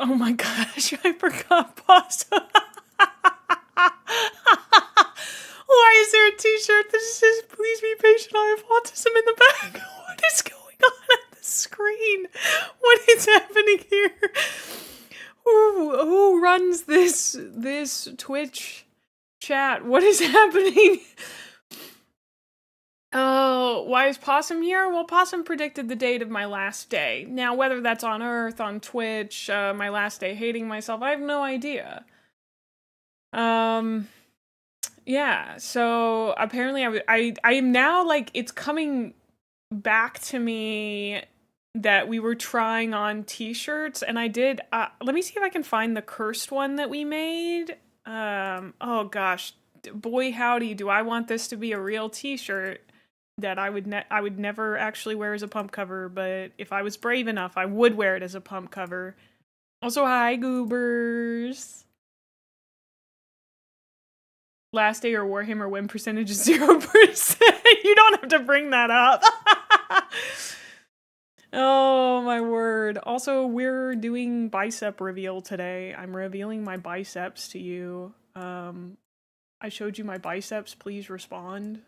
Oh my gosh, I forgot pasta. Why is there a t-shirt that says, "Please be patient, I have autism" in the back? What is going on at the screen? What is happening here? Who runs this Twitch chat? What is happening? Oh, why is Possum here? Well, Possum predicted the date of my last day. Now, whether that's on Earth, on Twitch, my last day hating myself, I have no idea. Yeah, so apparently I am now, like, it's coming back to me that we were trying on t-shirts, and I did, let me see if I can find the cursed one that we made. Oh gosh, boy howdy, do I want this to be a real t-shirt that I would never actually wear as a pump cover, but if I was brave enough, I would wear it as a pump cover. Also, hi, goobers. Last day or Warhammer win percentage is 0%. You don't have to bring that up. Oh, my word. Also, we're doing bicep reveal today. I'm revealing my biceps to you. I showed you my biceps. Please respond.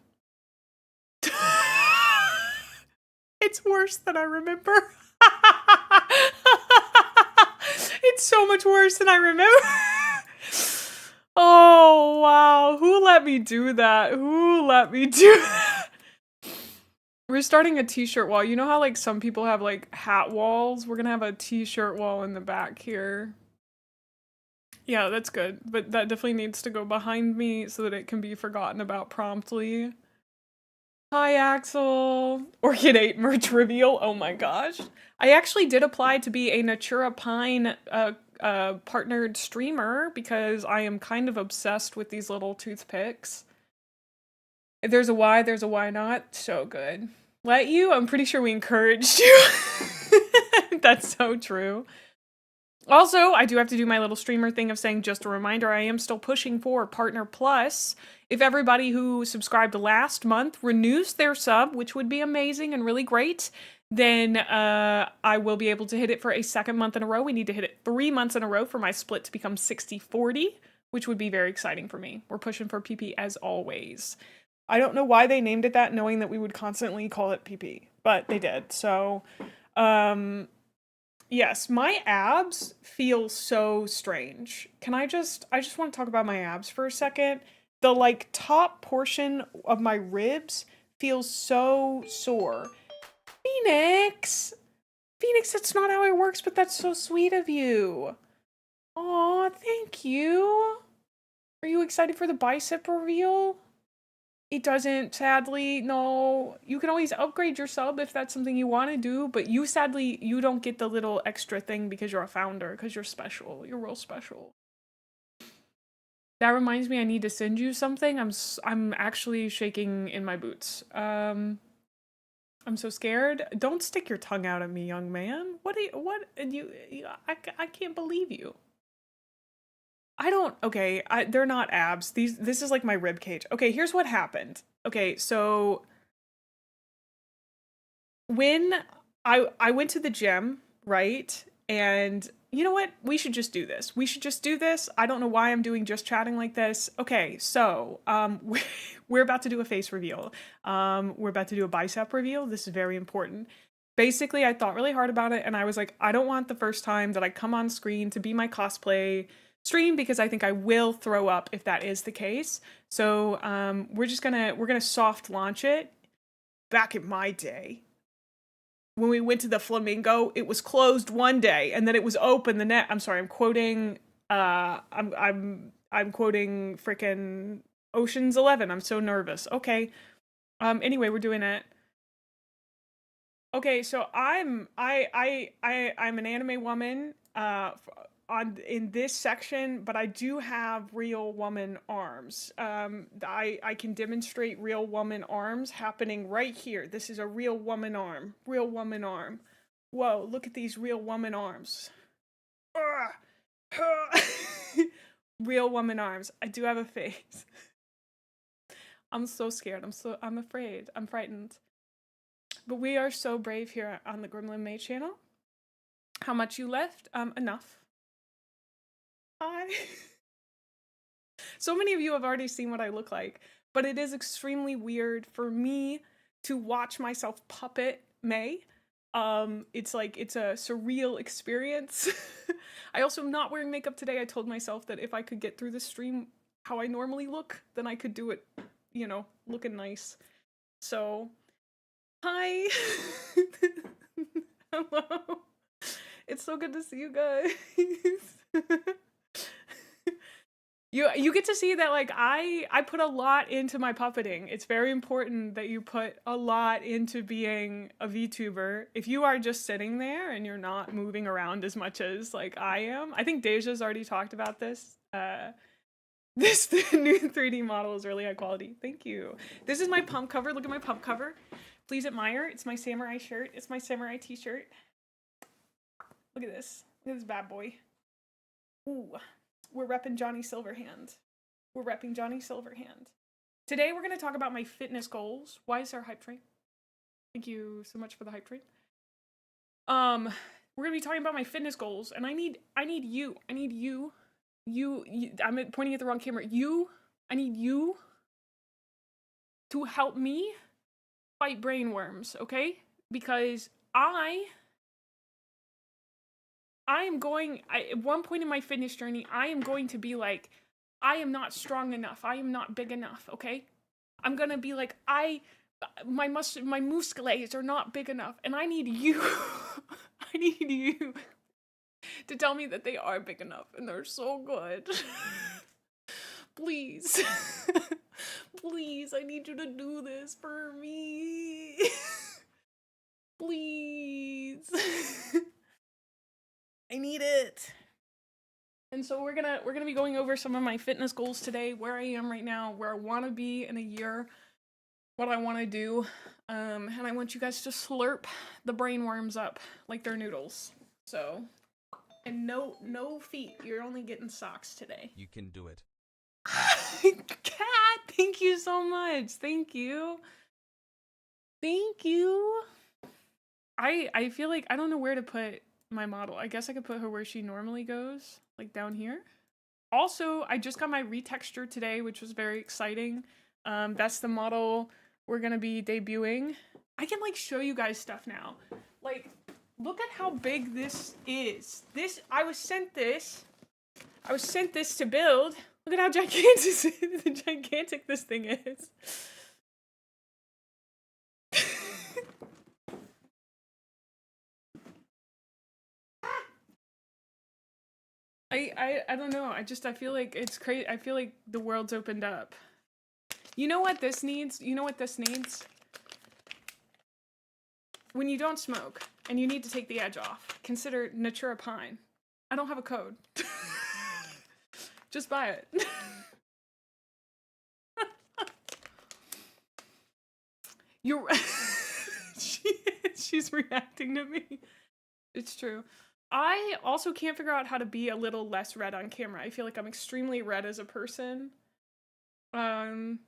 It's worse than I remember. It's so much worse than I remember. Oh, wow. Who let me do that? Who let me do that? We're starting a t-shirt wall. You know how like some people have like hat walls? We're gonna have a t-shirt wall in the back here. Yeah, that's good. But that definitely needs to go behind me so that it can be forgotten about promptly. Hi, Axel. Orchid 8 merch reveal. Oh my gosh. I actually did apply to be a Natura Pine partnered streamer because I am kind of obsessed with these little toothpicks. If there's a why not. So good. Let you? I'm pretty sure we encouraged you. That's so true. Also, I do have to do my little streamer thing of saying, just a reminder, I am still pushing for Partner Plus. If everybody who subscribed last month renews their sub, which would be amazing and really great, then I will be able to hit it for a second month in a row. We need to hit it 3 months in a row for my split to become 60-40, which would be very exciting for me. We're pushing for PP as always. I don't know why they named it that, knowing that we would constantly call it PP, but they did. So, yes, my abs feel so strange. I just want to talk about my abs for a second. The like top portion of my ribs feels so sore. Phoenix, that's not how it works, but that's so sweet of you. Aw, thank you. Are you excited for the bicep reveal? It doesn't, sadly. No, you can always upgrade your sub if that's something you want to do, but you sadly, you don't get the little extra thing because you're a founder, because you're special. You're real special. That reminds me, I need to send you something. I'm actually shaking in my boots. I'm so scared. Don't stick your tongue out at me, young man. I can't believe you. They're not abs. This is like my rib cage. Okay, here's what happened. Okay, so when I went to the gym, right? And you know what? We should just do this. I don't know why I'm doing just chatting like this. Okay, so we're about to do a face reveal. We're about to do a bicep reveal. This is very important. Basically, I thought really hard about it and I was like, I don't want the first time that I come on screen to be my cosplay stream because I think I will throw up if that is the case. So we're gonna soft launch it. Back in my day, when we went to the Flamingo, it was closed one day and then it was open the next. I'm sorry, I'm quoting I'm quoting frickin' Ocean's 11. I'm so nervous. Okay. Anyway, we're doing it. Okay, so I'm an anime woman in this section, but I do have real woman arms. I can demonstrate real woman arms happening right here. This is a real woman arm. Real woman arm. Whoa, look at these real woman arms. Real woman arms. I do have a face. I'm so scared. I'm afraid. I'm frightened. But we are so brave here on the Gremlin Mae channel. How much you left? Enough. Hi. So many of you have already seen what I look like, but it is extremely weird for me to watch myself puppet May. It's a surreal experience. I also am not wearing makeup today. I told myself that if I could get through the stream how I normally look, then I could do it, you know, looking nice. So, hi. Hello. It's so good to see you guys. You get to see that like I put a lot into my puppeting. It's very important that you put a lot into being a VTuber. If you are just sitting there and you're not moving around as much as like I am, I think Deja's already talked about this. This new 3D model is really high quality. Thank you. This is my pump cover. Look at my pump cover. Please admire. It's my samurai shirt. It's my samurai t-shirt. Look at this. Look at this bad boy. Ooh. We're repping Johnny Silverhand. Today we're going to talk about my fitness goals. Why is there a hype train? Thank you so much for the hype train. We're going to be talking about my fitness goals, and I need you. I'm pointing at the wrong camera. I need you to help me fight brain worms, okay? Because I am going, at one point in my fitness journey, I am going to be like, I am not strong enough. I am not big enough, okay? I'm gonna be like, my muscles are not big enough, and I need you. I need you to tell me that they are big enough, and they're so good. Please. Please, I need you to do this for me. Please. I need it. And so we're gonna be going over some of my fitness goals today, where I am right now, where I want to be in a year, what I want to do, and I want you guys to slurp the brain worms up like they're noodles. So, and no feet. You're only getting socks today. You can do it. Cat, thank you so much. Thank you. Thank you. I feel like I don't know where to put my model. I guess I could put her where she normally goes, like down here. Also, I just got my retexture today, which was very exciting. That's the model we're gonna be debuting. I can like show you guys stuff now. Like, look at how big this is. I was sent this to build. Look at how gigantic this thing is. I don't know. I feel like it's crazy. I feel like the world's opened up. You know what this needs? You know what this needs? When you don't smoke and you need to take the edge off, consider Natura Pine. I don't have a code. Just buy it. You're she's reacting to me. It's true. I also can't figure out how to be a little less red on camera. I feel like I'm extremely red as a person. Thank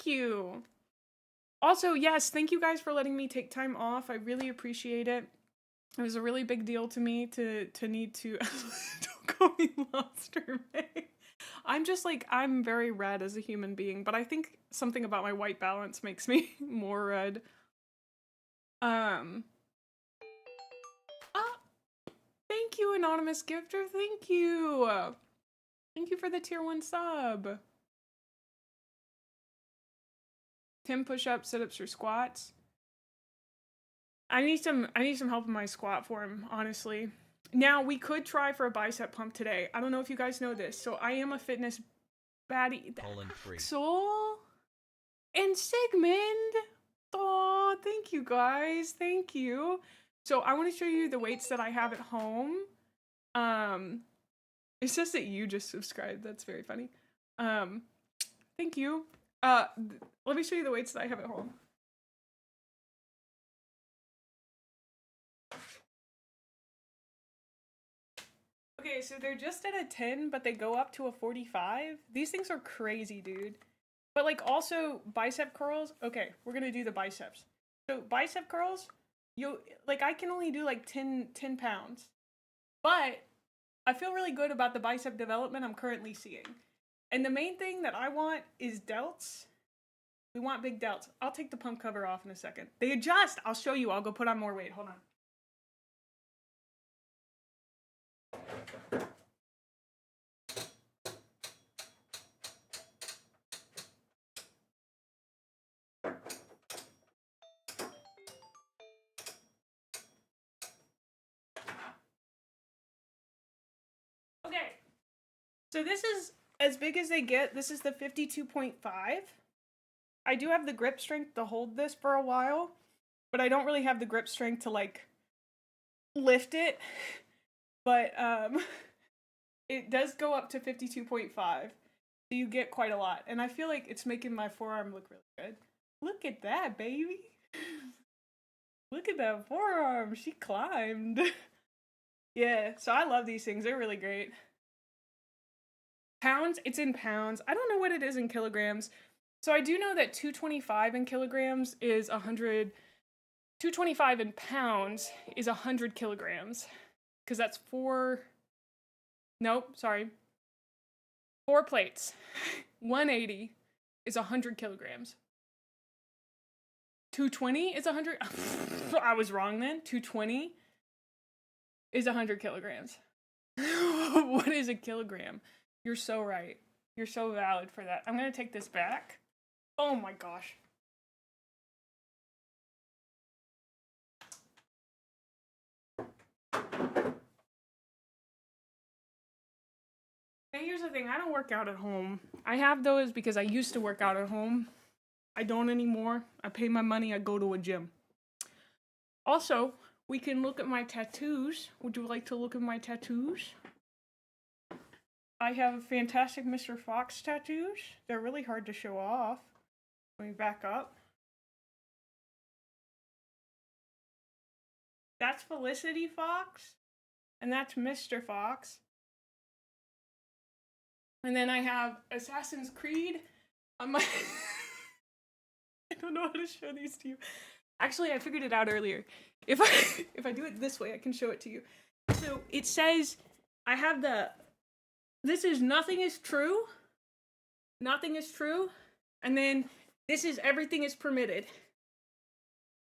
you. Also, yes, thank you guys for letting me take time off. I really appreciate it. It was a really big deal to me to need to don't call me Lobster May. I'm just like, I'm very red as a human being, but I think something about my white balance makes me more red. Thank you, anonymous gifter. Thank you. Thank you for the tier 1 sub. 10 push-ups, sit-ups, or squats. I need some help in my squat form, honestly. Now, we could try for a bicep pump today. I don't know if you guys know this. So I am a fitness baddie. Axel and Sigmund. Oh, thank you guys. Thank you. So I want to show you the weights that I have at home. It says that you just subscribed. That's very funny. Thank you. Let me show you the weights that I have at home. Okay, so they're just at a 10, but they go up to a 45. These things are crazy, dude. But like also bicep curls. Okay, we're gonna do the biceps. So bicep curls, I can only do like 10 pounds. But I feel really good about the bicep development I'm currently seeing. And the main thing that I want is delts. We want big delts. I'll take the pump cover off in a second. They adjust. I'll show you. I'll go put on more weight. Hold on. Okay. So this is as big as they get. This is the 52.5. I do have the grip strength to hold this for a while, but I don't really have the grip strength to like lift it. But it does go up to 52.5. So you get quite a lot. And I feel like it's making my forearm look really good. Look at that, baby. Look at that forearm. She climbed. Yeah, so I love these things. They're really great. Pounds, it's in pounds. I don't know what it is in kilograms. So I do know that 225 in kilograms is 100. 225 in pounds is 100 kilograms. Because that's 4. Nope, sorry. 4 plates. 180 is 100 kilograms. 220 is 100. I was wrong then. 220 is 100 kilograms. What is a kilogram? You're so right. You're so valid for that. I'm gonna take this back. Oh my gosh. Now here's the thing, I don't work out at home. I have those because I used to work out at home. I don't anymore. I pay my money, I go to a gym. Also, we can look at my tattoos. Would you like to look at my tattoos? I have fantastic Mr. Fox tattoos. They're really hard to show off. Let me back up. That's Felicity Fox. And that's Mr. Fox. And then I have Assassin's Creed on my... I don't know how to show these to you. Actually, I figured it out earlier. If I do it this way, I can show it to you. So it says, I have the... This is nothing is true. Nothing is true. And then this is everything is permitted.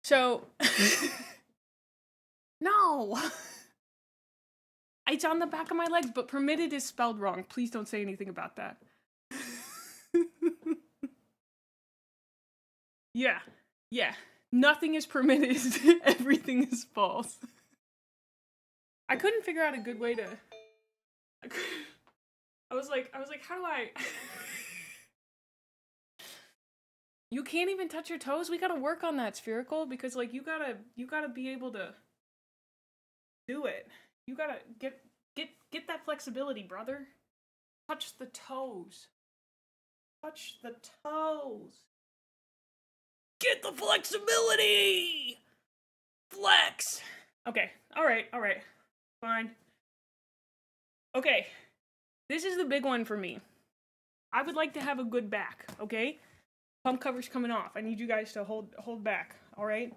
So... No! It's on the back of my legs, but permitted is spelled wrong. Please don't say anything about that. Yeah. Yeah. Nothing is permitted. Everything is false. I couldn't figure out a good way to... I was like, how do I... You can't even touch your toes? We gotta work on that, Spherical, because, like, you gotta be able to do it. You gotta get that flexibility, brother. Touch the toes. Touch the toes. Get the flexibility! Flex! Okay, alright. Fine. Okay. This is the big one for me. I would like to have a good back, okay? Pump cover's coming off. I need you guys to hold back, alright?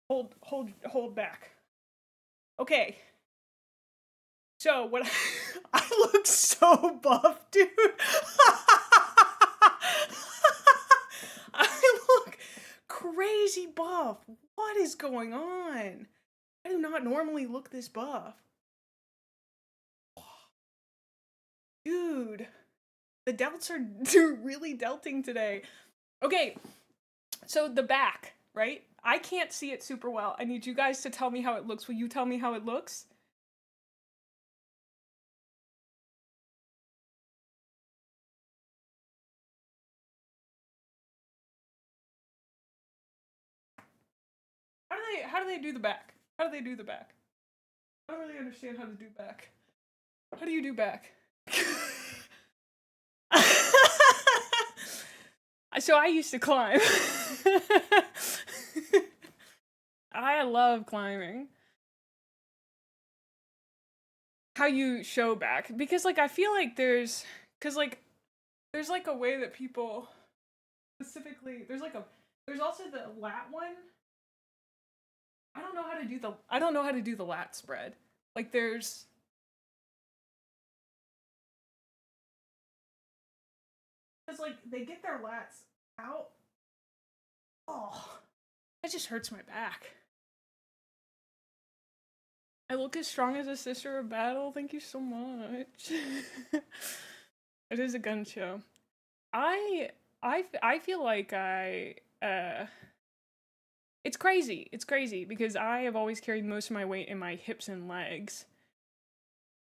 Hold back. Okay. So, what I look so buff, dude. I look crazy buff. What is going on? I do not normally look this buff. Dude, the delts are really delting today. Okay, so the back, right? I can't see it super well. I need you guys to tell me how it looks. Will you tell me how it looks? How do they do the back? How do they do the back? I don't really understand how to do back. How do you do back? So I used to climb. I love climbing. How you show back, because like I feel like there's like a way that people specifically there's also the lat one. I don't know how to do the lat spread. Like there's because like they get their lats out. Oh, that just hurts my back. I look as strong as a sister of battle. Thank you so much. It is a gun show. I feel like it's crazy. It's crazy because I have always carried most of my weight in my hips and legs.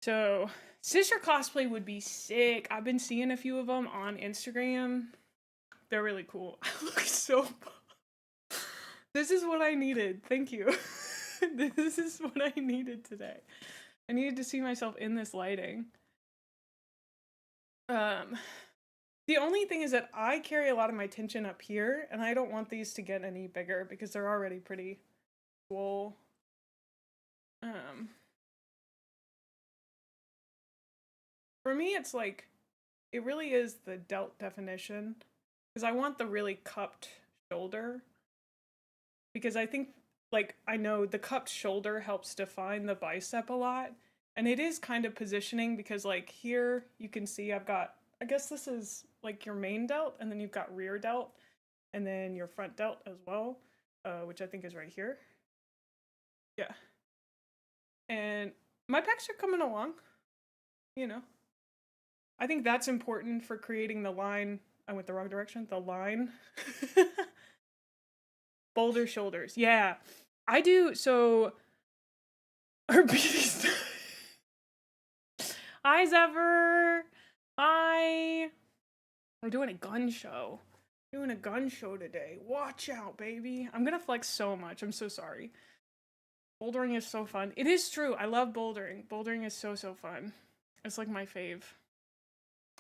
So, sister cosplay would be sick. I've been seeing a few of them on Instagram. They're really cool. I look so... This is what I needed. Thank you. This is what I needed today. I needed to see myself in this lighting. The only thing is that I carry a lot of my tension up here, and I don't want these to get any bigger because they're already pretty swole. For me, it's like, it really is the delt definition, because I want the really cupped shoulder, because I think, like, I know the cupped shoulder helps define the bicep a lot, and it is kind of positioning, because, like, here you can see I've got, I guess this is, like, your main delt, and then you've got rear delt, and then your front delt as well, which I think is right here. Yeah. And my pecs are coming along, you know. I think that's important for creating the line. I went the wrong direction. The line. Boulder shoulders. Yeah. I do. So, our BD's. Hi, Zephyr. Hi. We're doing a gun show. Doing a gun show today. Watch out, baby. I'm gonna flex so much. I'm so sorry. Bouldering is so fun. It is true. I love bouldering. Bouldering is so, so fun. It's like my fave.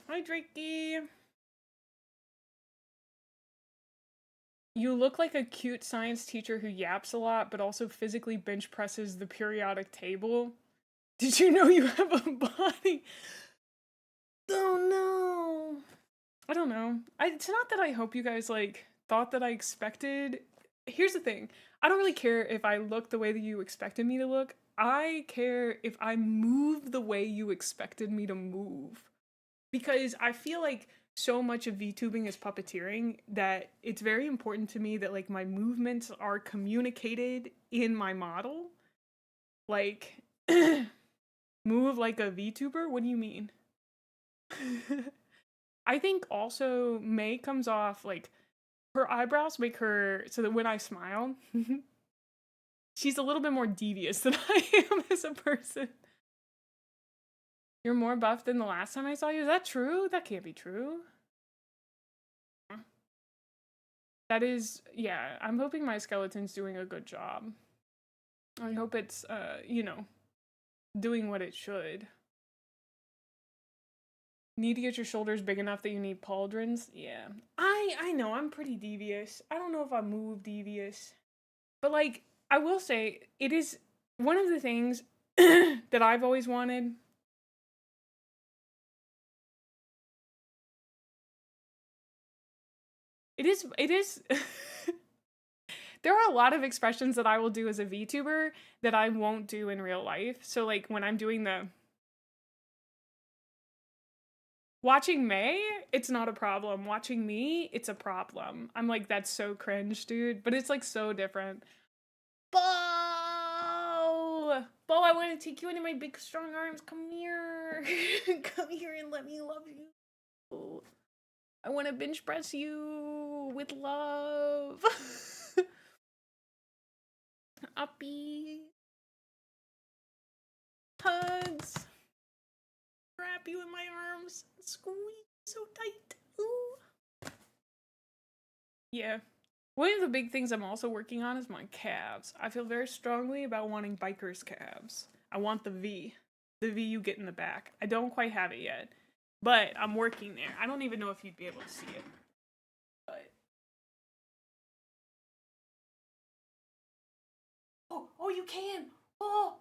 Hi, Drakey. You look like a cute science teacher who yaps a lot, but also physically bench presses the periodic table. Did you know you have a body? Oh no. I don't know. It's not that I hope you guys, like, thought that I expected. Here's the thing. I don't really care if I look the way that you expected me to look. I care if I move the way you expected me to move. Because I feel like so much of VTubing is puppeteering that it's very important to me that, like, my movements are communicated in my model. Like, move like a VTuber? What do you mean? I think also Mae comes off, like, her eyebrows make her so that when I smile, she's a little bit more devious than I am as a person. You're more buff than the last time I saw you? Is that true? That can't be true. That is, yeah, I'm hoping my skeleton's doing a good job. I hope it's, you know, doing what it should. Need to get your shoulders big enough that you need pauldrons? Yeah. I know, I'm pretty devious. I don't know if I move devious. But, like, I will say, it is one of the things that I've always wanted. It is there are a lot of expressions that I will do as a VTuber that I won't do in real life. So, like, when I'm doing the watching Mae, it's not a problem. Watching me, it's a problem. I'm like, that's so cringe, dude. But it's, like, so different. Bo! Bo, I want to take you into my big, strong arms. Come here. Come here and let me love you. I want to bench press you with love. Uppy. Hugs. Wrap you in my arms. Squeeze so tight. Ooh. Yeah. One of the big things I'm also working on is my calves. I feel very strongly about wanting biker's calves. I want the V. The V you get in the back. I don't quite have it yet. But I'm working there. I don't even know if you'd be able to see it. But oh, you can. Oh.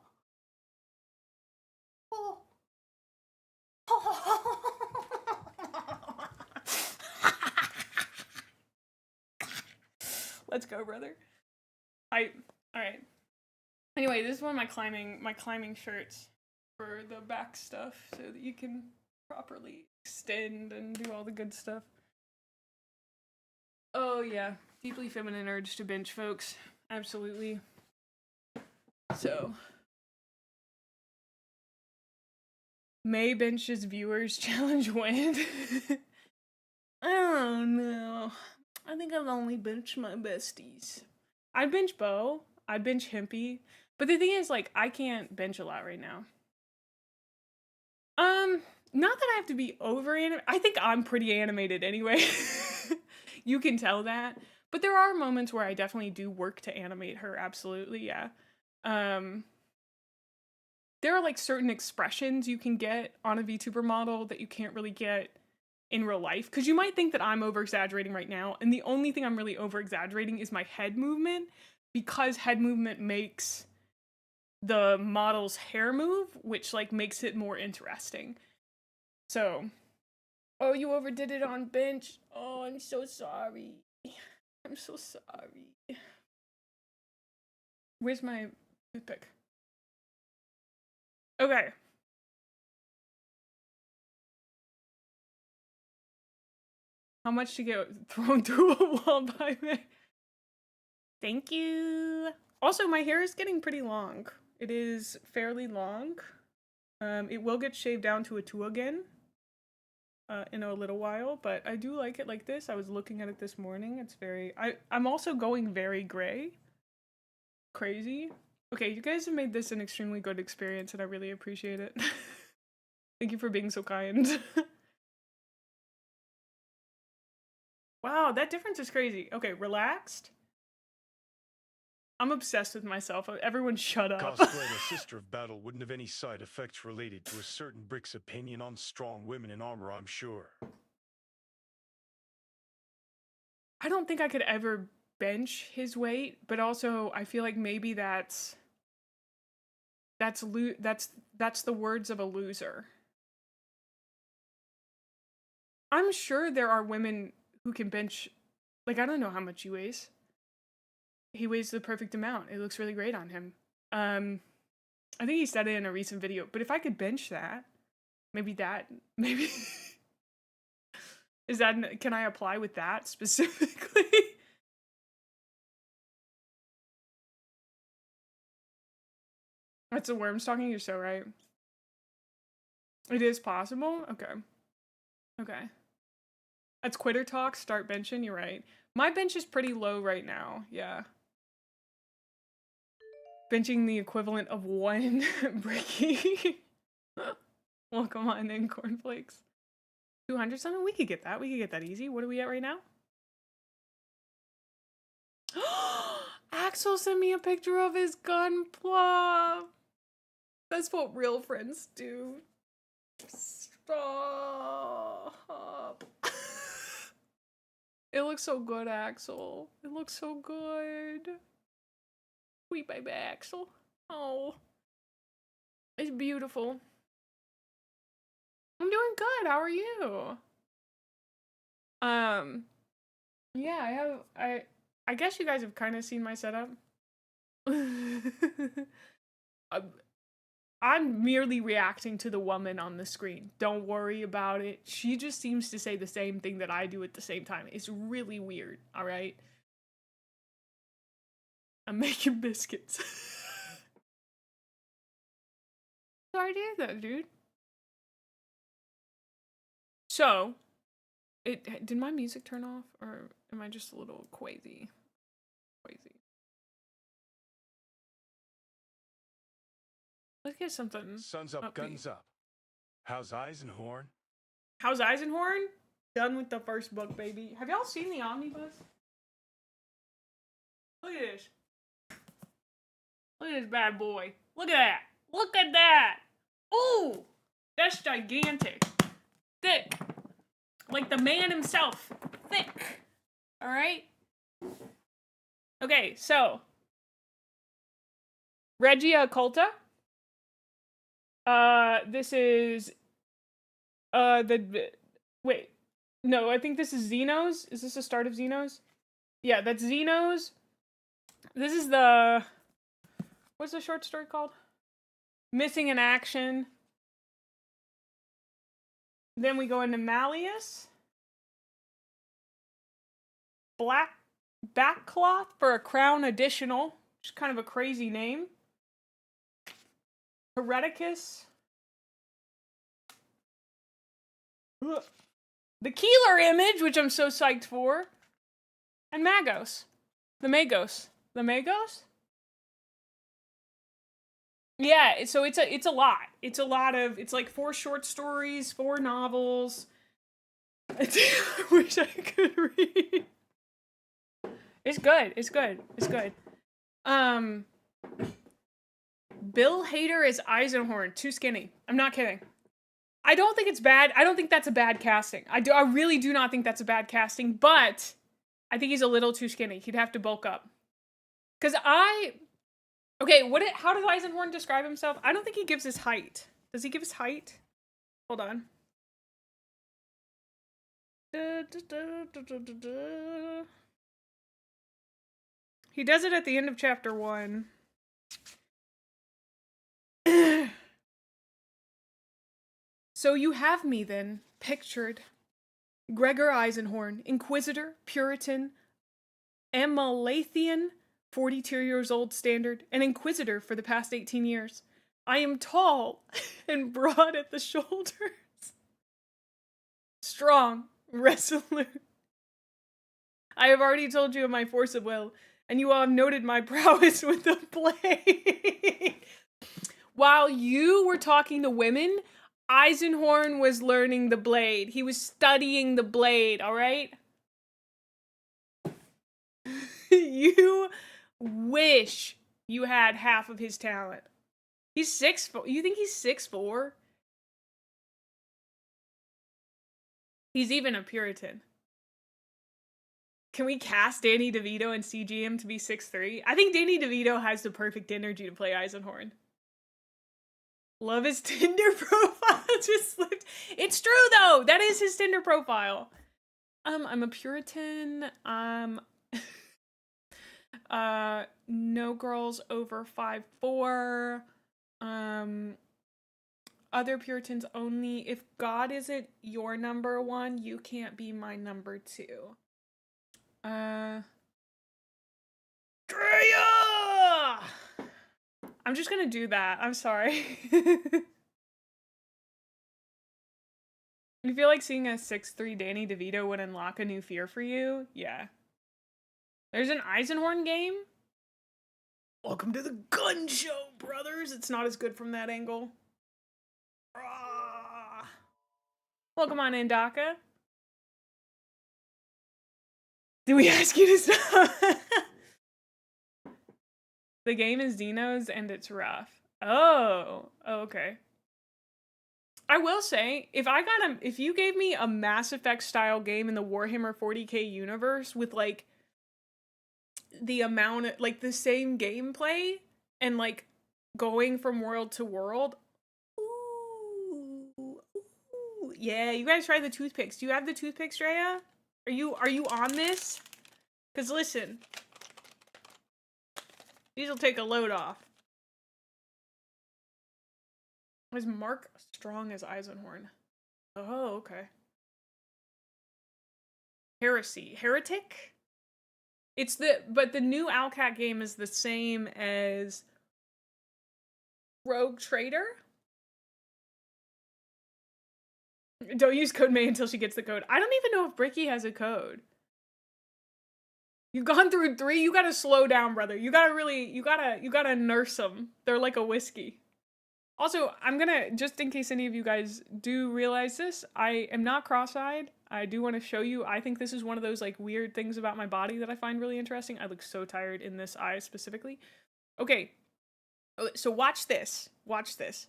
Oh. Let's go, brother. All right. Anyway, this is one of my climbing shirts for the back stuff so that you can properly extend and do all the good stuff. Oh yeah, deeply feminine urge to bench, folks. Absolutely. So, Mae benches viewers challenge when? I don't know. I think I've only benched my besties. I'd bench Bo. I'd bench Himpy. But the thing is, like, I can't bench a lot right now. Not that I have to be over animated. I think I'm pretty animated anyway. You can tell that. But there are moments where I definitely do work to animate her, absolutely, yeah. There are, like, certain expressions you can get on a VTuber model that you can't really get in real life. Because you might think that I'm over-exaggerating right now, and the only thing I'm really over-exaggerating is my head movement, because head movement makes the model's hair move, which, like, makes it more interesting. So, oh, you overdid it on bench. Oh, I'm so sorry. I'm so sorry. Where's my toothpick? Okay. How much to get thrown through a wall by me? Thank you. Also, my hair is getting pretty long. It is fairly long. It will get shaved down to a 2 again. in a little while, but I do like it like this. I was looking at it this morning. It's very, I'm also going very gray. Crazy. Okay, you guys have made this an extremely good experience and I really appreciate it. Thank you for being so kind. Wow, that difference is crazy. Okay, relaxed. I'm obsessed with myself. Everyone shut up. Cosplay the Sister of Battle wouldn't have any side effects related to a certain brick's opinion on strong women in armor, I'm sure. I don't think I could ever bench his weight, but also I feel like maybe that's the words of a loser. I'm sure there are women who can bench, like, I don't know how much he weighs. He weighs the perfect amount. It looks really great on him. I think he said it in a recent video, but if I could bench that, maybe is that, can I apply with that specifically? That's the worms talking, you're so right. It is possible? Okay. Okay. That's quitter talk, start benching, you're right. My bench is pretty low right now, yeah. Benching the equivalent of 1 bricky. Welcome on in, cornflakes. 200 something? We could get that. We could get that easy. What are we at right now? Axel sent me a picture of his gun plop. That's what real friends do. Stop. It looks so good, Axel. It looks so good. Sweet baby Axel. Oh. It's beautiful. I'm doing good. How are you? Yeah, I guess you guys have kind of seen my setup. I'm merely reacting to the woman on the screen. Don't worry about it. She just seems to say the same thing that I do at the same time. It's really weird, all right? I'm making biscuits. Sorry to hear that, dude. So, did my music turn off, or am I just a little quasi? Let's get something. Suns up, guns up. How's Eisenhorn? How's Eisenhorn? Done with the first book, baby. Have y'all seen the omnibus? Look at this. Look at this bad boy. Look at that. Look at that. Ooh, that's gigantic. Thick. Like the man himself. Thick. All right. Okay, so Regia Occulta. This is wait. No, I think this is Xenos. Is this the start of Xenos? Yeah, that's Xenos. This is what's the short story called? Missing in Action. Then we go into Malleus. Black Backcloth for a Crown Additional, which is kind of a crazy name. Hereticus. The Keeler Image, which I'm so psyched for. And Magos. The Magos. The Magos? Yeah, so it's a lot. It's a lot of, it's like 4 short stories, 4 novels. I wish I could read. It's good. It's good. It's good. Bill Hader is Eisenhorn. Too skinny. I'm not kidding. I don't think it's bad. I don't think that's a bad casting. I really do not think that's a bad casting, but I think he's a little too skinny. He'd have to bulk up. Because okay, how does Eisenhorn describe himself? I don't think he gives his height. Does he give his height? Hold on. He does it at the end of chapter 1. So you have me then, pictured. Gregor Eisenhorn, Inquisitor, Puritan, Amalathian, 42 years old standard, and Inquisitor for the past 18 years. I am tall and broad at the shoulders. strong, resolute. I have already told you of my force of will, and you all have noted my prowess with the blade. While you were talking to women, Eisenhorn was learning the blade. He was studying the blade, all right? You wish you had half of his talent. He's 6'4". You think he's 6'4"? He's even a Puritan. Can we cast Danny DeVito and CG him to be 6'3"? I think Danny DeVito has the perfect energy to play Eisenhorn. Love his Tinder profile just slipped. It's true though. That is his Tinder profile. I'm a Puritan. No girls over 5'4". Other Puritans only. If God isn't your number one, you can't be my number two. Drea! I'm just gonna do that. I'm sorry. You feel like seeing a 6'3" Danny DeVito would unlock a new fear for you? Yeah. There's an Eisenhorn game? Welcome to the gun show, brothers! It's not as good from that angle. Ah. Welcome on in, Daka. Did we ask you to stop? The game is Xenos and it's rough. Oh, okay. I will say, if you gave me a Mass Effect style game in the Warhammer 40k universe with like the amount of like the same gameplay and like going from world to world, ooh, yeah, you guys try the toothpicks. Do you have the toothpicks, Drea? Are you on this? Because listen, these will take a load off. Was Mark strong as Eisenhorn? Oh, okay. Heretic? But the new Owlcat game is the same as Rogue Trader? Don't use code May until she gets the code. I don't even know if Bricky has a code. You've gone through 3, you gotta slow down, brother. You gotta nurse them. They're like a whiskey. Also, I'm gonna, just in case any of you guys do realize this, I am not cross-eyed. I do want to show you, I think this is one of those like weird things about my body that I find really interesting. I look so tired in this eye specifically. Okay, so watch this. Watch this.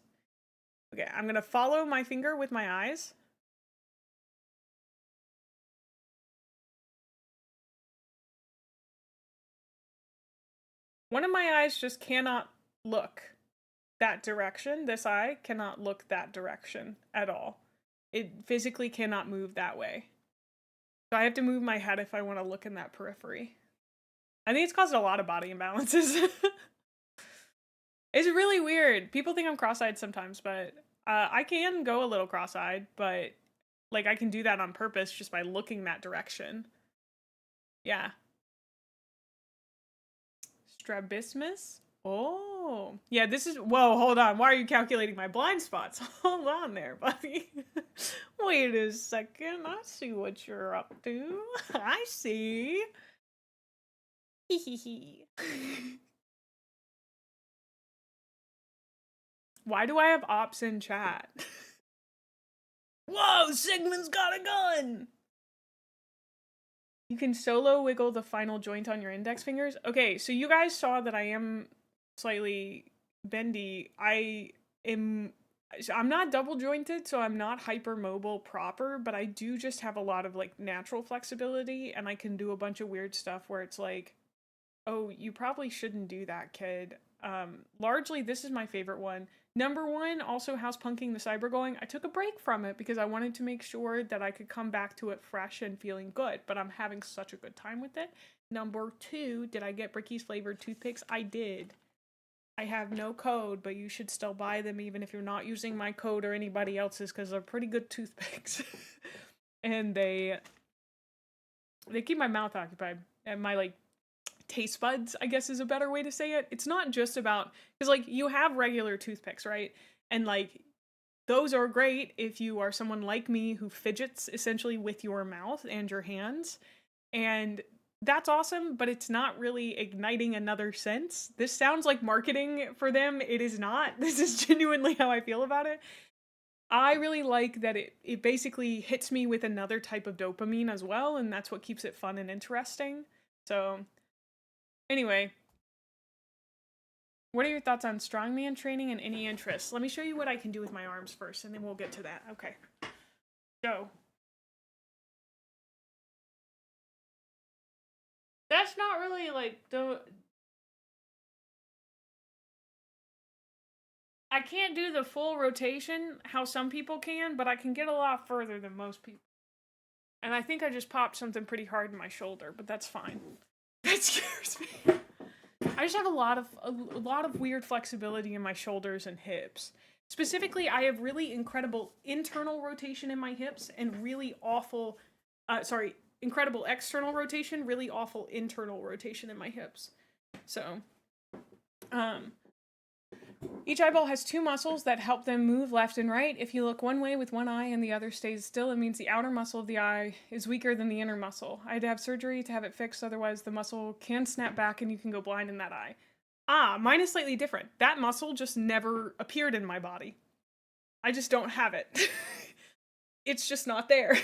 Okay, I'm gonna follow my finger with my eyes. One of my eyes just cannot look that direction. This eye cannot look that direction at all. It physically cannot move that way. So I have to move my head if I want to look in that periphery. I think it's caused a lot of body imbalances. It's really weird. People think I'm cross-eyed sometimes, but I can go a little cross-eyed, but like I can do that on purpose just by looking that direction. Yeah. Strabismus? Oh. Yeah, this is... Whoa, hold on. Why are you calculating my blind spots? Hold on there, buddy. Wait a second. I see what you're up to. I see. Hee hee hee. Why do I have ops in chat? Whoa, Sigmund's got a gun! You can solo wiggle the final joint on your index fingers. Okay, so you guys saw that I am slightly bendy. I'm not double jointed, so I'm not hypermobile proper, but I do just have a lot of like natural flexibility, and I can do a bunch of weird stuff where it's like, oh, you probably shouldn't do that, kid. Largely, this is my favorite one. Number 1, also house punking the cyber going. I took a break from it because I wanted to make sure that I could come back to it fresh and feeling good, but I'm having such a good time with it. Number 2, did I get Bricky's flavored toothpicks? I did. I have no code, but you should still buy them even if you're not using my code or anybody else's, because they're pretty good toothpicks. And they keep my mouth occupied, and my like taste buds, I guess is a better way to say it. It's not just about, because like you have regular toothpicks, right? And like those are great if you are someone like me who fidgets essentially with your mouth and your hands. And that's awesome, but it's not really igniting another sense. This sounds like marketing for them. It is not. This is genuinely how I feel about it. I really like that it basically hits me with another type of dopamine as well, and that's what keeps it fun and interesting. So, anyway, what are your thoughts on strongman training and any interests? Let me show you what I can do with my arms first, and then we'll get to that. Okay. Go. That's not really like I can't do the full rotation how some people can, but I can get a lot further than most people. And I think I just popped something pretty hard in my shoulder, but that's fine. That scares me. I just have a lot of weird flexibility in my shoulders and hips. Specifically, I have really incredible internal rotation in my hips and really awful, incredible external rotation, really awful internal rotation in my hips. So, each eyeball has two muscles that help them move left and right. If you look one way with one eye and the other stays still, it means the outer muscle of the eye is weaker than the inner muscle. I had to have surgery to have it fixed, otherwise the muscle can snap back and you can go blind in that eye. Mine is slightly different. That muscle just never appeared in my body. I just don't have it. It's just not there.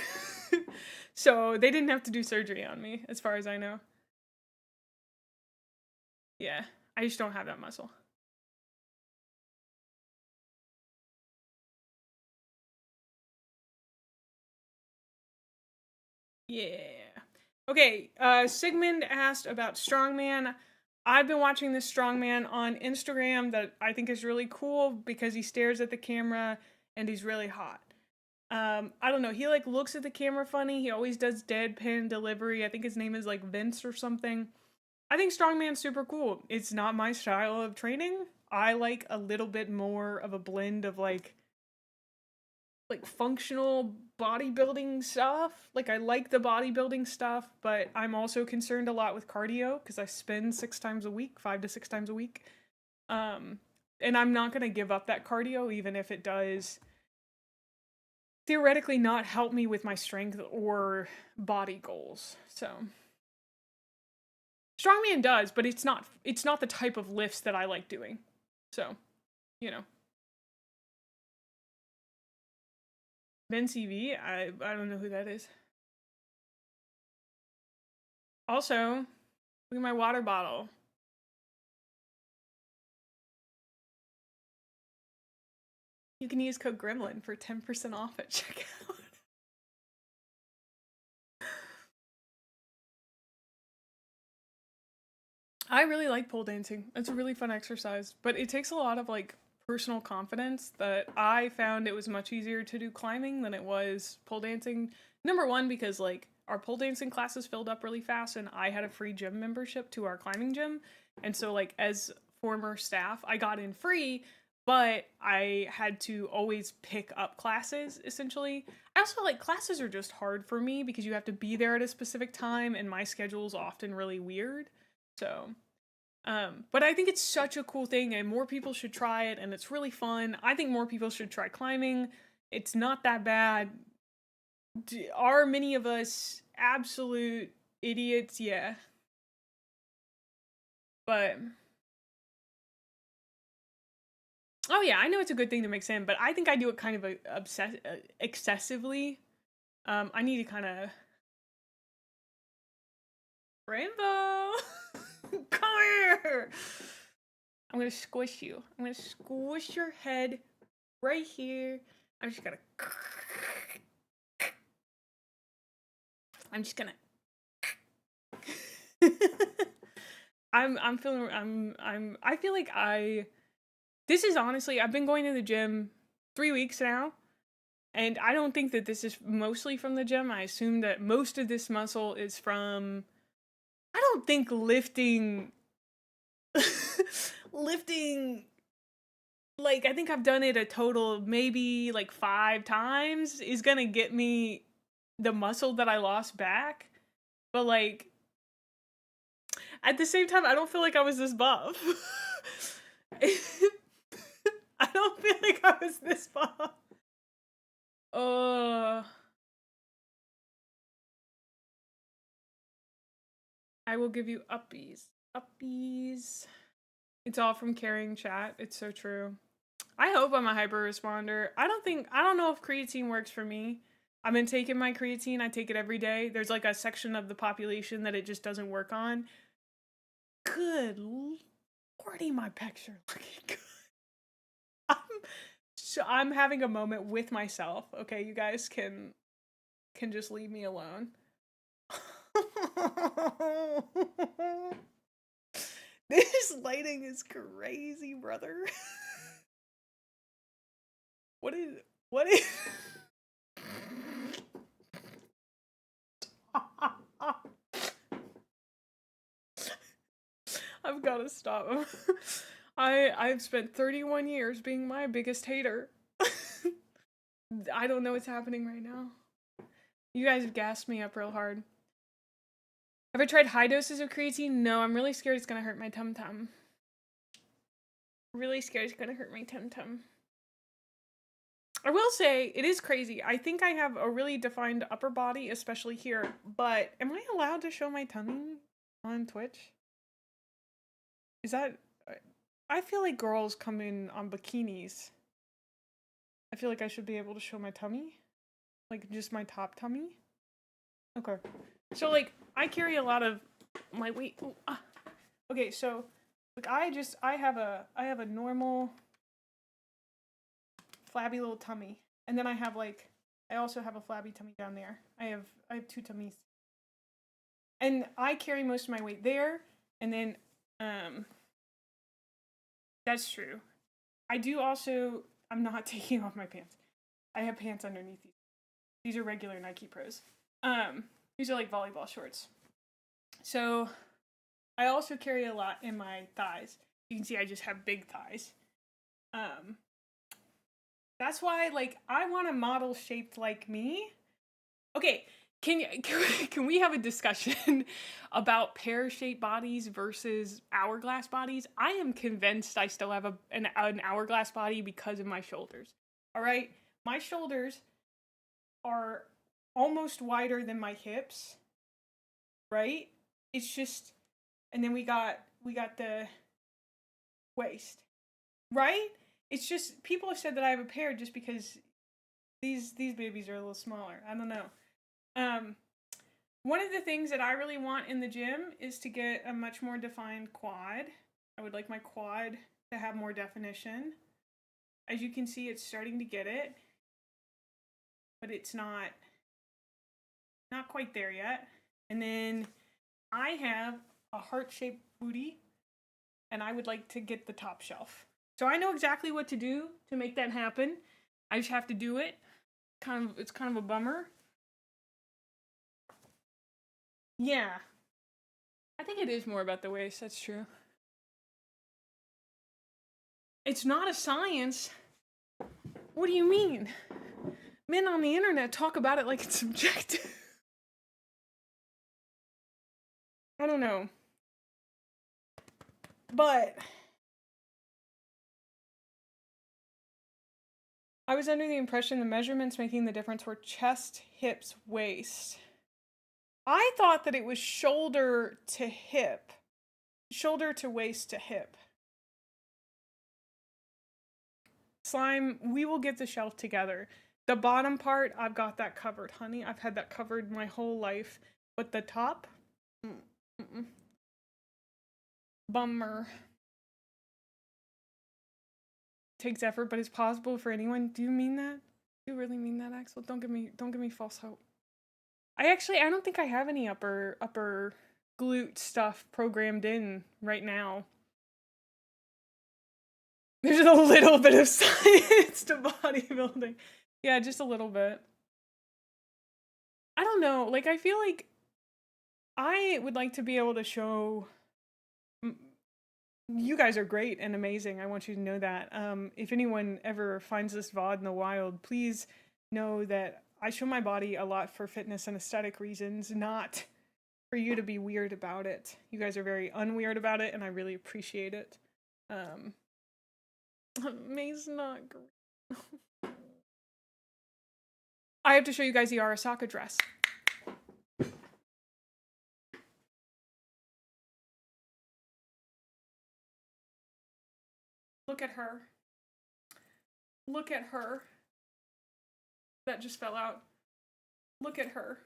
So they didn't have to do surgery on me, as far as I know. Yeah, I just don't have that muscle. Yeah. Okay, Sigmund asked about Strongman. I've been watching this Strongman on Instagram that I think is really cool because he stares at the camera and he's really hot. I don't know, he like looks at the camera funny. He always does deadpan delivery. I think his name is like Vince or something. I think Strongman's super cool. It's not my style of training. I like a little bit more of a blend of like functional bodybuilding stuff. Like I like the bodybuilding stuff, but I'm also concerned a lot with cardio because I spend 5 to 6 times a week. And I'm not going to give up that cardio even if it does theoretically not help me with my strength or body goals. So Strongman does, but it's not the type of lifts that I like doing. So, you know. Ben CV? I don't know who that is. Also, look at my water bottle. You can use code Gremlin for 10% off at checkout. I really like pole dancing. It's a really fun exercise, but it takes a lot of like personal confidence that I found it was much easier to do climbing than it was pole dancing. Number one, because like our pole dancing classes filled up really fast and I had a free gym membership to our climbing gym. And so like as former staff, I got in free, but I had to always pick up classes essentially. I also like classes are just hard for me because you have to be there at a specific time and my schedule is often really weird. So, but I think it's such a cool thing and more people should try it and it's really fun. I think more people should try climbing. It's not that bad. Are many of us absolute idiots? Yeah. But, oh yeah, I know it's a good thing to mix in, but I think I do it kind of excessively. I need to kind of... Rainbow! Come here! I'm gonna squish you. I'm gonna squish your head right here. I'm just gonna... I feel like this is honestly, I've been going to the gym 3 weeks now, and I don't think that this is mostly from the gym. I assume that most of this muscle is from, I don't think lifting, like, I think I've done it a total of maybe like 5 times is gonna get me the muscle that I lost back. But like, at the same time, I don't feel like I was this buff. I don't feel like I was this buff. I will give you uppies. Uppies. It's all from carrying chat. It's so true. I hope I'm a hyper responder. I don't know if creatine works for me. I've been taking my creatine. I take it every day. There's like a section of the population that it just doesn't work on. Good lordy, my pecs are looking good. I'm having a moment with myself. Okay, you guys can just leave me alone. This lighting is crazy, brother. What is I've got to stop. I've spent 31 years being my biggest hater. I don't know what's happening right now. You guys have gassed me up real hard. Have I tried high doses of creatine? No, I'm really scared it's gonna hurt my tum-tum. Really scared it's gonna hurt my tum-tum. I will say, it is crazy. I think I have a really defined upper body, especially here, but am I allowed to show my tummy on Twitch? Is that... I feel like girls come in on bikinis. I feel like I should be able to show my tummy. Like, just my top tummy. Okay. So, like, I carry a lot of my weight. Ooh, ah. Okay, so, like, I have a normal flabby little tummy. And then I have, like, I also have a flabby tummy down there. I have 2 tummies. And I carry most of my weight there. And then, that's true. I do also, I'm not taking off my pants. I have pants underneath these. These are regular Nike Pros. These are like volleyball shorts. So I also carry a lot in my thighs. You can see I just have big thighs. That's why, like, I want a model shaped like me. Okay, can we have a discussion about pear-shaped bodies versus hourglass bodies? I am convinced I still have an hourglass body because of my shoulders. All right, my shoulders are almost wider than my hips, right? It's just, and then we got the waist, right? It's just, people have said that I have a pear just because these babies are a little smaller. I don't know. One of the things that I really want in the gym is to get a much more defined quad. I would like my quad to have more definition. As you can see, it's starting to get it, but it's not quite there yet. And then I have a heart-shaped booty, and I would like to get the top shelf. So I know exactly what to do to make that happen. I just have to do it. It's kind of a bummer. Yeah. I think it is more about the waist, that's true. It's not a science. What do you mean? Men on the internet talk about it like it's subjective. I don't know. But I was under the impression the measurements making the difference were chest, hips, waist. I thought that it was shoulder to hip. Shoulder to waist to hip. Slime, we will get the shelf together. The bottom part, I've got that covered, honey. I've had that covered my whole life. But the top? Bummer. Takes effort, but it's possible for anyone. Do you mean that? Do you really mean that, Axel? Don't give me false hope. I don't think I have any upper glute stuff programmed in right now. There's a little bit of science to bodybuilding. Yeah, just a little bit. I don't know. Like, I feel like I would like to be able to show... You guys are great and amazing. I want you to know that. If anyone ever finds this VOD in the wild, please know that I show my body a lot for fitness and aesthetic reasons, not for you to be weird about it. You guys are very unweird about it, and I really appreciate it. Mae's not great. I have to show you guys the Arasaka dress. Look at her. Look at her. That just fell out. Look at her.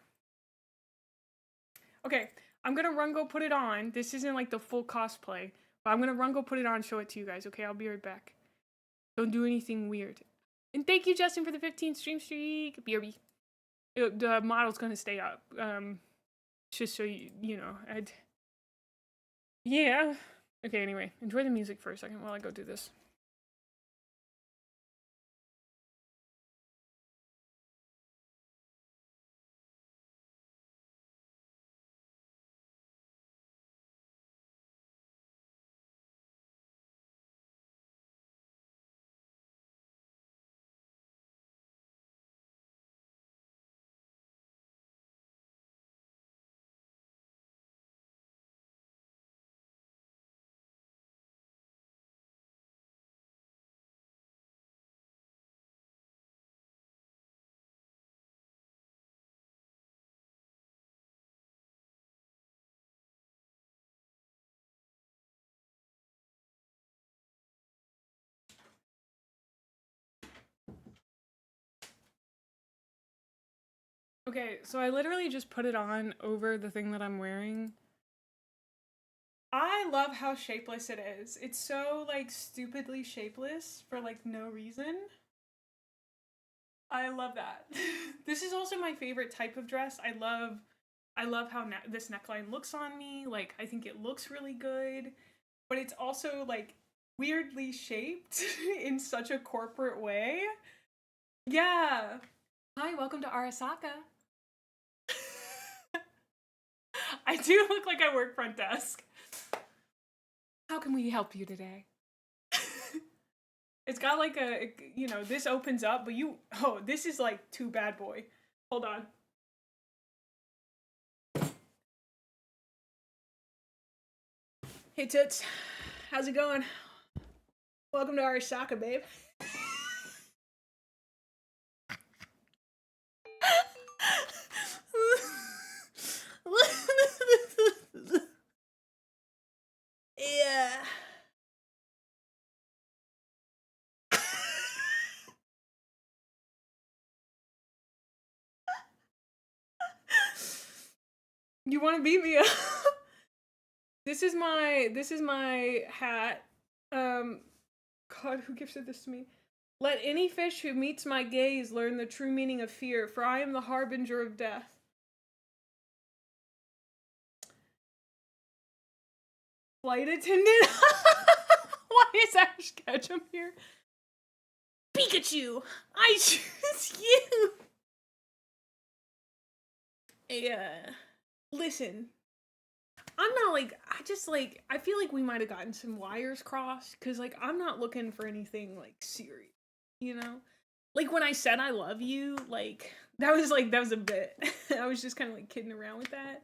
Okay, I'm gonna run go put it on. This isn't like the full cosplay, but I'm gonna run go put it on, show it to you guys. Okay, I'll be right back. Don't do anything weird. And thank you, Justin, for the 15th stream streak. BRB. The model's gonna stay up. Just so you know. Yeah. Okay, anyway, enjoy the music for a second while I go do this. Okay, so I literally just put it on over the thing that I'm wearing. I love how shapeless it is. It's so, like, stupidly shapeless for, like, no reason. I love that. This is also my favorite type of dress. I love how this neckline looks on me. Like, I think it looks really good. But it's also, like, weirdly shaped in such a corporate way. Yeah. Hi, welcome to Arasaka. I do look like I work front desk. How can we help you today? It's got like a, you know, this opens up, but this is like too bad boy. Hold on. Hey Toots, how's it going? Welcome to Arasaka, babe. Yeah. You want to beat me up? This is my hat. God, who gifted this to me? Let any fish who meets my gaze learn the true meaning of fear, for I am the harbinger of death. Flight attendant? Why is Ash Ketchum here? Pikachu! I choose you! Yeah. Listen. I'm not like, I feel like we might have gotten some wires crossed, because, like, I'm not looking for anything, like, serious, you know? Like, when I said I love you, like, that was a bit. I was just kind of, like, kidding around with that.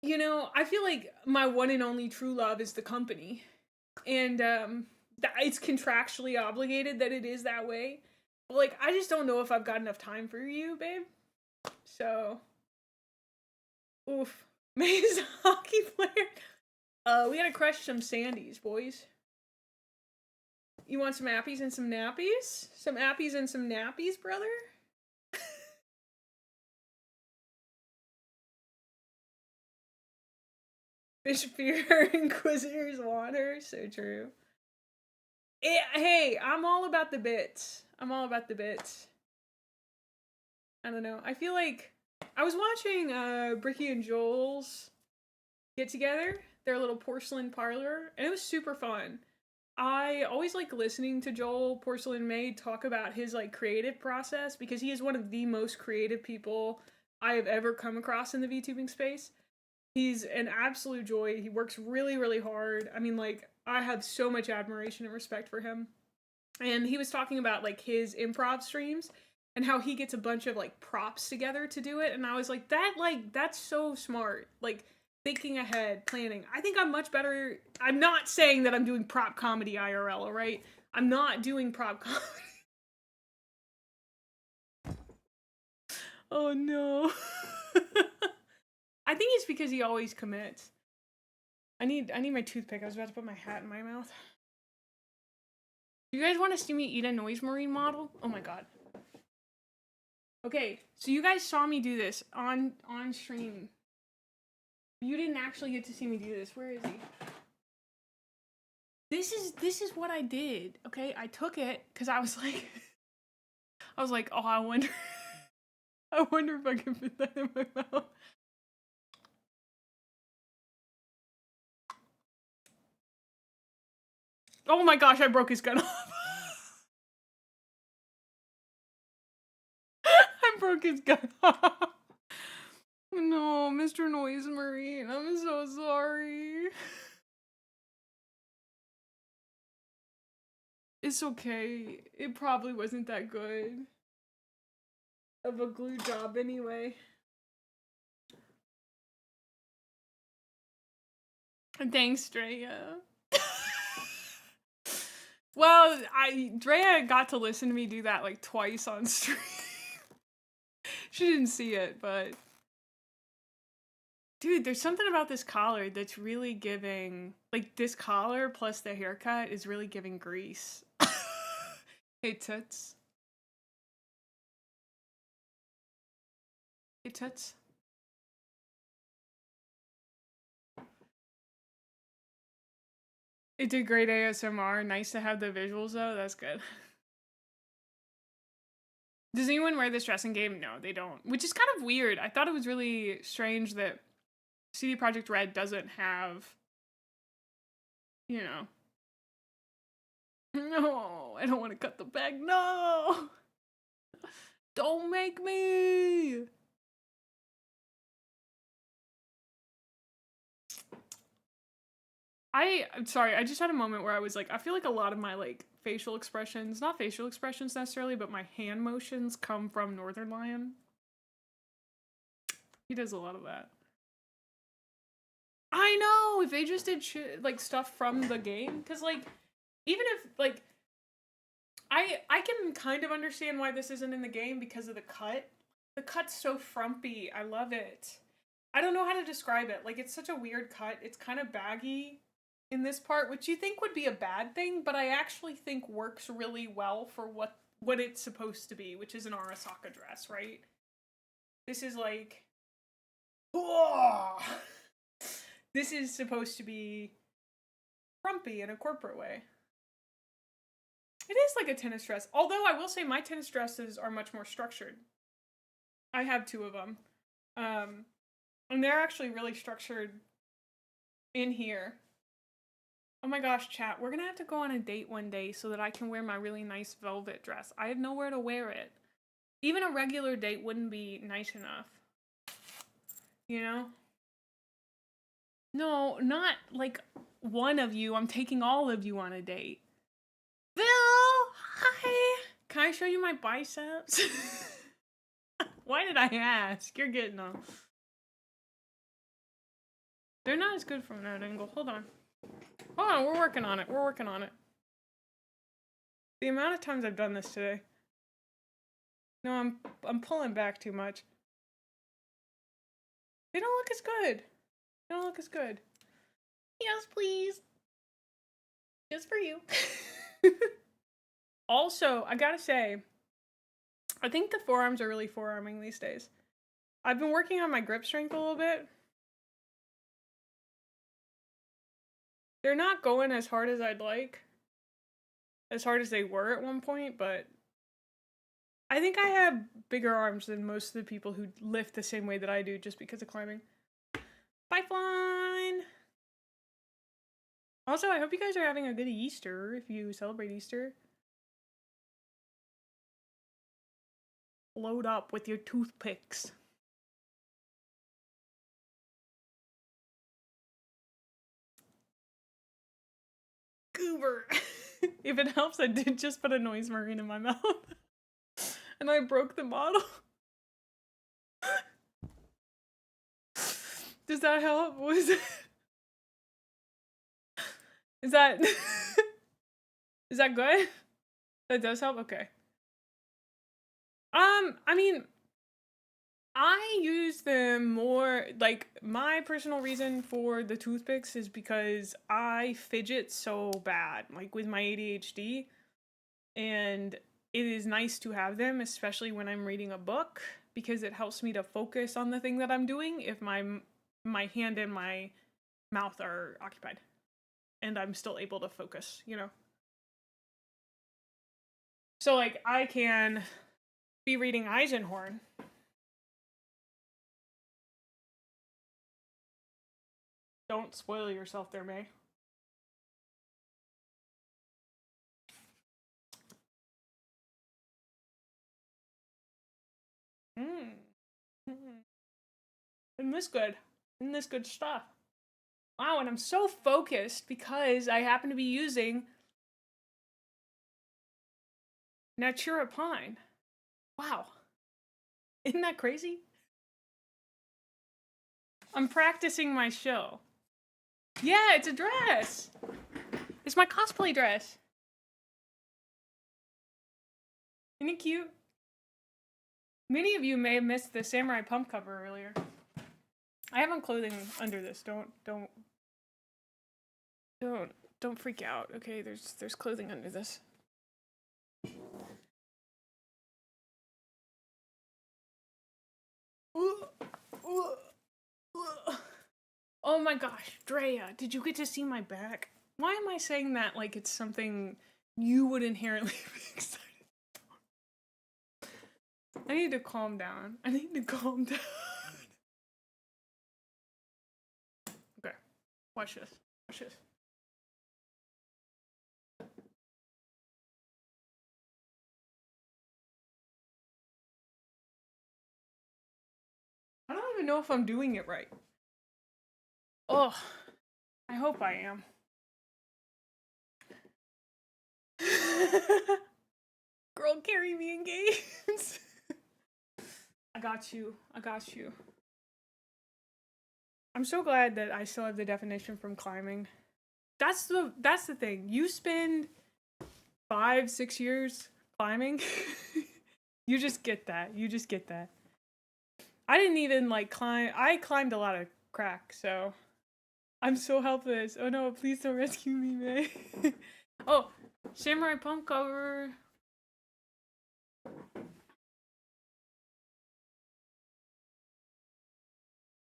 You know, I feel like my one and only true love is the company. And, it's contractually obligated that it is that way. But, like, I just don't know if I've got enough time for you, babe. So, oof. Mae's hockey player. We gotta crush some Sandies, boys. You want some appies and some nappies? Some appies and some nappies, brother? Fish fear, Inquisitors want her. So true. Hey, I'm all about the bits. I'm all about the bits. I don't know. I feel like I was watching Bricky and Joel's get together, their little porcelain parlor, and it was super fun. I always like listening to Joel Porcelain Mae talk about his like creative process, because he is one of the most creative people I have ever come across in the VTubing space. He's an absolute joy. He works really, really hard. I mean, like, I have so much admiration and respect for him. And he was talking about like his improv streams and how he gets a bunch of like props together to do it. And I was like, that's so smart. Like, thinking ahead, planning. I think I'm much better. I'm not saying that I'm doing prop comedy IRL, all right? I'm not doing prop comedy. Oh no. I think it's because he always commits. I need my toothpick. I was about to put my hat in my mouth. You guys want to see me eat a noise marine model? Oh my god. Okay, so you guys saw me do this on stream. You didn't actually get to see me do this. Where is he? This is what I did. Okay, I took it because I was like, oh, I wonder if I can fit that in my mouth. Oh my gosh, I broke his gun off. I broke his gun off. No, Mr. Noise Marine, I'm so sorry. It's okay. It probably wasn't that good of a glue job anyway. Thanks, Drea. Well, Drea got to listen to me do that like twice on stream. She didn't see it, but dude, there's something about this collar that's really giving, like, this collar plus the haircut is really giving grease. Hey, Toots. Hey, Toots. It did great ASMR. Nice to have the visuals, though. That's good. Does anyone wear this dressing game? No, they don't. Which is kind of weird. I thought it was really strange that CD Projekt Red doesn't have, you know. No, I don't want to cut the bag. No! Don't make me! I'm sorry, I just had a moment where I was like, I feel like a lot of my, like, facial expressions, not facial expressions necessarily, but my hand motions come from Northern Lion. He does a lot of that. I know, if they just did shit, like, stuff from the game, because, like, even if, like, I can kind of understand why this isn't in the game because of the cut. The cut's so frumpy. I love it. I don't know how to describe it. Like, it's such a weird cut. It's kind of baggy in this part, which you think would be a bad thing, but I actually think works really well for what it's supposed to be, which is an Arasaka dress, right? This is like, oh! This is supposed to be frumpy in a corporate way. It is like a tennis dress, although I will say my tennis dresses are much more structured. I have 2 of them. And they're actually really structured in here. Oh my gosh, chat, we're gonna have to go on a date one day so that I can wear my really nice velvet dress. I have nowhere to wear it. Even a regular date wouldn't be nice enough. You know? No, not like one of you. I'm taking all of you on a date. Bill! Hi! Can I show you my biceps? Why did I ask? You're getting them. They're not as good from that angle. Hold on. Hold on, we're working on it. We're working on it. The amount of times I've done this today. No, I'm pulling back too much. They don't look as good. They don't look as good. Yes, please. Just for you. Also, I gotta say, I think the forearms are really forearming these days. I've been working on my grip strength a little bit. They're not going as hard as I'd like. As hard as they were at one point, but I think I have bigger arms than most of the people who lift the same way that I do just because of climbing. Bye, Flyne! Also, I hope you guys are having a good Easter if you celebrate Easter. Load up with your toothpicks. Goober! If it helps, I did just put a noise marine in my mouth. And I broke the model. Does that help? What is it? Is that... Is that good? That does help? Okay. I mean, I use them more, like, my personal reason for the toothpicks is because I fidget so bad, like, with my ADHD, and it is nice to have them, especially when I'm reading a book, because it helps me to focus on the thing that I'm doing if my hand and my mouth are occupied, and I'm still able to focus, you know? So, like, I can be reading Eisenhorn. Don't spoil yourself there, May. Mm. Isn't this good? Isn't this good stuff? Wow, and I'm so focused because I happen to be using Natura Pine. Wow. Isn't that crazy? I'm practicing my show. Yeah, it's a dress. It's my cosplay dress. Isn't it cute? Many of you may have missed the samurai pump cover earlier. I have on clothing under this. Don't freak out. Okay, there's clothing under this. Oh my gosh, Drea, did you get to see my back? Why am I saying that like it's something you would inherently be excited about? I need to calm down. I need to calm down. Okay, watch this. Watch this. I don't even know if I'm doing it right. Oh, I hope I am. Girl, carry me in games. I got you. I got you. I'm so glad that I still have the definition from climbing. That's the thing. You spend 5-6 years climbing. You just get that. You just get that. I didn't even like climb. I climbed a lot of crack, so I'm so helpless. Oh no, please don't rescue me, May. Oh, samurai pump cover.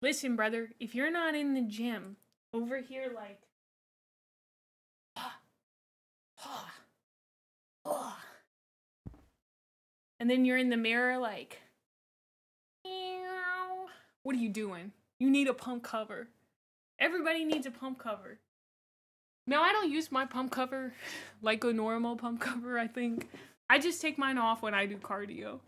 Listen, brother, if you're not in the gym over here like and then you're in the mirror like what are you doing? You need a pump cover. Everybody needs a pump cover. Now, I don't use my pump cover like a normal pump cover, I think. I just take mine off when I do cardio.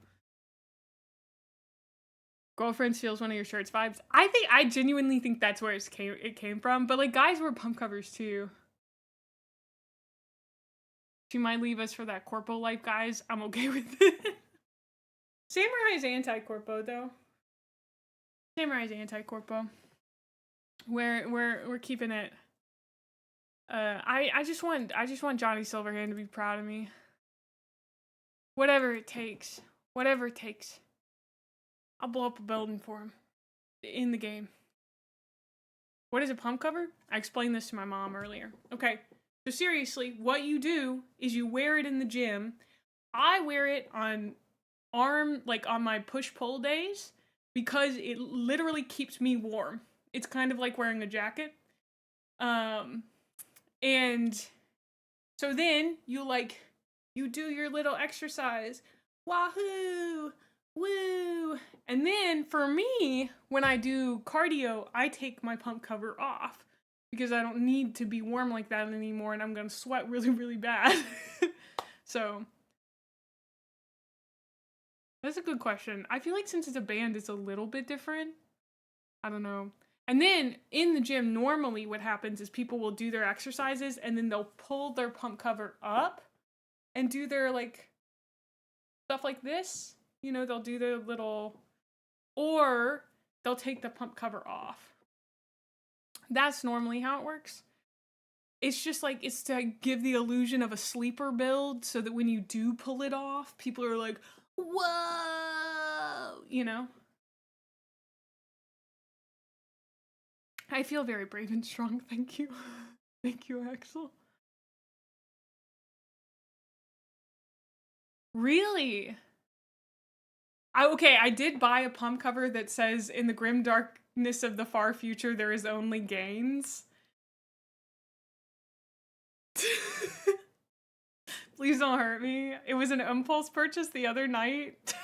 Girlfriend steals one of your shirts vibes. I genuinely think that's where it came from. But like guys wear pump covers too. She might leave us for that corpo life, guys. I'm okay with it. Samurai's anti-corpo though. Samurai's anti-corpo. We're keeping it. I just want Johnny Silverhand to be proud of me. Whatever it takes. Whatever it takes. I'll blow up a building for him. In the game. What is a pump cover? I explained this to my mom earlier. Okay. So seriously, what you do is you wear it in the gym. I wear it on on my push-pull days because it literally keeps me warm. It's kind of like wearing a jacket. And so then you do your little exercise. Wahoo! Woo! And then for me, when I do cardio, I take my pump cover off because I don't need to be warm like that anymore and I'm gonna sweat really, really bad. So that's a good question. I feel like since it's a band, it's a little bit different. I don't know. And then in the gym, normally what happens is people will do their exercises and then they'll pull their pump cover up and do their like stuff like this. You know, they'll do their little, or they'll take the pump cover off. That's normally how it works. It's just like, it's to give the illusion of a sleeper build so that when you do pull it off, people are like, whoa, you know? I feel very brave and strong. Thank you. Thank you, Axel. Really? Okay, I did buy a pump cover that says, "In the grim darkness of the far future, there is only gains." Please don't hurt me. It was an impulse purchase the other night.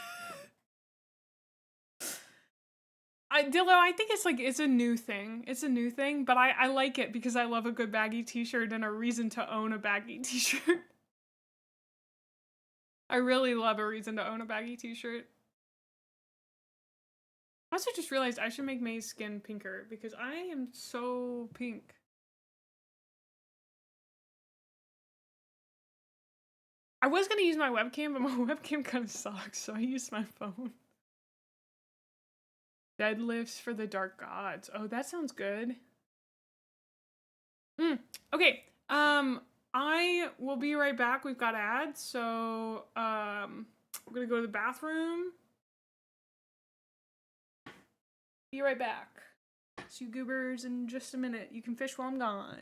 Dillo, I think it's a new thing. It's a new thing, but I like it because I love a good baggy t-shirt and a reason to own a baggy t-shirt. I really love a reason to own a baggy t-shirt. I also just realized I should make Mae's skin pinker because I am so pink. I was gonna use my webcam, but my webcam kind of sucks, so I used my phone. Deadlifts for the dark gods. Oh, that sounds good. Okay. I will be right back. We've got ads, so we're gonna go to the bathroom. Be right back. See you goobers in just a minute. You can fish while I'm gone.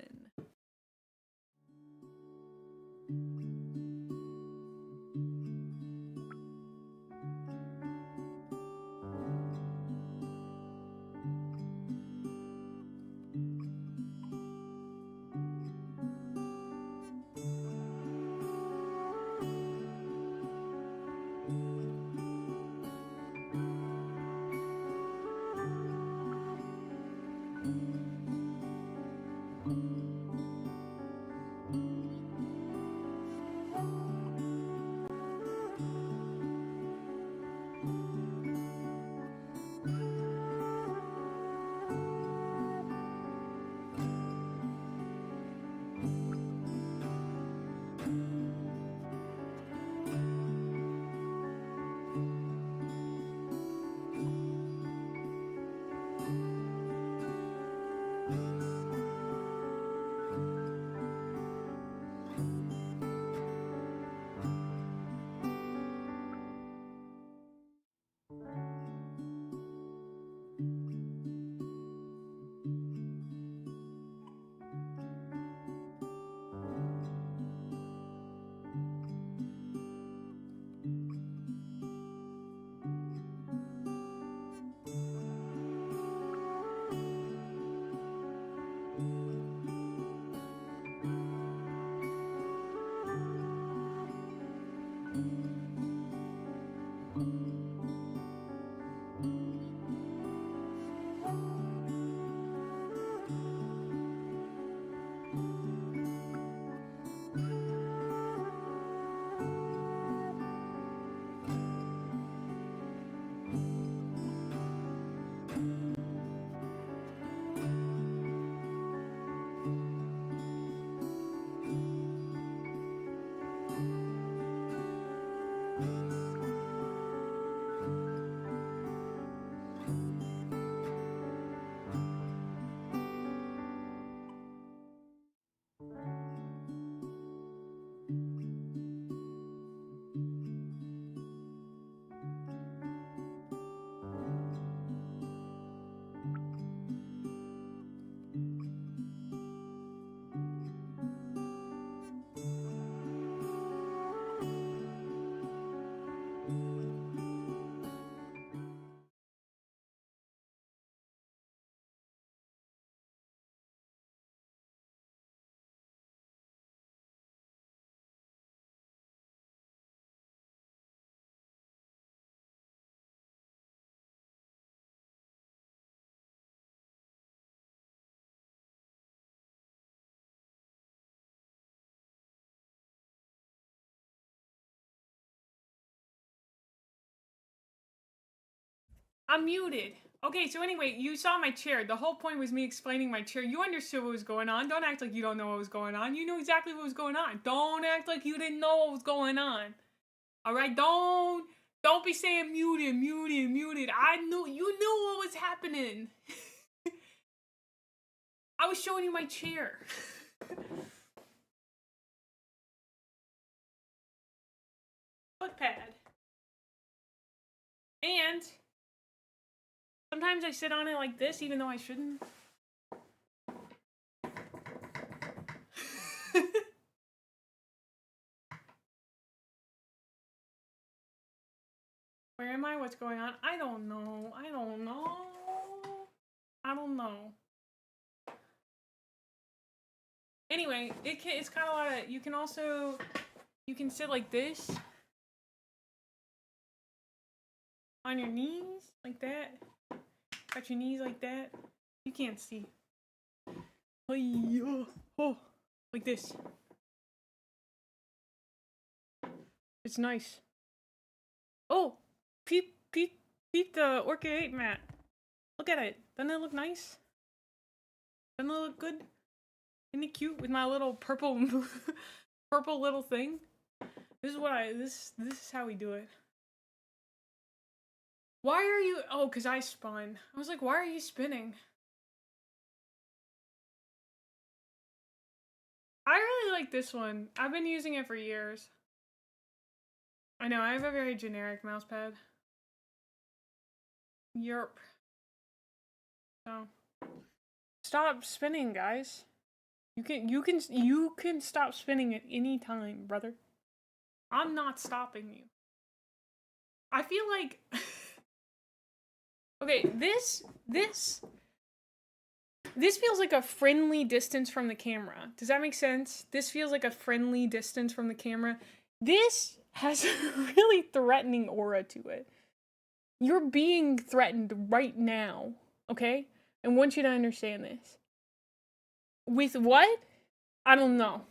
I'm muted. Okay, so anyway, you saw my chair. The whole point was me explaining my chair. You understood what was going on. Don't act like you don't know what was going on. You knew exactly what was going on. Don't act like you didn't know what was going on. All right, don't be saying muted, muted, muted. You knew what was happening. I was showing you my chair. Footpad. And sometimes I sit on it like this, even though I shouldn't. Where am I? What's going on? I don't know. I don't know. I don't know. Anyway, it's got a lot of, you can sit like this. On your knees, like that. Got your knees like that. You can't see. Oh, like this. It's nice. Oh, peep the Orchid 8 mat. Look at it. Doesn't it look nice? Doesn't it look good? Isn't it cute with my little purple purple little thing? This is how we do it. Why are you, oh, cause I spun. I was like, why are you spinning? I really like this one. I've been using it for years. I know, I have a very generic mouse pad. Yerp. So stop spinning, guys. You can stop spinning at any time, brother. I'm not stopping you. I feel like okay, this feels like a friendly distance from the camera. Does that make sense? This feels like a friendly distance from the camera. This has a really threatening aura to it. You're being threatened right now, okay? I want you to understand this. With what? I don't know.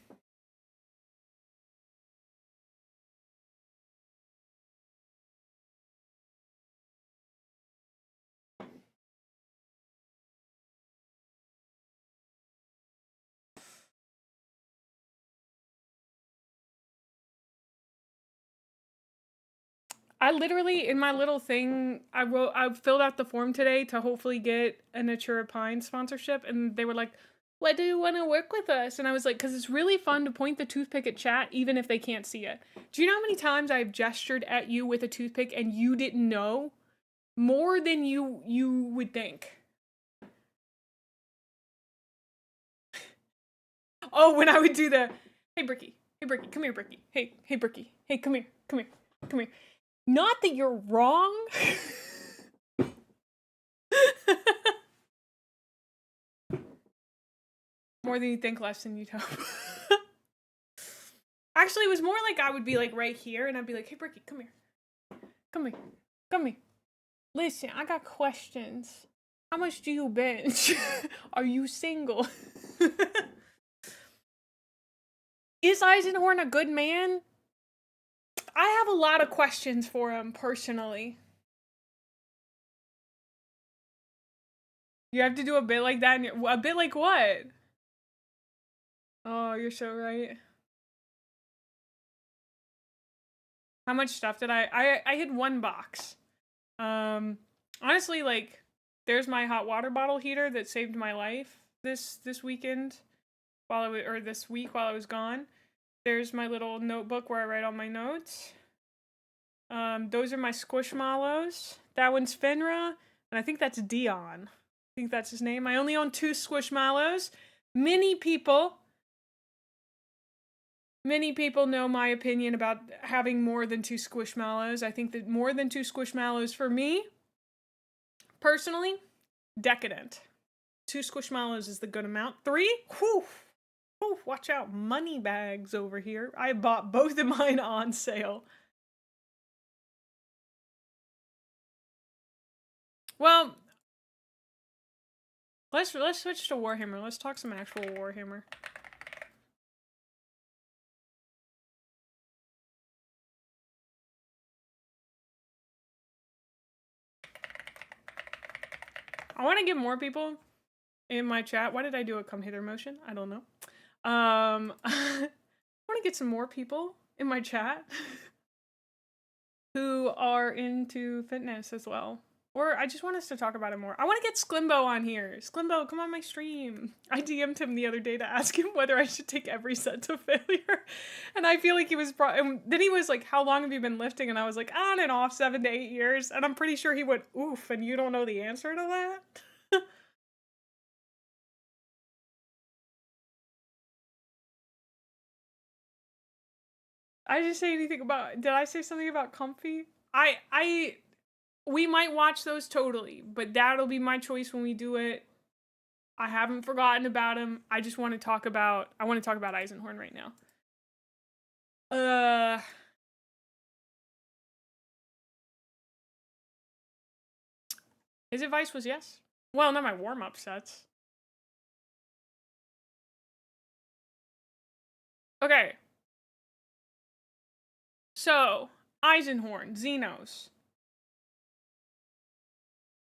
I literally, in my little thing, I filled out the form today to hopefully get a Natura Pine sponsorship, and they were like, "What do you want to work with us?" And I was like, "Because it's really fun to point the toothpick at chat, even if they can't see it." Do you know how many times I've gestured at you with a toothpick and you didn't know? More than you would think. Oh, when I would do the, "Hey, Bricky. Hey, Bricky. Come here, Bricky. Hey, Bricky. Hey, come here. Come here. Come here." Not that you're wrong. More than you think, less than you hope. Actually, it was more like I would be like right here and I'd be like, "Hey, Bricky, come here. Come here. Come here. Listen, I got questions. How much do you bench? Are you single?" Is Eisenhorn a good man? I have a lot of questions for him, personally. You have to do a bit like that, a bit like what? Oh, you're so right. How much stuff did I hid one box. Honestly, like, there's my hot water bottle heater that saved my life this weekend or this week while I was gone. There's my little notebook where I write all my notes. Those are my Squishmallows. That one's Fenra, and I think that's Dion. I think that's his name. I only own 2 Squishmallows. Many people know my opinion about having more than 2 Squishmallows. I think that more than 2 Squishmallows for me, personally, decadent. 2 Squishmallows is the good amount. 3? Whew. Whew, watch out, money bags over here. I bought both of mine on sale. Well, let's switch to Warhammer. Let's talk some actual Warhammer. I want to get more people in my chat. Why did I do a come hither motion? I don't know. I want to get some more people in my chat who are into fitness as well. Or I just want us to talk about it more. I want to get Sklimbo on here. Sklimbo, come on my stream. I DM'd him the other day to ask him whether I should take every set to failure. And I feel like he was and then he was like, "How long have you been lifting?" And I was like, "On and off, 7 to 8 years." And I'm pretty sure he went, "Oof," and you don't know the answer to that? I just say anything about, did I say something about comfy? We might watch those totally, but that'll be my choice when we do it. I haven't forgotten about him. I just want to talk about Eisenhorn right now. His advice was yes. Well, not my warm-up sets. Okay. So, Eisenhorn, Xenos.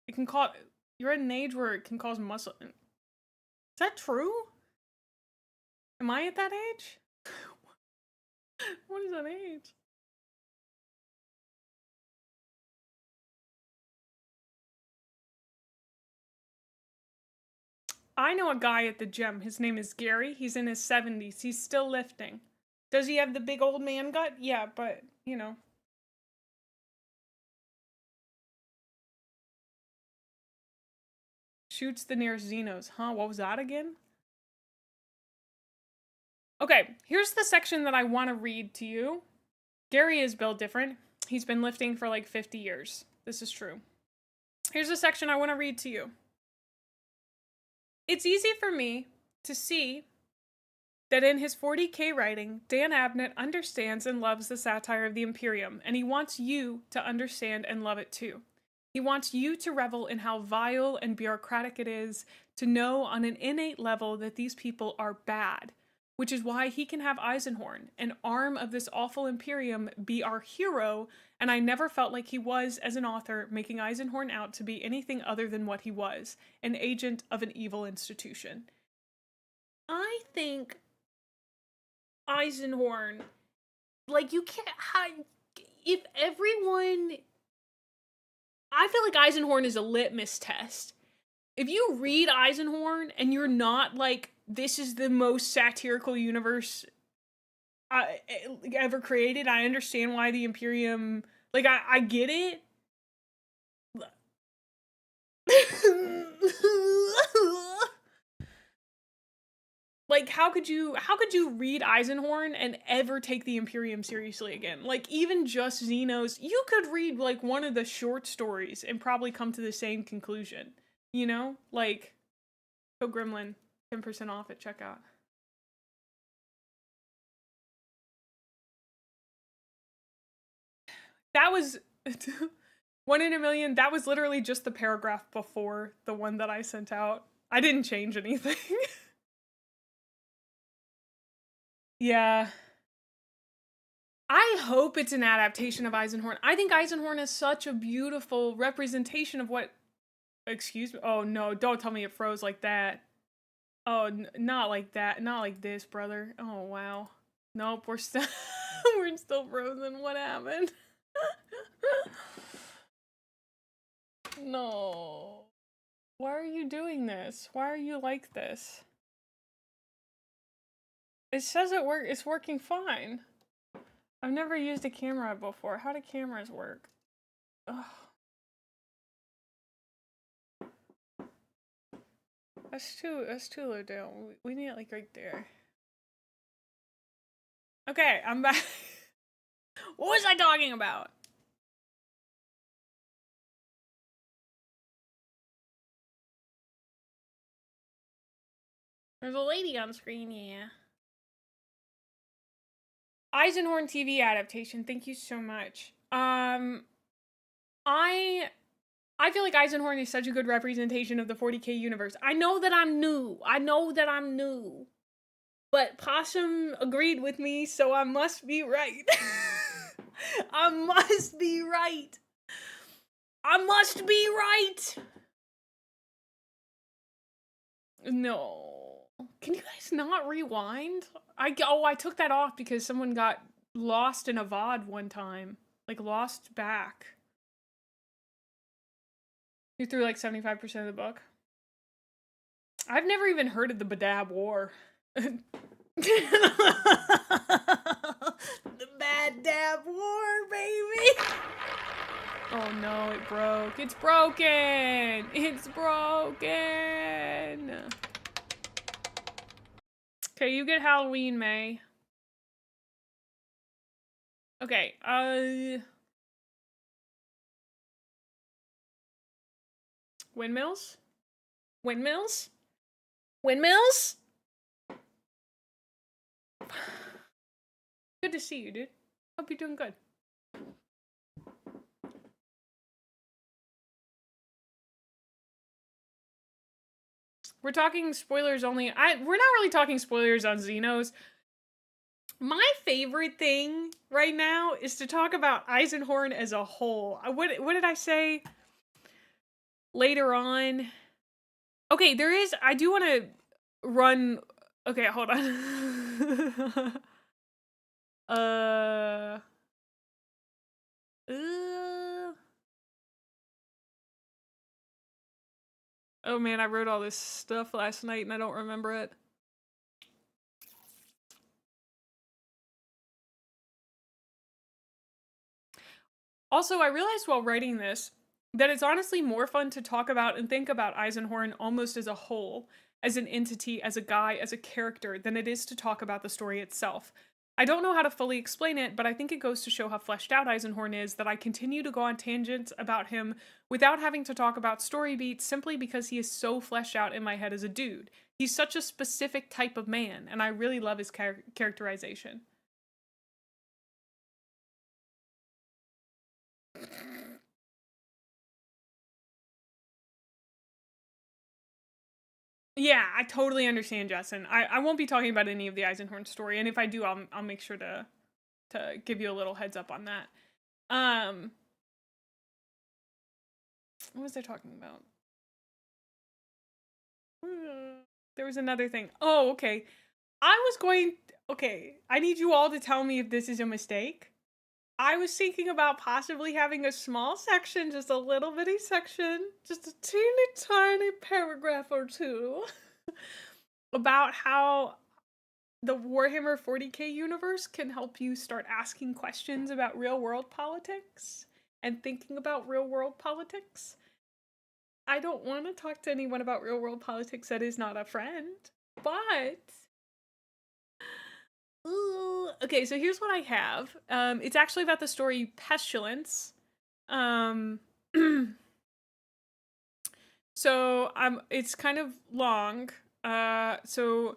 It can cause, you're at an age where it can cause muscle. Is that true? Am I at that age? What is that age? I know a guy at the gym. His name is Gary. He's in his 70s. He's still lifting. Does he have the big old man gut? Yeah, but, you know. Shoots the nearest Xenos. Huh? What was that again? Okay, here's the section that I want to read to you. Gary is built different. He's been lifting for like 50 years. This is true. Here's the section I want to read to you. It's easy for me to see that in his 40K writing, Dan Abnett understands and loves the satire of the Imperium, and he wants you to understand and love it too. He wants you to revel in how vile and bureaucratic it is, to know on an innate level that these people are bad, which is why he can have Eisenhorn, an arm of this awful Imperium, be our hero, and I never felt like he was, as an author, making Eisenhorn out to be anything other than what he was, an agent of an evil institution. I think Eisenhorn, like, you can't hide, if everyone, I feel like Eisenhorn is a litmus test. If you read Eisenhorn and you're not like, this is the most satirical universe ever created, I understand why the Imperium, like, I get it. Like, how could you read Eisenhorn and ever take the Imperium seriously again? Like, even just Xenos, you could read, like, one of the short stories and probably come to the same conclusion. You know? Like, go Gremlin, 10% off at checkout. That was 1 in a million. That was literally just the paragraph before the one that I sent out. I didn't change anything. Yeah. I hope it's an adaptation of Eisenhorn. I think Eisenhorn is such a beautiful representation of what... Excuse me? Oh, no. Don't tell me it froze like that. Oh, not like that. Not like this, brother. Oh, wow. Nope, we're still... we're still frozen. What happened? No. Why are you doing this? Why are you like this? It says it's working fine. I've never used a camera before. How do cameras work? Ugh. That's too low down. We need it like right there. Okay, I'm back. What was I talking about? There's a lady on screen, yeah. Eisenhorn TV adaptation. Thank you so much. I feel like Eisenhorn is such a good representation of the 40K universe. I know that I'm new. But Possum agreed with me, so I must be right. I must be right. No. Can you guys not rewind? I took that off because someone got lost in a VOD one time. Like, lost back. You threw like 75% of the book. I've never even heard of the Badab War. The Bad Dab War, baby! Oh no, it broke. It's broken! It's broken! Okay, you get Halloween, May. Okay, Windmills? Windmills? Windmills? Good to see you, dude. Hope you're doing good. We're talking spoilers only. We're not really talking spoilers on Xenos. My favorite thing right now is to talk about Eisenhorn as a whole. What did I say later on? Okay, I do want to run. Okay, hold on. Oh man, I wrote all this stuff last night and I don't remember it. Also, I realized while writing this that it's honestly more fun to talk about and think about Eisenhorn almost as a whole, as an entity, as a guy, as a character, than it is to talk about the story itself. I don't know how to fully explain it, but I think it goes to show how fleshed out Eisenhorn is that I continue to go on tangents about him without having to talk about story beats simply because he is so fleshed out in my head as a dude. He's such a specific type of man, and I really love his characterization. Yeah, I totally understand, Justin. I won't be talking about any of the Eisenhorn story, and if I do, I'll make sure to give you a little heads up on that. What was I talking about? There was another thing. Oh, okay. Okay, I need you all to tell me if this is a mistake. I was thinking about possibly having a small section, just a little bitty section, just a teeny tiny paragraph or two about how the Warhammer 40k universe can help you start asking questions about real world politics and thinking about real world politics. I don't want to talk to anyone about real world politics that is not a friend, but okay, so here's what I have. It's actually about the story Pestilence. So it's kind of long. So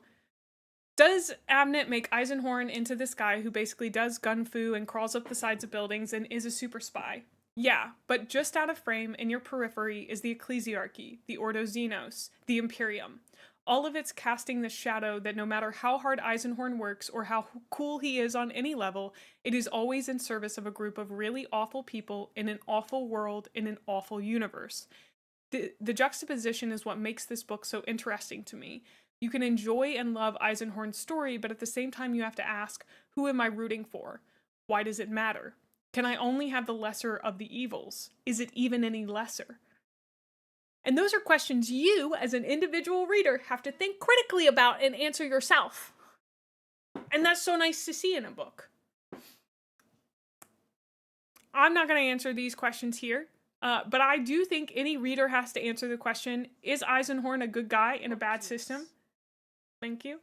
does Abnett make Eisenhorn into this guy who basically does gun fu and crawls up the sides of buildings and is a super spy? Yeah, but just out of frame in your periphery is the Ecclesiarchy, the Ordo Xenos, the Imperium. All of it's casting the shadow that no matter how hard Eisenhorn works or how cool he is on any level, it is always in service of a group of really awful people in an awful world in an awful universe. The juxtaposition is what makes this book so interesting to me. You can enjoy and love Eisenhorn's story, but at the same time you have to ask, who am I rooting for? Why does it matter? Can I only have the lesser of the evils? Is it even any lesser? And those are questions you, as an individual reader, have to think critically about and answer yourself. And that's so nice to see in a book. I'm not going to answer these questions here, but I do think any reader has to answer the question, is Eisenhorn a good guy in a bad system? Thank you.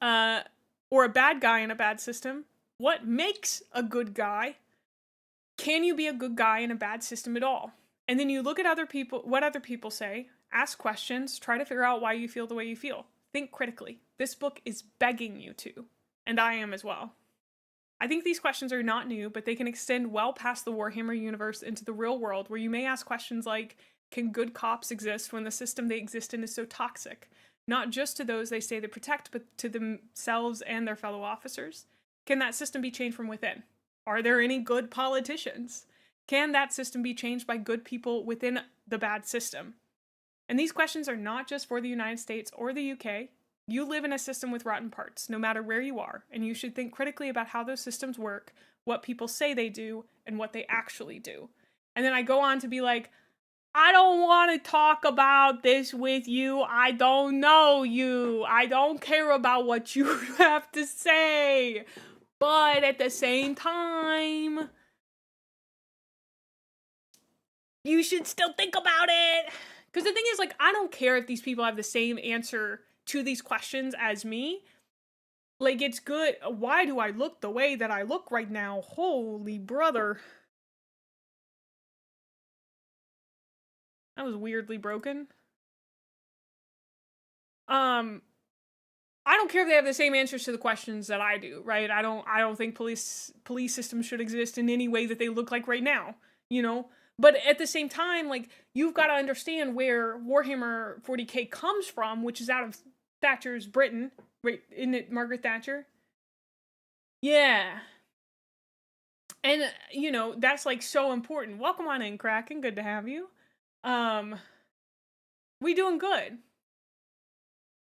Or a bad guy in a bad system? What makes a good guy? Can you be a good guy in a bad system at all? And then you look at what other people say, ask questions, try to figure out why you feel the way you feel. Think critically. This book is begging you to, and I am as well. I think these questions are not new, but they can extend well past the Warhammer universe into the real world, where you may ask questions like, can good cops exist when the system they exist in is so toxic? Not just to those they say they protect, but to themselves and their fellow officers. Can that system be changed from within? Are there any good politicians? Can that system be changed by good people within the bad system? And these questions are not just for the United States or the UK. You live in a system with rotten parts, no matter where you are, and you should think critically about how those systems work, what people say they do, and what they actually do. And then I go on to be like, I don't want to talk about this with you. I don't know you. I don't care about what you have to say. But at the same time, you should still think about it. Because the thing is, like, I don't care if these people have the same answer to these questions as me. Like, it's good. Why do I look the way that I look right now? Holy brother. That was weirdly broken. I don't care if they have the same answers to the questions that I do, right? I don't think police systems should exist in any way that they look like right now, you know? But at the same time, like, you've got to understand where Warhammer 40k comes from, which is out of Thatcher's Britain, right? Isn't it Margaret Thatcher? Yeah. And, you know, that's, like, so important. Welcome on in, Kraken. Good to have you. We doing good.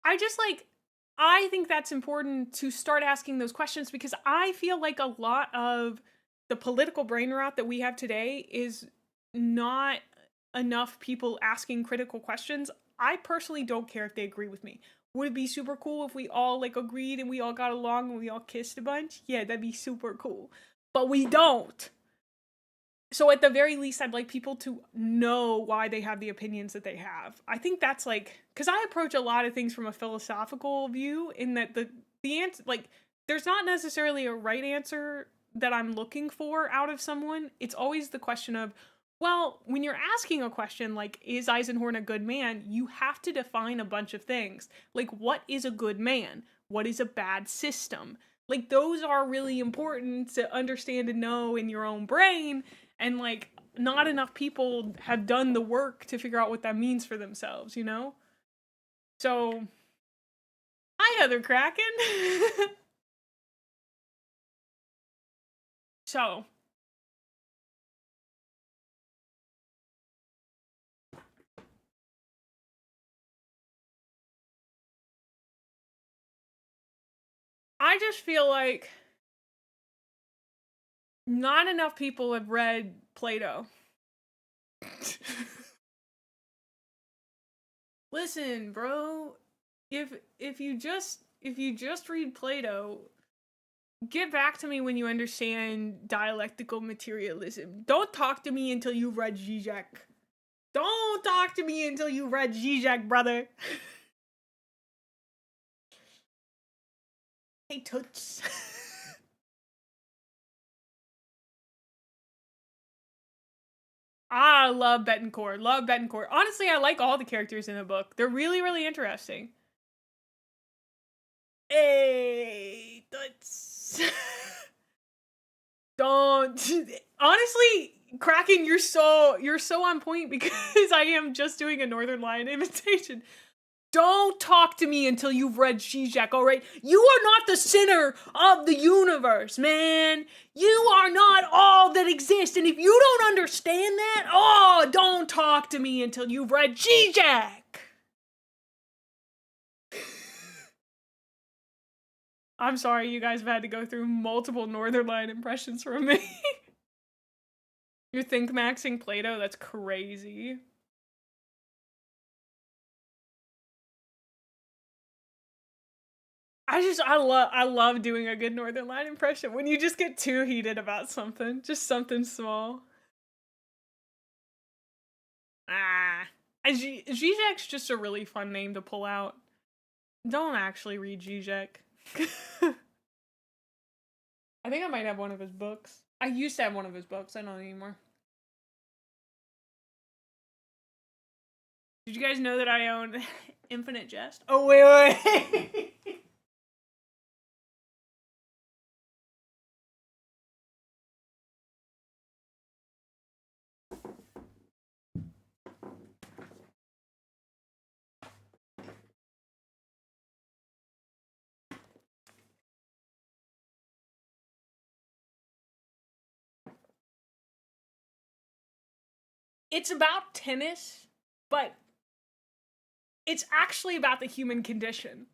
I think that's important to start asking those questions because I feel like a lot of the political brain rot that we have today is not enough people asking critical questions. I personally don't care if they agree with me. Would it be super cool if we all like agreed and we all got along and we all kissed a bunch? Yeah, that'd be super cool. But we don't. So at the very least, I'd like people to know why they have the opinions that they have. I think that's like, because I approach a lot of things from a philosophical view in that the answer, like, there's not necessarily a right answer that I'm looking for out of someone. It's always the question of, well, when you're asking a question like, is Eisenhorn a good man? You have to define a bunch of things. Like, what is a good man? What is a bad system? Like, those are really important to understand and know in your own brain. And, like, not enough people have done the work to figure out what that means for themselves, you know? So, hi, other Kraken! So, I just feel like not enough people have read Plato. Listen, bro, if you just read Plato, get back to me when you understand dialectical materialism. Don't talk to me until you've read Zizek. Don't talk to me until you read Zizek, brother. Hey, Toots. I love Betancourt. Love Betancourt. Honestly, I like all the characters in the book. They're really, really interesting. Hey, Toots. Don't. Honestly, Kraken, you're so on point because I am just doing a Northern Lion imitation. Don't talk to me until you've read Zizek, alright? You are not the center of the universe, man. You are not all that exists, and if you don't understand that, don't talk to me until you've read Zizek. I'm sorry you guys have had to go through multiple Northern Lion impressions from me. You're think maxing Plato? That's crazy. I love doing a good Northern Lion impression when you just get too heated about something, just something small. Zizek's just a really fun name to pull out. Don't actually read Zizek. I think I might have one of his books. I used to have one of his books. I don't anymore. Did you guys know that I own Infinite Jest? Oh, wait. It's about tennis, but it's actually about the human condition.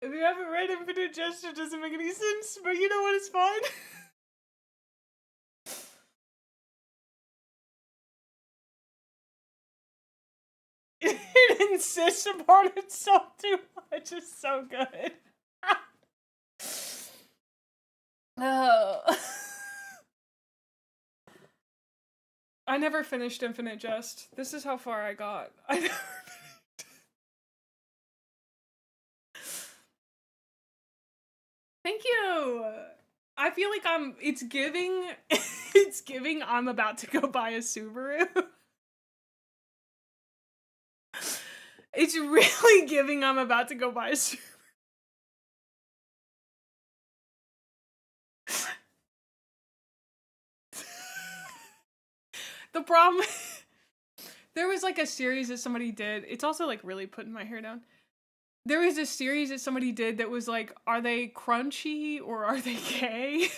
If you haven't read Infinite Jest, it doesn't make any sense, but you know what? It's fine. It insists upon itself too much. It's so good. Oh. I never finished Infinite Jest. This is how far I got. I never finished. Thank you. I feel like it's giving it's giving I'm about to go buy a Subaru. It's really giving I'm about to go buy a Subaru. The problem, there was like a series that somebody did. It's also like really putting my hair down. There was a series that somebody did that was like, are they crunchy or are they gay?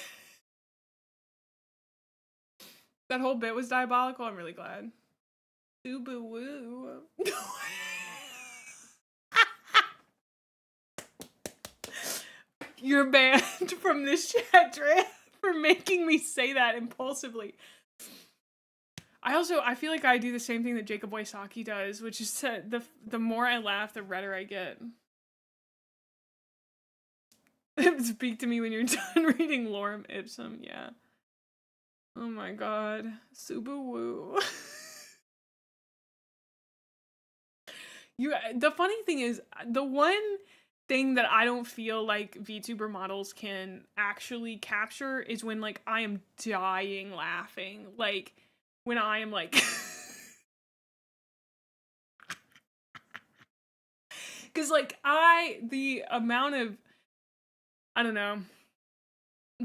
That whole bit was diabolical. I'm really glad. Subu woo. You're banned from this chat, Dre, for making me say that impulsively. I feel like I do the same thing that Jacob Wysocki does, which is the more I laugh, the redder I get. Speak to me when you're done reading Lorem Ipsum, yeah. Oh my god. Subu woo. The funny thing is, the one thing that I don't feel like VTuber models can actually capture is when like I am dying laughing. Like when I am like cuz like the amount of I don't know.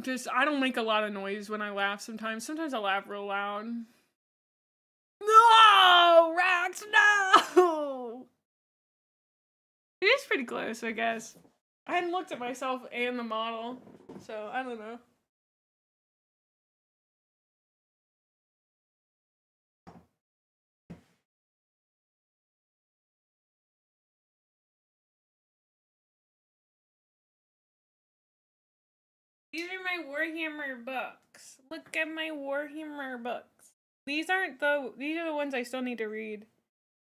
Just I don't make a lot of noise when I laugh sometimes. Sometimes I laugh real loud. No! Rax, no! It is pretty close, I guess. I hadn't looked at myself and the model, so I don't know. These are my Warhammer books. Look at my Warhammer books. These are the ones I still need to read.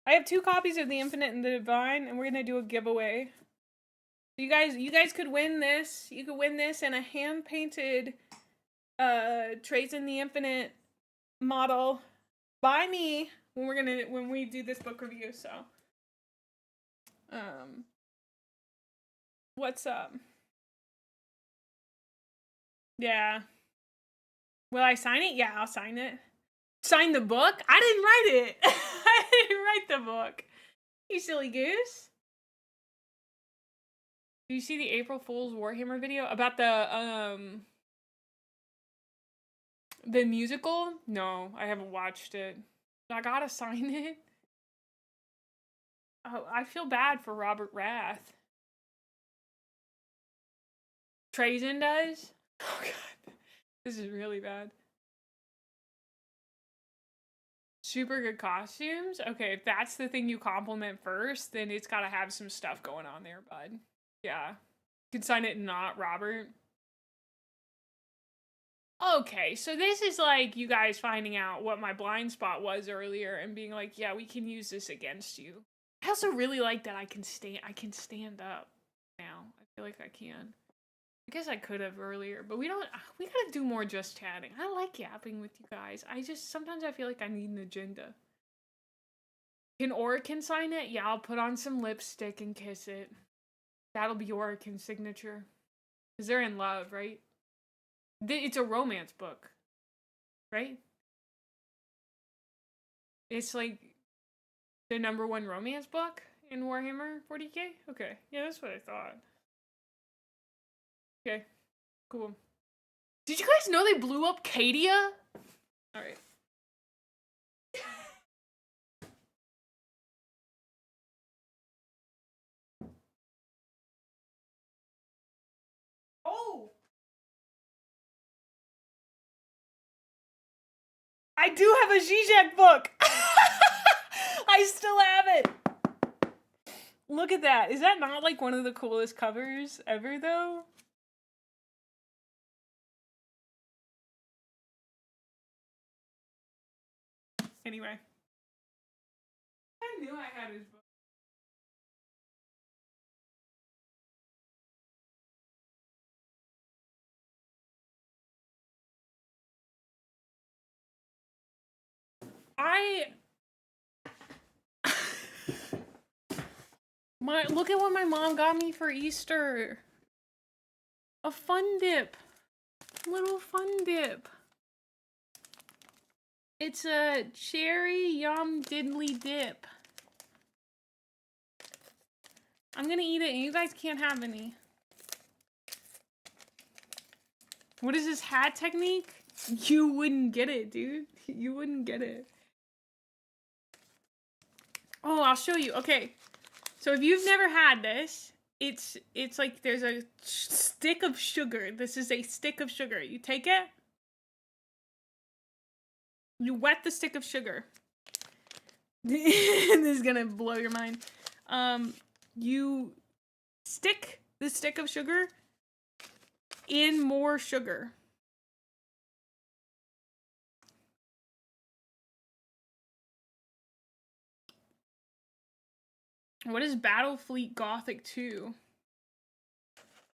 I have 2 copies of The Infinite and the Divine, and we're gonna do a giveaway. You guys could win this. You could win this and a hand-painted Trace in the Infinite model by me when we do this book review, so what's up? Yeah. Will I sign it? Yeah, I'll sign it. Sign the book? I didn't write it. I didn't write the book. You silly goose. Did you see the April Fool's Warhammer video about the musical? No, I haven't watched it. I gotta sign it. Oh, I feel bad for Robert Rath. Trazen does? Oh god. This is really bad. Super good costumes? Okay, if that's the thing you compliment first, then it's gotta have some stuff going on there, bud. Yeah. You can sign it not Robert. Okay, so this is like you guys finding out what my blind spot was earlier and being like, yeah, we can use this against you. I also really like that I can stand up now. I feel like I can. I guess I could have earlier, but we gotta do more just chatting. I like yapping with you guys. Sometimes I feel like I need an agenda. Can Orican sign it? Yeah, I'll put on some lipstick and kiss it. That'll be Orican's signature. Because they're in love, right? It's a romance book, right? It's like the #1 romance book in Warhammer 40k? Okay, yeah, that's what I thought. Okay, cool. Did you guys know they blew up Cadia? Alright. Oh! I do have a Zizek book! I still have it! Look at that. Is that not like one of the coolest covers ever, though? Anyway. I knew I had his book. Look at what my mom got me for Easter. A fun dip. Little fun dip. It's a cherry yum diddly dip. I'm gonna eat it and you guys can't have any. What is this hat technique? You wouldn't get it, dude. You wouldn't get it. Oh, I'll show you. Okay. So if you've never had this, it's like there's a stick of sugar. This is a stick of sugar. You take it. You wet the stick of sugar. This is gonna blow your mind. You stick the stick of sugar in more sugar. What is Battlefleet Gothic 2?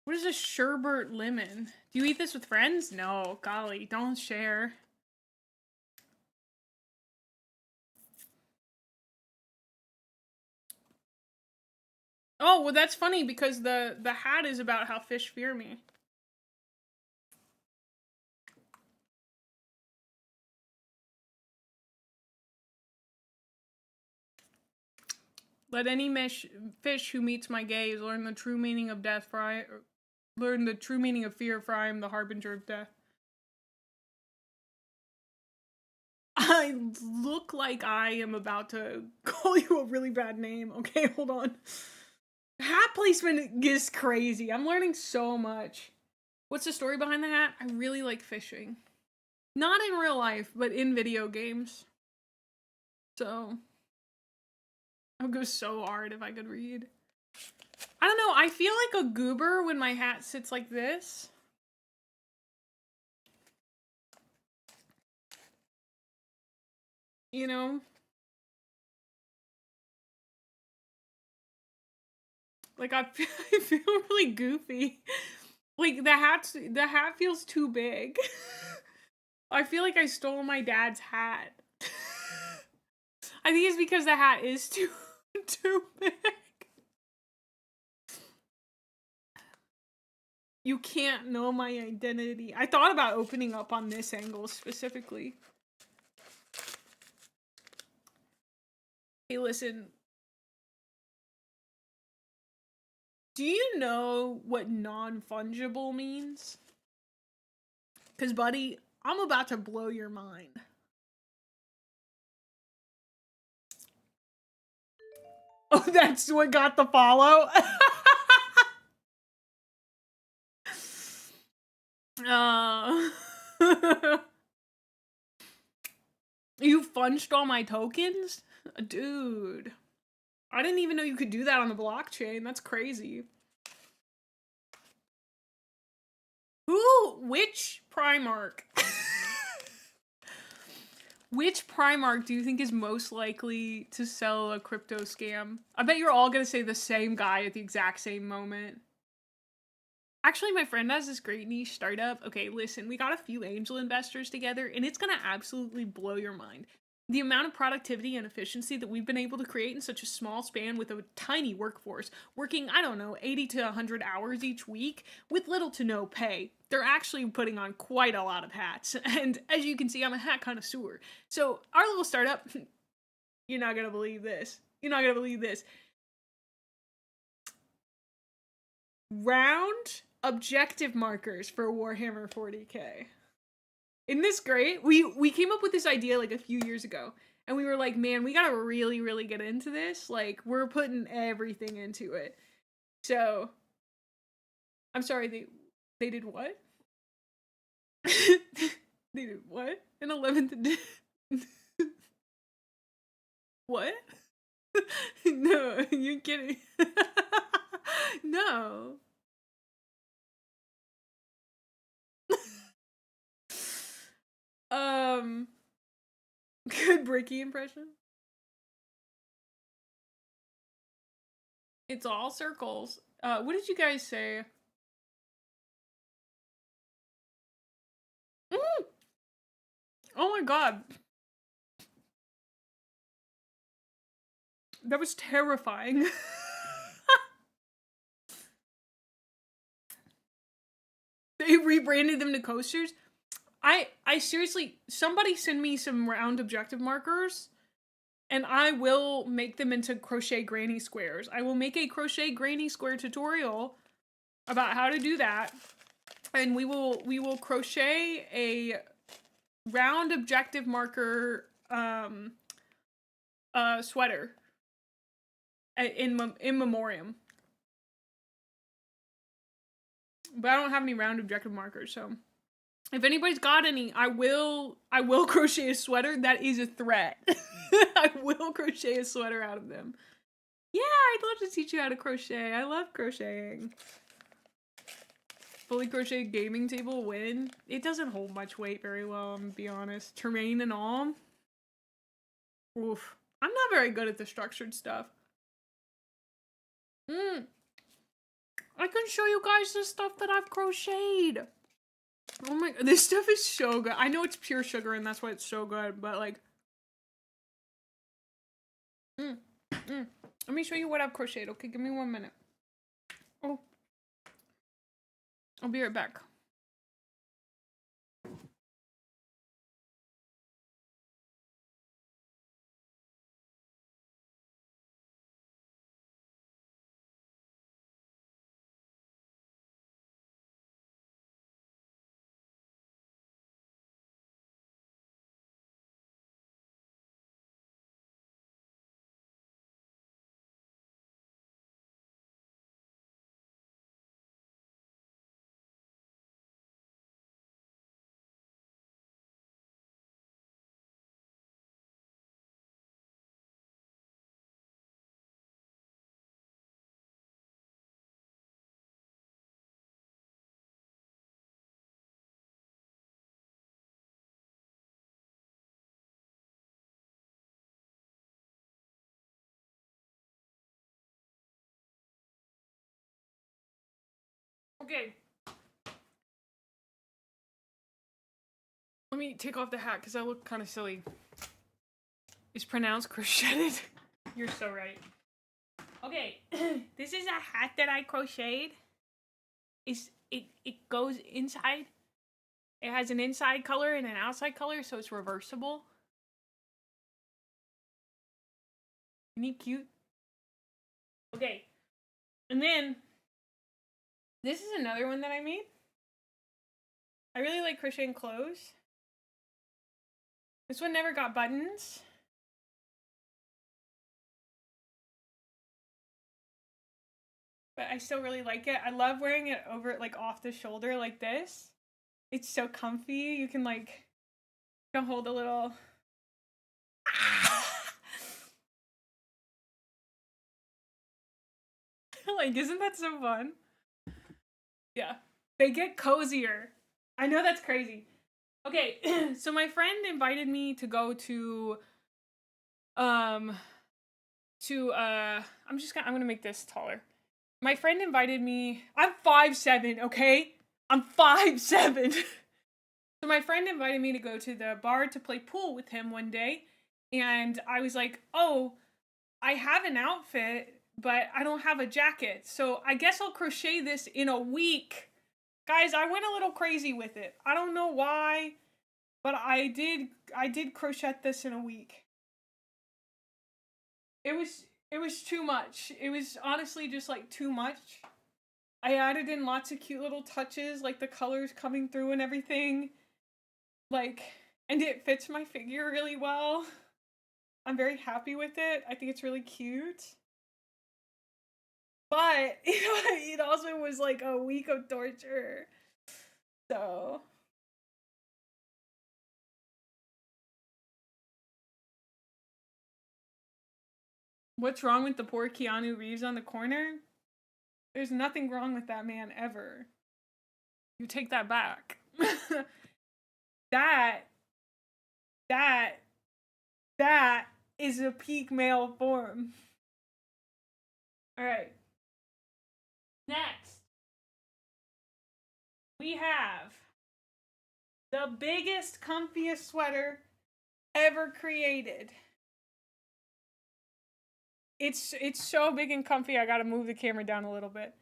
What is a sherbet lemon? Do you eat this with friends? No, golly, don't share. Oh, well that's funny because the hat is about how fish fear me. Let any fish who meets my gaze learn the true meaning of death, learn the true meaning of fear, for I am the harbinger of death. I look like I am about to call you a really bad name. Okay, hold on. Hat placement is crazy. I'm learning so much. What's the story behind the hat? I really like fishing. Not in real life, but in video games. So I would go so hard if I could read. I don't know, I feel like a goober when my hat sits like this. You know? Like I feel really goofy. Like the hat feels too big. I feel like I stole my dad's hat. I think it's because the hat is too big. You can't know my identity. I thought about opening up on this angle specifically. Hey, listen. Do you know what non-fungible means? Because, buddy, I'm about to blow your mind. Oh, that's what got the follow? You funged all my tokens? Dude. I didn't even know you could do that on the blockchain. That's crazy. Which Primark? Which Primark do you think is most likely to sell a crypto scam? I bet you're all gonna say the same guy at the exact same moment. Actually, my friend has this great niche startup. Okay, listen, we got a few angel investors together, and it's gonna absolutely blow your mind. The amount of productivity and efficiency that we've been able to create in such a small span with a tiny workforce, working, I don't know, 80 to 100 hours each week with little to no pay. They're actually putting on quite a lot of hats. And as you can see, I'm a hat connoisseur. So our little startup, you're not gonna believe this. You're not gonna believe this. Round objective markers for Warhammer 40k. Isn't this great? We came up with this idea like a few years ago, and we were like, man, we gotta really get into this. Like, we're putting everything into it. So, I'm sorry, they did what? They did what? In 11th edition? What? No, you're kidding. No. Good Bricky impression. It's all circles. What did you guys say? Mm! Oh my god. That was terrifying. They rebranded them to coasters. I seriously, somebody send me some round objective markers and I will make them into crochet granny squares. I will make a crochet granny square tutorial about how to do that. And we will crochet a round objective marker sweater in memoriam. But I don't have any round objective markers, so if anybody's got any, I will crochet a sweater. That is a threat. I will crochet a sweater out of them. Yeah, I'd love to teach you how to crochet. I love crocheting. Fully crocheted gaming table win. It doesn't hold much weight very well, I'm gonna be honest. Terrain and all. Oof. I'm not very good at the structured stuff. I can show you guys the stuff that I've crocheted. Oh my, this stuff is so good. I know it's pure sugar and that's why it's so good, but like... Let me show you what I've crocheted. Okay, give me 1 minute. Oh. I'll be right back. Okay. Let me take off the hat because I look kind of silly. It's pronounced crocheted. You're so right. Okay, this is a hat that I crocheted. It goes inside. It has an inside color and an outside color, so it's reversible. Isn't he cute? Okay, and then this is another one that I made. I really like crocheting clothes. This one never got buttons. But I still really like it. I love wearing it over, like, off the shoulder like this. It's so comfy. You can, like, you can hold a little... Like, isn't that so fun? Yeah. They get cozier. I know that's crazy. Okay, so my friend invited me to go to, I'm gonna make this taller. My friend invited me, I'm 5'7", okay? I'm 5'7". So my friend invited me to go to the bar to play pool with him one day, and I was like, oh, I have an outfit, but I don't have a jacket, so I guess I'll crochet this in a week. Guys, I went a little crazy with it. I don't know why, but I did crochet this in a week. It was too much. It was honestly just like too much. I added in lots of cute little touches, like the colors coming through and everything. Like, and it fits my figure really well. I'm very happy with it. I think it's really cute. But, it also was like a week of torture. So. What's wrong with the poor Keanu Reeves on the corner? There's nothing wrong with that man ever. You take that back. That is a peak male form. Alright. Next, we have the biggest, comfiest sweater ever created. It's so big and comfy. I gotta move the camera down a little bit.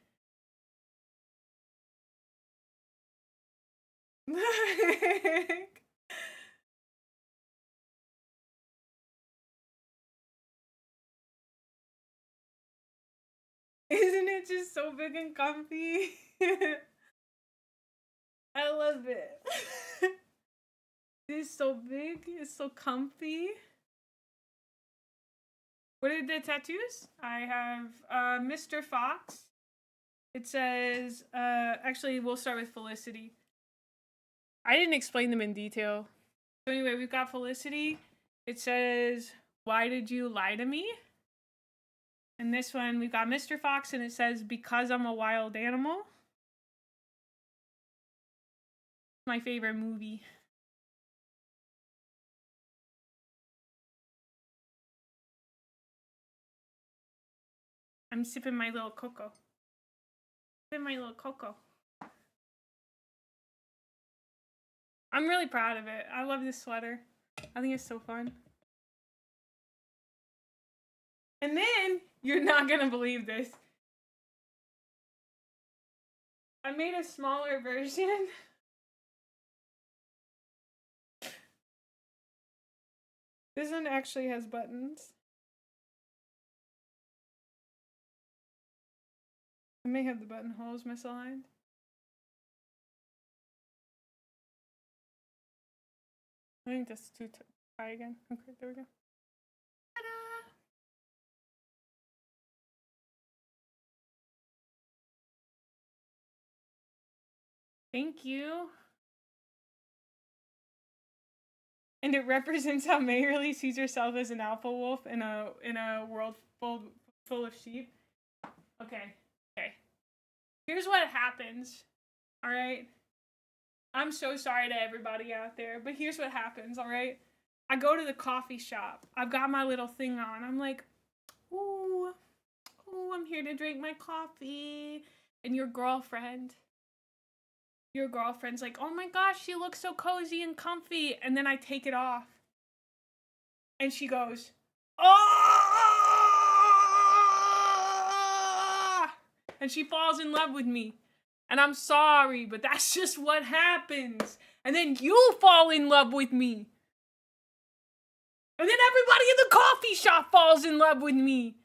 Isn't it just so big and comfy? I love it. It's so big. It's so comfy. What are the tattoos? I have Mr. Fox. It says, actually, we'll start with Felicity. I didn't explain them in detail. So anyway, we've got Felicity. It says, "Why did you lie to me?" And this one, we've got Mr. Fox, and it says, "Because I'm a wild animal." My favorite movie. I'm sipping my little cocoa. Sipping my little cocoa. I'm really proud of it. I love this sweater. I think it's so fun. And then, you're not gonna believe this. I made a smaller version. This one actually has buttons. I may have the buttonholes misaligned. I think that's too high again. Okay, there we go. Ta-da! Thank you. And it represents how May really sees herself as an alpha wolf in a world full of sheep. Okay. Here's what happens. All right. I'm so sorry to everybody out there, but here's what happens. All right. I go to the coffee shop. I've got my little thing on. I'm like, ooh, I'm here to drink my coffee. And your girlfriend's like, "Oh my gosh, she looks so cozy and comfy." And then I take it off. And she goes, "Oh!" And she falls in love with me. And I'm sorry, but that's just what happens. And then you fall in love with me. And then everybody in the coffee shop falls in love with me.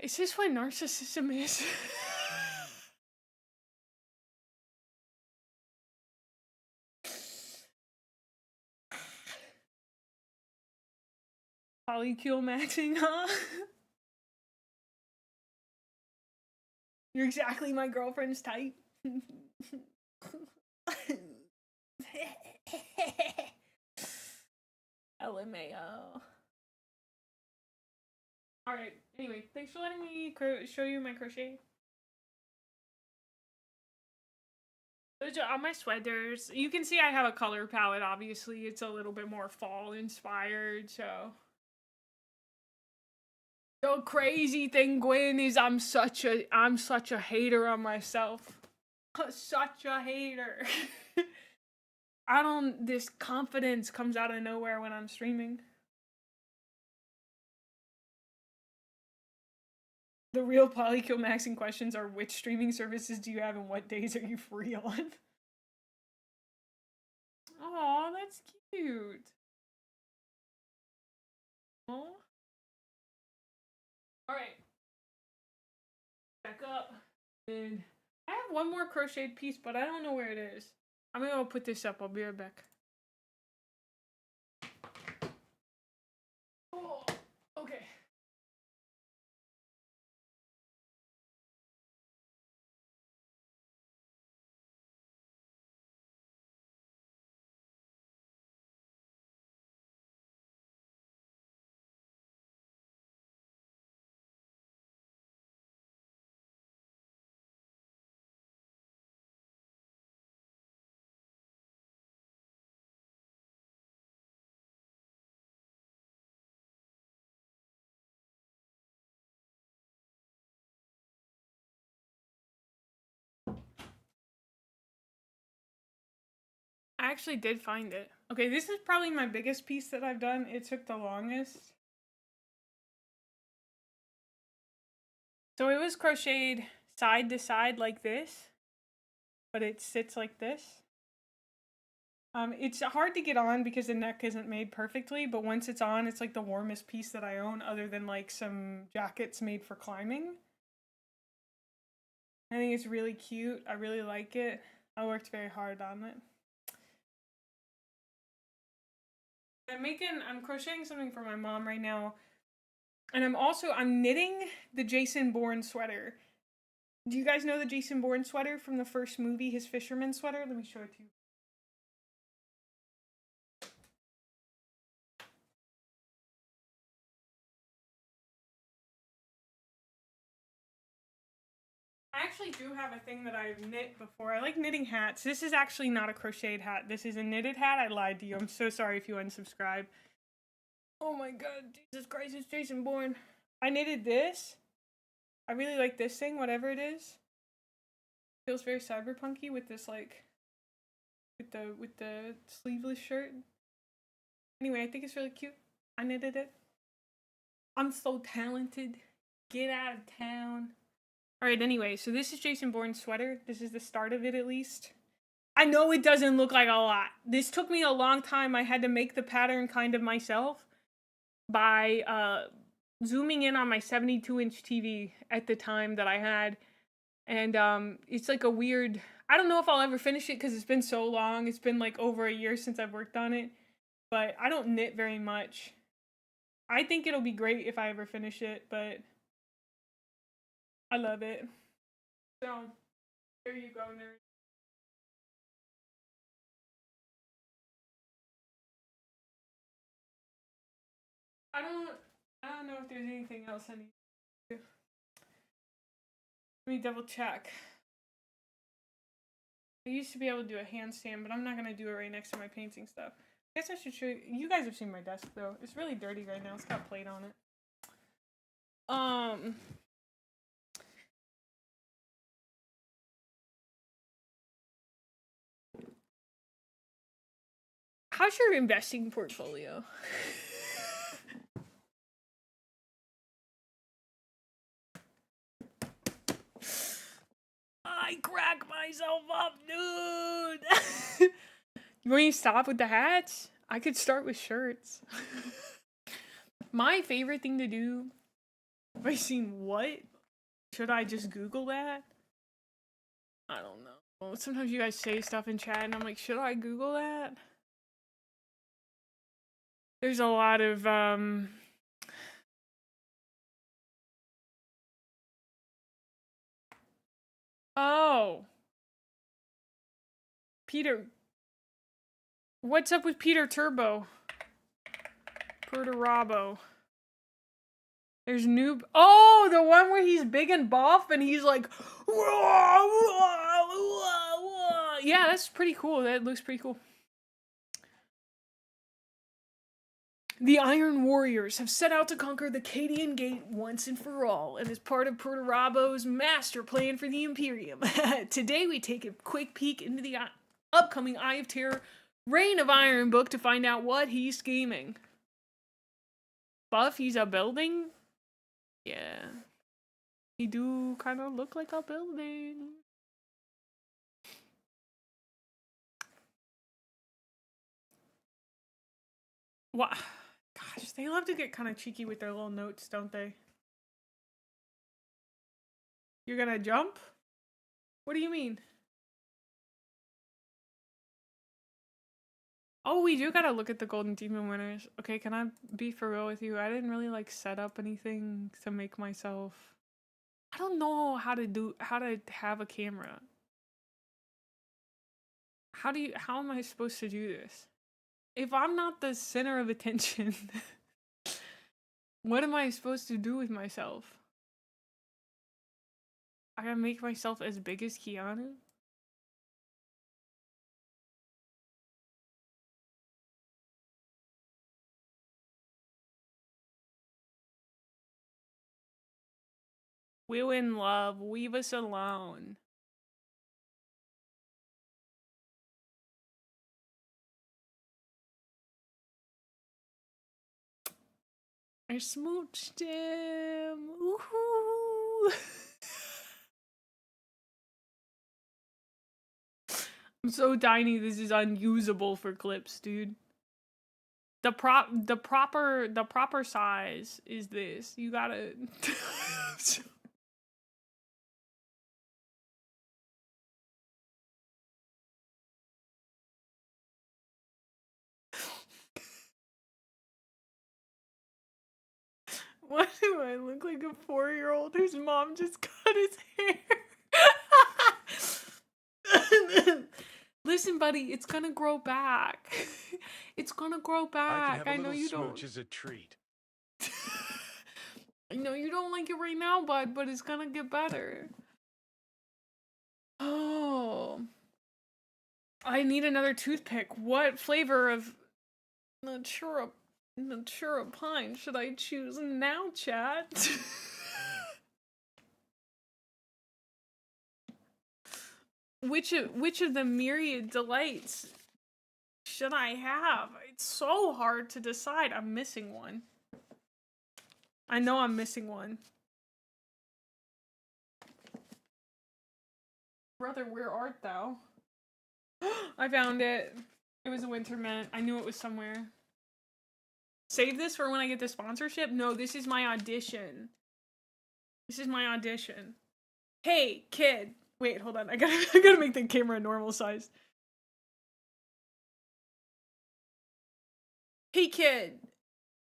Is this what narcissism is? Polycule maxing, huh? You're exactly my girlfriend's type. LMAO. Alright, anyway, thanks for letting me show you my crochet. Those are all my sweaters. You can see I have a color palette, obviously. It's a little bit more fall inspired, so. The crazy thing, Gwen, is I'm such a hater on myself. Such a hater. This confidence comes out of nowhere when I'm streaming. The real polykill maxing questions are, which streaming services do you have and what days are you free on? Aw, that's cute. Aww. Alright. Back up. And I have one more crocheted piece, but I don't know where it is. I'm gonna go put this up. I'll be right back. Oh, okay. I actually did find it. Okay, this is probably my biggest piece that I've done. It took the longest. So it was crocheted side to side like this, but it sits like this. It's hard to get on because the neck isn't made perfectly, but once it's on, it's like the warmest piece that I own, other than like some jackets made for climbing. I think it's really cute. I really like it. I worked very hard on it. I'm crocheting something for my mom right now. And I'm knitting the Jason Bourne sweater. Do you guys know the Jason Bourne sweater from the first movie, his fisherman sweater? Let me show it to you. I actually do have a thing that I've knit before. I like knitting hats. This is actually not a crocheted hat. This is a knitted hat. I lied to you. I'm so sorry if you unsubscribe. Oh my god, Jesus Christ, it's Jason Bourne. I knitted this. I really like this thing, whatever it is. Feels very cyberpunky with this like with the sleeveless shirt. Anyway, I think it's really cute. I knitted it. I'm so talented. Get out of town. Alright, anyway, so this is Jason Bourne's sweater. This is the start of it, at least. I know it doesn't look like a lot. This took me a long time. I had to make the pattern kind of myself by zooming in on my 72-inch TV at the time that I had. And it's like a weird... I don't know if I'll ever finish it because it's been so long. It's been like over a year since I've worked on it. But I don't knit very much. I think it'll be great if I ever finish it, but I love it. So, there you go, nerd. I don't know if there's anything else I need to do. Let me double check. I used to be able to do a handstand, but I'm not gonna do it right next to my painting stuff. I guess I should show you. You guys have seen my desk though. It's really dirty right now. It's got plate on it. How's your investing portfolio? I crack myself up, dude. You want me to stop with the hats? I could start with shirts. My favorite thing to do. Have I seen what? Should I just Google that? I don't know. Sometimes you guys say stuff in chat and I'm like, should I Google that? There's a lot of, Oh. Peter. What's up with Peter Turbo? Perturabo. There's Noob. Oh, the one where he's big and buff and he's like, yeah, that's pretty cool. That looks pretty cool. The Iron Warriors have set out to conquer the Cadian Gate once and for all, and as part of Perturabo's master plan for the Imperium. Today we take a quick peek into the upcoming Eye of Terror Reign of Iron book to find out what he's scheming. Buff, he's a building? Yeah. He do kind of look like a building. What? Gosh, they love to get kind of cheeky with their little notes, don't they? You're gonna jump? What do you mean? Oh, we do gotta look at the Golden Demon winners. Okay, can I be for real with you? I didn't really like set up anything to make myself... I don't know how to have a camera. How am I supposed to do this? If I'm not the center of attention, what am I supposed to do with myself? I gotta make myself as big as Keanu? We're in love. Leave us alone. I smooched him. Woohoo! I'm so tiny, this is unusable for clips, dude. The proper size is this. You gotta Why do I look like a 4-year-old whose mom just cut his hair? Listen, buddy, it's gonna grow back. It's gonna grow back. I know you don't. Smooch as a treat. I know you don't like it right now, bud, but it's gonna get better. Oh. I need another toothpick. What flavor of Natura Pine should I choose now, chat? Which of the myriad delights should I have? It's so hard to decide. I'm missing one. I know I'm missing one. Brother, where art thou? I found it. It was a winter mint. I knew it was somewhere. Save this for when I get the sponsorship? No, this is my audition. This is my audition. Hey, kid. Wait, hold on. I gotta make the camera normal size. Hey, kid.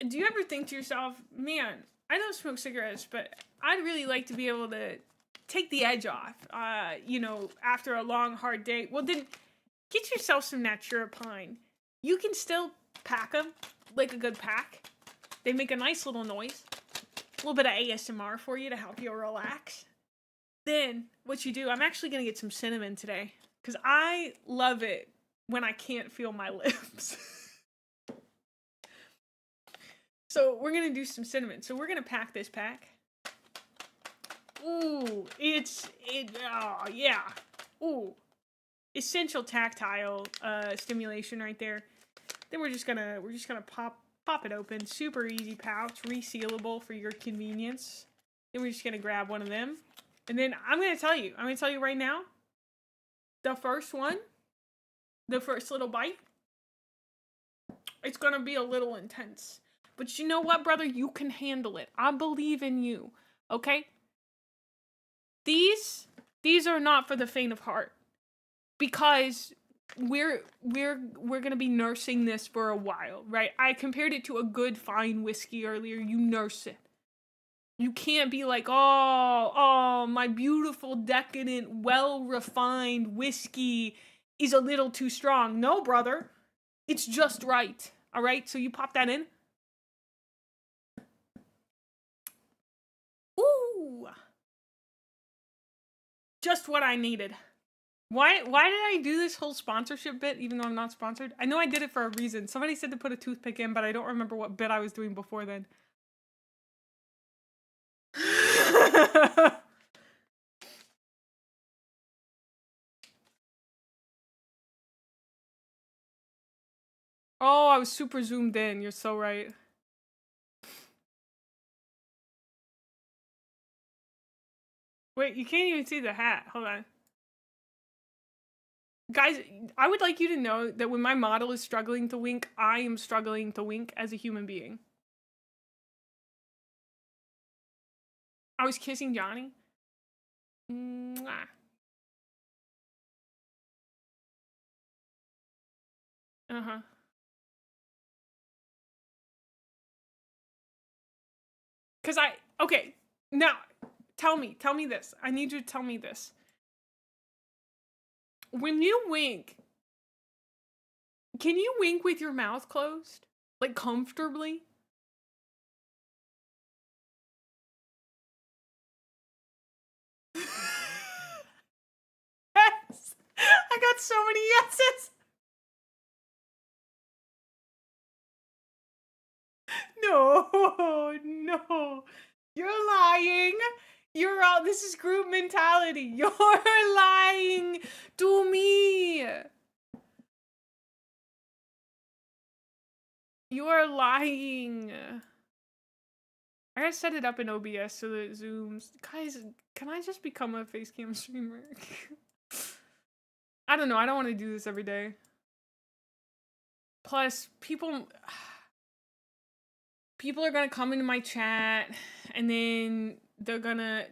Do you ever think to yourself, man, I don't smoke cigarettes, but I'd really like to be able to take the edge off, you know, after a long, hard day? Well, then get yourself some Natura Pine. You can still pack them like a good pack. They make a nice little noise. A little bit of ASMR for you to help you relax. Then, what you do, I'm actually going to get some cinnamon today. Because I love it when I can't feel my lips. So, we're going to do some cinnamon. So, we're going to pack this pack. Ooh, oh, yeah. Ooh. Essential tactile stimulation right there. Then we're just gonna pop it open. Super easy pouch, resealable for your convenience. Then we're just gonna grab one of them. And then I'm gonna tell you right now, the first one, the first little bite, it's gonna be a little intense. But you know what, brother? You can handle it. I believe in you. Okay? These are not for the faint of heart. Because we're gonna be nursing this for a while, right? I compared it to a good fine whiskey earlier. You nurse it. You can't be like, oh, my beautiful, decadent, well-refined whiskey is a little too strong. No, brother. It's just right. All right? So you pop that in. Ooh. Just what I needed. Why did I do this whole sponsorship bit even though I'm not sponsored? I know I did it for a reason. Somebody said to put a toothpick in, but I don't remember what bit I was doing before then. Oh, I was super zoomed in. You're so right. Wait, you can't even see the hat. Hold on. Guys, I would like you to know that when my model is struggling to wink, I am struggling to wink as a human being. I was kissing Johnny. Mwah. Uh-huh. Okay, now, tell me this. I need you to tell me this. When you wink, can you wink with your mouth closed? Like, comfortably? Yes! I got so many yeses! No. You're lying. This is group mentality. You're lying to me. You are lying. I gotta set it up in OBS so that it zooms. Guys, can I just become a Facecam streamer? I don't know. I don't want to do this every day. Plus, people are gonna come into my chat and then they're gonna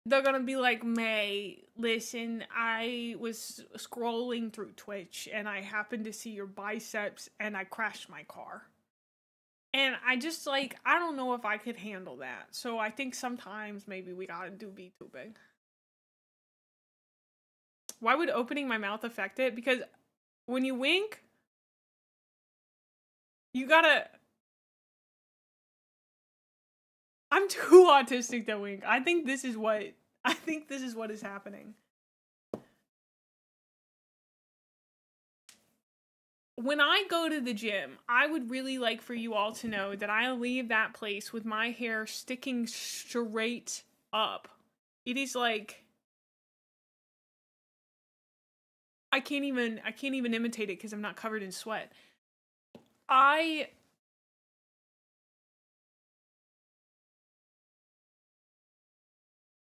they're gonna be like, May, listen, I was scrolling through Twitch and I happened to see your biceps and I crashed my car. And I just, like, I don't know if I could handle that. So I think sometimes maybe we gotta do VTubing. Why would opening my mouth affect it? Because when you wink, you gotta... I'm too autistic to wink. I think this is what is happening. When I go to the gym, I would really like for you all to know that I leave that place with my hair sticking straight up. It is like... I can't even imitate it because I'm not covered in sweat. Are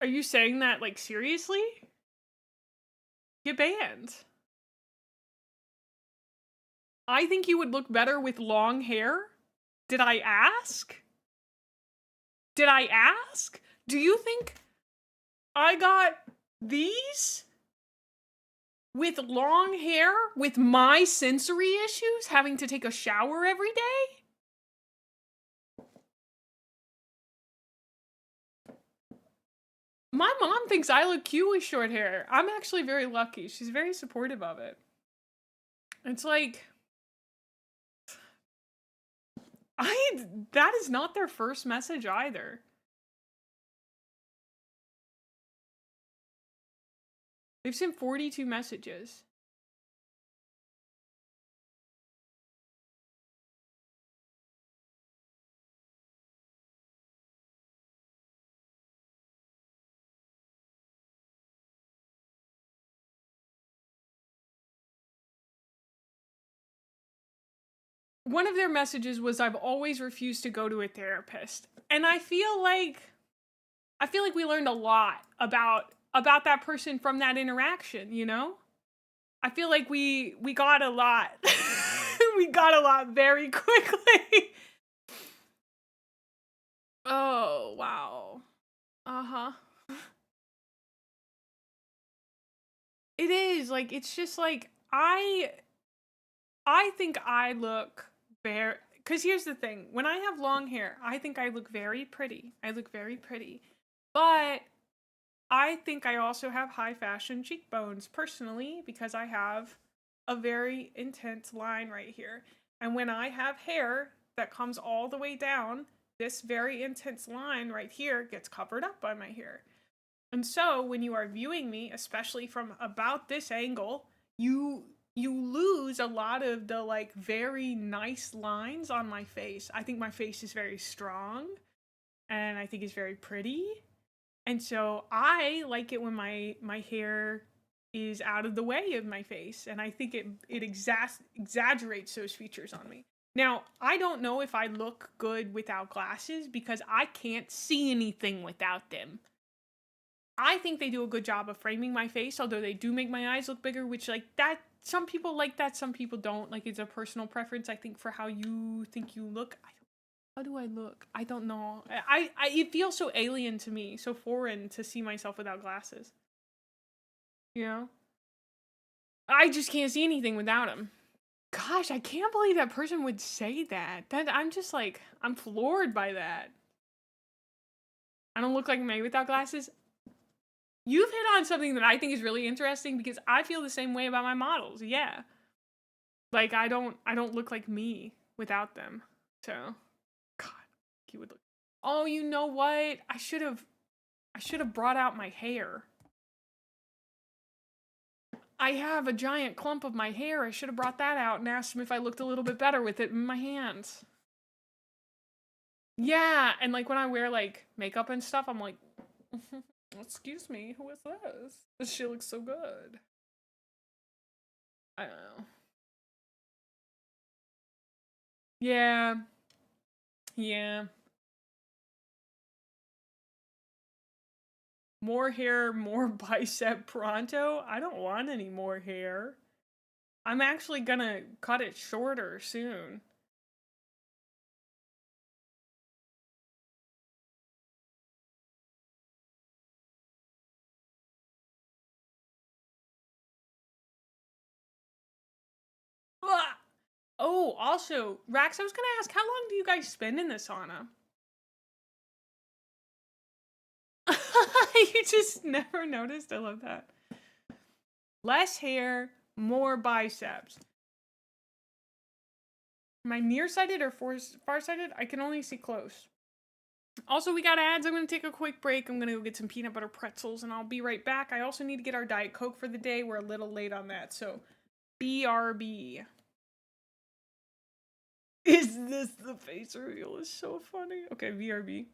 you saying that, like, seriously? Get banned. I think you would look better with long hair? Did I ask? Did I ask? Do you think I got these with long hair with my sensory issues, having to take a shower every day? My mom thinks I look cute with short hair. I'm actually very lucky. She's very supportive of it. It's like... that is not their first message either. They've sent 42 messages. One of their messages was, I've always refused to go to a therapist. And I feel like we learned a lot about that person from that interaction, you know? I feel like we got a lot. We got a lot very quickly. Oh, wow. Uh-huh. It is, like, it's just like, I think I look very... Because here's the thing. When I have long hair, I think I look very pretty. I look very pretty. But I think I also have high fashion cheekbones, personally, because I have a very intense line right here. And when I have hair that comes all the way down, this very intense line right here gets covered up by my hair. And so when you are viewing me, especially from about this angle, you lose a lot of the, like, very nice lines on my face. I think my face is very strong, and I think it's very pretty. And so I like it when my hair is out of the way of my face, and I think it exaggerates those features on me. Now, I don't know if I look good without glasses because I can't see anything without them. I think they do a good job of framing my face, although they do make my eyes look bigger, which, like, that, some people like that, some people don't. Like, it's a personal preference, I think, for how you think you look. How do I look? I don't know. It feels so alien to me, so foreign to see myself without glasses. You know? I just can't see anything without them. Gosh, I can't believe that person would say that. I'm just like, I'm floored by that. I don't look like May without glasses. You've hit on something that I think is really interesting because I feel the same way about my models. Yeah. Like, I don't look like me without them. So, God, you would look. Oh, you know what? I should have brought out my hair. I have a giant clump of my hair. I should have brought that out and asked him if I looked a little bit better with it in my hands. Yeah, and, like, when I wear, like, makeup and stuff, I'm like, excuse me, who is this? This shit looks so good. I don't know. Yeah. Yeah. More hair, more bicep pronto. I don't want any more hair. I'm actually gonna cut it shorter soon. Ah! Oh, also, Rax, I was gonna ask, how long do you guys spend in the sauna? You just never noticed? I love that. Less hair, more biceps. Am I nearsighted or farsighted? I can only see close. Also, we got ads. I'm going to take a quick break. I'm going to go get some peanut butter pretzels and I'll be right back. I also need to get our Diet Coke for the day. We're a little late on that. So, BRB. Is this the face reveal? It's so funny. Okay, BRB.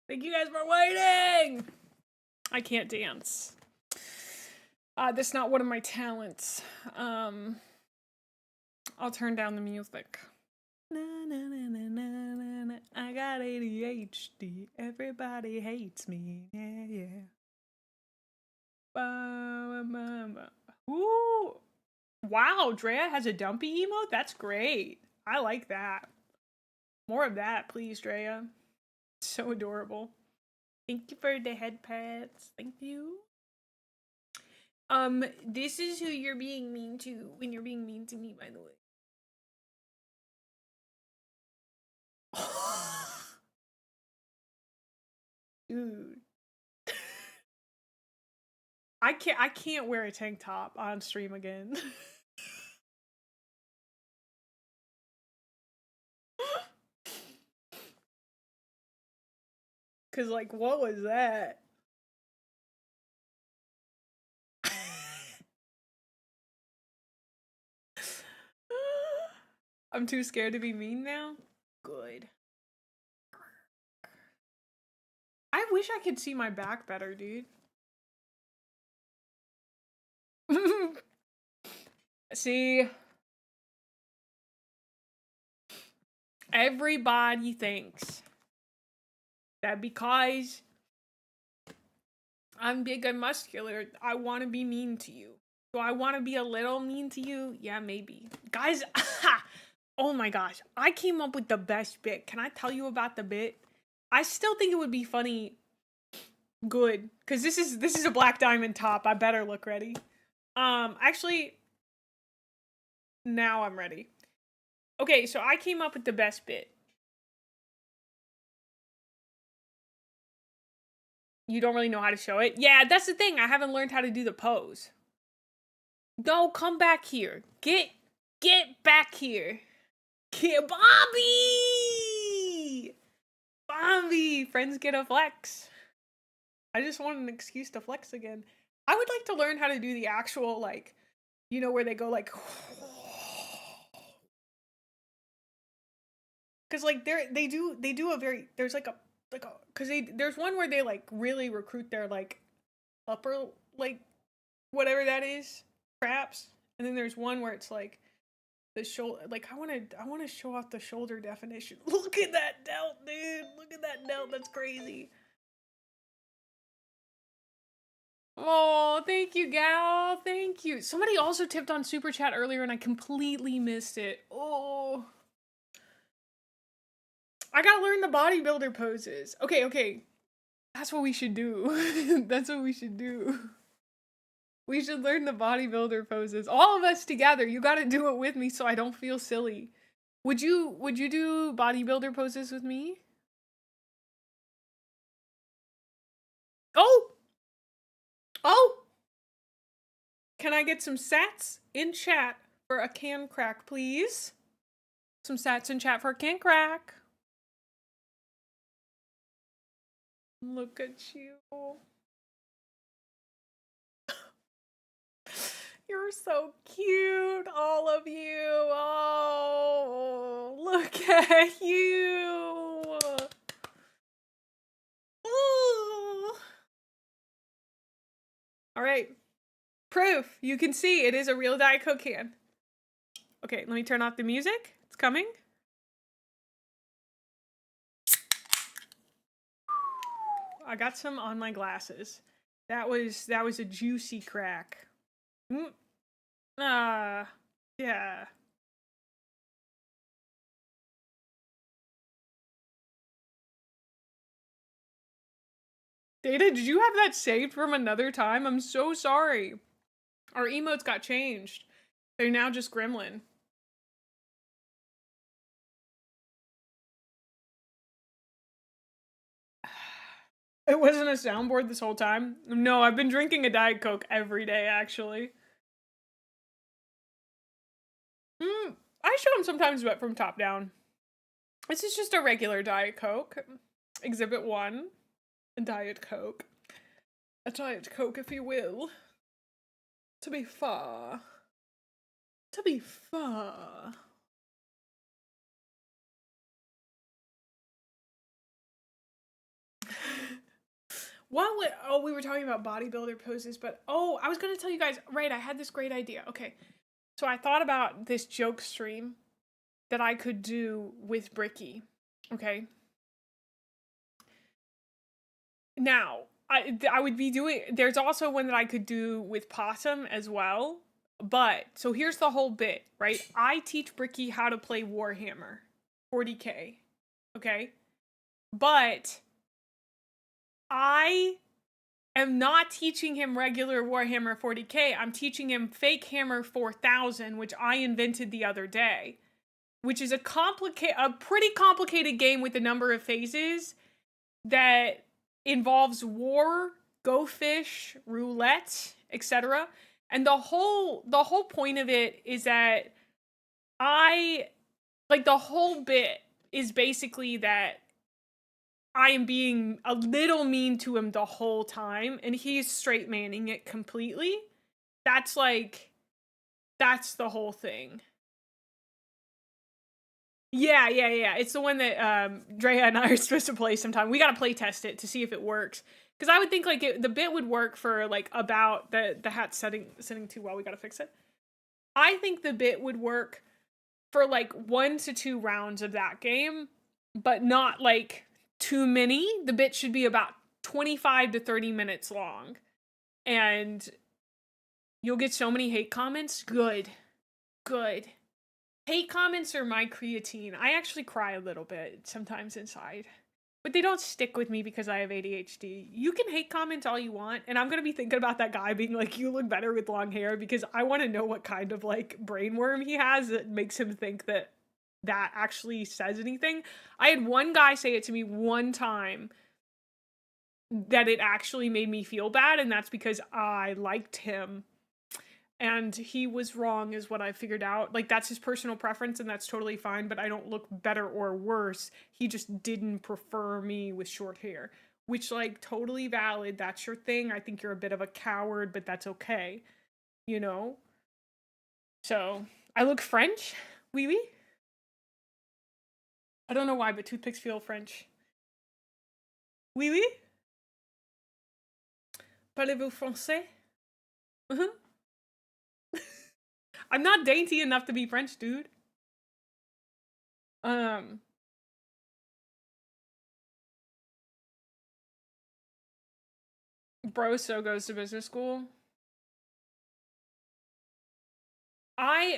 Thank you guys for waiting. I can't dance. That's not one of my talents. I'll turn down the music. Na, na, na, na, na, na, na. I got ADHD. Everybody hates me. Yeah, yeah. Ba, ba, ba. Ooh. Wow, Drea has a dumpy emote? That's great. I like that. More of that, please, Drea. So adorable. Thank you for the head pats. Thank you. This is who you're being mean to when you're being mean to me, by the way. Dude. I can't wear a tank top on stream again. Cause like, what was that? I'm too scared to be mean now? Good. I wish I could see my back better, dude. See? Everybody thinks that because I'm big and muscular, I want to be mean to you. Do I want to be a little mean to you? Yeah, maybe. Guys, oh my gosh. I came up with the best bit. Can I tell you about the bit? I still think it would be funny. Good. Because this is a black diamond top. I better look ready. Actually, now I'm ready. Okay, so I came up with the best bit. You don't really know how to show it? Yeah, that's the thing. I haven't learned how to do the pose. No, come back here. Get back here. Get Bobby! Bobby! Friends get a flex. I just want an excuse to flex again. I would like to learn how to do the actual, like, you know, where they go like... Because, like, they do a very... There's, like a... Because there's one where they, like, really recruit their, like, upper, like, whatever that is, traps. And then there's one where it's, like, the shoulder, like, I want to show off the shoulder definition. Look at that delt, dude. Look at that delt. That's crazy. Oh, thank you, gal. Thank you. Somebody also tipped on Super Chat earlier and I completely missed it. Oh. I gotta learn the bodybuilder poses. Okay. That's what we should do. That's what we should do. We should learn the bodybuilder poses. All of us together. You gotta do it with me so I don't feel silly. Would you do bodybuilder poses with me? Oh! Can I get some sats in chat for a can crack, please? Some sats in chat for a can crack. Look at you. You're so cute, all of you. Oh, look at you. Ooh. All right. Proof. You can see it is a real Diet Coke can. Okay, let me turn off the music. It's coming. I got some on my glasses. That was a juicy crack. Yeah. Data, did you have that saved from another time? I'm so sorry. Our emotes got changed. They're now just Gremlin. It wasn't a soundboard this whole time? No, I've been drinking a Diet Coke every day, actually. I show them sometimes, but from top down. This is just a regular Diet Coke. Exhibit 1. A Diet Coke. A Diet Coke, if you will. To be fair. To be fair. we were talking about bodybuilder poses, but I was going to tell you guys, right, I had this great idea. Okay. So I thought about this joke stream that I could do with Bricky. Okay. Now, I would be doing, there's also one that I could do with Possum as well. But, so here's the whole bit, right? I teach Bricky how to play Warhammer 40K. Okay? But I am not teaching him regular Warhammer 40K. I'm teaching him Fake Hammer 4000, which I invented the other day, which is a pretty complicated game with a number of phases that involves war, go fish, roulette, etc. And the whole point of it is that the whole bit is basically that I am being a little mean to him the whole time, and he's straight manning it completely. That's the whole thing. Yeah. It's the one that Drea and I are supposed to play sometime. We gotta play test it to see if it works. Because I would think the bit would work for about the hat setting too well. We gotta fix it. I think the bit would work for 1 to 2 rounds of that game, but not too many. The bit should be about 25 to 30 minutes long. And you'll get so many hate comments. Good. Hate comments are my creatine. I actually cry a little bit sometimes inside. But they don't stick with me because I have ADHD. You can hate comment all you want, and I'm going to be thinking about that guy being like, you look better with long hair, because I want to know what kind of brainworm he has that makes him think that actually says anything. I had one guy say it to me one time that it actually made me feel bad, and that's because I liked him. And he was wrong, is what I figured out. That's his personal preference, and that's totally fine, but I don't look better or worse. He just didn't prefer me with short hair. Which, totally valid. That's your thing. I think you're a bit of a coward, but that's okay. You know? So, I look French? Oui, oui? I don't know why, but toothpicks feel French. Oui, oui? Parlez-vous français? Uh-huh. I'm not dainty enough to be French, dude. Bro so goes to business school.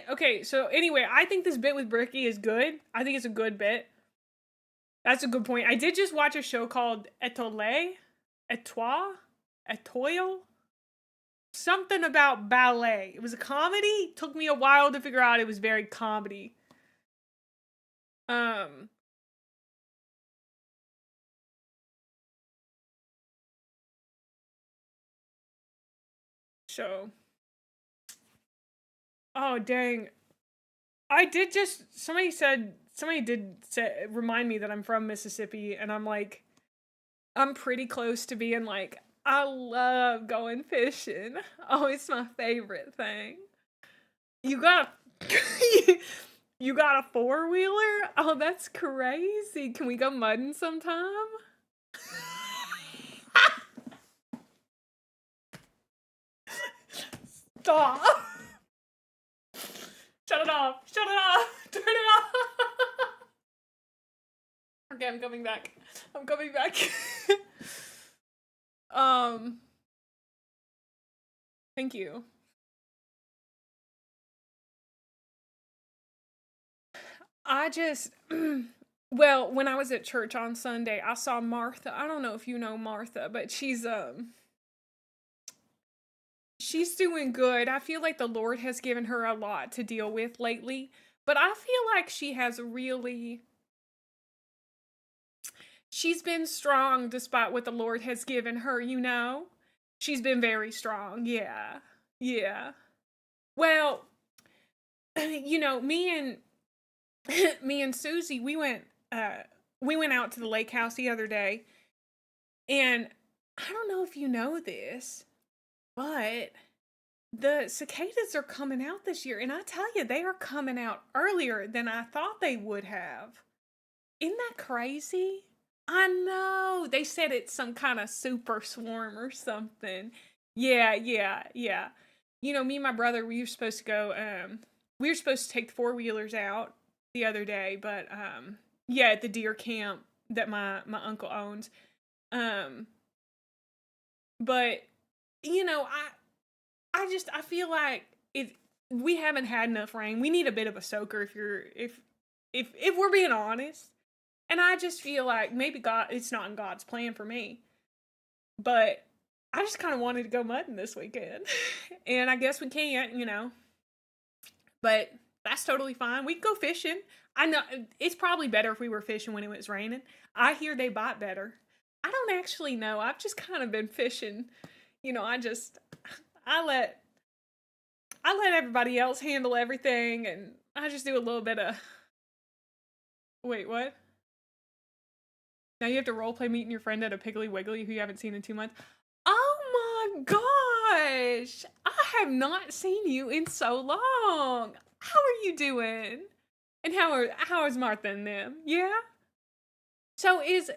Okay, so anyway, I think this bit with Bricky is good. I think it's a good bit. That's a good point. I did just watch a show called Etoile? Something about ballet. It was a comedy. Took me a while to figure out it was very comedy. So. Oh, dang. Somebody did remind me that I'm from Mississippi, and I'm I'm pretty close to being I love going fishing. Oh, it's my favorite thing. You got you got a 4-wheeler? Oh, that's crazy. Can we go mudding sometime? Stop. Shut it off. Turn it off. Okay, I'm coming back. Thank you. Well, when I was at church on Sunday, I saw Martha. I don't know if you know Martha, but she's doing good. I feel like the Lord has given her a lot to deal with lately, but I feel like she's been strong despite what the Lord has given her, you know? She's been very strong. Yeah. Well, me and Susie, we went out to the lake house the other day, and I don't know if you know this, but the cicadas are coming out this year, and I tell you, they are coming out earlier than I thought they would have. Isn't that crazy? I know. They said it's some kind of super swarm or something. Yeah, yeah, yeah. You know, me and my brother, we were supposed to go, we were supposed to take the four-wheelers out the other day, but yeah, at the deer camp that my uncle owns. Um, but you know, I feel like it we haven't had enough rain. We need a bit of a soaker if we're being honest. And I just feel like maybe God, it's not in God's plan for me, but I just kind of wanted to go mudding this weekend. And I guess we can't, you know, but that's totally fine. We can go fishing. I know it's probably better if we were fishing when it was raining. I hear they bite better. I don't actually know. I've just kind of been fishing. You know, I let I let everybody else handle everything and I just do a little bit of wait, what? Now you have to roleplay meeting your friend at a Piggly Wiggly who you haven't seen in 2 months. Oh my gosh! I have not seen you in so long. How are you doing? And how is Martha and them? Yeah. So is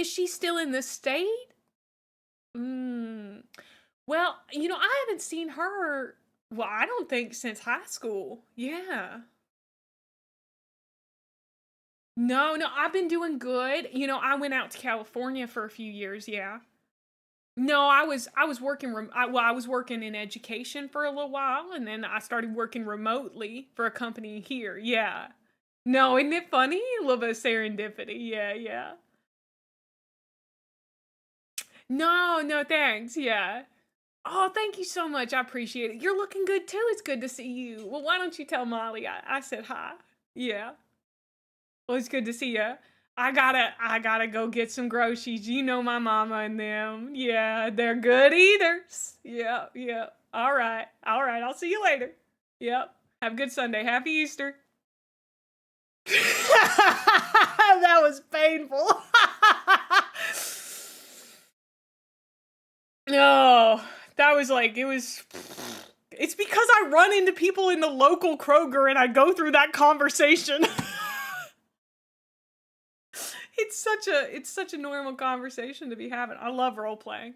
she still in the state? Hmm. Well, you know, I haven't seen her. Well, I don't think since high school. Yeah. No, no, I've been doing good. You know, I went out to California for a few years, yeah. No, I was working I was working in education for a little while and then I started working remotely for a company here. Yeah. No, isn't it funny? A little bit of serendipity. Yeah, yeah. No, no, thanks. Yeah. Oh, thank you so much. I appreciate it. You're looking good too. It's good to see you. Well, why don't you tell Molly I said hi? Yeah. Well, it's good to see you. I gotta go get some groceries. You know my mama and them. Yeah, they're good eaters. Yep, yep. All right, all right. I'll see you later. Yep. Have a good Sunday. Happy Easter. That was painful. No, that was like it was. It's because I run into people in the local Kroger and I go through that conversation. It's such a normal conversation to be having. I love role playing.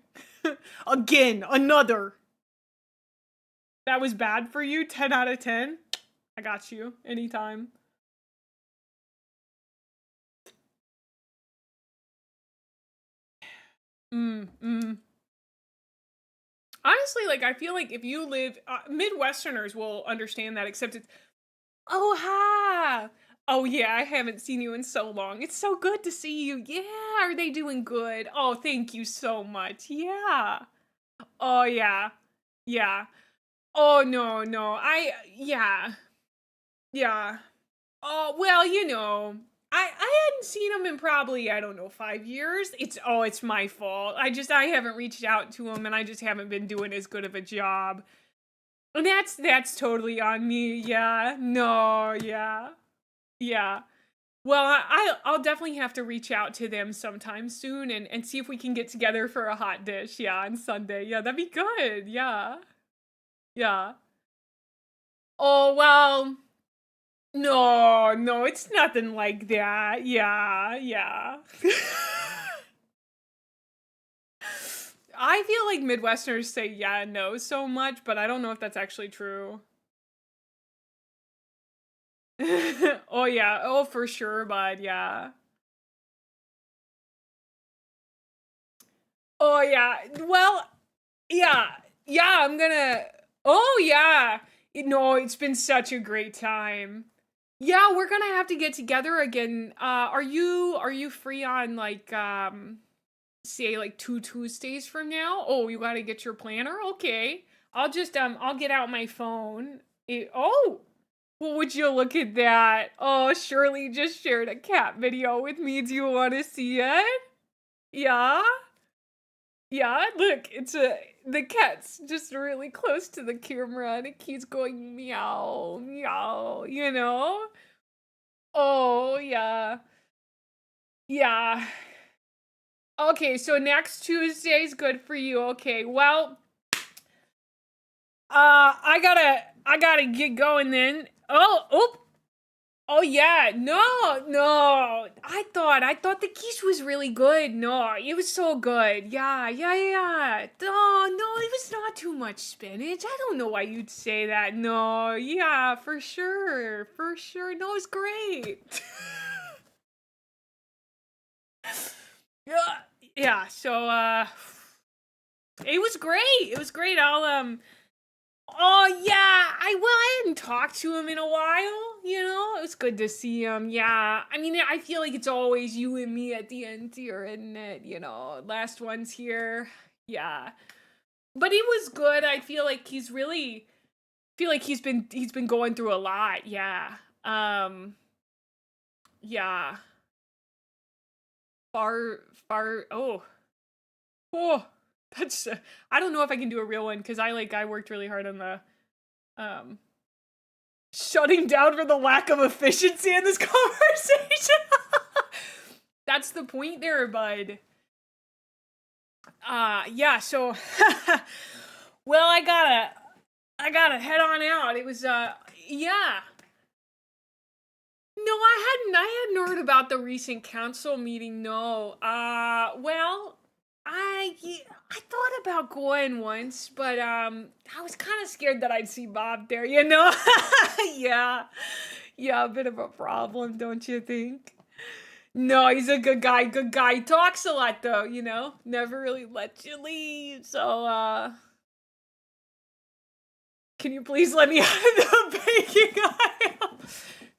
Again, another. That was bad for you. 10 out of 10. I got you anytime. Mm. Honestly, like I feel like if you live, Midwesterners will understand that. Except it's oh hi. Oh yeah, I haven't seen you in so long. It's so good to see you. Yeah, are they doing good? Oh, thank you so much. Yeah. Oh yeah. Yeah. Oh no, no. Yeah. Yeah. Oh, well, you know, I hadn't seen him in probably, I don't know, 5 years. It's my fault. I haven't reached out to him and I just haven't been doing as good of a job. And that's totally on me. Yeah. No, yeah. Yeah. Well, I'll definitely have to reach out to them sometime soon and see if we can get together for a hot dish. Yeah, on Sunday. Yeah, that'd be good. Yeah. Yeah. Oh, well, no, no, it's nothing like that. Yeah, yeah. I feel like Midwesterners say yeah and no so much, but I don't know if that's actually true. Oh yeah, oh for sure, bud, yeah. Oh yeah, well, yeah, yeah, I'm gonna. Oh yeah, no, it's been such a great time. Yeah, we're gonna have to get together again. Are you free on like say like 2 Tuesdays from now? Oh, you gotta get your planner? Okay. I'll get out my phone. Oh, well, would you look at that? Oh, Shirley just shared a cat video with me. Do you want to see it? Yeah? Yeah, look, the cat's just really close to the camera and it keeps going meow, meow, you know? Oh, yeah. Yeah. Okay, so next Tuesday's good for you. Okay, well, I gotta get going then. Oh, Oh yeah, no. I thought the quiche was really good. No, it was so good. Yeah. No, it was not too much spinach. I don't know why you'd say that. No, yeah, for sure. For sure. No, it's great. Yeah. Yeah, so it was great. It was great. Oh yeah, I hadn't talked to him in a while, you know? It was good to see him. Yeah. I mean, I feel like it's always you and me at the end here, isn't it? You know, last one's here. Yeah. But it was good. I feel like he's been going through a lot. Yeah. Yeah. Far far. Oh. That's I don't know if I can do a real one cuz I worked really hard on the um shutting down for the lack of efficiency in this conversation. That's the point there, bud. Yeah, so well, I gotta head on out. It was yeah. No, I hadn't heard about the recent council meeting. No. Well, I thought about going once, but I was kind of scared that I'd see Bob there, you know? Yeah. Yeah, a bit of a problem, don't you think? No, he's a good guy. Good guy. He talks a lot though, you know? Never really lets you leave. So can you please let me out of the baking aisle?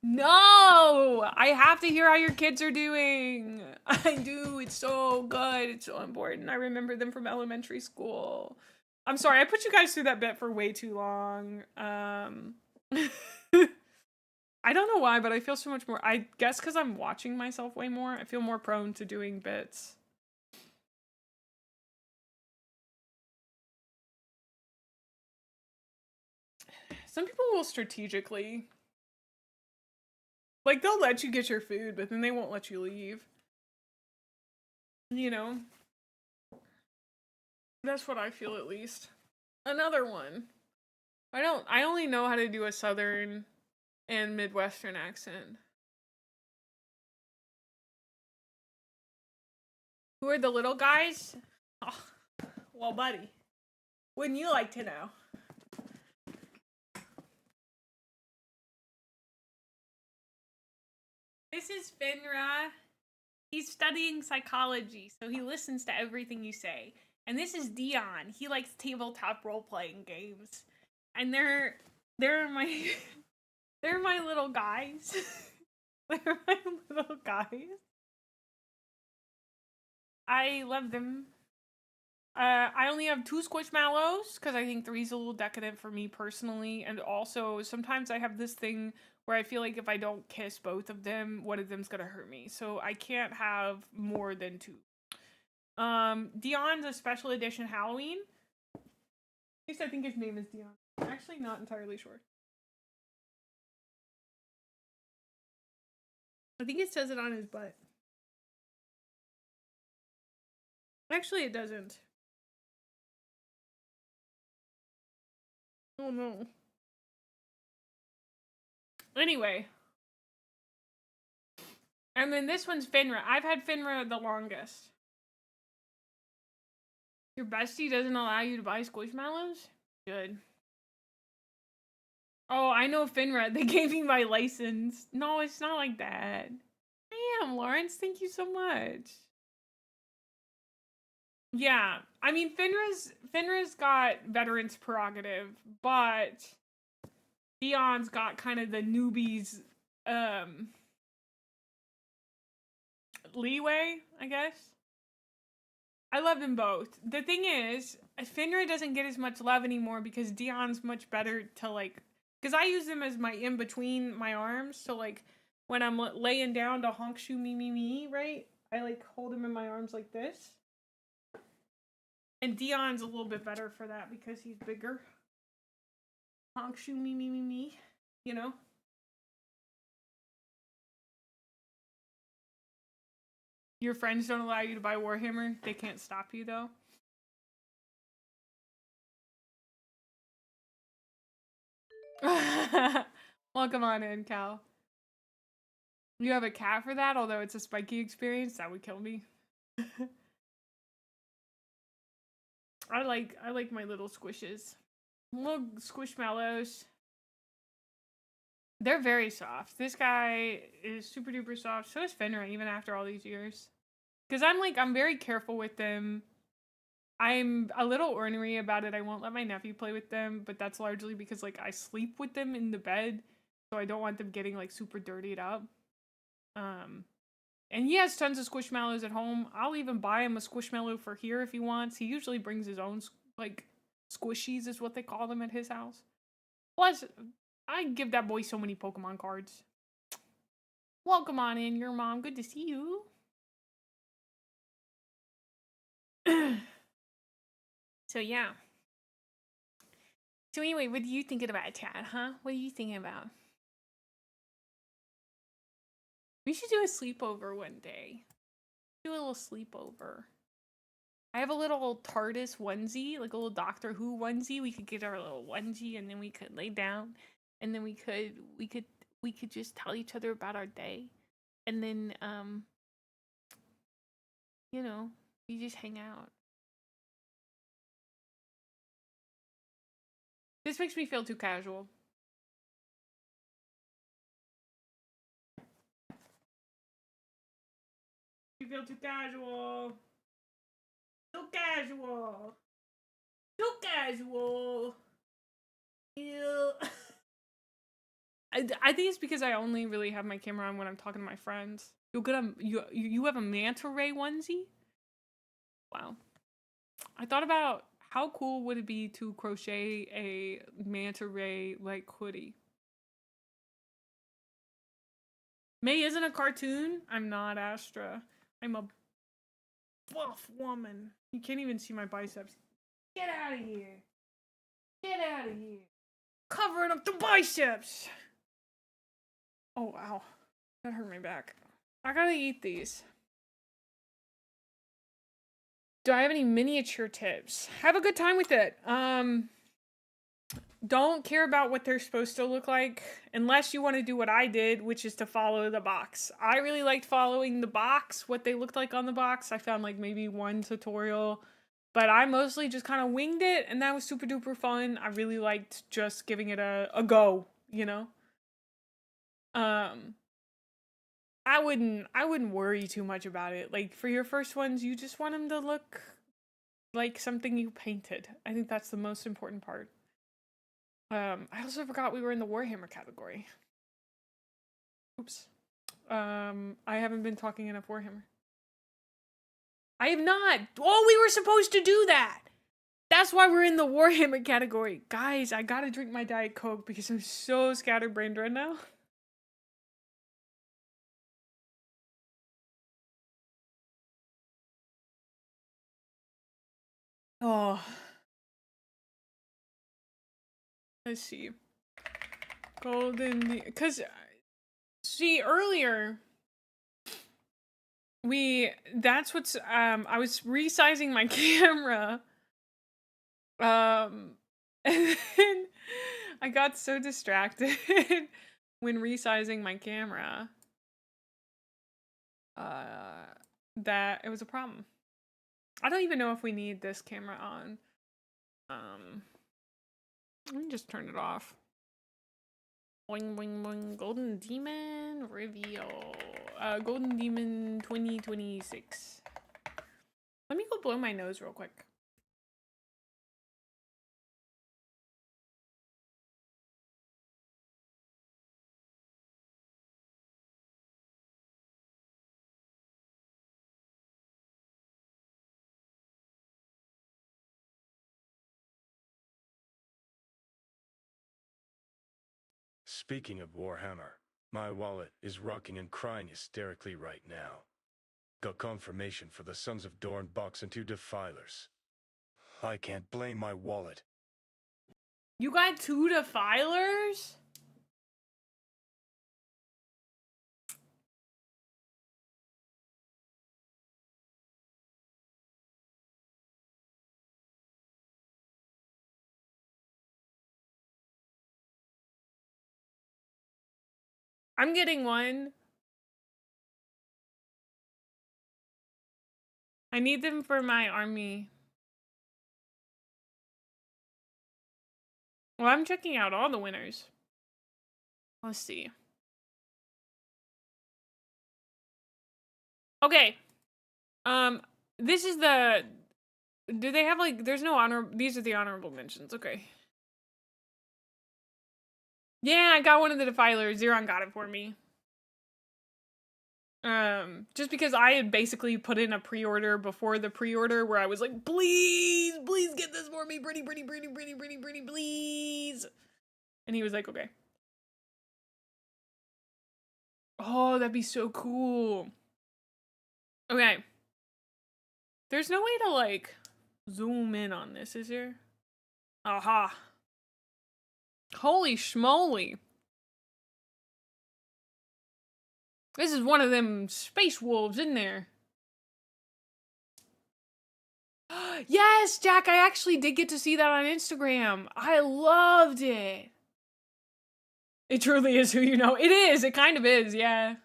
No! I have to hear how your kids are doing. I do. It's so good. It's so important. I remember them from elementary school. I'm sorry, I put you guys through that bit for way too long. I don't know why, but I feel so much more. I guess because I'm watching myself way more, I feel more prone to doing bits. Some people will strategically, like, they'll let you get your food, but then they won't let you leave. You know? That's what I feel, at least. Another one. I only know how to do a southern and midwestern accent. Who are the little guys? Oh, well, buddy, wouldn't you like to know? This is Finra. He's studying psychology, so he listens to everything you say. And this is Dion. He likes tabletop role-playing games. And they're my they're my little guys. They're my little guys. I love them. I only have 2 squishmallows because I think 3's a little decadent for me personally, and also sometimes I have this thing where I feel like if I don't kiss both of them, one of them's gonna hurt me. So I can't have more than 2. Dion's a special edition Halloween. At least I think his name is Dion. I'm actually not entirely sure. I think it says it on his butt. Actually, it doesn't. Oh no. Anyway. And then this one's Finra. I've had Finra the longest. Your bestie doesn't allow you to buy squishmallows? Good. Oh, I know Finra. They gave me my license. No, it's not like that. Damn, Lawrence, thank you so much. Yeah, I mean Finra's got veterans prerogative, but Dion's got kind of the newbies leeway, I guess. I love them both. The thing is, Finra doesn't get as much love anymore because Dion's much better to like, because I use them as my in between my arms. So like when I'm laying down to honk shoo me, right? I like hold him in my arms like this. And Dion's a little bit better for that because he's bigger. Honk shoo me, you know? Your friends don't allow you to buy Warhammer. They can't stop you though. Welcome on in, Cal. You have a cat for that, although it's a spiky experience, that would kill me. I like my little squishes. Little squishmallows. They're very soft. This guy is super duper soft. So is Fenrir, even after all these years. Because I'm very careful with them. I'm a little ornery about it. I won't let my nephew play with them, but that's largely because like I sleep with them in the bed, so I don't want them getting like super dirtied up. And he has tons of squishmallows at home. I'll even buy him a squishmallow for here if he wants. He usually brings his own like squishies is what they call them at his house. Plus, I give that boy so many Pokemon cards. Welcome on in, your mom. Good to see you. So yeah. So anyway, what are you thinking about, Chad, huh? What are you thinking about? We should do a sleepover one day. Do a little sleepover. I have a little TARDIS onesie, like a little Doctor Who onesie. We could get our little onesie and then we could lay down and then we could just tell each other about our day. And then you know, we just hang out. This makes me feel too casual. You feel too casual. Too casual. Too casual. Ew. I think it's because I only really have my camera on when I'm talking to my friends. You have a manta ray onesie? Wow. I thought about how cool would it be to crochet a manta ray like hoodie. May isn't a cartoon. I'm not Astra. I'm a buff woman. You can't even see my biceps. Get out of here. Get out of here. Covering up the biceps. Oh, wow. That hurt my back. I gotta eat these. Do I have any miniature tips? Have a good time with it. Don't care about what they're supposed to look like unless you want to do what I did, which is to follow the box. I really liked following the box, what they looked like on the box. I found like maybe one tutorial, but I mostly just kind of winged it, and that was super duper fun. I really liked just giving it a go, you know? I wouldn't worry too much about it. Like for your first ones, you just want them to look like something you painted. I think that's the most important part. I also forgot we were in the Warhammer category. Oops. I haven't been talking enough Warhammer. I have not. Oh, we were supposed to do that. That's why we're in the Warhammer category. Guys, I gotta drink my Diet Coke because I'm so scatterbrained right now. Oh. Let's see. Golden, because see earlier that's what's I was resizing my camera and then I got so distracted when resizing my camera that it was a problem. I don't even know if we need this camera on. Let me just turn it off. Boing, boing, boing. Golden Demon reveal. Golden Demon 2026. Let me go blow my nose real quick. Speaking of Warhammer, my wallet is rocking and crying hysterically right now. Got confirmation for the Sons of Dorn box and 2 defilers. I can't blame my wallet. You got 2 defilers? I'm getting one. I need them for my army. Well, I'm checking out all the winners. Let's see. Okay. This is the... Do they have, like... There's no honor... These are the honorable mentions. Okay. Yeah, I got one of the Defilers. Zeron got it for me. Just because I had basically put in a pre-order before the pre-order where I was like, please get this for me, pretty, please. And he was like, okay. Oh, that'd be so cool. Okay. There's no way to, like, zoom in on this, is there? Aha. Holy schmoly. This is one of them space wolves in there. Yes, Jack, I actually did get to see that on Instagram. I loved it. It truly is who you know. It is. It kind of is, yeah.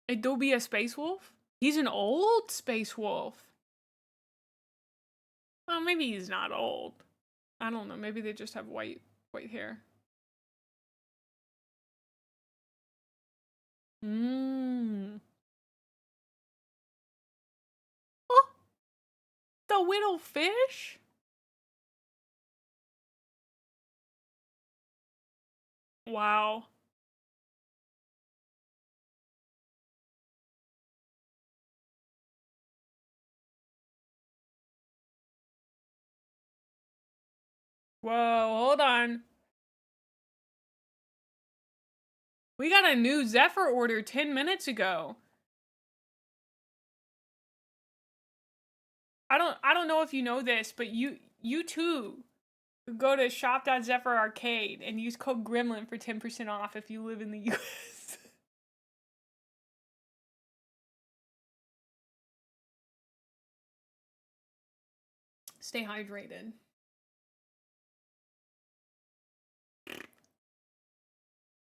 Adobe a space wolf? He's an old space wolf. Well, maybe he's not old. I don't know. Maybe they just have white hair. Oh, the widow fish? Wow. Whoa, hold on. We got a new Zephyr order 10 minutes ago. I don't know if you know this, but you too go to shop.zephyr arcade and use code Gremlin for 10% off if you live in the US. Stay hydrated.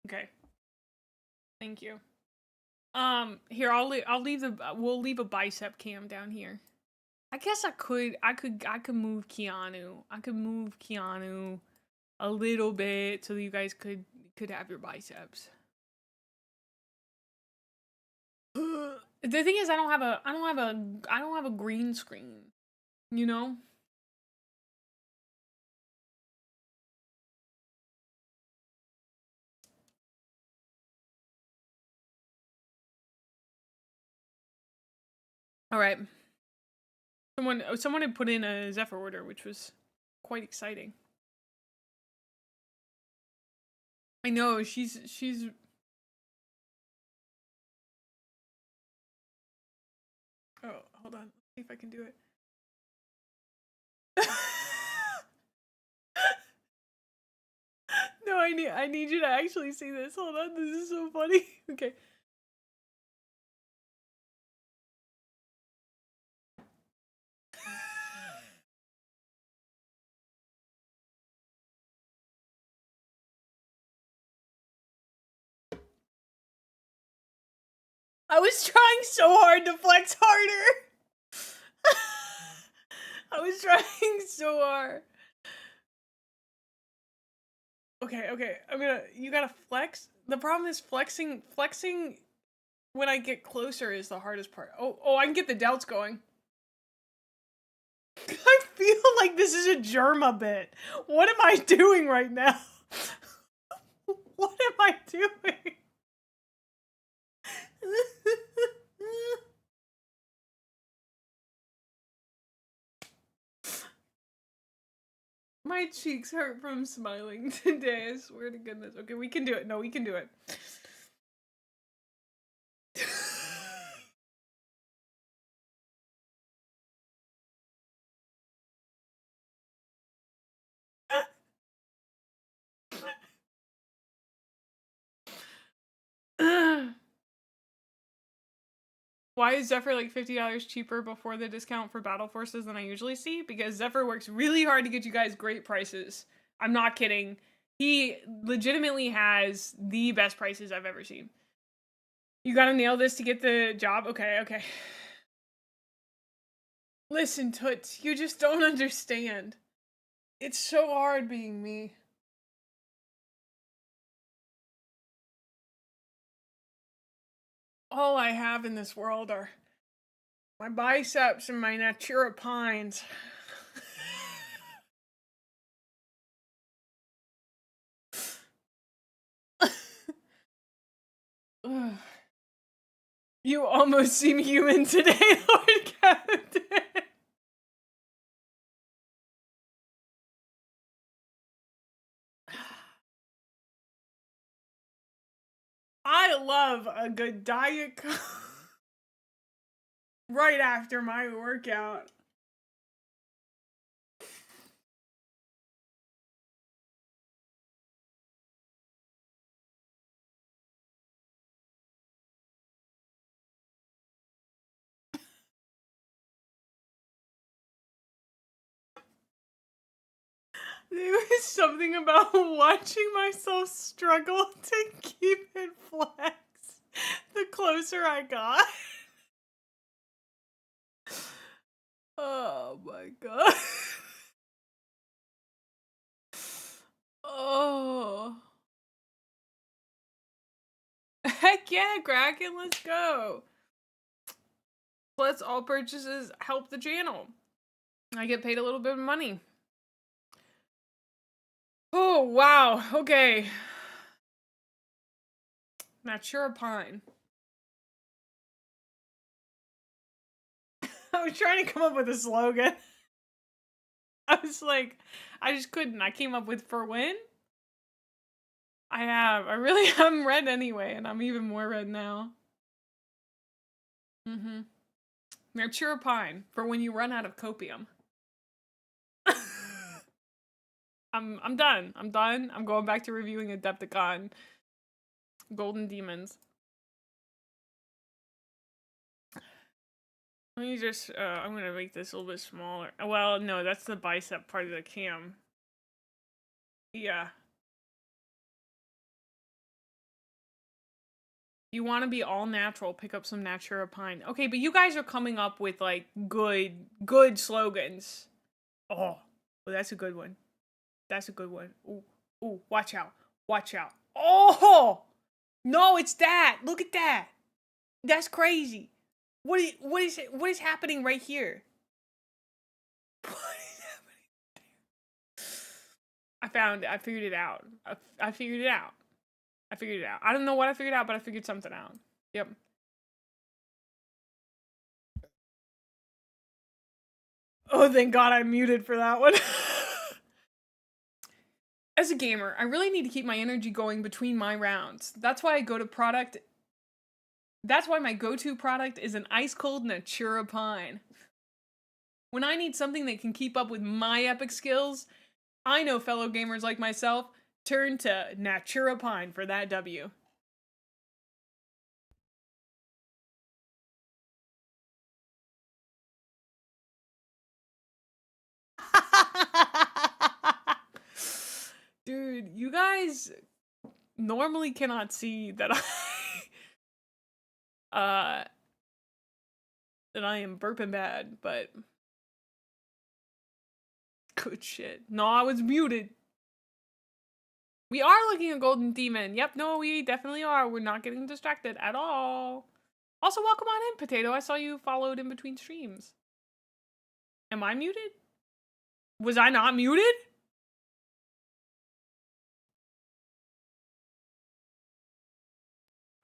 Okay. Thank you. Here we'll leave a bicep cam down here. I guess I could move Keanu. I could move Keanu a little bit so that you guys could have your biceps. The thing is I don't have a green screen, you know? All right. Someone had put in a Zephyr order, which was quite exciting. I know, she's Oh, hold on. Let's see if I can do it. No, I need you to actually see this. Hold on, this is so funny. Okay. I was trying so hard to flex harder. I was trying so hard. Okay. You gotta flex. The problem is flexing when I get closer is the hardest part. Oh, I can get the delts going. I feel like this is a Germa bit. What am I doing right now? What am I doing? My cheeks hurt from smiling today, I swear to goodness. Okay, we can do it. No, we can do it. Why is Zephyr like $50 cheaper before the discount for Battle Forces than I usually see? Because Zephyr works really hard to get you guys great prices. I'm not kidding. He legitimately has the best prices I've ever seen. You gotta nail this to get the job? Okay. Listen, Toots, you just don't understand. It's so hard being me. All I have in this world are my biceps and my Natura pines. Ugh. You almost seem human today, Lord Captain. I love a good diet coke right after my workout. There was something about watching myself struggle to keep it flexed the closer I got. Oh my god. Oh. Heck yeah, Kraken, let's go. Plus, all purchases help the channel. I get paid a little bit of money. Oh, wow. Okay. Natura pine. I was trying to come up with a slogan. I was like, I just couldn't. I came up with for when? I really am red anyway, and I'm even more red now. Mm-hmm. Natura pine for when you run out of copium. I'm done. I'm done. I'm going back to reviewing Adepticon. Golden Demons. Let me just, I'm gonna make this a little bit smaller. Well, no, that's the bicep part of the cam. Yeah. You want to be all natural, pick up some Natura pine. Okay, but you guys are coming up with, like, good slogans. Oh, well, that's a good one. That's a good one. Ooh, watch out. Watch out. Oh! No, it's that. Look at that. That's crazy. What is happening right here? What is happening? I figured it out. I figured it out. I figured it out. I don't know what I figured out, but I figured something out. Yep. Oh, thank God I muted for that one. As a gamer, I really need to keep my energy going between my rounds. That's why I go to product. That's why my go-to product is an ice-cold Natura pine. When I need something that can keep up with my epic skills, I know fellow gamers like myself turn to Natura pine for that W. Dude, you guys normally cannot see that that I am burping bad, but good shit. No, I was muted. We are looking at Golden Demon. Yep, no, we definitely are. We're not getting distracted at all. Also, welcome on in, Potato. I saw you followed in between streams. Am I muted? Was I not muted?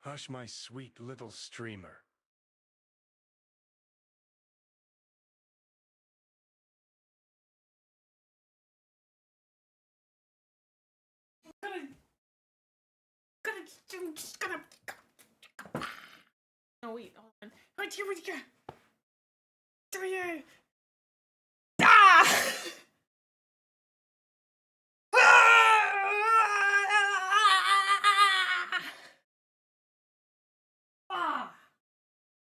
Hush, my sweet little streamer. I'm just gonna. Oh wait, hold on. Ah!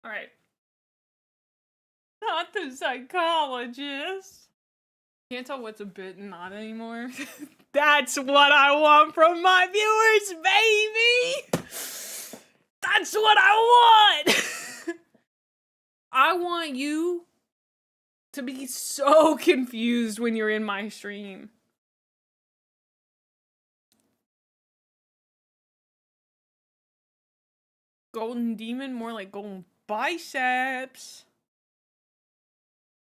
All right. Not the psychologist. Can't tell what's a bit and not anymore. That's what I want from my viewers, baby! That's what I want! I want you to be so confused when you're in my stream. Golden Demon, more like golden biceps.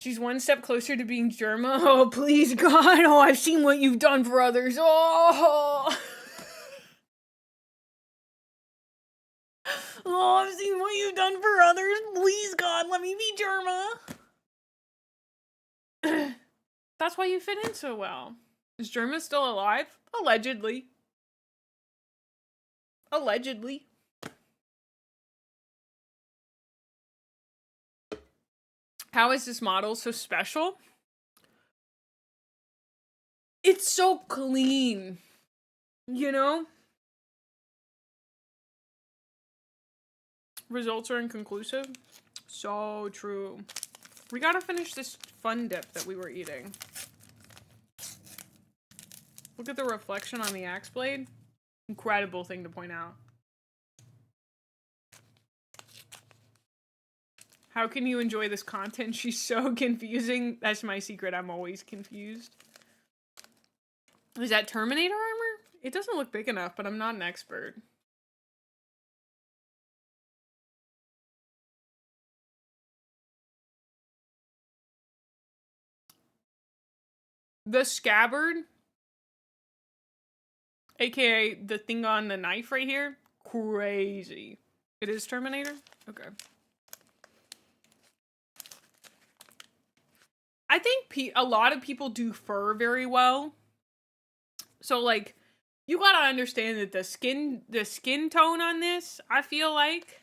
She's one step closer to being Germa. Oh, please, God. Oh, I've seen what you've done for others. Oh. Oh, I've seen what you've done for others. Please, God, let me be Germa. That's why you fit in so well. Is Germa still alive? Allegedly. Allegedly. How is this model so special? It's so clean. You know? Results are inconclusive. So true. We gotta finish this fun dip that we were eating. Look at the reflection on the axe blade. Incredible thing to point out. How can you enjoy this content? She's so confusing. That's my secret. I'm always confused. Is that Terminator armor? It doesn't look big enough, but I'm not an expert. The scabbard, aka the thing on the knife right here, crazy. It is Terminator? Okay. I think a lot of people do fur very well. So, like, you gotta understand that the skin tone on this, I feel like,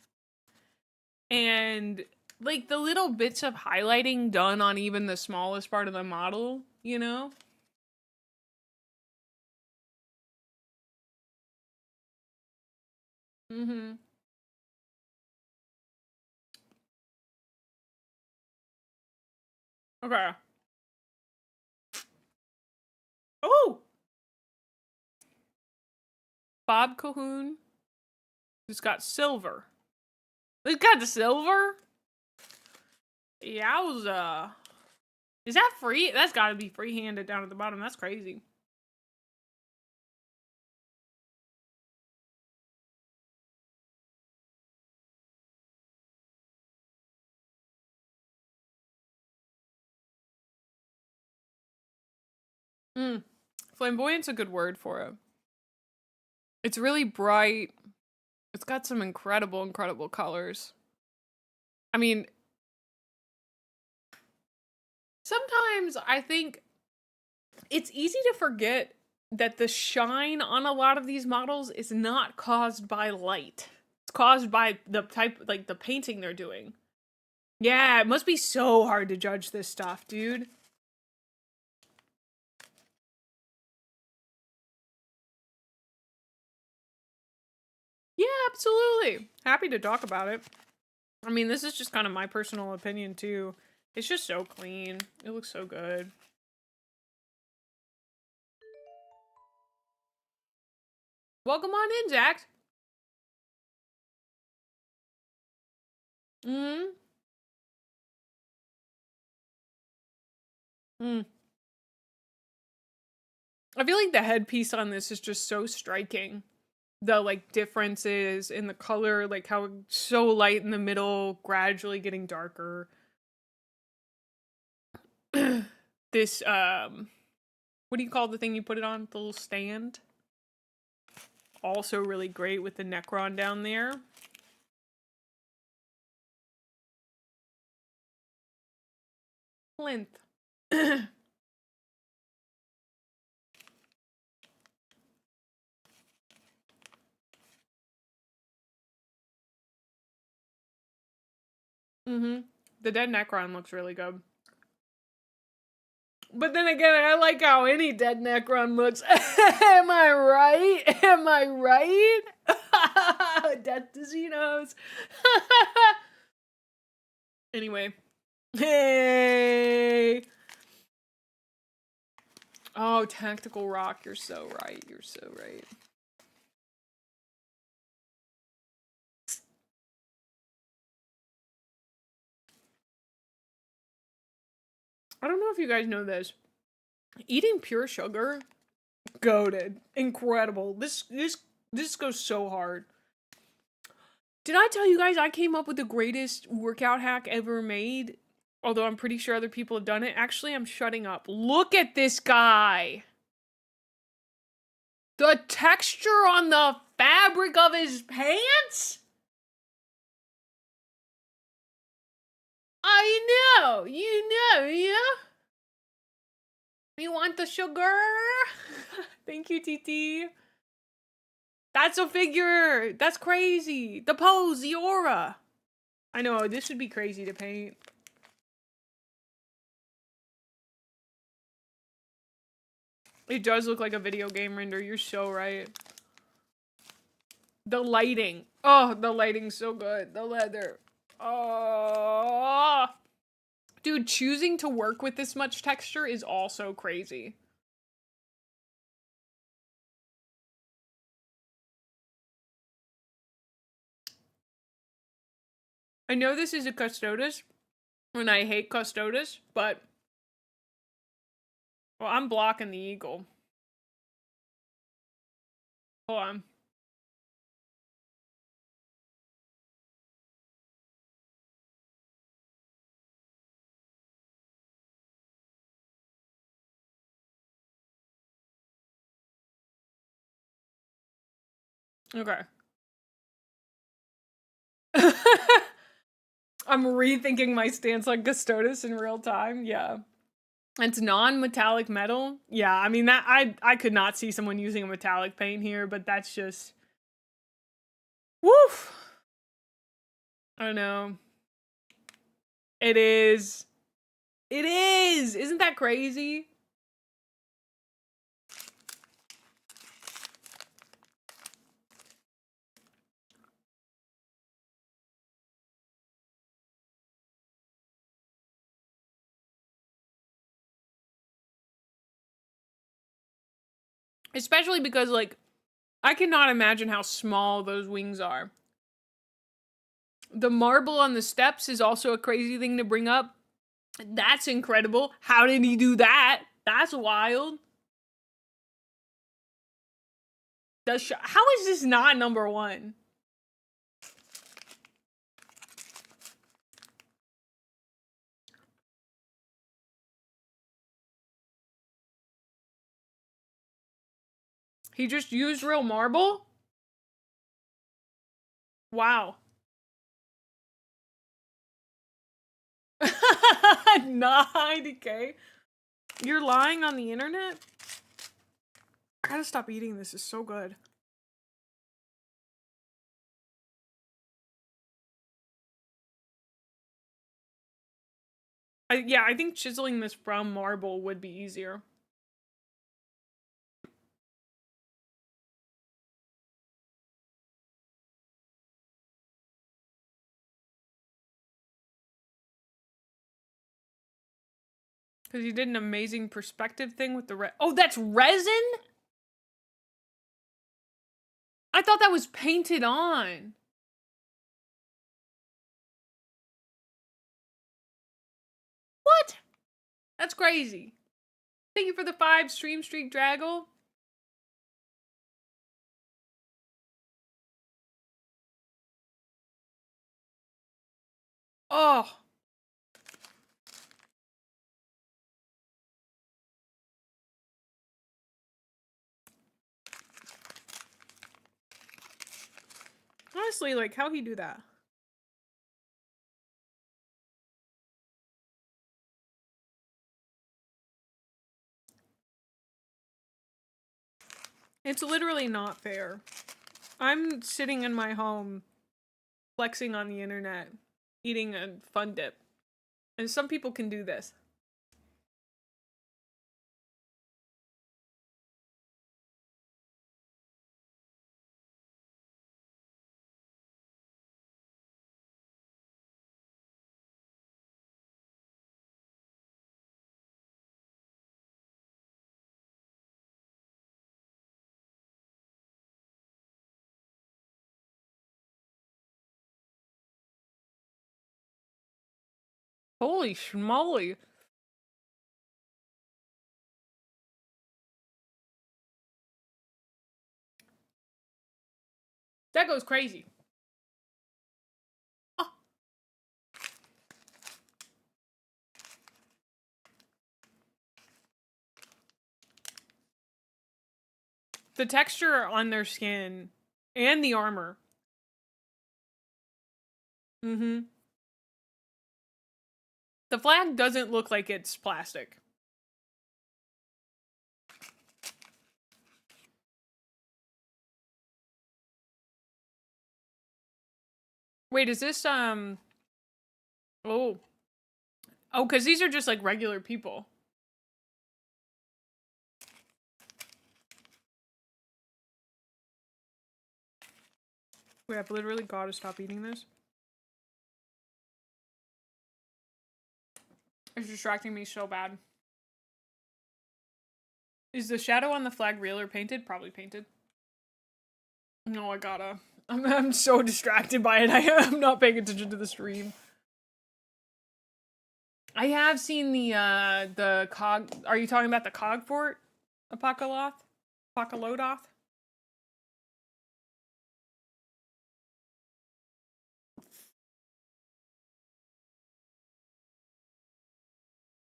and, like, the little bits of highlighting done on even the smallest part of the model, you know? Mm-hmm. Okay. Oh! Bob Cahoon. Who's got silver. Who's got the silver? Yowza. Is that free? That's gotta be free-handed down at the bottom. That's crazy. Flamboyant's a good word for it. It's really bright. It's got some incredible, incredible colors. I mean, sometimes I think it's easy to forget that the shine on a lot of these models is not caused by light. It's caused by the type, like the painting they're doing. Yeah, it must be so hard to judge this stuff, dude. Yeah, absolutely. Happy to talk about it. I mean, this is just kind of my personal opinion, too. It's just so clean. It looks so good. Welcome on in, Jack. Mm-hmm. I feel like the headpiece on this is just so striking. The, like, differences in the color, like how it's so light in the middle, gradually getting darker. This, what do you call the thing you put it on? The little stand? Also really great with the Necron down there. Plinth. The dead Necron looks really good. But then again, I like how any dead Necron looks. Am I right? Am I right? Death to Xenos. Anyway. Hey! Oh, Tactical Rock, you're so right. You're so right. I don't know if you guys know this. Eating pure sugar, goated, incredible. This goes so hard. Did I tell you guys I came up with the greatest workout hack ever made? Although I'm pretty sure other people have done it. Actually, I'm shutting up. Look at this guy. The texture on the fabric of his pants? I know. You know, yeah? You want the sugar? Thank you, TT. That's a figure. That's crazy. The pose, the aura. I know, this would be crazy to paint. It does look like a video game render. You're so right. The lighting. Oh, the lighting's so good. The leather. Oh. Dude, choosing to work with this much texture is also crazy. I know this is a Custodes, and I hate Custodes, but... Well, I'm blocking the eagle. Hold on. Okay. I'm rethinking my stance on Custodes in real time. Yeah. It's non-metallic metal. Yeah, I mean that I could not see someone using a metallic paint here, but that's just woof. I don't know. It is. It is. Isn't that crazy? Especially because, like, I cannot imagine how small those wings are. The marble on the steps is also a crazy thing to bring up. That's incredible. How did he do that? That's wild. How is this not number one? He just used real marble? Wow. 90K? You're lying on the internet? I gotta stop eating this. It's so good. Yeah, I think chiseling this from marble would be easier. Because he did an amazing perspective thing with the oh, that's resin? I thought that was painted on. What? That's crazy. Thank you for the 5 stream streak, Draggle. Oh. Honestly, like, how'd he do that? It's literally not fair. I'm sitting in my home, flexing on the internet, eating a fun dip. And some people can do this. Holy schmoly. That goes crazy. Oh. The texture on their skin and the armor. Mm-hmm. The flag doesn't look like it's plastic. Wait, is this, oh. Oh, because these are just, like, regular people. Wait, I've literally got to stop eating this. It's distracting me so bad. Is the shadow on the flag real or painted? Probably painted. No, I gotta. I'm so distracted by it. I'm not paying attention to the stream. I have seen the cog. Are you talking about the cog fort? Apokaloth? Apokalodoth?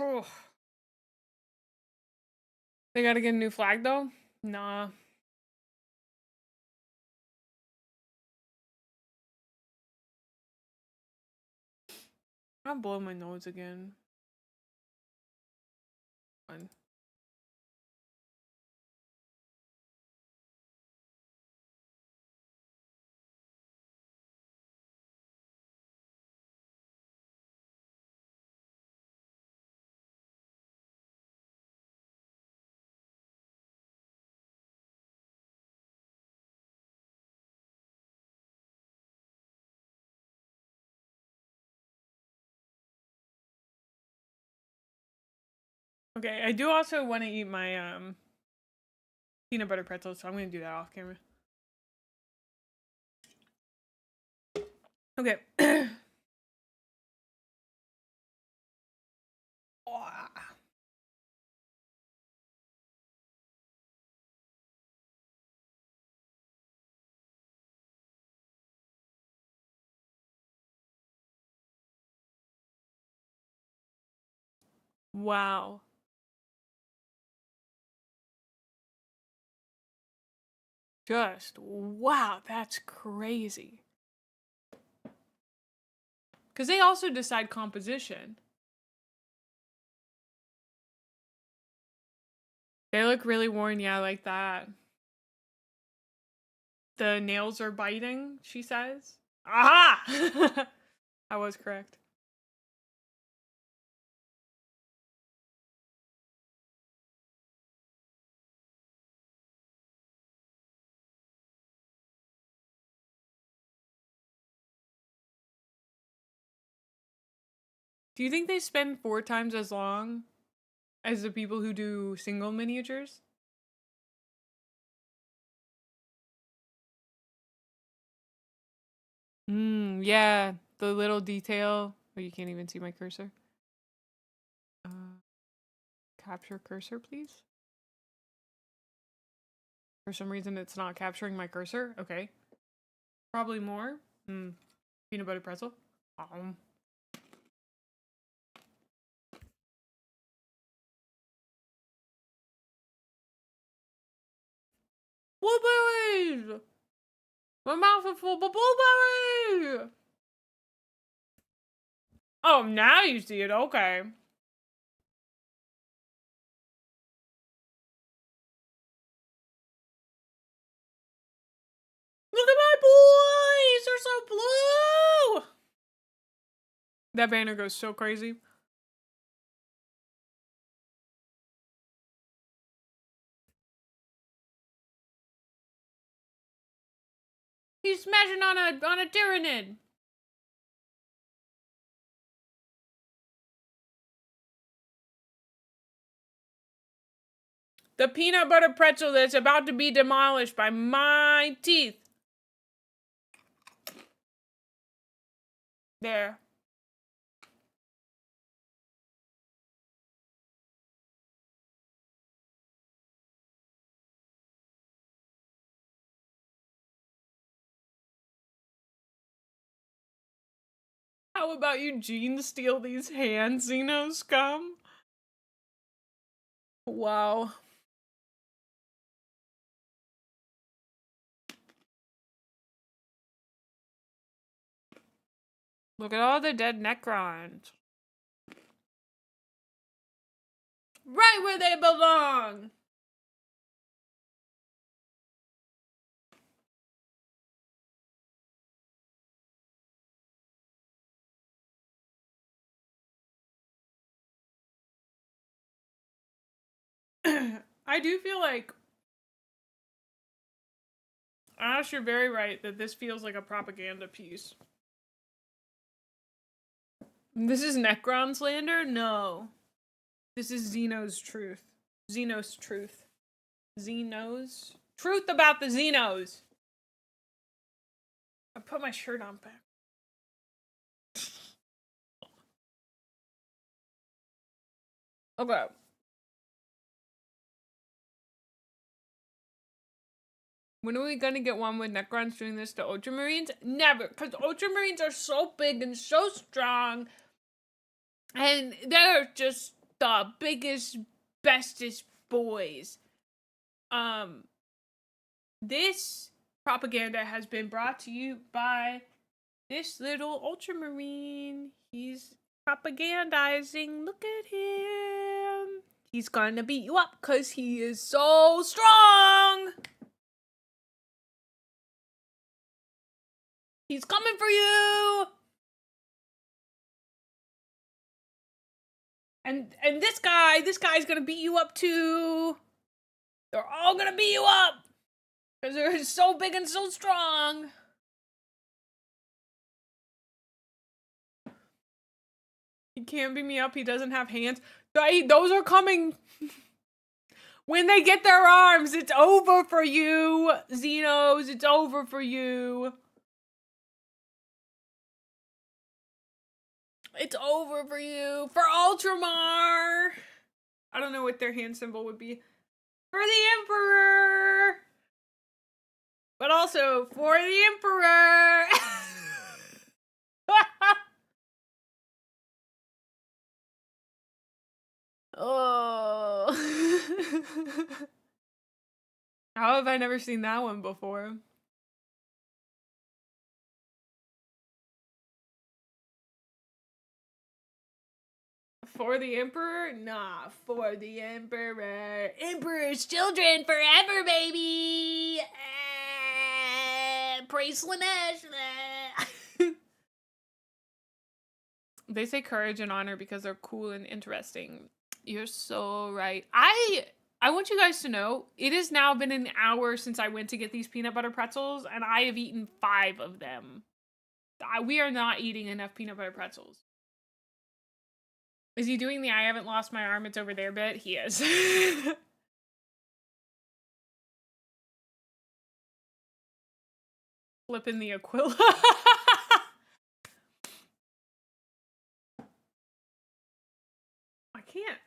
Oh. They gotta get a new flag though? Nah. I'm blowing my nose again. Fine. Okay, I do also want to eat my peanut butter pretzels, so I'm gonna do that off camera. Okay. Wow. Just wow, that's crazy. Because they also decide composition. They look really worn, yeah, like that. The nails are biting, she says. Aha! I was correct. Do you think they spend 4 times as long as the people who do single miniatures? Yeah, the little detail. Oh, you can't even see my cursor. Capture cursor, please. For some reason, it's not capturing my cursor. Okay. Probably more. Peanut butter pretzel. Blueberries! My mouth is full of blueberries! Oh, now you see it. Okay. Look at my boys! They're so blue! That banner goes so crazy. He's smashing on a tyrannid. The peanut butter pretzel that's about to be demolished by my teeth. There. How about you gene steal these hands, Xeno scum? Wow. Look at all the dead Necrons. Right where they belong! I do feel like Ash, you're very right that this feels like a propaganda piece. This is Necron slander? No. This is Xeno's truth. Xeno's truth. Xeno's truth about the Xenos. I put my shirt on back. Okay. When are we gonna get one with Necrons doing this to Ultramarines? Never, because Ultramarines are so big and so strong. And they're just the biggest, bestest boys. This propaganda has been brought to you by this little Ultramarine. He's propagandizing. Look at him. He's gonna beat you up because he is so strong. He's coming for you. And this guy's gonna beat you up too. They're all gonna beat you up because they're so big and so strong. He can't beat me up. He doesn't have hands. Those are coming. When they get their arms, it's over for you, Xenos. It's over for you. It's over for you. For Ultramar. I don't know what their hand symbol would be. For the Emperor. But also for the Emperor. Oh. How have I never seen that one before? For the Emperor? Nah, for the Emperor. Emperor's children forever, baby! Praise Slanesh! They say courage and honor because they're cool and interesting. You're so right. I want you guys to know, it has now been an hour since I went to get these peanut butter pretzels, and I have eaten 5 of them. We are not eating enough peanut butter pretzels. Is he doing the I haven't lost my arm, it's over there bit? He is. Flipping the Aquila.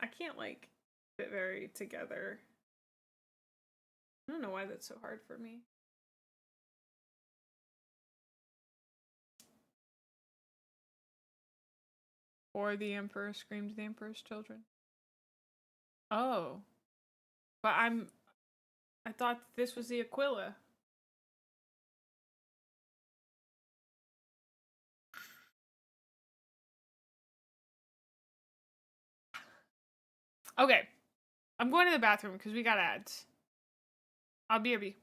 I can't like fit very together. I don't know why that's so hard for me. Or the Emperor screams the Emperor's children. Oh. But I thought this was the Aquila. Okay. I'm going to the bathroom because we got ads. I'll BRB.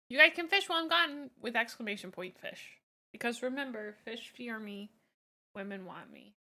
You guys can fish while I'm gone with exclamation point fish. Because remember, fish fear me, women want me.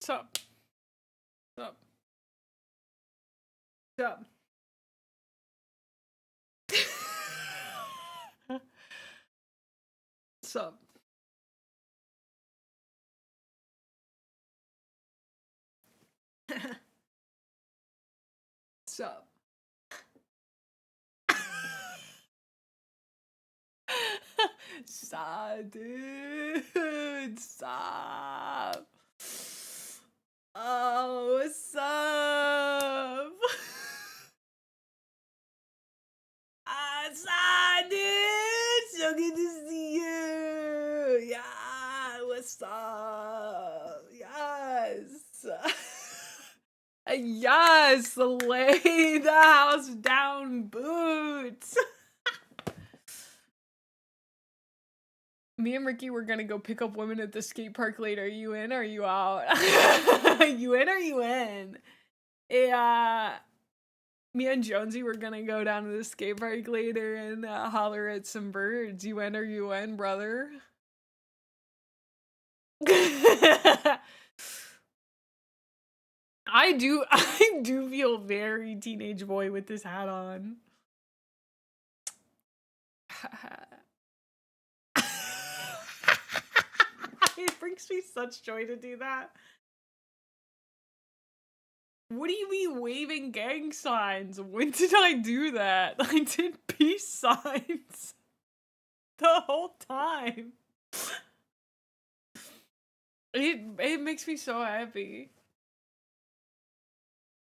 Sup? Sup? Sup? Sup? Sup? Stop, dude. Stop. Oh, what's up? Stop, dude. So good to see you. Yeah, what's up? Yes. Yes, lay the house down, boots. Me and Ricky were gonna go pick up women at the skate park later. Are you in or are you out? You in or you in? Yeah. Me and Jonesy were gonna go down to the skate park later and holler at some birds. You in or you in, brother? I do feel very teenage boy with this hat on. It brings me such joy to do that. What do you mean waving gang signs? When did I do that? I did peace signs the whole time. It makes me so happy.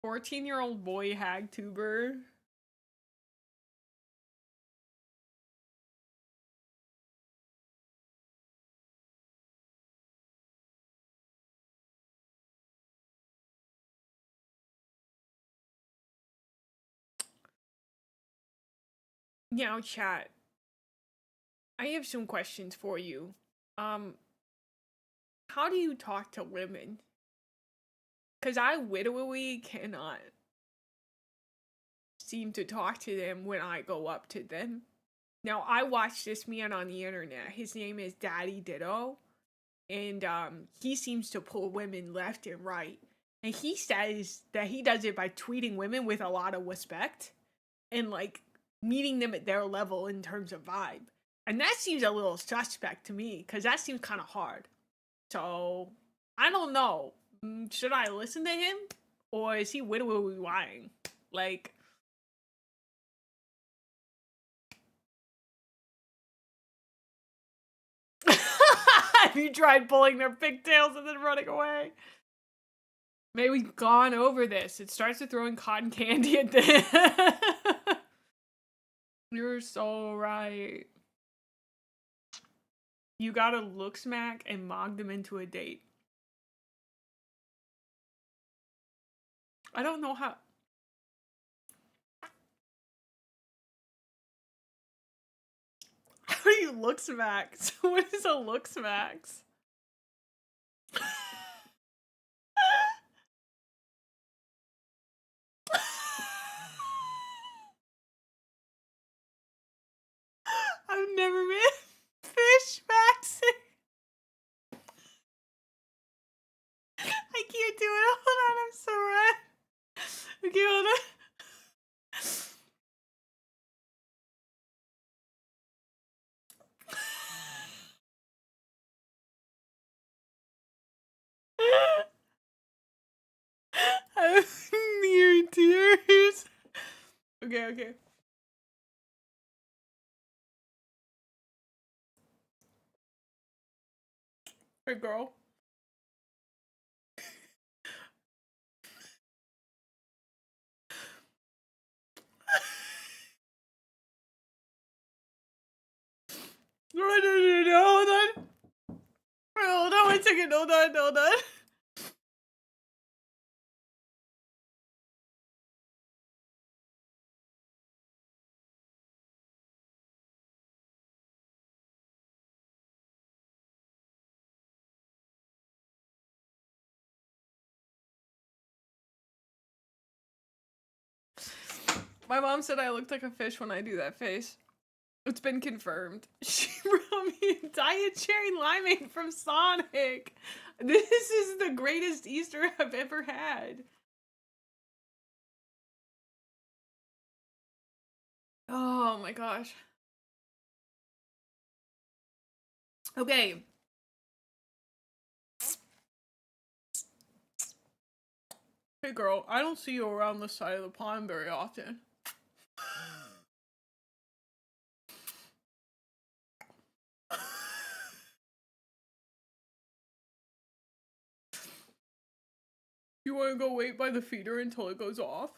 14-year-old boy hag tuber. Now, chat. I have some questions for you. How do you talk to women? Cause I literally cannot seem to talk to them when I go up to them. Now, I watched this man on the internet. His name is Daddy Ditto. And he seems to pull women left and right. And he says that he does it by treating women with a lot of respect and like meeting them at their level in terms of vibe. And that seems a little suspect to me because that seems kind of hard. So I don't know. Should I listen to him or is he literally lying? Like, Have you tried pulling their pigtails and then running away? Maybe we've gone over this. It starts with throwing cotton candy at them. You're so right. You gotta look smack and mog them into a date. I don't know how. How do you look smack? So what is a look smacks? I've never been fish maxing. I can't do it. Hold on, I'm so red. Okay, hold on. I'm near tears. Okay. Hey, girl. No, hold on. Hold on 1 second, hold on. My mom said I looked like a fish when I do that face. It's been confirmed. She brought me a diet cherry limeade from Sonic. This is the greatest Easter I've ever had. Oh my gosh. Okay. Hey girl, I don't see you around this side of the pond very often. You want to go wait by the feeder until it goes off?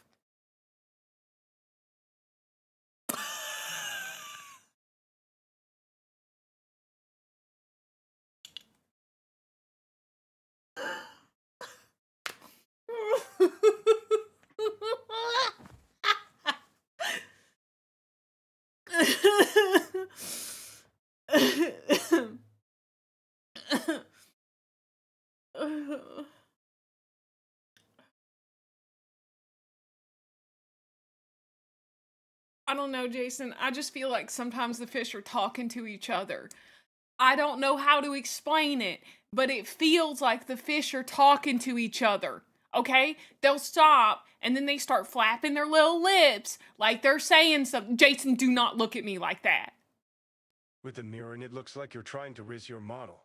I don't know, Jason. I just feel like sometimes the fish are talking to each other. I don't know how to explain it, but it feels like the fish are talking to each other. Okay? They'll stop and then they start flapping their little lips like they're saying something. Jason, do not look at me like that. With the mirror, and it looks like you're trying to riz your model.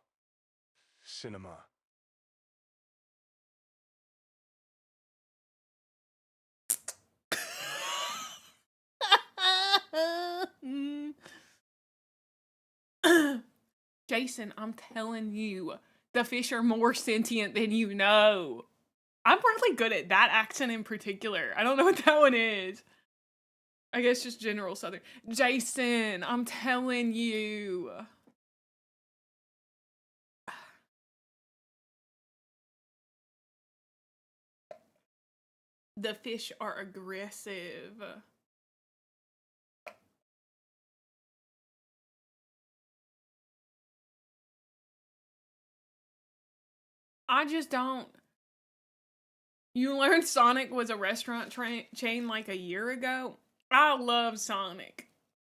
Cinema. Jason, I'm telling you, the fish are more sentient than you know. I'm really good at that accent in particular. I don't know what that one is. I guess just general Southern. Jason, I'm telling you. The fish are aggressive. I just don't. You learned Sonic was a restaurant chain like a year ago? I love Sonic.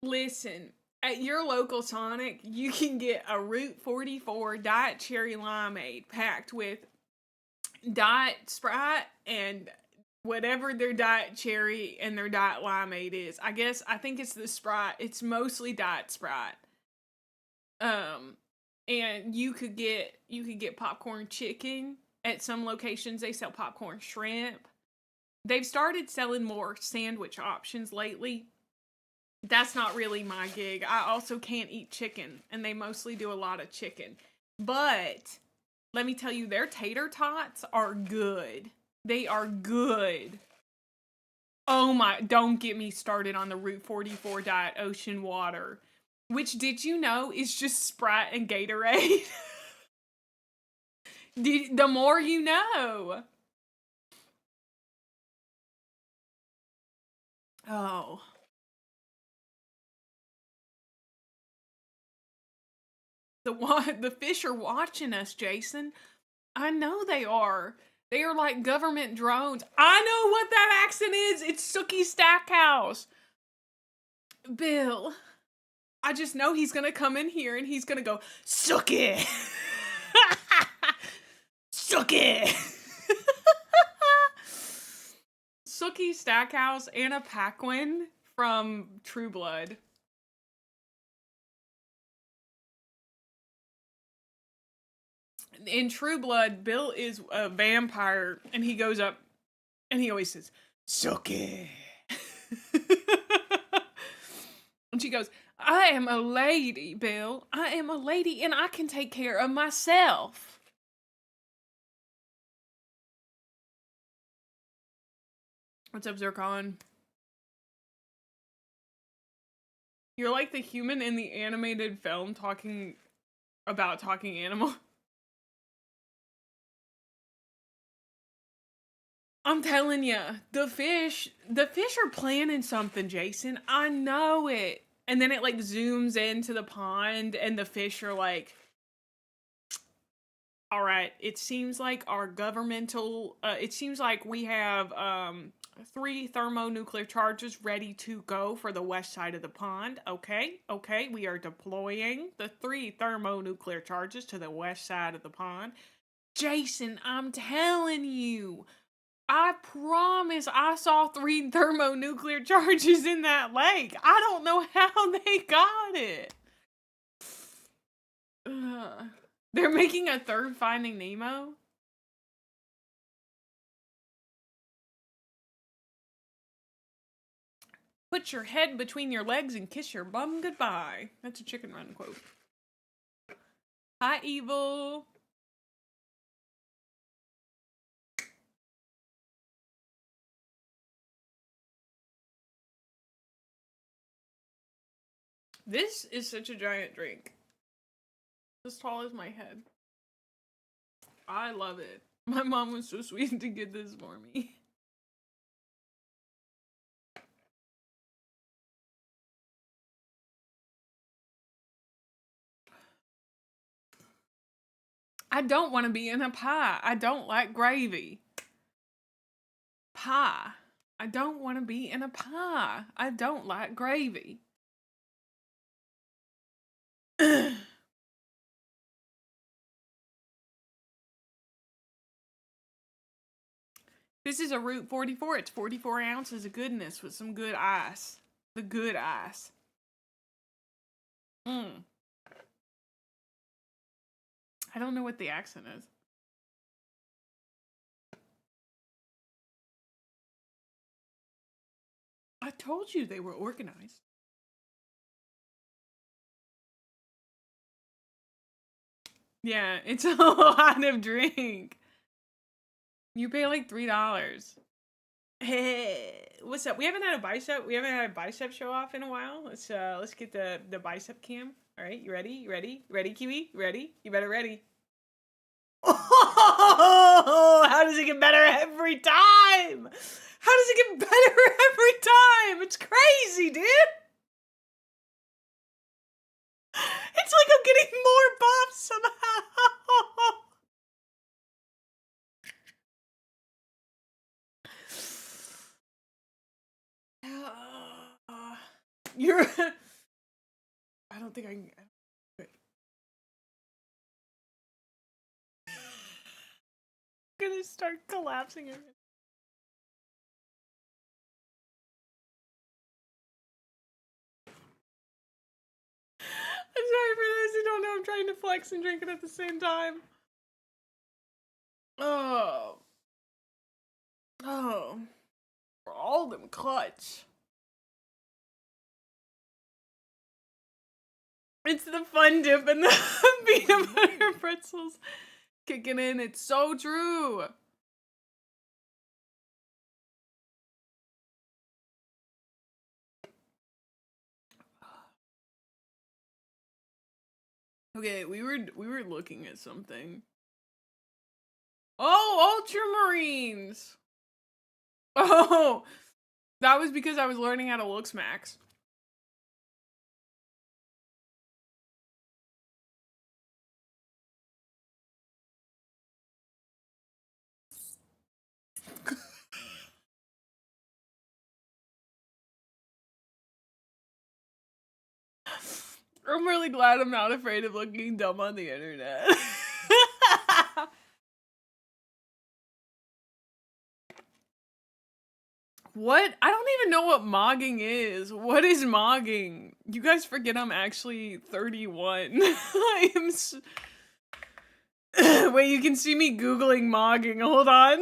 Listen, at your local Sonic, you can get a Route 44 Diet Cherry Limeade packed with Diet Sprite and whatever their Diet Cherry and their Diet Limeade is. I think it's the Sprite. It's mostly Diet Sprite. And you could get popcorn chicken. At some locations, they sell popcorn shrimp. They've started selling more sandwich options lately. That's not really my gig. I also can't eat chicken, and they mostly do a lot of chicken. But let me tell you, their tater tots are good. They are good. Oh my, don't get me started on the Route 44 diet ocean water, which, did you know, is just Sprite and Gatorade? The more you know. Oh. The fish are watching us, Jason. I know they are. They are like government drones. I know what that accent is. It's Sookie Stackhouse. Bill, I just know he's gonna come in here and he's gonna go, Sookie! Sookie! Sookie Stackhouse, Anna Paquin from True Blood. In True Blood, Bill is a vampire, and he goes up, and he always says, Sookie. And she goes, I am a lady, Bill. I am a lady, and I can take care of myself. What's up, Zircon? You're like the human in the animated film talking about talking animal. I'm telling you, the fish are planning something, Jason. I know it. And then it like zooms into the pond and the fish are like, all right, it seems like our governmental, it seems like we have 3 thermonuclear charges ready to go for the west side of the pond. Okay, we are deploying the 3 thermonuclear charges to the west side of the pond. Jason, I'm telling you, I promise I saw 3 thermonuclear charges in that lake. I don't know how they got it. They're making a 3rd Finding Nemo? Put your head between your legs and kiss your bum goodbye. That's a Chicken Run quote. Hi, Evil. This is such a giant drink. As tall as my head. I love it. My mom was so sweet to get this for me. I don't want to be in a pie. I don't like gravy. Pie. I don't want to be in a pie. I don't like gravy. This is a Route 44. It's 44 ounces of goodness with some good ice. The good ice. I don't know what the accent is. I told you they were organized. Yeah, it's a lot of drink. You pay like $3. Hey, what's up? We haven't had a bicep show off in a while. Let's get the bicep cam. All right, you ready? You ready? Ready, Kiwi? Ready? You better ready. Oh, how does it get better every time? How does it get better every time? It's crazy, dude. It's like I'm getting more buffs somehow. You're. I don't think I can. Wait. I'm gonna start collapsing again. I'm sorry for those who don't know. I'm trying to flex and drink it at the same time. Oh. For all them clutch. It's the fun dip and the peanut butter pretzels kicking in. It's so true. Okay, we were looking at something. Oh, Ultramarines. Oh, that was because I was learning how to look smacks. I'm really glad I'm not afraid of looking dumb on the internet. What? I don't even know what mogging is. What is mogging? You guys forget I'm actually 31. I am Wait, you can see me Googling mogging. Hold on.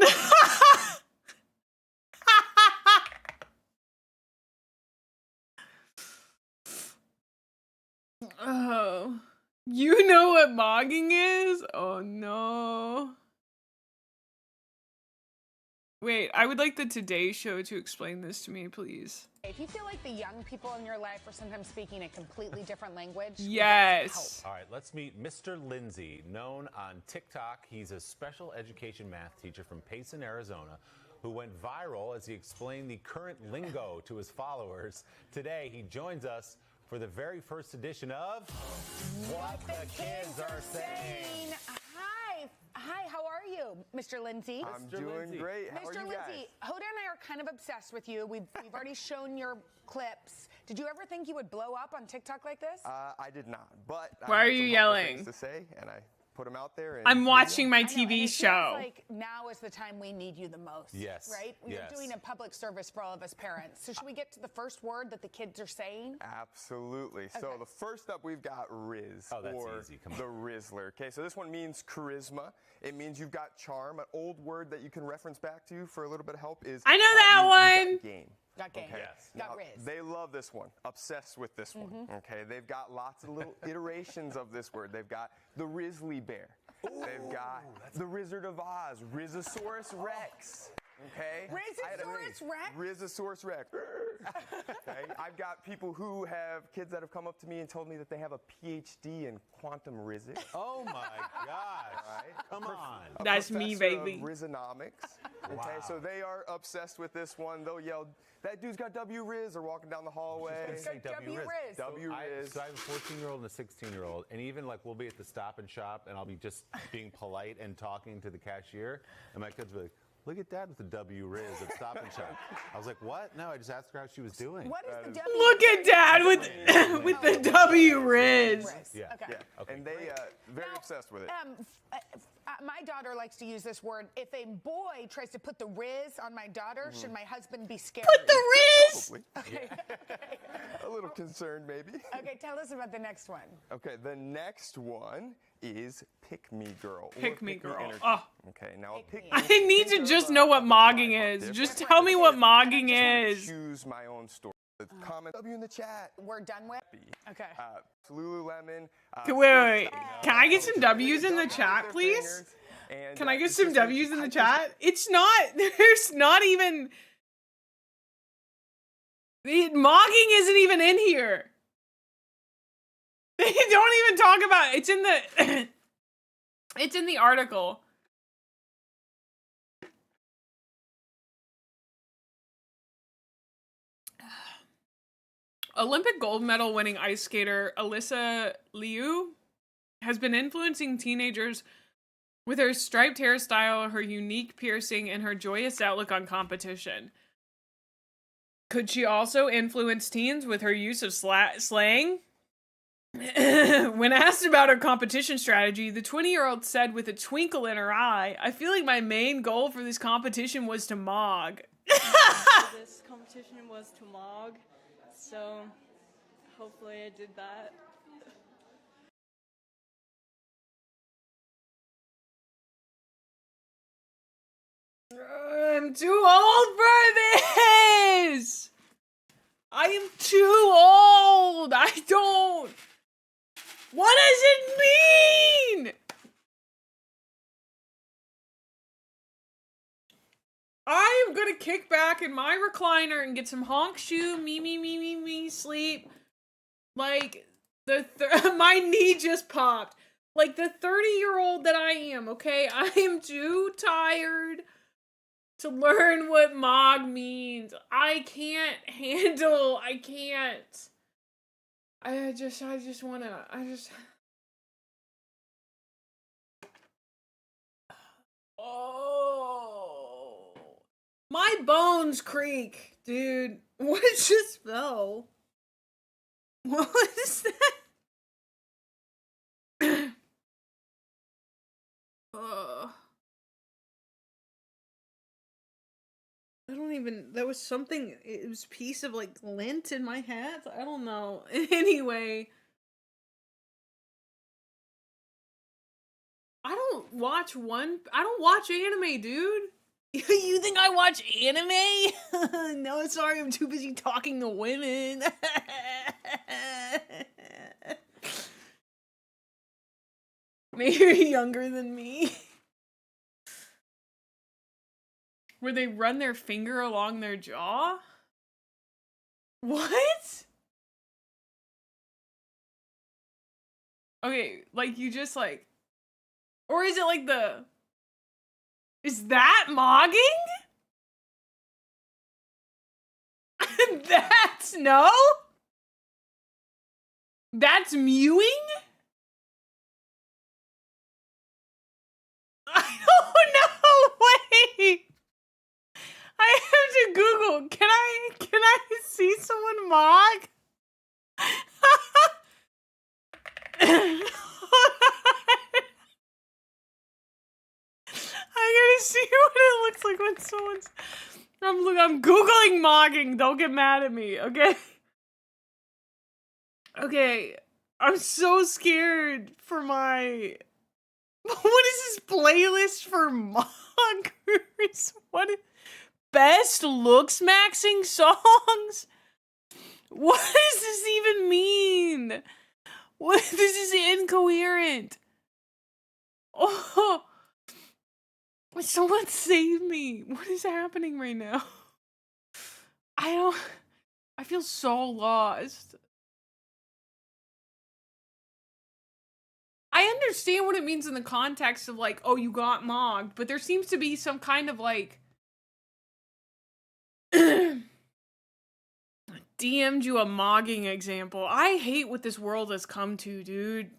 Oh. You know what mogging is? Oh no. Wait, I would like the Today Show to explain this to me, please. If you feel like the young people in your life are sometimes speaking a completely different language, yes. All right, let's meet Mr. Lindsay, known on TikTok. He's a special education math teacher from Payson, Arizona, who went viral as he explained the current lingo to his followers. Today, he joins us for the very first edition of What the Kids Are Saying. Hi, how are you, Mr. Lindsay? I'm doing great. How are Mr. you Lindsay, guys? Hoda and I are kind of obsessed with you. We've already shown your clips. Did you ever think you would blow up on TikTok like this? I did not, but Why I are had you some helpful yelling? things to say, and I put them out there. And I'm watching my I know, and TV it show. feels like now is the time we need you the most. Yes. Right? You're Yes. doing a public service for all of us parents. So should we get to the first word that the kids are saying? Absolutely. So Okay. the first up, we've got Riz, Oh, that's or easy. Come on. the Rizzler. Okay, so this one means charisma. It means you've got charm. An old word that you can reference back to for a little bit of help is I know that you've one. got game. Got game. Okay. Yes. Got Now, Riz. they love this one. Obsessed with this one. Okay. They've got lots of little iterations of this word. They've got the Rizzly Bear. They've got the Wizard of Oz, Rizosaurus Rex. Okay. Rizosaurus Rex? Rizosaurus Rex. Okay. I've got people who have kids that have come up to me and told me that they have a PhD in quantum physics. Oh my gosh. Come on. A That's me, professor baby. Of Rizonomics. Okay, Wow. so they are obsessed with this one. They'll yell, "That dude's got W Riz," or walking down the hallway. Just gonna say W Riz. W Riz. So I have a 14-year-old and a 16-year-old, and even like we'll be at the Stop and Shop, and I'll be just being polite and talking to the cashier, and my kids will be like, "Look at Dad with the W Riz at Stop and Shop." I was like, "What?" No, I just asked her how she was doing. What is the W? Look at Dad with the W Riz. Yeah. Okay. Yeah, Okay, and they very Now, obsessed with it. My daughter likes to use this word. If a boy tries to put the Riz on my daughter, should my husband be scared? Put the Riz. Probably. A little concerned, maybe. Okay, tell us about the next one. Okay, the next one is Pick Me Girl. or Pick Me Girl. Energy. Oh. Okay, now Pick pick me. I need to just know what mogging is. Just tell me what mogging is. Choose my own story. Comment W in the chat. We're done with? Okay. Lululemon. Wait. Can I get some W's in the chat, please? Can I get some W's in the chat? It's not, there's not even, the mogging isn't even in here. They don't even talk about, it's in the, it's in the article. Olympic gold medal winning ice skater Alyssa Liu has been influencing teenagers with her striped hairstyle, her unique piercing, and her joyous outlook on competition. Could she also influence teens with her use of slang? When asked about her competition strategy, the 20-year-old said with a twinkle in her eye, "I feel like my main goal for this competition was to mog." This competition was to mog, so hopefully I did that. I'm too old for this! I am too old! What does it mean? I am gonna kick back in my recliner and get some honk shoe, me, sleep. Like, my knee just popped. Like the 30-year-old that I am, okay? I am too tired to learn what mog means. I can't. Oh. My bones creak, dude. What just fell? What was that? I don't even, that was something, it was a piece of like lint in my hat. I don't know. Anyway. I don't watch anime, dude. You think I watch anime? No, sorry, I'm too busy talking to women. Maybe you're younger than me. Where they run their finger along their jaw? What? Okay, like you just like... Or is it like the... Is that mogging? That's... No? That's mewing? I don't know, wait! I have to Google. Can I see someone mog? I gotta see what it looks like when someone's... I'm Googling mogging. Don't get mad at me, okay? Okay. I'm so scared for my... What is this playlist for moggers? What is... Best looks maxing songs? What does this even mean? What? This is incoherent. Oh, someone save me. What is happening right now? I feel so lost. I understand what it means in the context of like, oh, you got mogged, but there seems to be some kind of like DM'd you a mogging example. I hate what this world has come to, dude.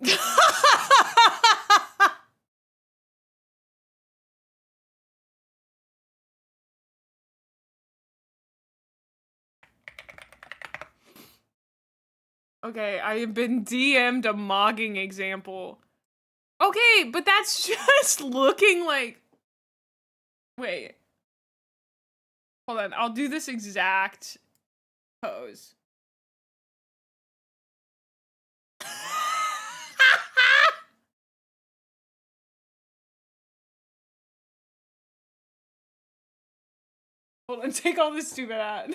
Okay, I have been DM'd a mogging example. Okay, but that's just looking like... Wait. Hold on, I'll do this exact pose. Hold on, take all this stupid out.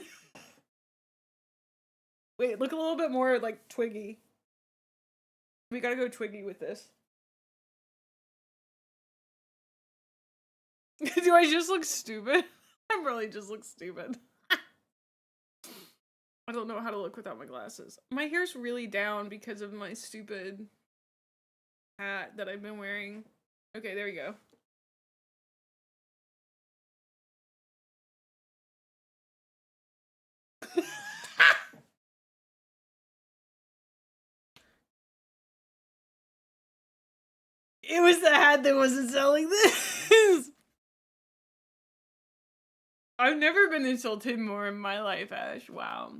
Wait, look a little bit more like Twiggy. We gotta go Twiggy with this. Do I just look stupid? I really just look stupid. I don't know how to look without my glasses. My hair's really down because of my stupid hat that I've been wearing. Okay, there we go. It was the hat that wasn't selling this. I've never been insulted more in my life, Ash. Wow.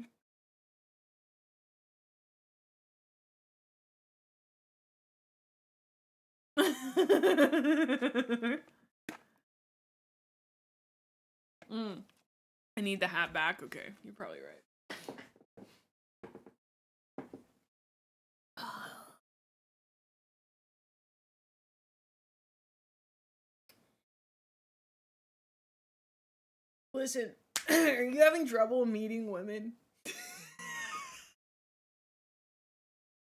I need the hat back. Okay, you're probably right. Listen, are you having trouble meeting women?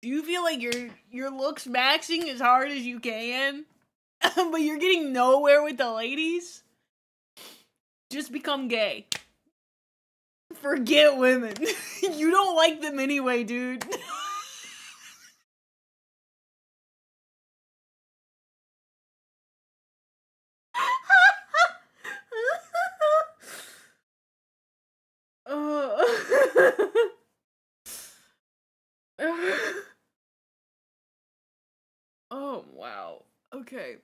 Do you feel like your looks maxing as hard as you can, but you're getting nowhere with the ladies? Just become gay. Forget women. You don't like them anyway, dude. Oh, wow. Okay.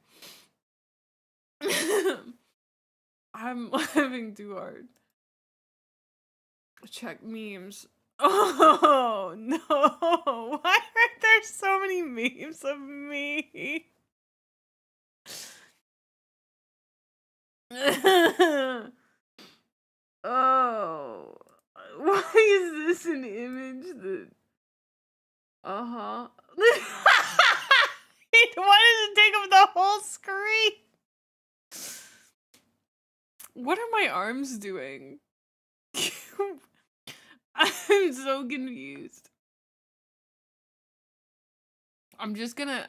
I'm laughing too hard. Check memes. Oh, no. Why are there so many memes of me? Oh. Why is this an image that... Uh-huh. Why does it take up the whole screen? What are my arms doing? I'm so confused. I'm gonna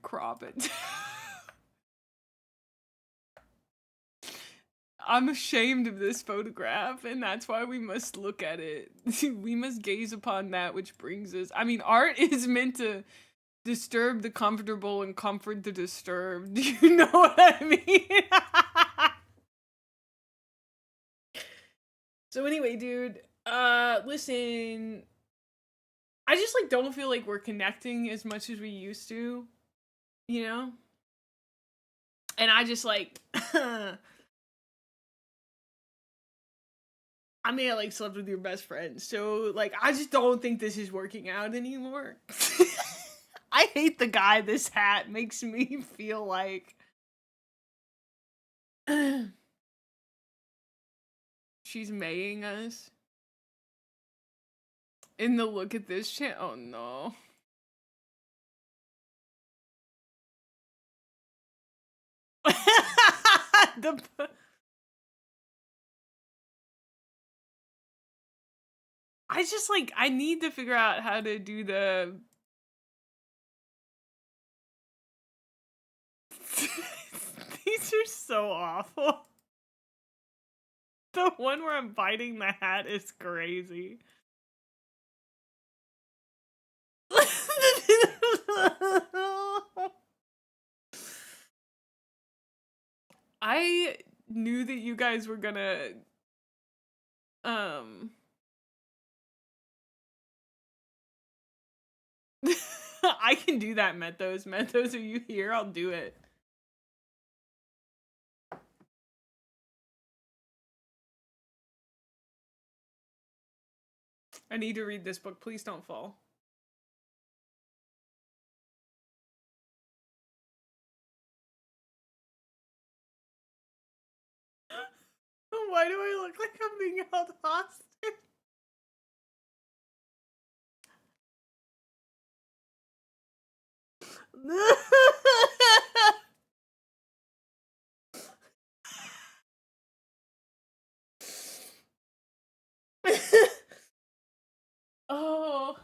crop it. I'm ashamed of this photograph, and that's why we must look at it. We must gaze upon that which brings us. I mean, art is meant to disturb the comfortable and comfort the disturbed. Do you know what I mean? So anyway, dude, listen, I just like don't feel like we're connecting as much as we used to, you know? And I just like I may have like slept with your best friend, so like I just don't think this is working out anymore. I hate the guy this hat makes me feel like. She's maying us. In the look at this shit. Oh no. I just like, I need to figure out how to do the... These are so awful. The one where I'm biting the hat is crazy. I knew that you guys were gonna I can do that, Metos. Metos, are you here? I'll do it. I need to read this book. Please don't fall. Why do I look like I'm being held hostage? Oh,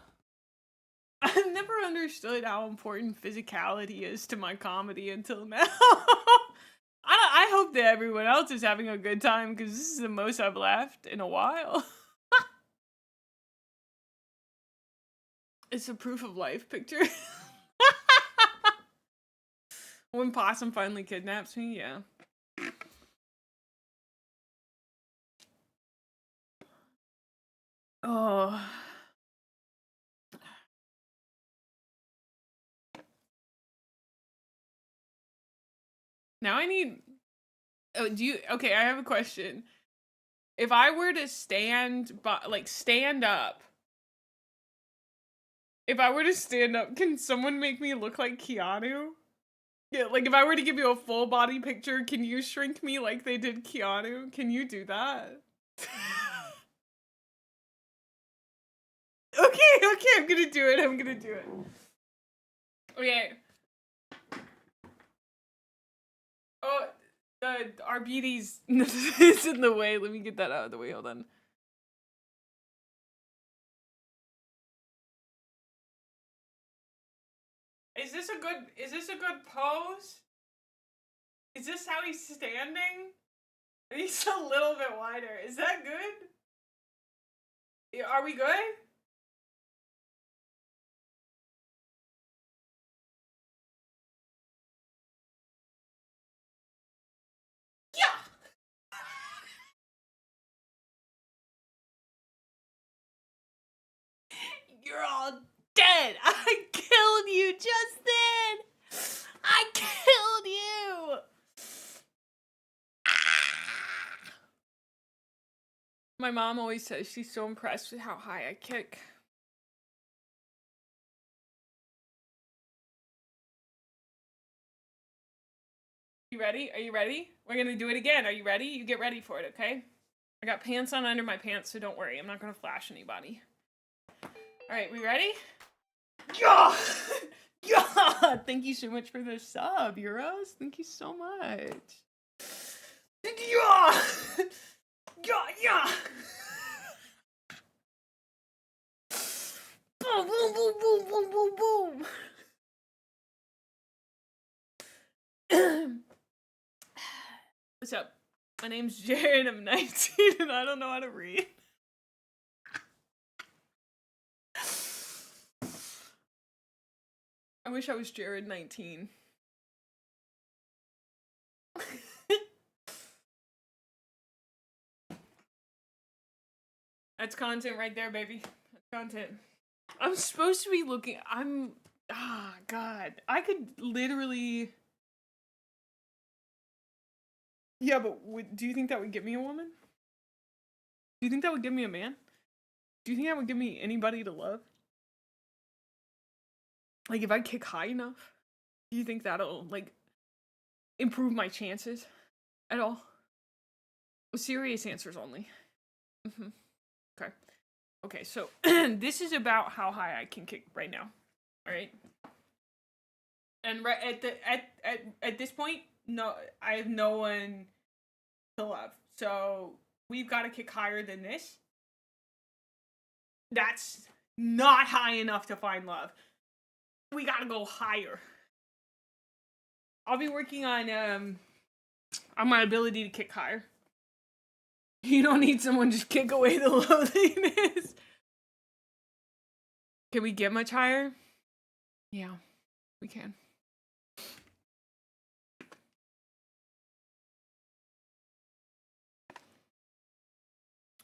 I've never understood how important physicality is to my comedy until now. I hope that everyone else is having a good time because this is the most I've laughed in a while. It's a proof of life picture. When Possum finally kidnaps me, yeah. Oh. Now I need... Oh, okay, I have a question. If I were to stand up. If I were to stand up, can someone make me look like Keanu? Yeah, like if I were to give you a full body picture, can you shrink me like they did Keanu? Can you do that? Okay, I'm gonna do it. Okay. Oh, our beauty's is in the way. Let me get that out of the way. Hold on. Is this a good pose? Is this how he's standing? He's a little bit wider. Is that good? Are we good? Yeah. You're all dead. I killed you just then. I killed you. My mom always says she's so impressed with how high I kick. You ready? Are you ready? We're gonna do it again. Are you ready? You get ready for it, okay? I got pants on under my pants, so don't worry. I'm not gonna flash anybody. Alright, we ready? Yeah! Yeah! Thank you so much for the sub, Euros. Thank you so much. Yeah! Yeah, yeah! Boom, boom, boom, boom, boom, boom, boom. What's up? My name's Jared. I'm 19 and I don't know how to read. I wish I was Jared 19. That's content right there, baby. That's content. I'm supposed to be looking. God. I could literally. Yeah, but do you think that would get me a woman? Do you think that would give me a man? Do you think that would give me anybody to love? Like, if I kick high enough, do you think that'll, like, improve my chances at all? With serious answers only. Okay. Okay, so this is about how high I can kick right now. Alright? And right at this point, no, I have no one to love. So we've got to kick higher than this. That's not high enough to find love. We gotta go higher. I'll be working on my ability to kick higher. You don't need someone to just kick away the loneliness. Can we get much higher? Yeah, we can.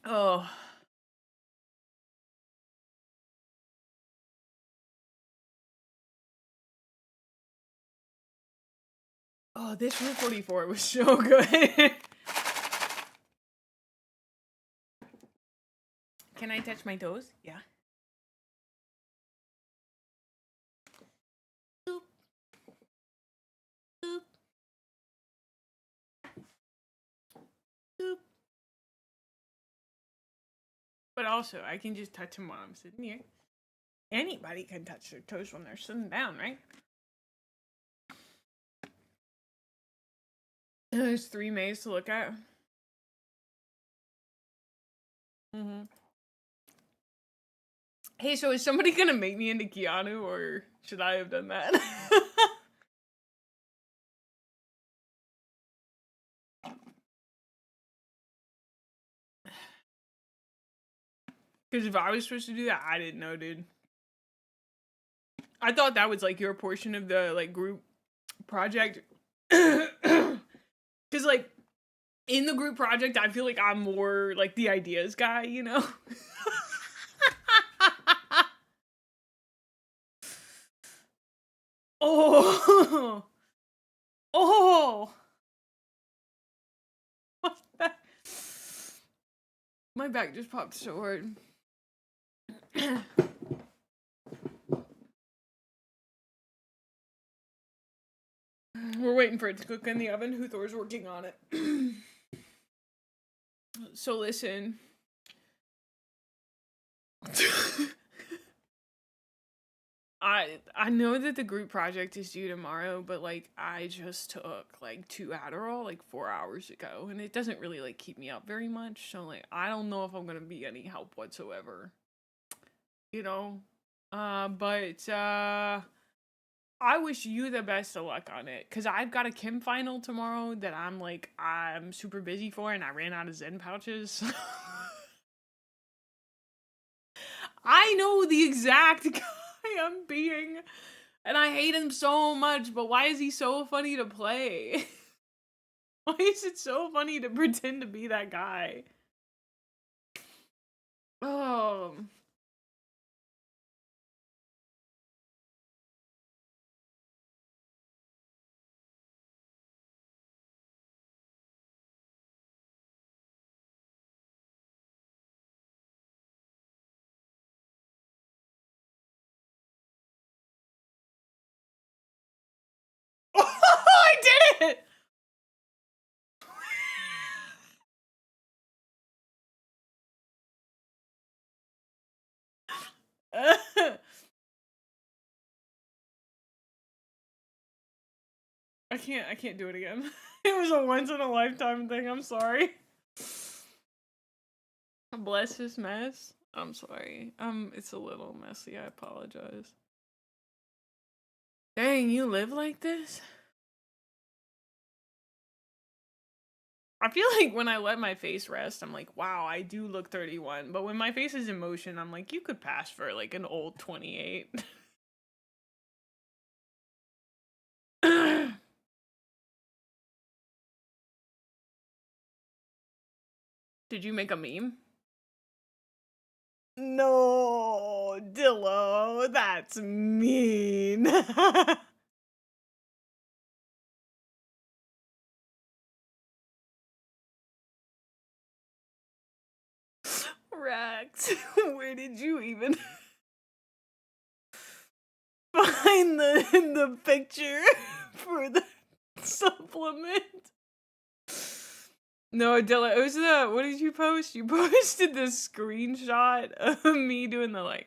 Oh. Oh, this Route 44 was so good. Can I touch my toes? Yeah. Boop. Boop. Boop. But also, I can just touch them while I'm sitting here. Anybody can touch their toes when they're sitting down, right? There's 3 Mays to look at. Hey, so is somebody gonna make me into Keanu, or should I have done that? Because if I was supposed to do that, I didn't know, dude. I thought that was, like, your portion of the, like, group project. Because, like, in the group project, I feel like I'm more, like, the ideas guy, you know? Oh! Oh! What's that? My back just popped so hard. We're waiting for it to cook in the oven. Huthor's working on it. So listen. I know that the group project is due tomorrow, but like I just took like 2 Adderall like 4 hours ago, and it doesn't really like keep me up very much. So like I don't know if I'm gonna be any help whatsoever. You know? But I wish you the best of luck on it, because I've got a Kim final tomorrow that I'm super busy for, and I ran out of Zen pouches. I know the exact guy I'm being, and I hate him so much, but why is he so funny to play? Why is it so funny to pretend to be that guy? Oh. I did it! I can't do it again. It was a once in a lifetime thing. I'm sorry. Bless this mess. I'm sorry. It's a little messy. I apologize. Dang, you live like this? I feel like when I let my face rest, I'm like, wow, I do look 31. But when my face is in motion, I'm like, you could pass for like an old 28. Did you make a meme? No, Dillo, that's mean. Rex, where did you even find the picture for the supplement? No, Dilla, it was the, what did you post? You posted the screenshot of me doing the like.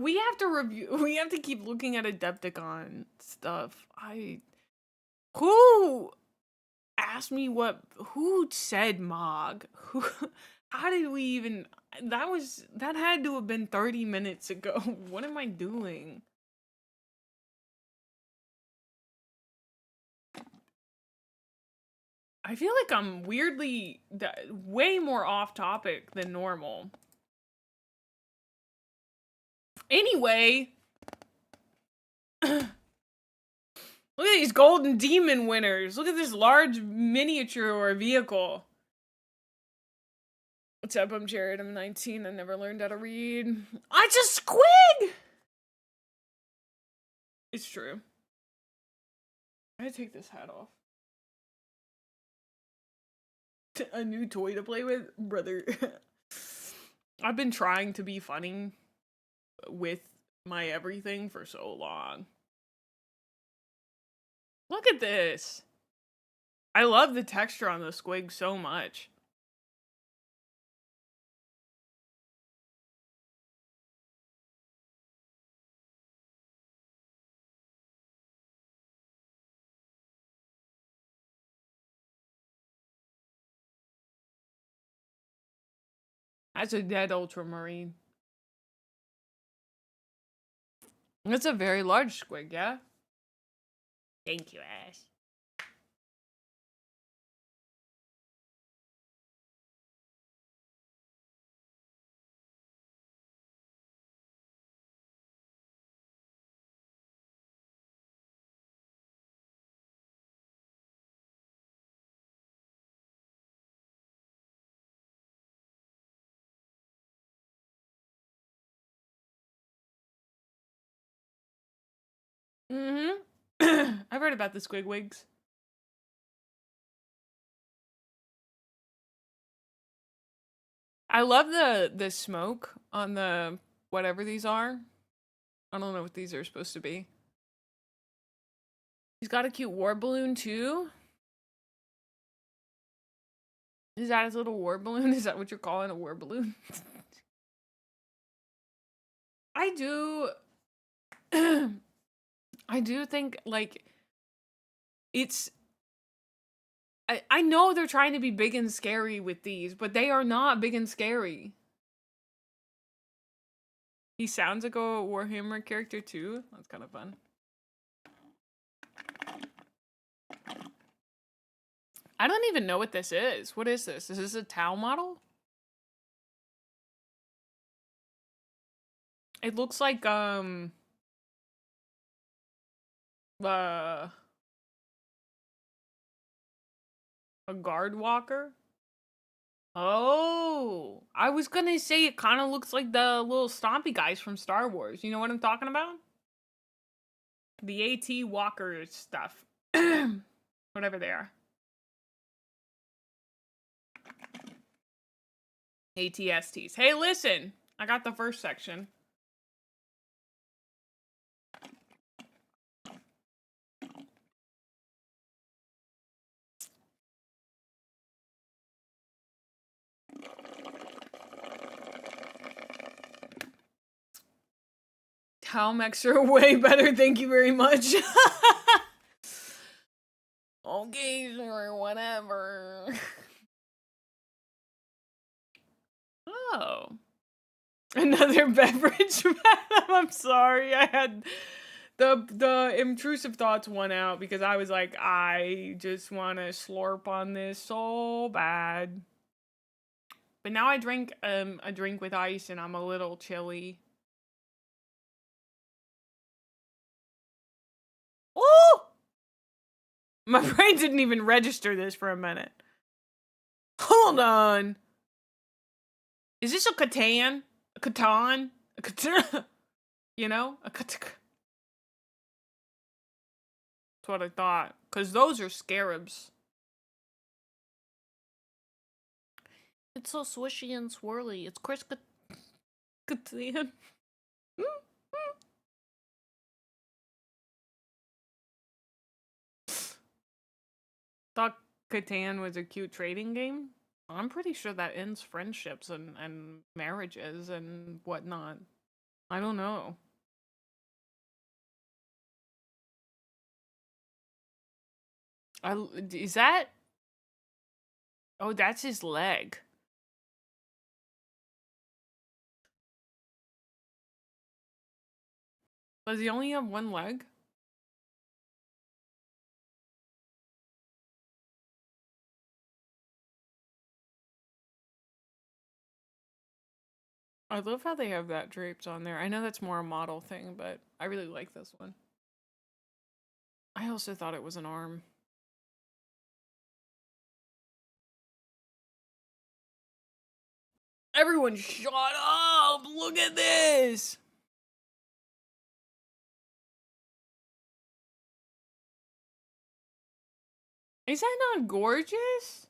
We have to review, we have to keep looking at Adepticon stuff. Who asked me who said Mog? How did we even, that had to have been 30 minutes ago. What am I doing? I feel like I'm weirdly way more off topic than normal. Anyway, look at these golden demon winners. Look at this large miniature or vehicle. What's up? I'm Jared. I'm 19. I never learned how to read. I just squig! It's true. I gotta take this hat off. A new toy to play with? Brother. I've been trying to be funny with my everything for so long. Look at this. I love the texture on the squig so much. That's a dead ultramarine. That's a very large squig, yeah? Thank you, Ash. Mm-hmm. I've heard about the squigwigs. I love the smoke on the whatever these are. I don't know what these are supposed to be. He's got a cute war balloon too. Is that his little war balloon? Is that what you're calling a war balloon? I do I do think like it's I know they're trying to be big and scary with these, but they are not big and scary. He sounds like a Warhammer character too. That's kind of fun. I don't even know what this is. What is this? Is this a Tau model? It looks like a guard walker. Oh, I was gonna say it kind of looks like the little stompy guys from Star Wars. You know what I'm talking about? The AT walker stuff. Whatever they are. ATSTs. Hey, listen. I got the first section. Tau mechs are way better, thank you very much. Okay, sure, whatever. Oh. Another beverage, madam. I'm sorry, I had the intrusive thoughts won out because I was like, I just want to slurp on this so bad. But now I drink a drink with ice and I'm a little chilly. Oh! My brain didn't even register this for a minute. Hold on. Is this a Catan? A Catan? A Catan? You know? A Catan. That's what I thought. Because those are scarabs. It's so swishy and swirly. It's Chris Catan. Thought Catan was a cute trading game. I'm pretty sure that ends friendships and marriages and whatnot. I don't know. Is that? Oh, that's his leg. Does he only have one leg? I love how they have that draped on there. I know that's more a model thing, but I really like this one. I also thought it was an arm. Everyone shut up! Look at this! Is that not gorgeous?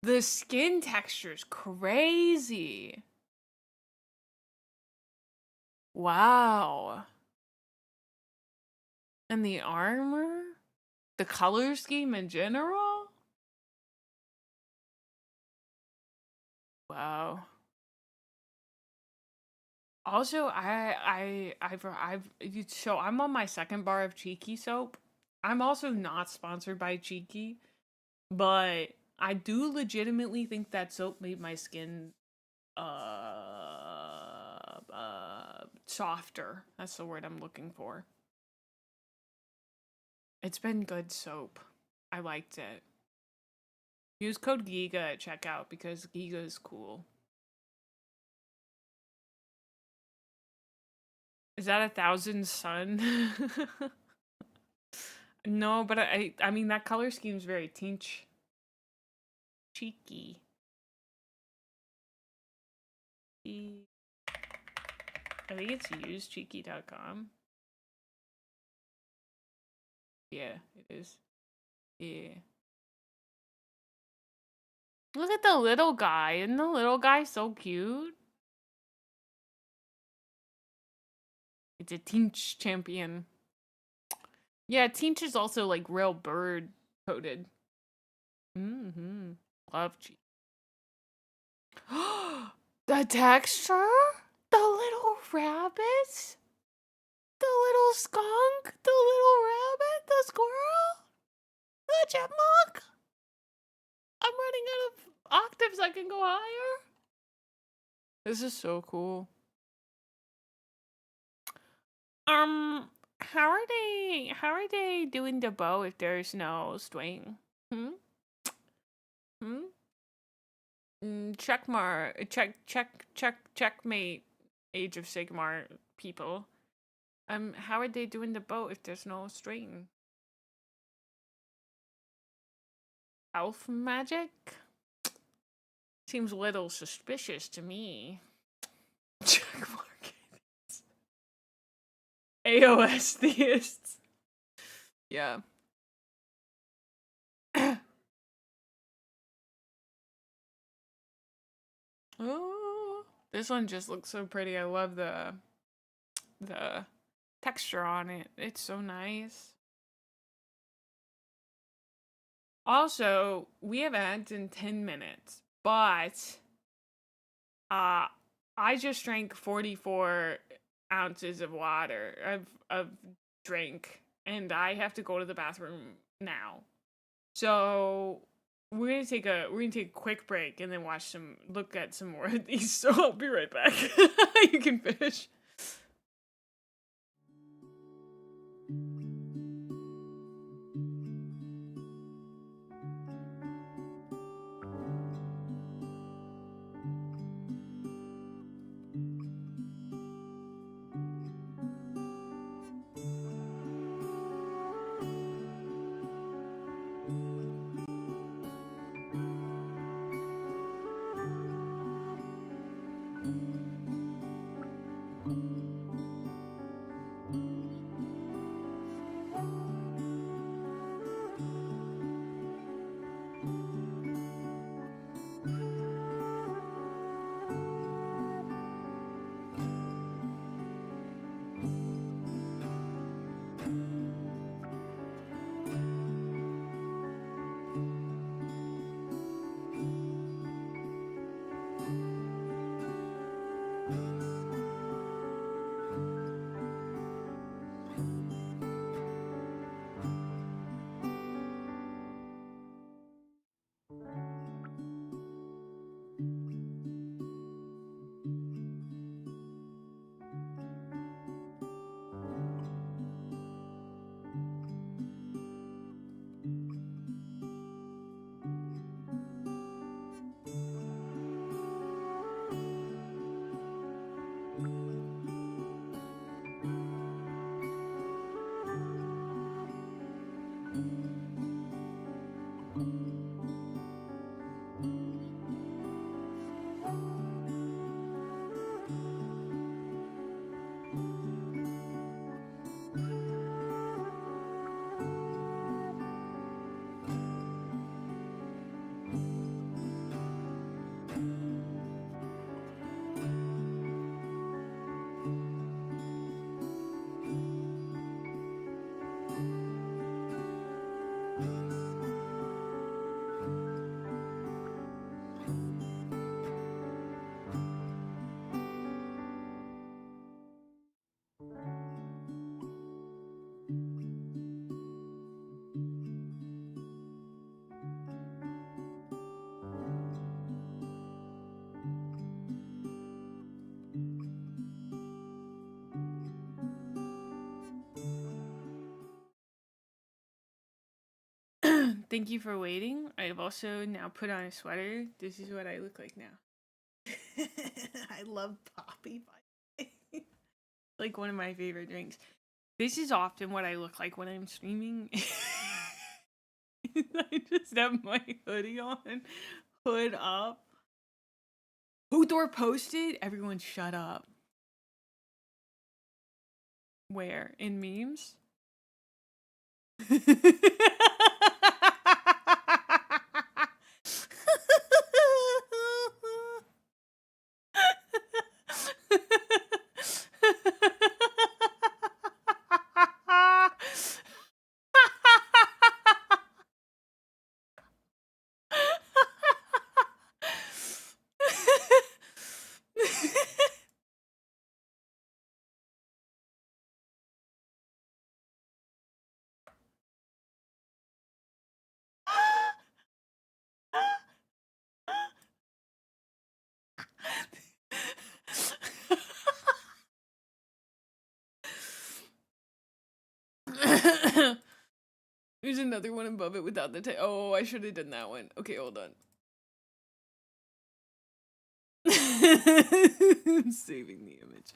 The skin texture's crazy. Wow. And the armor? The color scheme in general? Wow. Also, so I'm on my second bar of Cheeky soap. I'm also not sponsored by Cheeky, but I do legitimately think that soap made my skin softer. That's the word I'm looking for. It's been good soap. I liked it. Use code Giga at checkout because Giga is cool. Is that 1,000 sun? No, but I mean that color scheme's very teach. Cheeky. I think it's usecheeky.com. Yeah, it is. Yeah. Look at the little guy. Isn't the little guy so cute? It's a Tinch champion. Yeah, Tinch is also like real bird coated. Love cheek. The texture? The little rabbits? The little skunk? The little rabbit? The squirrel? chipmunk? I'm running out of octaves. I can go higher. This is so cool. How are they doing the bow if there's no string? Checkmate, Age of Sigmar people. How are they doing the bow if there's no string? Elf magic? Seems a little suspicious to me. Checkmark. AOS theists. Yeah. Oh, this one just looks so pretty. I love the texture on it. It's so nice. Also, we have ads in 10 minutes, but I just drank 44 ounces of water of drink, and I have to go to the bathroom now. So we're gonna take a quick break and then look at some more of these. So I'll be right back. You can finish. Thank you for waiting. I've also now put on a sweater. This is what I look like now. I love Poppy. Like one of my favorite drinks. This is often what I look like when I'm streaming. I just have my hoodie on, hood up. Hodor posted? Everyone shut up. Where? In memes? There's another one above it without the oh, I should have done that one. Okay, hold on. I'm saving the image.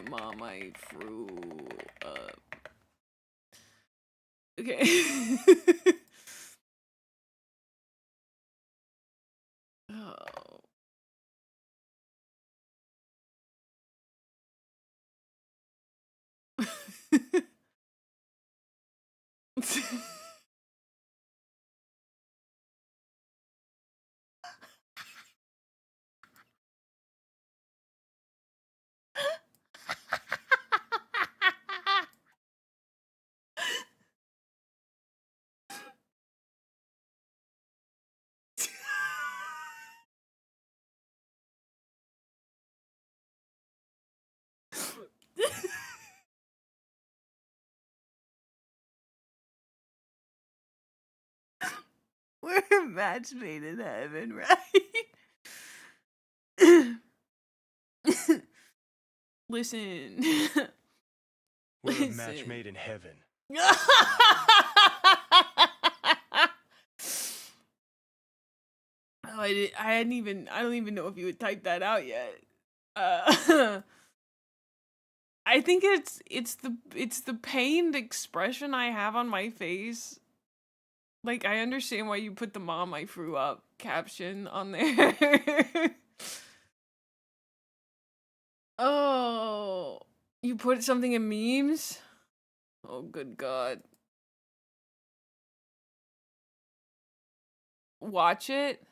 Mom, I threw up. Okay. Oh. We're a match made in heaven, right? Listen. We're a match made in heaven. Oh, I don't even know if you would type that out yet. I think it's the pained expression I have on my face. Like, I understand why you put the "Mom, I threw up" caption on there. Oh, you put something in memes? Oh, good God. Watch it.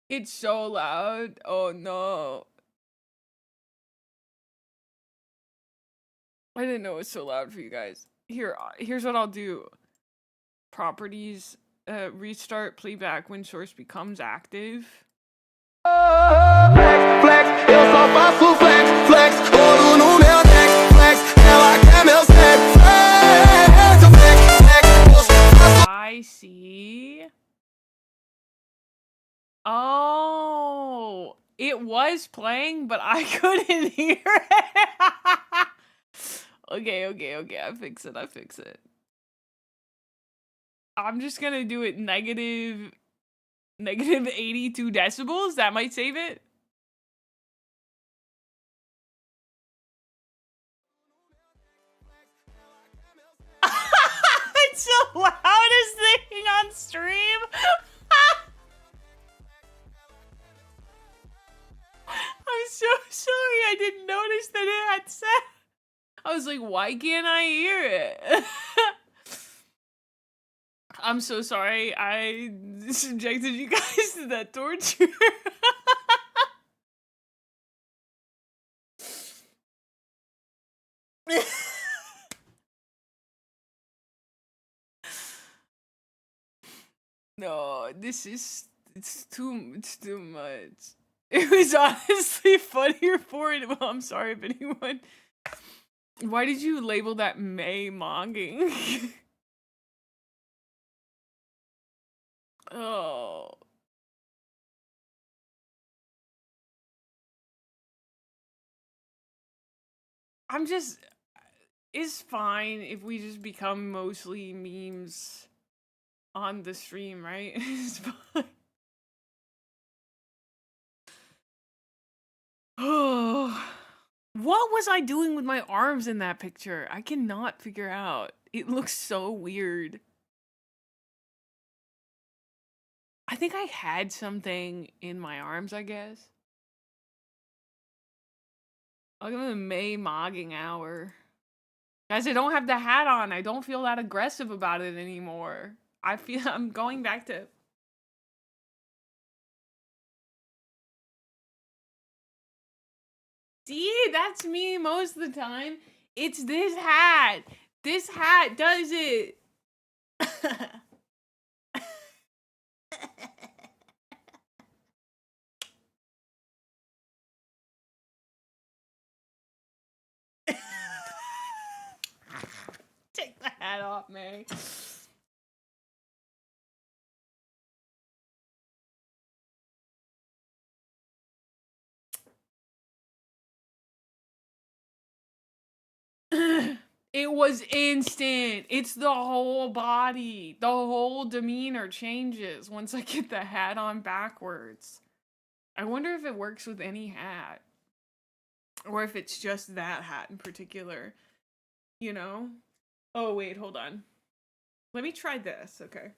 It's so loud. Oh no. I didn't know it was so loud for you guys. Here's what I'll do. Properties, restart playback when source becomes active. I see. Oh, it was playing, but I couldn't hear it. Okay. I fix it. I'm just gonna do it negative 82 decibels. That might save it. It's the loudest thing on stream. I'm so sorry. I didn't notice that it had set. I was like, why can't I hear it? I'm so sorry. I subjected you guys to that torture. No, it's too much. It was honestly funnier for it. Well, I'm sorry if anyone. Why did you label that Mae monging? Oh. It's fine if we just become mostly memes on the stream, right? It's fine. Oh. What was I doing with my arms in that picture? I cannot figure out. It looks so weird. I think I had something in my arms, I guess. I'll give him a May mogging hour. Guys, I don't have the hat on. I don't feel that aggressive about it anymore. I feel I'm going back to... See, that's me most of the time. It's this hat. This hat does it. Take the hat off, May. It was instant. It's the whole body. The whole demeanor changes once I get the hat on backwards. I wonder if it works with any hat. Or if it's just that hat in particular. You know? Oh, wait, hold on. Let me try this, okay?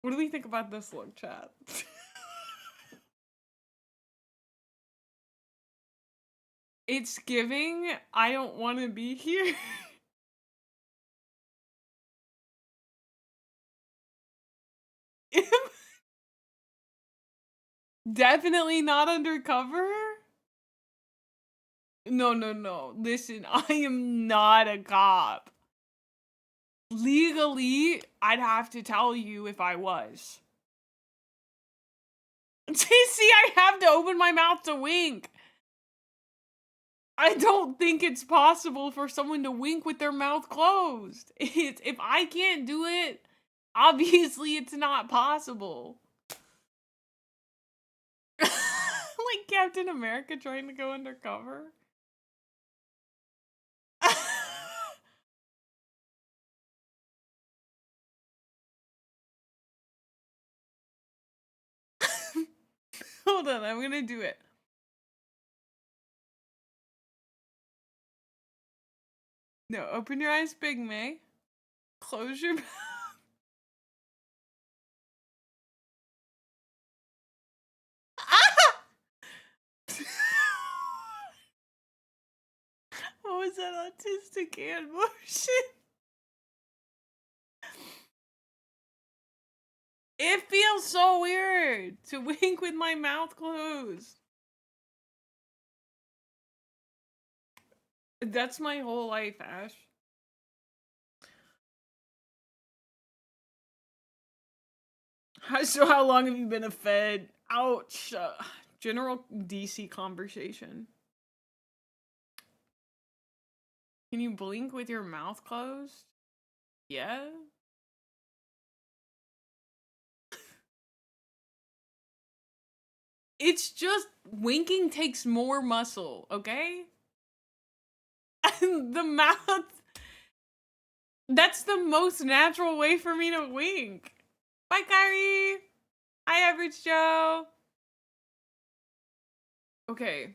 What do we think about this look, chat? It's giving, I don't want to be here. Definitely not undercover? No, no, no. Listen, I am not a cop. Legally, I'd have to tell you if I was. See, I have to open my mouth to wink. I don't think it's possible for someone to wink with their mouth closed. If I can't do it, obviously it's not possible. Like Captain America trying to go undercover. Hold on, I'm gonna do it. No, open your eyes big, May. Close your mouth. What was that autistic hand motion? It feels so weird to wink with my mouth closed. That's my whole life, Ash. So how long have you been a Fed? Ouch. General DC conversation. Can you blink with your mouth closed? Yeah? It's just winking takes more muscle, okay? The mouth. That's the most natural way for me to wink. Bye, Kyrie. Hi, Average Joe. Okay.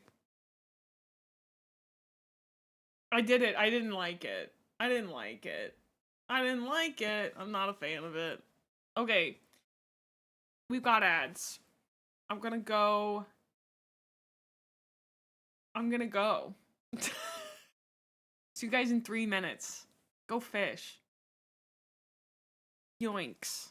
I did it. I didn't like it. I didn't like it. I didn't like it. I'm not a fan of it. Okay. We've got ads. I'm gonna go. See you guys in 3 minutes. Go fish. Yoinks.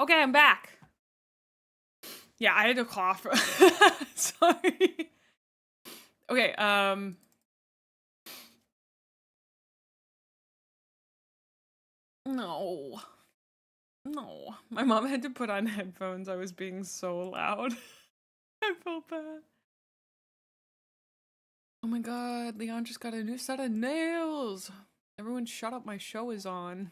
Okay, I'm back. Yeah, I had to cough. Sorry. Okay, no. No. My mom had to put on headphones. I was being so loud. I felt bad. Oh my god, Leon just got a new set of nails. Everyone shut up, my show is on.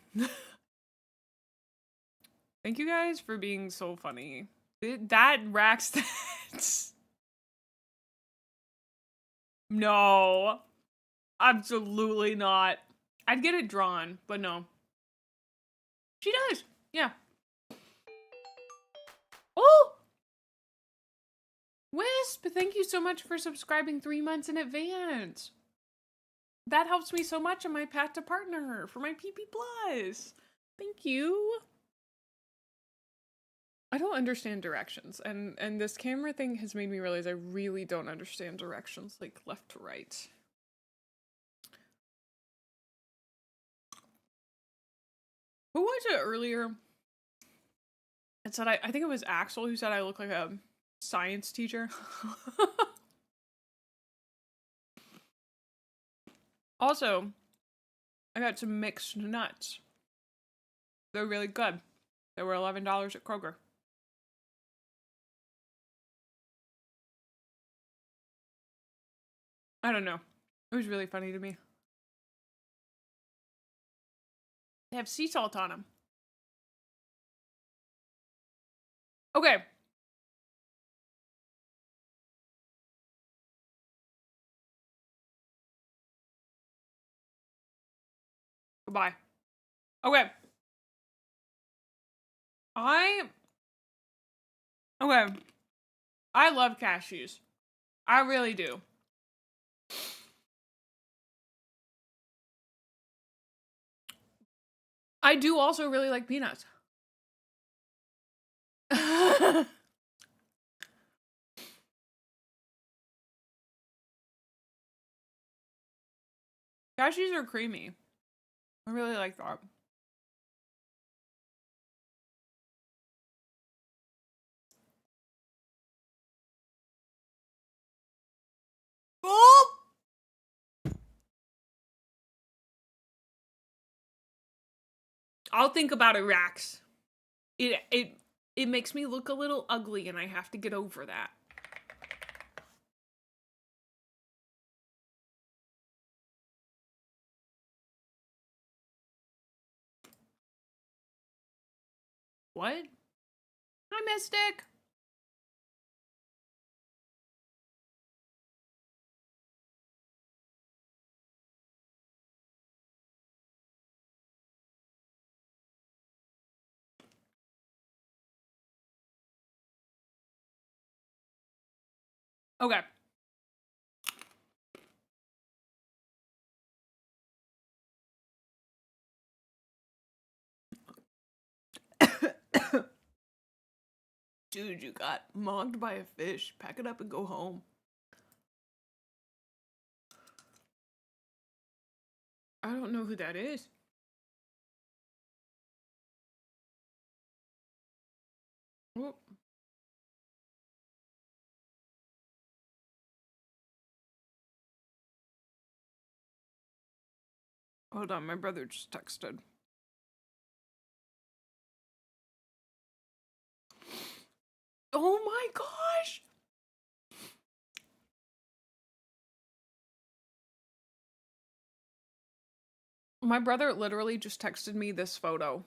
Thank you guys for being so funny. That racks that. No. Absolutely not. I'd get it drawn, but no. She does. Yeah. Oh! Wisp, thank you so much for subscribing 3 months in advance. That helps me so much on my path to partner for my PP Plus. Thank you. I don't understand directions, and this camera thing has made me realize I really don't understand directions, like left to right. Who was it earlier? It said I think it was Axel who said I look like a science teacher. Also, I got some mixed nuts. They're really good. They were $11 at Kroger. I don't know. It was really funny to me. They have sea salt on them. Okay. Goodbye. Okay. Okay. I love cashews. I really do. I do also really like peanuts. Cashews are creamy. I really like that. Oh! I'll think about it, Rax. It makes me look a little ugly, and I have to get over that. What? Hi, Mystic. Okay. Dude, you got mogged by a fish. Pack it up and go home. I don't know who that is. Whoop. Hold on, my brother just texted. Oh my gosh! My brother literally just texted me this photo.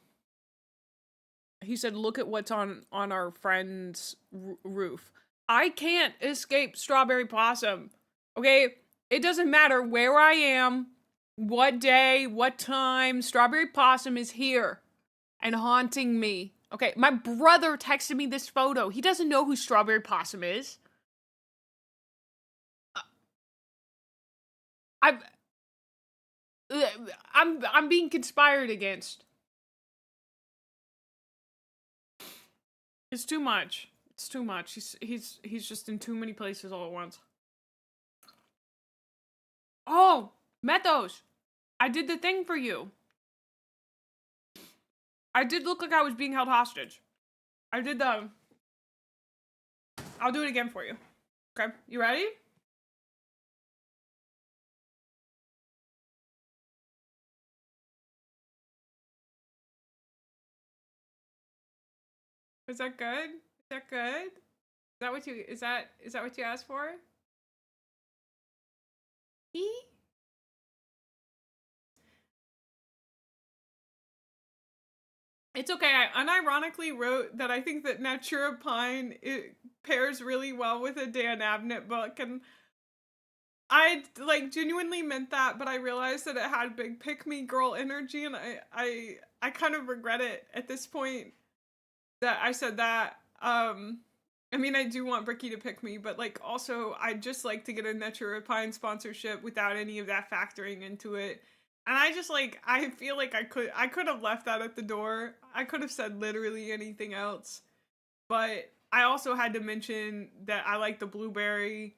He said, look at what's on our friend's roof. I can't escape Strawberry Possum. Okay? It doesn't matter where I am, what day, what time. Strawberry Possum is here and haunting me. Okay? My brother texted me this photo. He doesn't know who Strawberry Possum is. I'm being conspired against. It's too much. It's too much. He's just in too many places all at once. Oh, Methos. I did the thing for you. I did look like I was being held hostage. I did the... I'll do it again for you. Okay, you ready? Is that good? Is that good? Is that what you what you asked for? E? It's okay. I unironically wrote that I think that Natura Pine it pairs really well with a Dan Abnett book, and I like genuinely meant that, but I realized that it had big pick me girl energy, and I kind of regret it at this point that I said that. I mean, I do want Bricky to pick me, but like also I'd just like to get a Natura Pine sponsorship without any of that factoring into it. And I just like, I feel like I could have left that at the door. I could have said literally anything else. But I also had to mention that I like the blueberry,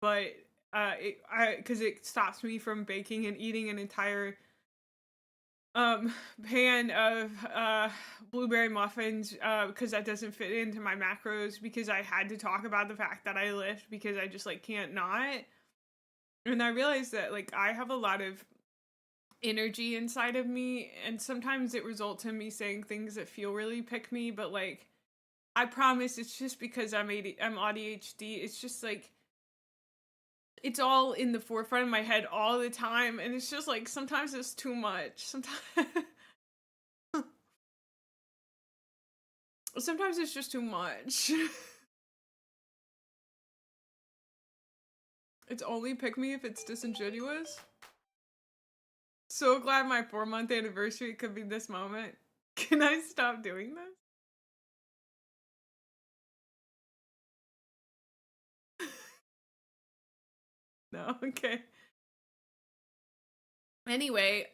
but because it stops me from baking and eating an entire pan of blueberry muffins because that doesn't fit into my macros, because I had to talk about the fact that I lift because I just like can't not. And I realized that like I have a lot of energy inside of me, and sometimes it results in me saying things that feel really pick me, but like I promise it's just because I'm ADHD. It's just like it's all in the forefront of my head all the time, and it's just like sometimes it's too much. Sometimes it's just too much. It's only pick me if it's disingenuous. So glad my 4-month anniversary could be this moment. Can I stop doing this? No, okay. Anyway,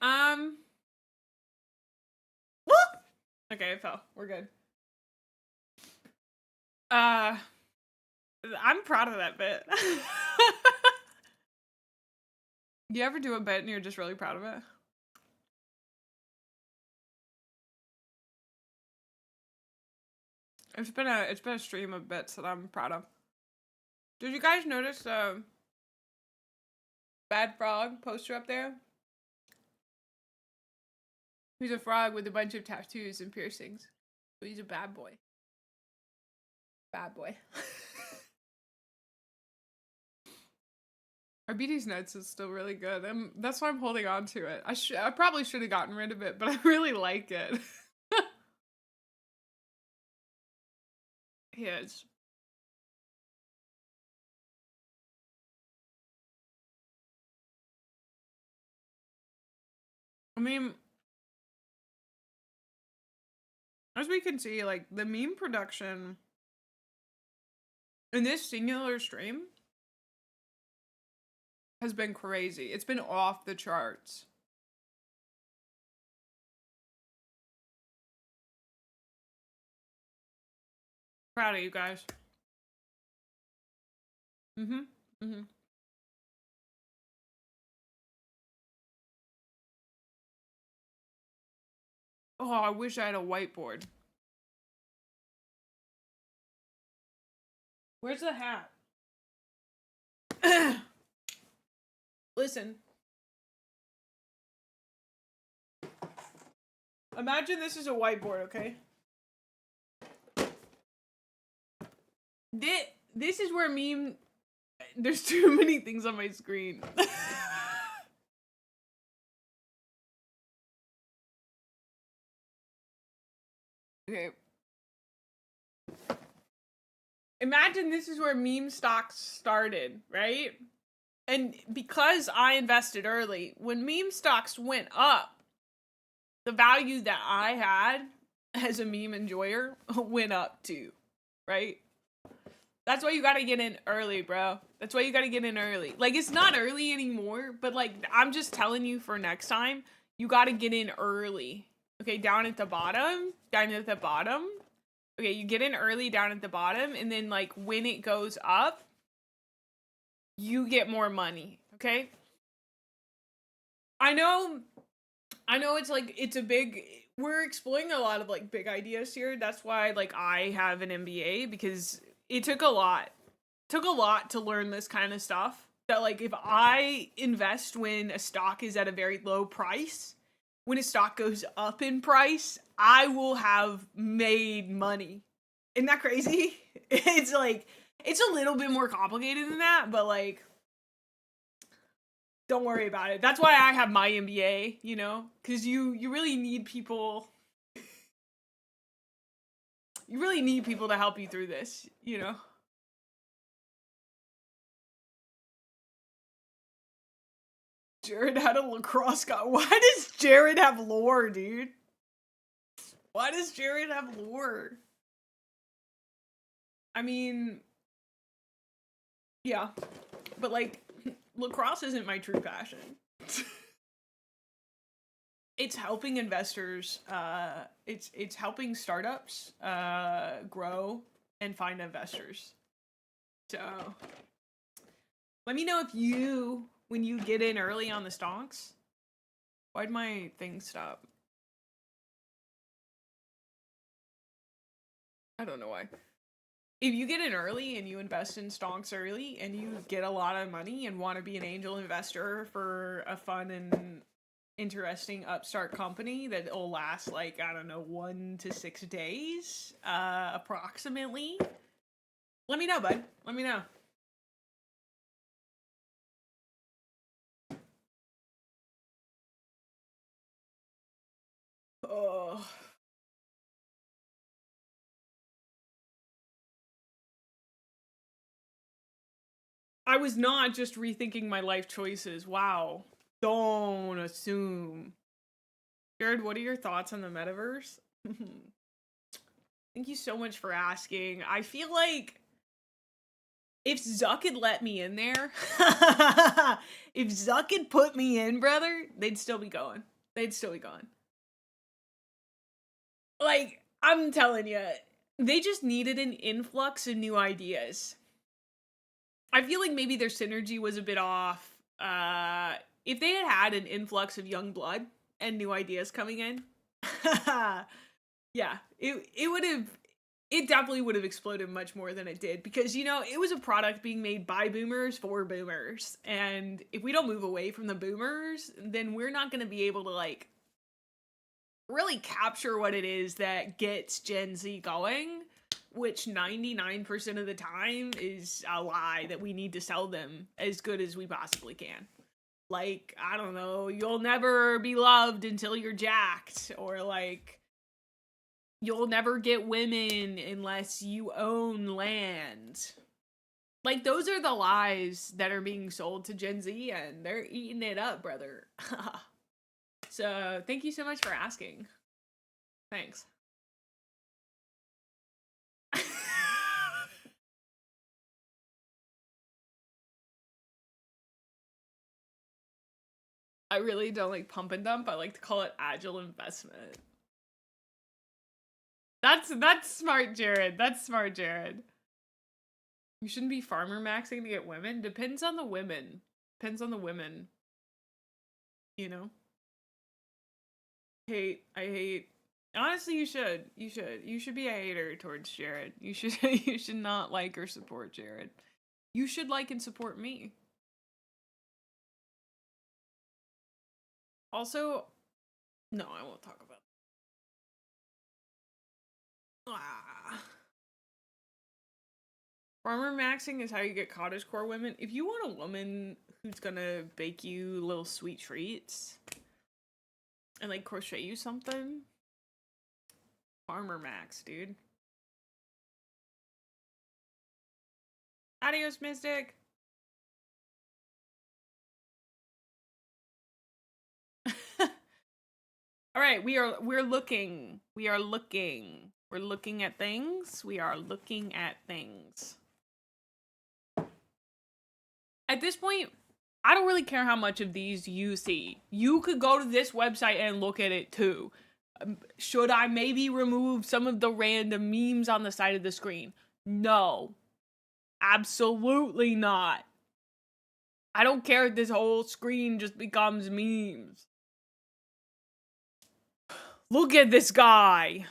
okay, it fell. We're good. I'm proud of that bit. You ever do a bit and you're just really proud of it? It's been a stream of bits that I'm proud of. Did you guys notice the Bad Frog poster up there? He's a frog with a bunch of tattoos and piercings. So he's a bad boy. Bad boy. Our BD's Nuts is still really good, and that's why I'm holding on to it. I probably should have gotten rid of it, but I really like it. He is. I mean, as we can see, like, the meme production in this singular stream has been crazy. It's been off the charts. Proud of you guys. Oh, I wish I had a whiteboard. Where's the hat? Listen. Imagine this is a whiteboard, okay? This is where meme... There's too many things on my screen. Okay. Imagine this is where meme stocks started, right? And because I invested early, when meme stocks went up, the value that I had as a meme enjoyer went up too, right? That's why you gotta get in early, bro. That's why you gotta get in early. Like, it's not early anymore, but like, I'm just telling you for next time, you gotta get in early. Okay, down at the bottom. Okay, you get in early down at the bottom, and then like when it goes up, you get more money, okay? I know it's like, it's a big, we're exploring a lot of like big ideas here. That's why like I have an MBA, because it took a lot. Took a lot to learn this kind of stuff. That like if I invest when a stock is at a very low price, when a stock goes up in price, I will have made money. Isn't that crazy? It's like, it's a little bit more complicated than that, but like, don't worry about it. That's why I have my MBA, you know? Because you really need people. You really need people to help you through this, you know? Jared had a lacrosse guy. Why does Jared have lore, dude? Why does Jared have lore? I mean, yeah, but like, lacrosse isn't my true passion. It's helping investors, it's helping startups grow and find investors. So let me know if you, when you get in early on the stonks. Why'd my thing stop? I don't know why. If you get in early and you invest in stonks early and you get a lot of money and want to be an angel investor for a fun and interesting upstart company that will last like, I don't know, 1 to 6 days, approximately, let me know, bud. Let me know. Oh. I was not just rethinking my life choices. Wow. Don't assume. Jared, what are your thoughts on the metaverse? Thank you so much for asking. I feel like if Zuck had let me in there, if Zuck had put me in, brother, they'd still be going. They'd still be going. Like, I'm telling you, they just needed an influx of new ideas. I feel like maybe their synergy was a bit off. If they had had an influx of young blood and new ideas coming in, yeah, it definitely would have exploded much more than it did, because, you know, it was a product being made by boomers for boomers. And if we don't move away from the boomers, then we're not going to be able to like really capture what it is that gets Gen Z going, which 99% of the time is a lie that we need to sell them as good as we possibly can. Like, I don't know, you'll never be loved until you're jacked, or like, you'll never get women unless you own land. Like, those are the lies that are being sold to Gen Z, and they're eating it up, brother. So, thank you so much for asking. Thanks. I really don't like pump and dump. I like to call it agile investment. That's smart, Jared. That's smart, Jared. You shouldn't be farmer maxing to get women. Depends on the women. Depends on the women. You know? I hate. Honestly, you should. You should be a hater towards Jared. You should not like or support Jared. You should like and support me. Also, no, I won't talk about it. Farmer maxing is how you get cottagecore women. If you want a woman who's gonna bake you little sweet treats and like crochet you something, farmer max, dude. Adios, Mystic. All right, we're looking at things. We are looking at things. At this point, I don't really care how much of these you see. You could go to this website and look at it too. Should I maybe remove some of the random memes on the side of the screen? No. Absolutely not. I don't care if this whole screen just becomes memes. Look at this guy.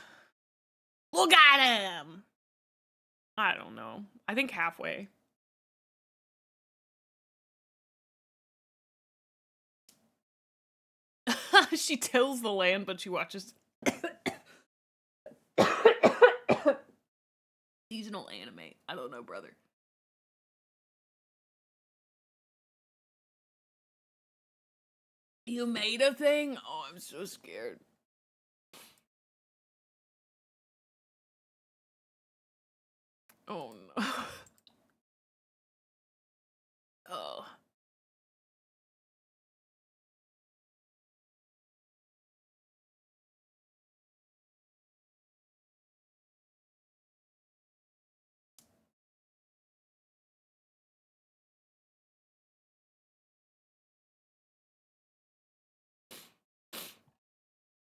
Look at him. I don't know. I think halfway. She tills the land, but she watches seasonal anime. I don't know, brother. You made a thing? Oh, I'm so scared. Oh no. Oh.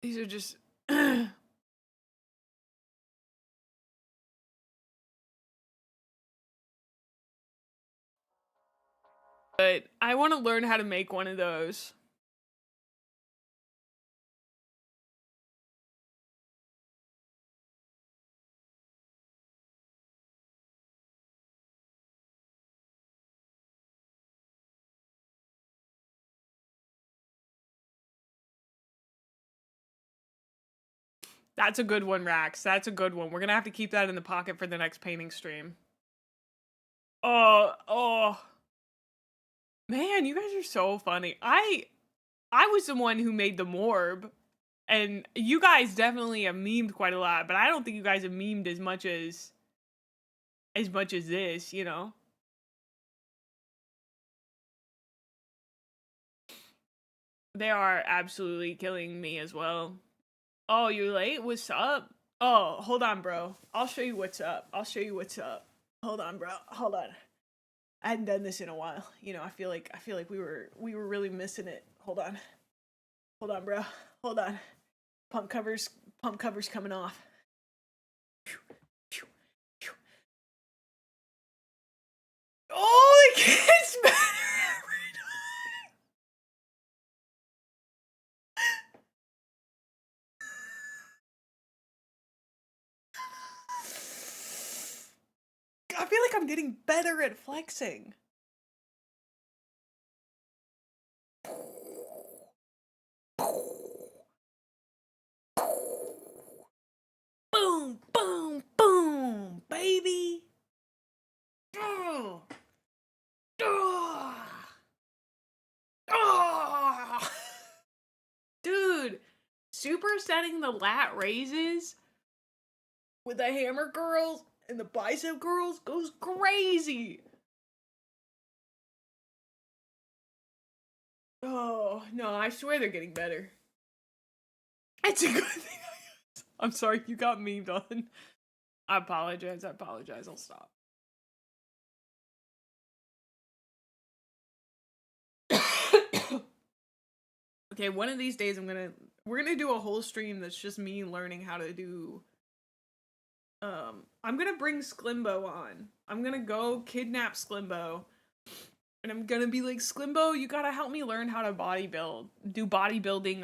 These are just but I want to learn how to make one of those. That's a good one, Rax. That's a good one. We're gonna have to keep that in the pocket for the next painting stream. Oh. Man, you guys are so funny. I was the one who made the morb. And you guys definitely have memed quite a lot, but I don't think you guys have memed as much as this, you know? They are absolutely killing me as well. Oh, you're late? What's up? Oh, hold on, bro. I'll show you what's up. I'll show you what's up. Hold on, bro. Hold on. I hadn't done this in a while. You know, I feel like we were really missing it. Hold on. Hold on, bro. Hold on. Pump covers coming off. Oh, it gets better every time. I feel like I'm getting better at flexing. Boom, boom, boom, baby. Oh. Oh. Dude, supersetting the lat raises with the hammer girls and the bicep girls goes crazy. Oh, no, I swear they're getting better. It's a good thing. I'm sorry, you got memed on. I apologize. I'll stop. Okay, one of these days we're gonna do a whole stream that's just me learning how to do. I'm gonna bring Sklimbo on. I'm gonna go kidnap Sklimbo. And I'm gonna be like, Sklimbo, you gotta help me learn how to do bodybuilding,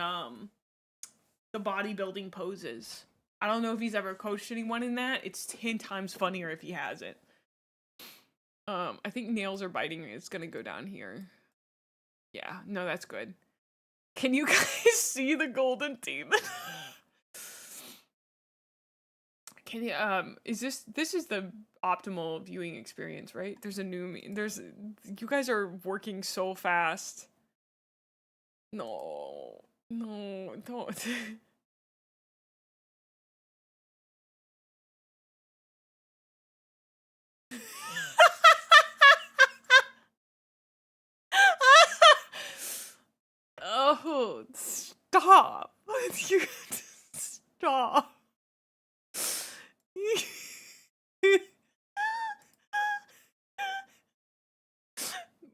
the bodybuilding poses. I don't know if he's ever coached anyone in that. It's 10 times funnier if he hasn't. I think nails are biting. It's gonna go down here. Yeah, no, that's good. Can you guys see the golden teeth? Can you, this is the optimal viewing experience, right? There's a new you guys are working so fast. No, don't. Oh, stop. You stop.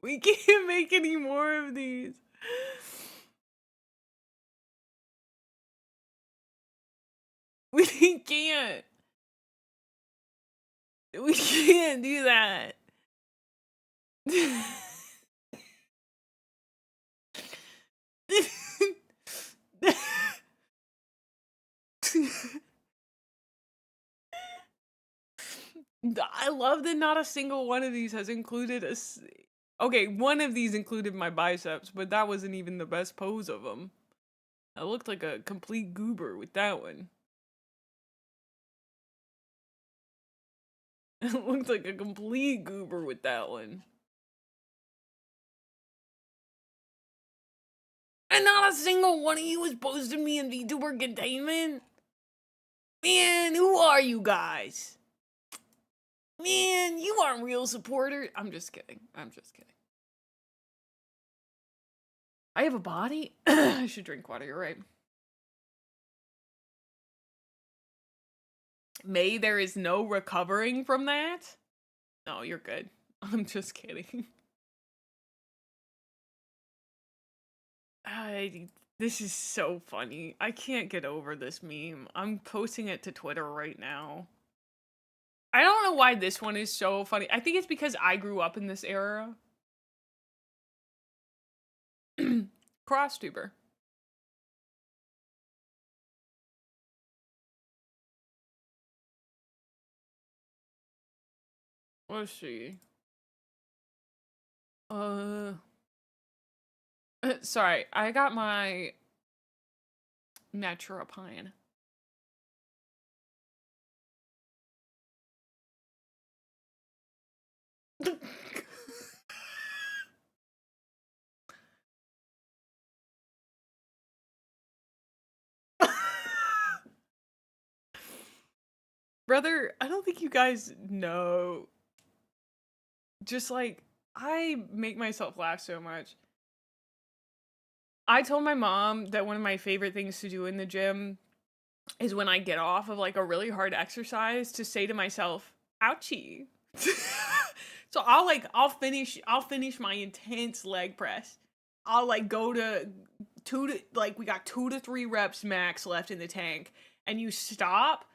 We can't make any more of these. We can't. We can't do that. I love that not a single one of these has included okay, one of these included my biceps, but that wasn't even the best pose of them. I looked like a complete goober with that one. It looked like a complete goober with that one. And not a single one of you was posting me in VTuber containment? Man, who are you guys? Man, you aren't real supporters. I'm just kidding. I'm just kidding. I have a body? I should drink water, you're right. May, there is no recovering from that? No, you're good. I'm just kidding. This is so funny. I can't get over this meme. I'm posting it to Twitter right now. I don't know why this one is so funny. I think it's because I grew up in this era. Crosstuber. Let's see. Sorry, I got my Naturopine. Brother, I don't think you guys know. Just like, I make myself laugh so much. I told my mom that one of my favorite things to do in the gym is when I get off of like a really hard exercise to say to myself, ouchie. So I'll finish my intense leg press. I'll like go to we got 2 to 3 reps max left in the tank, and you stop,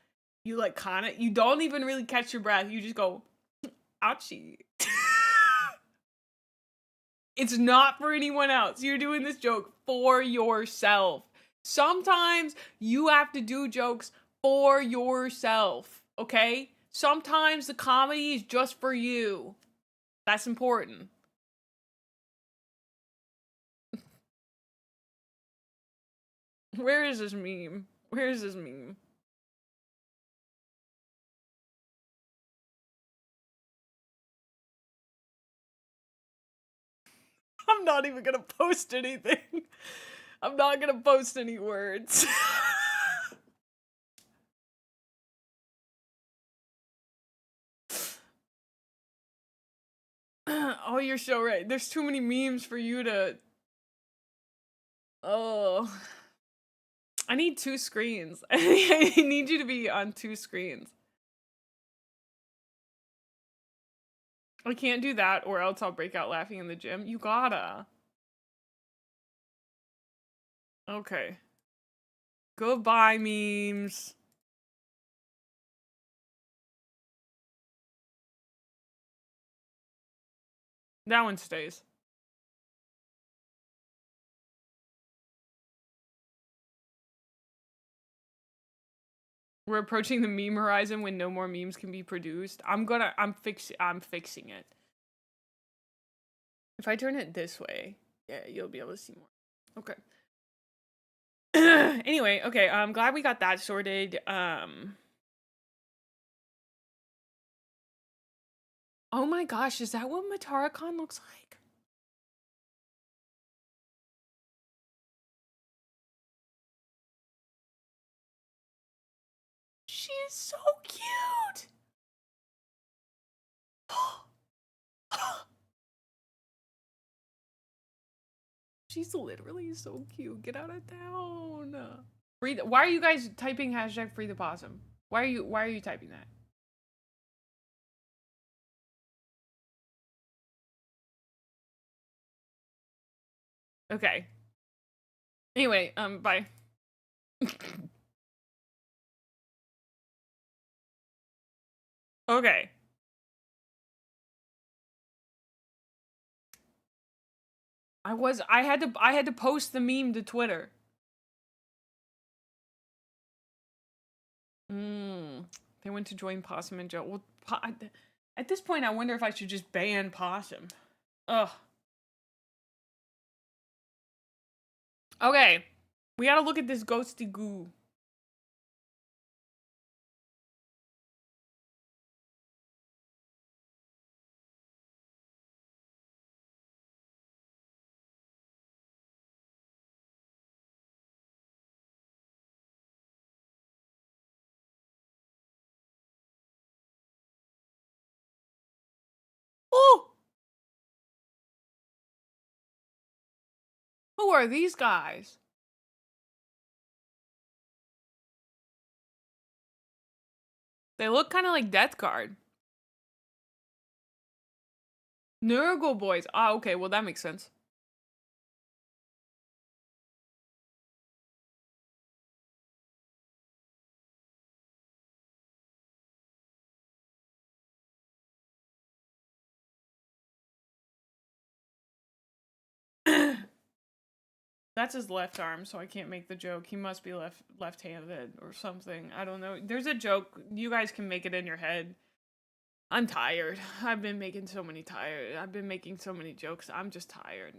you like you don't even really catch your breath, you just go, ouchie. It's not for anyone else. You're doing this joke for yourself. Sometimes you have to do jokes for yourself, okay? Sometimes the comedy is just for you. That's important. Where is this meme? Where is this meme? I'm not even gonna post anything. I'm not gonna post any words. Oh, you're so right. There's too many memes for you to... Oh. I need 2 screens. I need you to be on 2 screens. I can't do that or else I'll break out laughing in the gym. You gotta. Okay. Goodbye, memes. That one stays. We're approaching the meme horizon when no more memes can be produced. I'm fixing it. If I turn it this way, yeah, you'll be able to see more. Okay. Anyway, okay, I'm glad we got that sorted. Oh my gosh, is that what Matara-Con looks like? She is so cute! She's literally so cute. Get out of town. Why are you guys typing hashtag free the possum? Why are you typing that? Okay. Anyway, bye. Okay. I had to post the meme to Twitter. They went to join Possum and Joe. Well, at this point, I wonder if I should just ban Possum. Ugh. Okay. We gotta look at this ghosty goo. Oh! Who are these guys? They look kind of like Death Guard. Nurgle boys. Ah, okay, well that makes sense. That's his left arm, so I can't make the joke. He must be left-handed or something. I don't know. There's a joke. You guys can make it in your head. I'm tired. I've been making so many jokes. I'm just tired.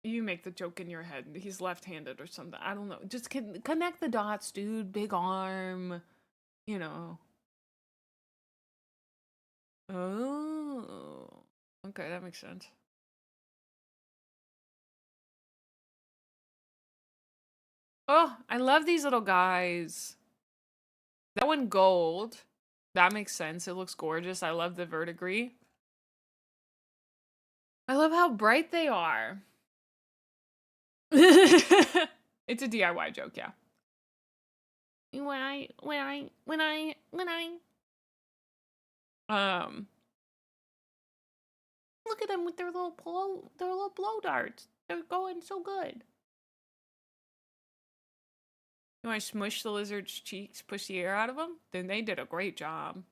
You make the joke in your head. He's left-handed or something. I don't know. Just connect the dots, dude. Big arm. You know. Oh. Okay, that makes sense. Oh, I love these little guys. That one gold. That makes sense. It looks gorgeous. I love the verdigris. I love how bright they are. It's a DIY joke, yeah. Look at them with their little blow darts. They're going so good. You want to smush the lizard's cheeks, push the air out of them? Then they did a great job.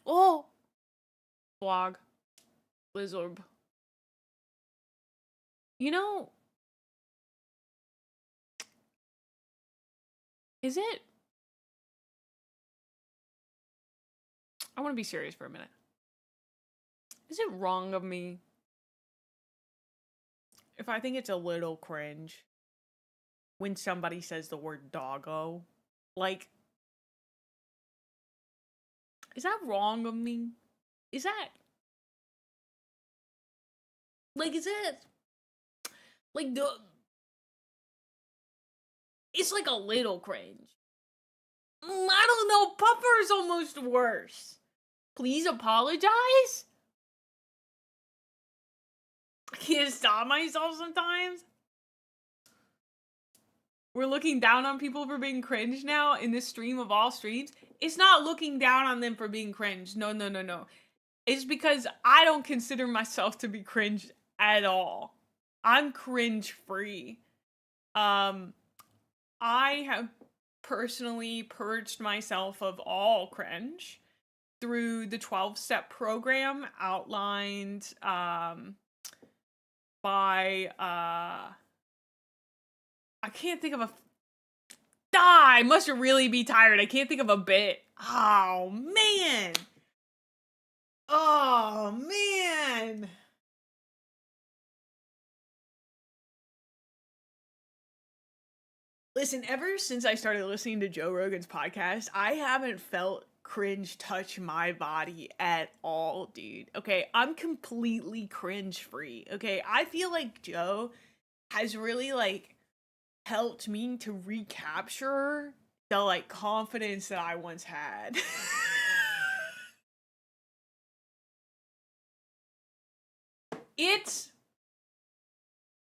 Oh! Vlog. Lizard. You know... Is it... I want to be serious for a minute. Is it wrong of me if I think it's a little cringe when somebody says the word doggo? Like, is that wrong of me? Is that... Like, is it... Like, it's like a little cringe. I don't know. Pupper is almost worse. Please apologize? I can't stop myself sometimes. We're looking down on people for being cringe now in this stream of all streams. It's not looking down on them for being cringe. No, no, no, no. It's because I don't consider myself to be cringe at all. I'm cringe free. I have personally purged myself of all cringe through the 12-step program outlined by I can't think of a I must really be tired. I can't think of a bit. Oh man. Oh man. Listen, ever since I started listening to Joe Rogan's podcast, I haven't felt cringe touch my body at all, dude. Okay, I'm completely cringe free. Okay, I feel like Joe has really like helped me to recapture the like confidence that I once had.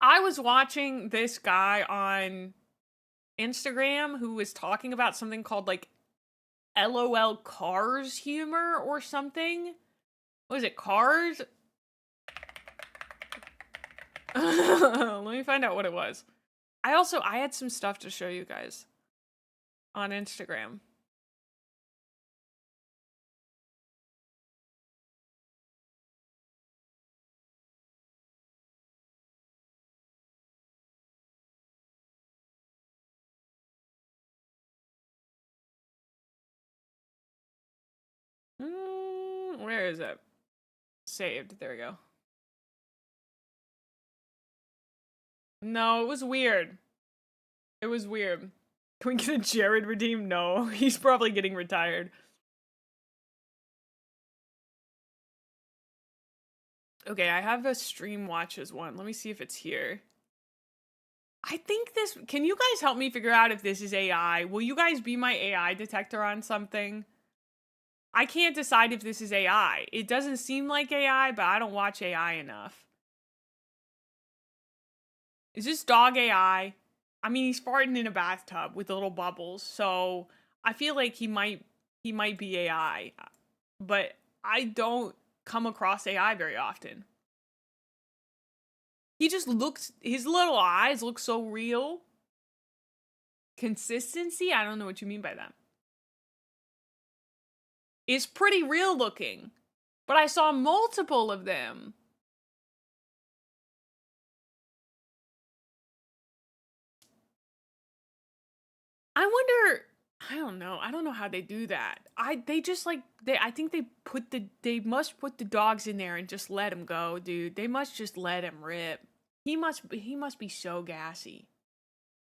I was watching this guy on Instagram who was talking about something called like LOL Cars humor or something. What was it, Cars? Let me find out what it was. I had some stuff to show you guys on Instagram. Where is it? Saved. There we go. No, it was weird. It was weird. Can we get a Jared redeem? No, he's probably getting retired. Okay, I have a stream watches one. Let me see if it's here. I think this... Can you guys help me figure out if this is AI? Will you guys be my AI detector on something? I can't decide if this is AI. It doesn't seem like AI, but I don't watch AI enough. Is this dog AI? I mean, he's farting in a bathtub with the little bubbles, so I feel like he might be AI. But I don't come across AI very often. He just looks, his little eyes look so real. Consistency? I don't know what you mean by that. It's pretty real looking, but I saw multiple of them. I wonder, I don't know how they do that. They just like, I think they must put the dogs in there and just let him go, dude. They must just let him rip. He must be so gassy.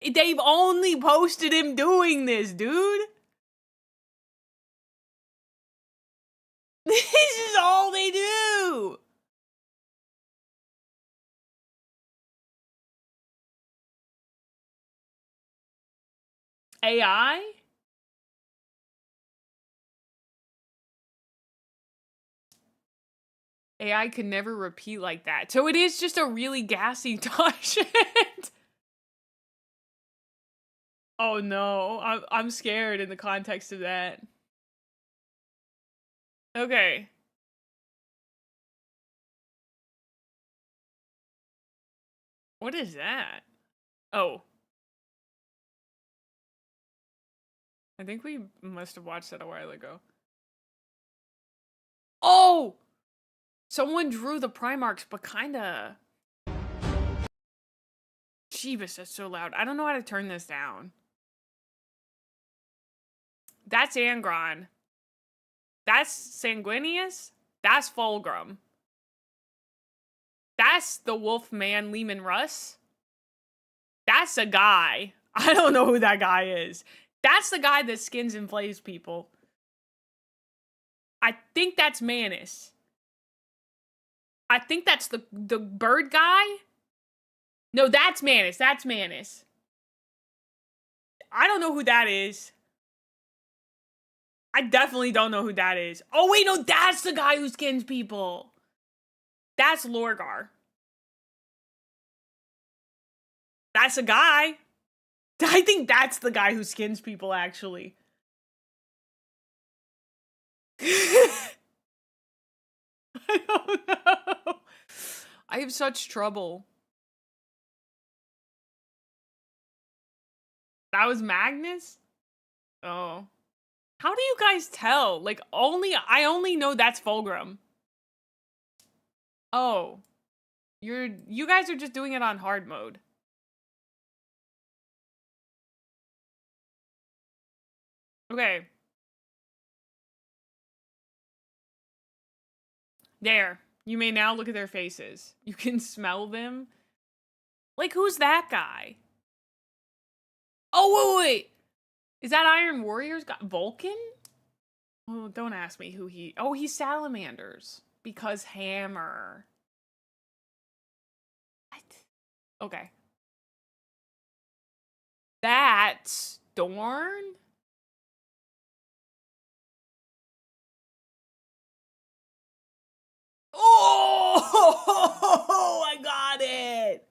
They've only posted him doing this, dude. This is all they do. AI? AI could never repeat like that. So it is just a really gassy shit. Oh no, I'm scared in the context of that. Okay. What is that? Oh. I think we must have watched that a while ago. Oh! Someone drew the Primarchs, but kinda... Jeebus, that's so loud. I don't know how to turn this down. That's Angron. That's Sanguinius. That's Fulgrim. That's the Wolfman Lehman Russ. That's a guy. I don't know who that guy is. That's the guy that skins and flays people. I think that's Manus. I think that's the bird guy. No, that's Manus. That's Manus. I don't know who that is. I definitely don't know who that is. Oh, wait, no, that's the guy who skins people. That's Lorgar. That's a guy. I think that's the guy who skins people, actually. I don't know. I have such trouble. That was Magnus? Oh. How do you guys tell? Like, I only know that's Fulgrim. Oh. You guys are just doing it on hard mode. Okay. There. You may now look at their faces. You can smell them. Like, who's that guy? Oh, wait. Is that Iron Warrior's guy? Vulcan? Oh, don't ask me who he... Oh, he's Salamanders. Because Hammer. What? Okay. That's Dorn? Oh, I got it.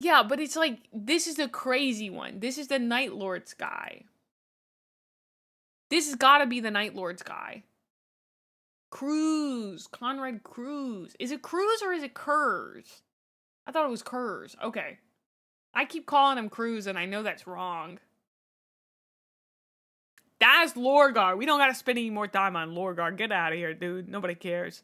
Yeah, but it's like, this is the crazy one. This is the Night Lord's guy. This has got to be the Night Lord's guy. Cruz. Conrad Cruz. Is it Cruz or is it Kurz? I thought it was Kurz. Okay. I keep calling him Cruz and I know that's wrong. That's Lorgar. We don't gotta spend any more time on Lorgar. Get out of here, dude. Nobody cares.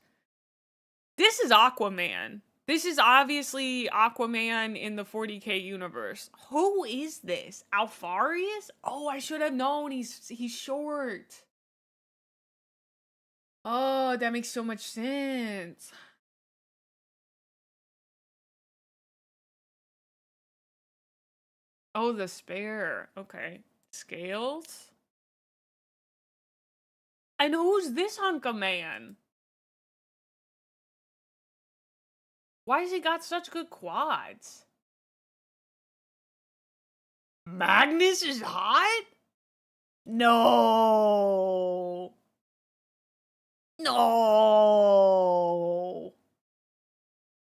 This is Aquaman. This is obviously Aquaman in the 40K universe. Who is this? Alfarius? Oh, I should have known. He's short. Oh, that makes so much sense. Oh, the spare. Okay. Scales? And who's this hunk of man? Why has he got such good quads? Magnus is hot? No. No.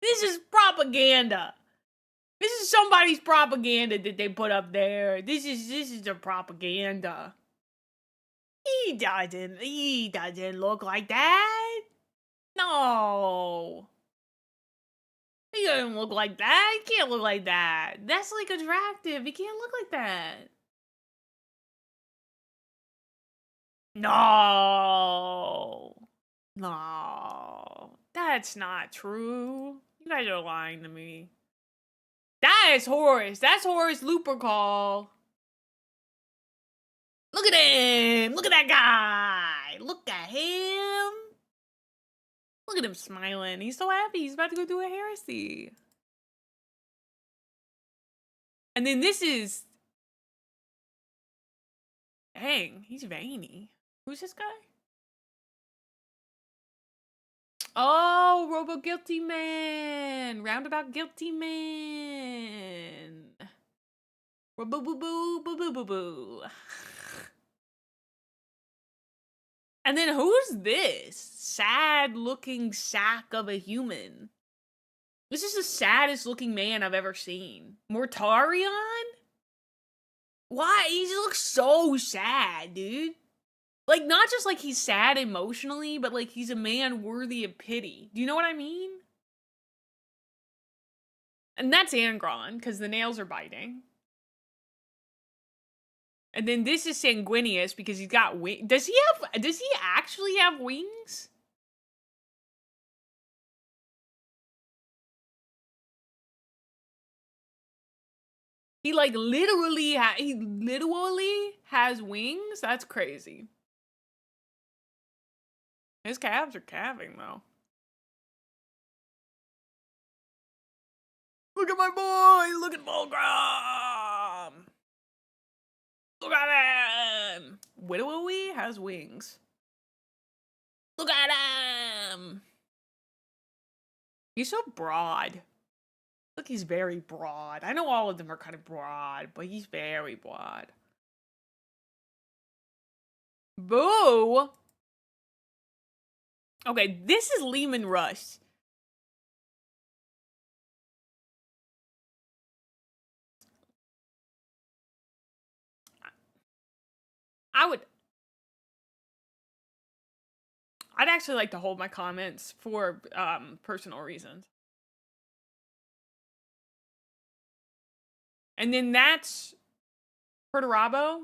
This is propaganda. This is somebody's propaganda that they put up there. This is the propaganda. He doesn't look like that. No. He doesn't look like that. He can't look like that. That's like attractive. He can't look like that. No. No. That's not true. You guys are lying to me. That is Horus. That's Horus Lupercal. Look at him. Look at that guy. Look at him. Look at him smiling. He's so happy. He's about to go do a heresy. And then this is... Dang, he's veiny. Who's this guy? Oh, Robo Guilty Man. Roundabout Guilty Man. Boo boo boo boo boo boo boo. And then who's this? Sad looking sack of a human. This is the saddest looking man I've ever seen. Mortarion? Why? He just looks so sad, dude. Like, not just like he's sad emotionally, but like he's a man worthy of pity. Do you know what I mean? And that's Angron, because the nails are biting. And then this is Sanguinius, because he's got wings. Does he actually have wings? He like literally has wings? That's crazy. His calves are calving, though. Look at my boy! Look at Volgrim! Look at him! Widowy has wings. Look at him! He's so broad. Look, he's very broad. I know all of them are kind of broad, but he's very broad. Boo! Okay, this is Lehman Rush. I'd actually like to hold my comments for personal reasons. And then that's Perturabo.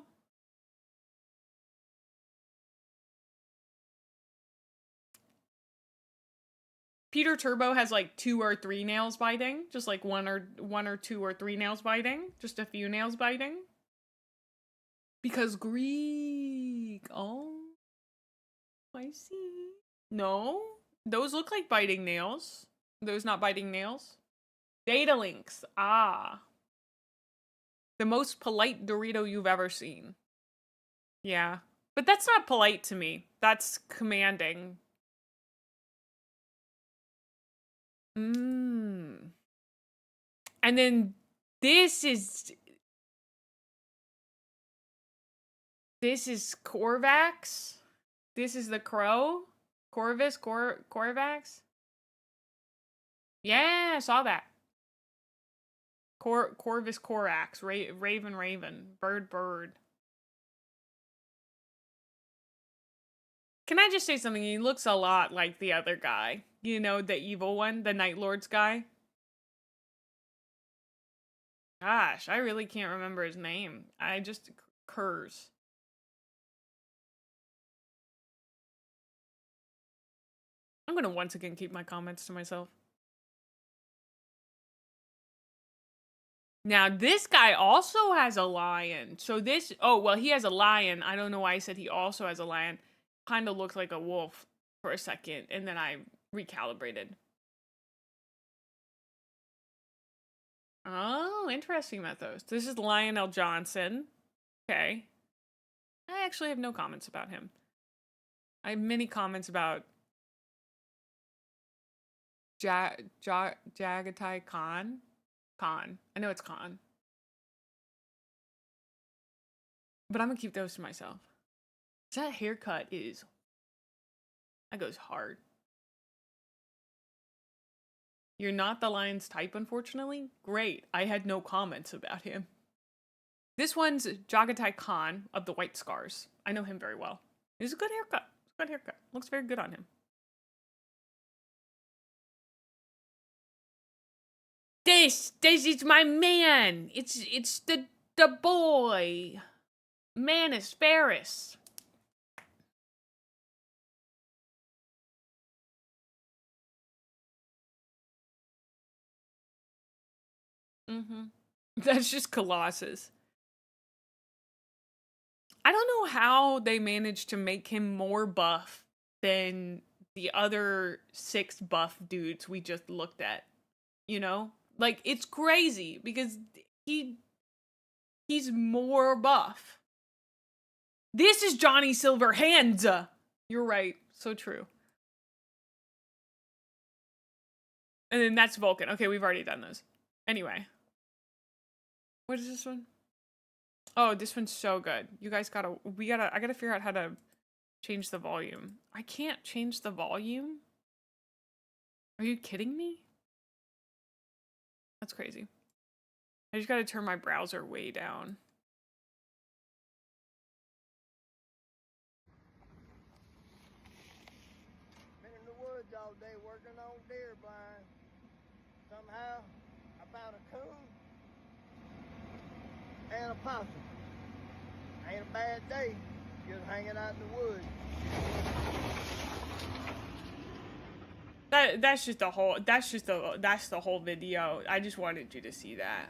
Peter Turbo has like 2 or 3 nails biting, just like one or 2 or 3 nails biting, just a few nails biting. Because Greek. Oh, I see. No, those look like biting nails. Those not biting nails. Data links. Ah. The most polite Dorito you've ever seen. Yeah. But that's not polite to me. That's commanding. And then this is Corvax. This is the crow. Corvax. Yeah, I saw that. Corvus Corax. Raven. Bird. Can I just say something? He looks a lot like the other guy. You know, the evil one, the Night Lords guy. Gosh, I really can't remember his name. I just... Kurz. I'm gonna once again keep my comments to myself. Now, this guy also has a lion. So this, oh, well, he has a lion. I don't know why I said he also has a lion. Kind of looked like a wolf for a second, and then I recalibrated. Oh, interesting mythos. This is Lionel Johnson. Okay. I actually have no comments about him. I have many comments about Jagatai Khan. Khan. I know it's Khan. But I'm gonna keep those to myself. That haircut is... That goes hard. You're not the lion's type, unfortunately? Great. I had no comments about him. This one's Jagatai Khan of the White Scars. I know him very well. It's a good haircut. Good haircut. Looks very good on him. This is my man. It's the boy. Manus Ferris. That's just Colossus. I don't know how they managed to make him more buff than the other 6 buff dudes we just looked at. You know? Like, it's crazy because he's more buff. This is Johnny Silverhands. You're right. So true. And then that's Vulcan. Okay, we've already done those. Anyway. What is this one? Oh, this one's so good. You guys I gotta figure out how to change the volume. I can't change the volume? Are you kidding me? That's crazy. I just gotta turn my browser way down. Been in the woods all day working on deer blind. Somehow, I found a coon and a possum. Ain't a bad day, just hanging out in the woods. That's the whole video. I just wanted you to see that.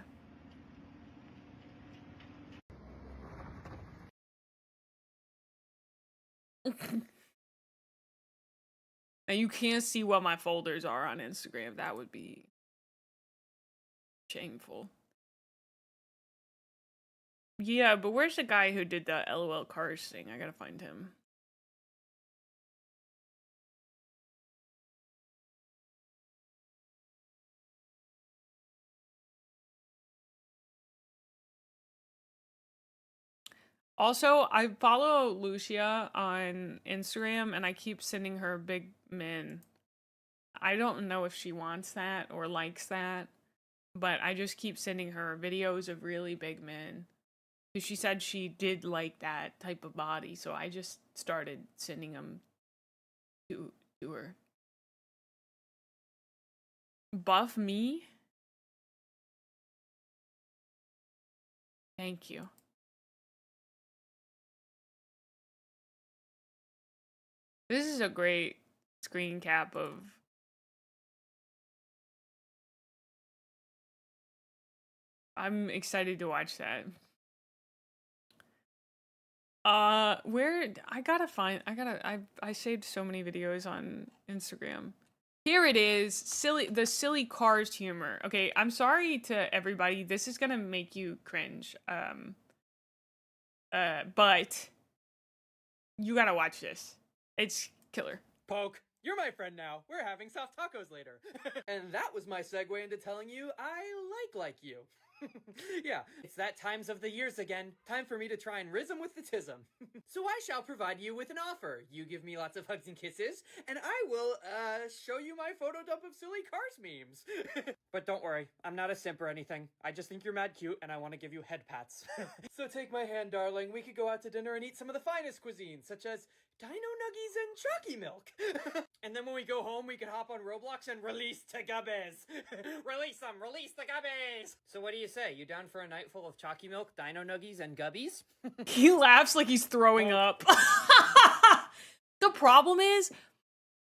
And you can't see what my folders are on Instagram. That would be shameful. Yeah, but where's the guy who did the LOL Cars thing? I gotta find him. Also, I follow Lucia on Instagram and I keep sending her big men. I don't know if she wants that or likes that, but I just keep sending her videos of really big men. Because she said she did like that type of body, so I just started sending them to her. Buff me? Thank you. This is a great screen cap of... I'm excited to watch that. I saved so many videos on Instagram. Here it is, the silly cars humor. Okay, I'm sorry to everybody. This is gonna make you cringe. But you gotta watch this. It's killer. Poke, you're my friend now. We're having soft tacos later. And that was my segue into telling you I like you. Yeah, it's that times of the years again. Time for me to try and rism with the tism. So I shall provide you with an offer. You give me lots of hugs and kisses, and I will, show you my photo dump of silly cars memes. But don't worry, I'm not a simp or anything. I just think you're mad cute, and I want to give you head pats. So take my hand, darling. We could go out to dinner and eat some of the finest cuisines, such as Dino Nuggies and Chalky Milk. And then when we go home, we can hop on Roblox and release the gubbies. Release them! Release the gubbies! So what do you say? You down for a night full of Chalky Milk, Dino Nuggies, and gubbies? He laughs like he's throwing up. The problem is,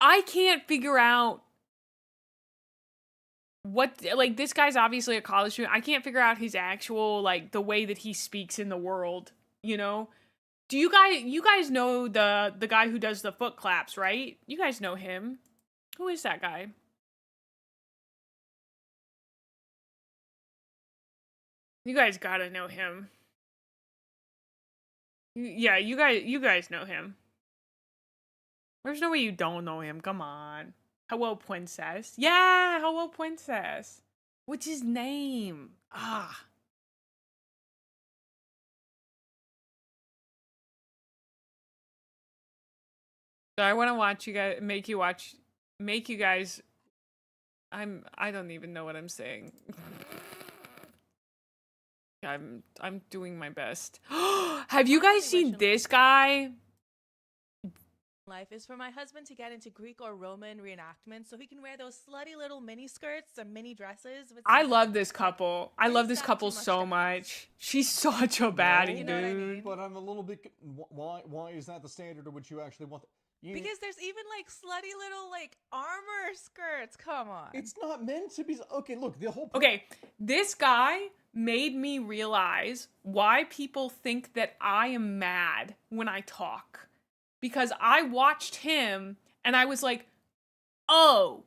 I can't figure out what, like, this guy's obviously a college student. I can't figure out his actual, like, the way that he speaks in the world, you know? Do you guys know the guy who does the foot claps, right? You guys know him. Who is that guy? You guys gotta know him. Yeah, you guys know him. There's no way you don't know him. Come on. Hello, princess. Yeah, hello, princess. What's his name? Ah. So I want to watch you guys, make you guys. I don't even know what I'm saying. I'm doing my best. Have you guys seen this guy? Life is for my husband to get into Greek or Roman reenactments so he can wear those slutty little mini skirts and mini dresses. With I love this couple. I love this couple so much. She's such a baddie, You know what I dude. mean? But I'm a little bit. Why is that the standard of which you actually want? Because there's even like slutty little like armor skirts. Come on. It's not meant to be. Okay, look, the whole. Okay, this guy made me realize why people think that I am mad when I talk. Because I watched him and I was like, oh,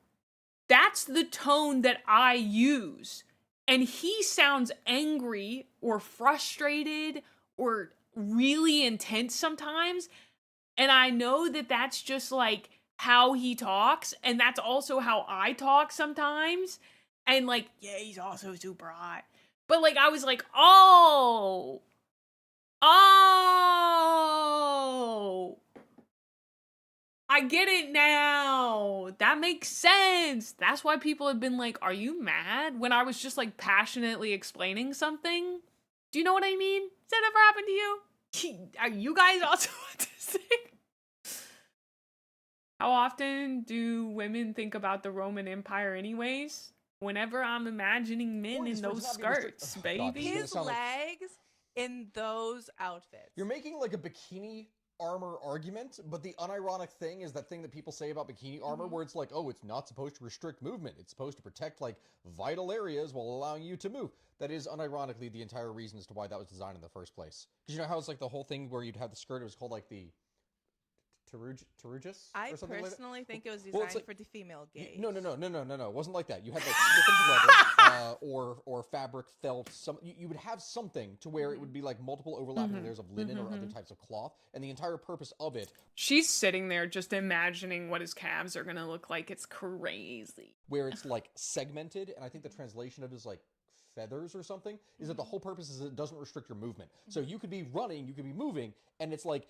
that's the tone that I use. And he sounds angry or frustrated or really intense sometimes. And I know that that's just like how he talks. And that's also how I talk sometimes. And like, yeah, he's also super hot. But like, I was like, oh, I get it now. That makes sense. That's why people have been like, are you mad? When I was just like passionately explaining something. Do you know what I mean? Has that ever happened to you? Are you guys also autistic? How often do women think about the Roman Empire anyways? Whenever I'm imagining men in those skirts, baby. His legs in those outfits. You're making like a bikini armor argument, but the unironic thing is that thing that people say about bikini armor where it's like, oh, it's not supposed to restrict movement. It's supposed to protect like vital areas while allowing you to move. That is unironically the entire reason as to why that was designed in the first place. Because you know how it's like the whole thing where you'd have the skirt, it was called like the Terugus? I personally think it was designed for the female gaze. No. It wasn't like that. You had like stiffened leather or fabric, felt. You would have something to where it would be like multiple overlapping layers of linen or other types of cloth, and the entire purpose of it. She's sitting there just imagining what his calves are gonna look like. It's crazy. Where it's like segmented, and I think the translation of it is like feathers or something. Is that the whole purpose is it doesn't restrict your movement. So you could be running, you could be moving, and it's like.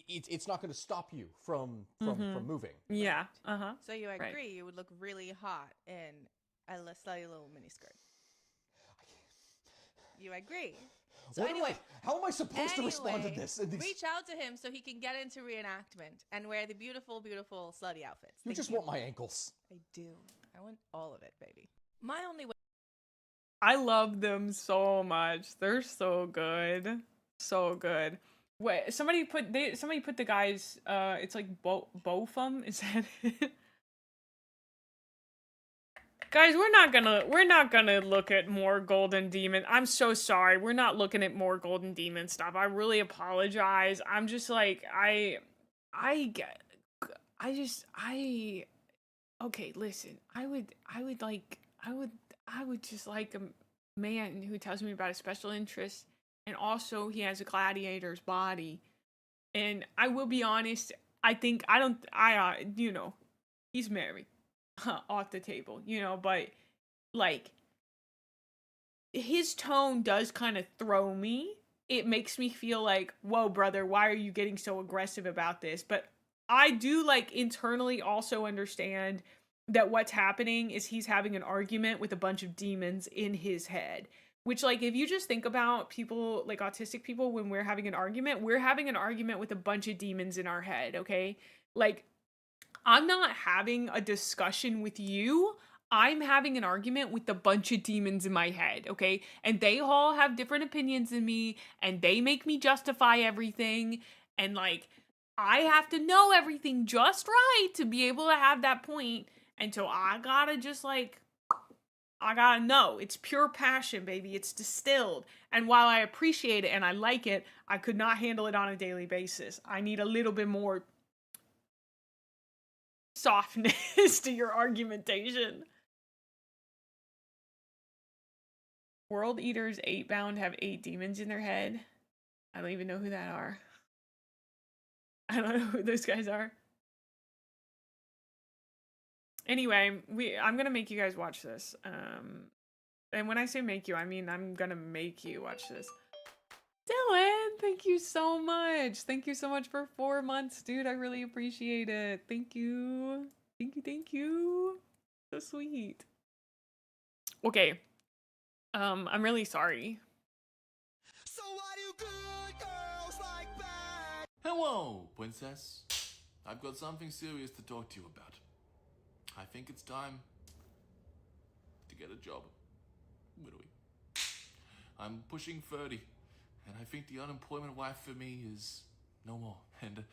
It's not going to stop you from moving. Yeah. So you agree you would look really hot in a slightly little miniskirt. You agree. So how am I supposed to respond to this? Reach out to him so he can get into reenactment and wear the beautiful, beautiful slutty outfits. You just want my ankles. I do. I want all of it, baby. My only way. I love them so much. They're so good. So good. Wait, somebody put the guys, it's like Bofum, is that it? Guys, we're not gonna look at more Golden Demon. I'm so sorry. We're not looking at more Golden Demon stuff. I really apologize. I'm just like, okay, listen. I would just like a man who tells me about his special interests. And also, he has a gladiator's body. And I will be honest, he's married. Off the table, but, like, his tone does kind of throw me. It makes me feel like, whoa, brother, why are you getting so aggressive about this? But I do, like, internally also understand that what's happening is he's having an argument with a bunch of demons in his head. Which, like, if you just think about people, like autistic people, when we're having an argument with a bunch of demons in our head, okay? Like, I'm not having a discussion with you. I'm having an argument with a bunch of demons in my head, okay? And they all have different opinions than me, and they make me justify everything. And, like, I have to know everything just right to be able to have that point. And so I gotta just, like, I gotta know. It's pure passion, baby. It's distilled. And while I appreciate it and I like it, I could not handle it on a daily basis. I need a little bit more softness to your argumentation. World Eaters 8-bound have 8 demons in their head. I don't even know who that are. I don't know who those guys are. Anyway, I'm gonna make you guys watch this. And when I say make you, I mean I'm gonna make you watch this. Dylan, thank you so much. Thank you so much for 4 months, dude. I really appreciate it. Thank you. Thank you, thank you. So sweet. Okay. I'm really sorry. So why do good girls like that? Hello, princess. I've got something serious to talk to you about. I think it's time to get a job. Literally. I'm pushing 30, and I think the unemployment life for me is no more. And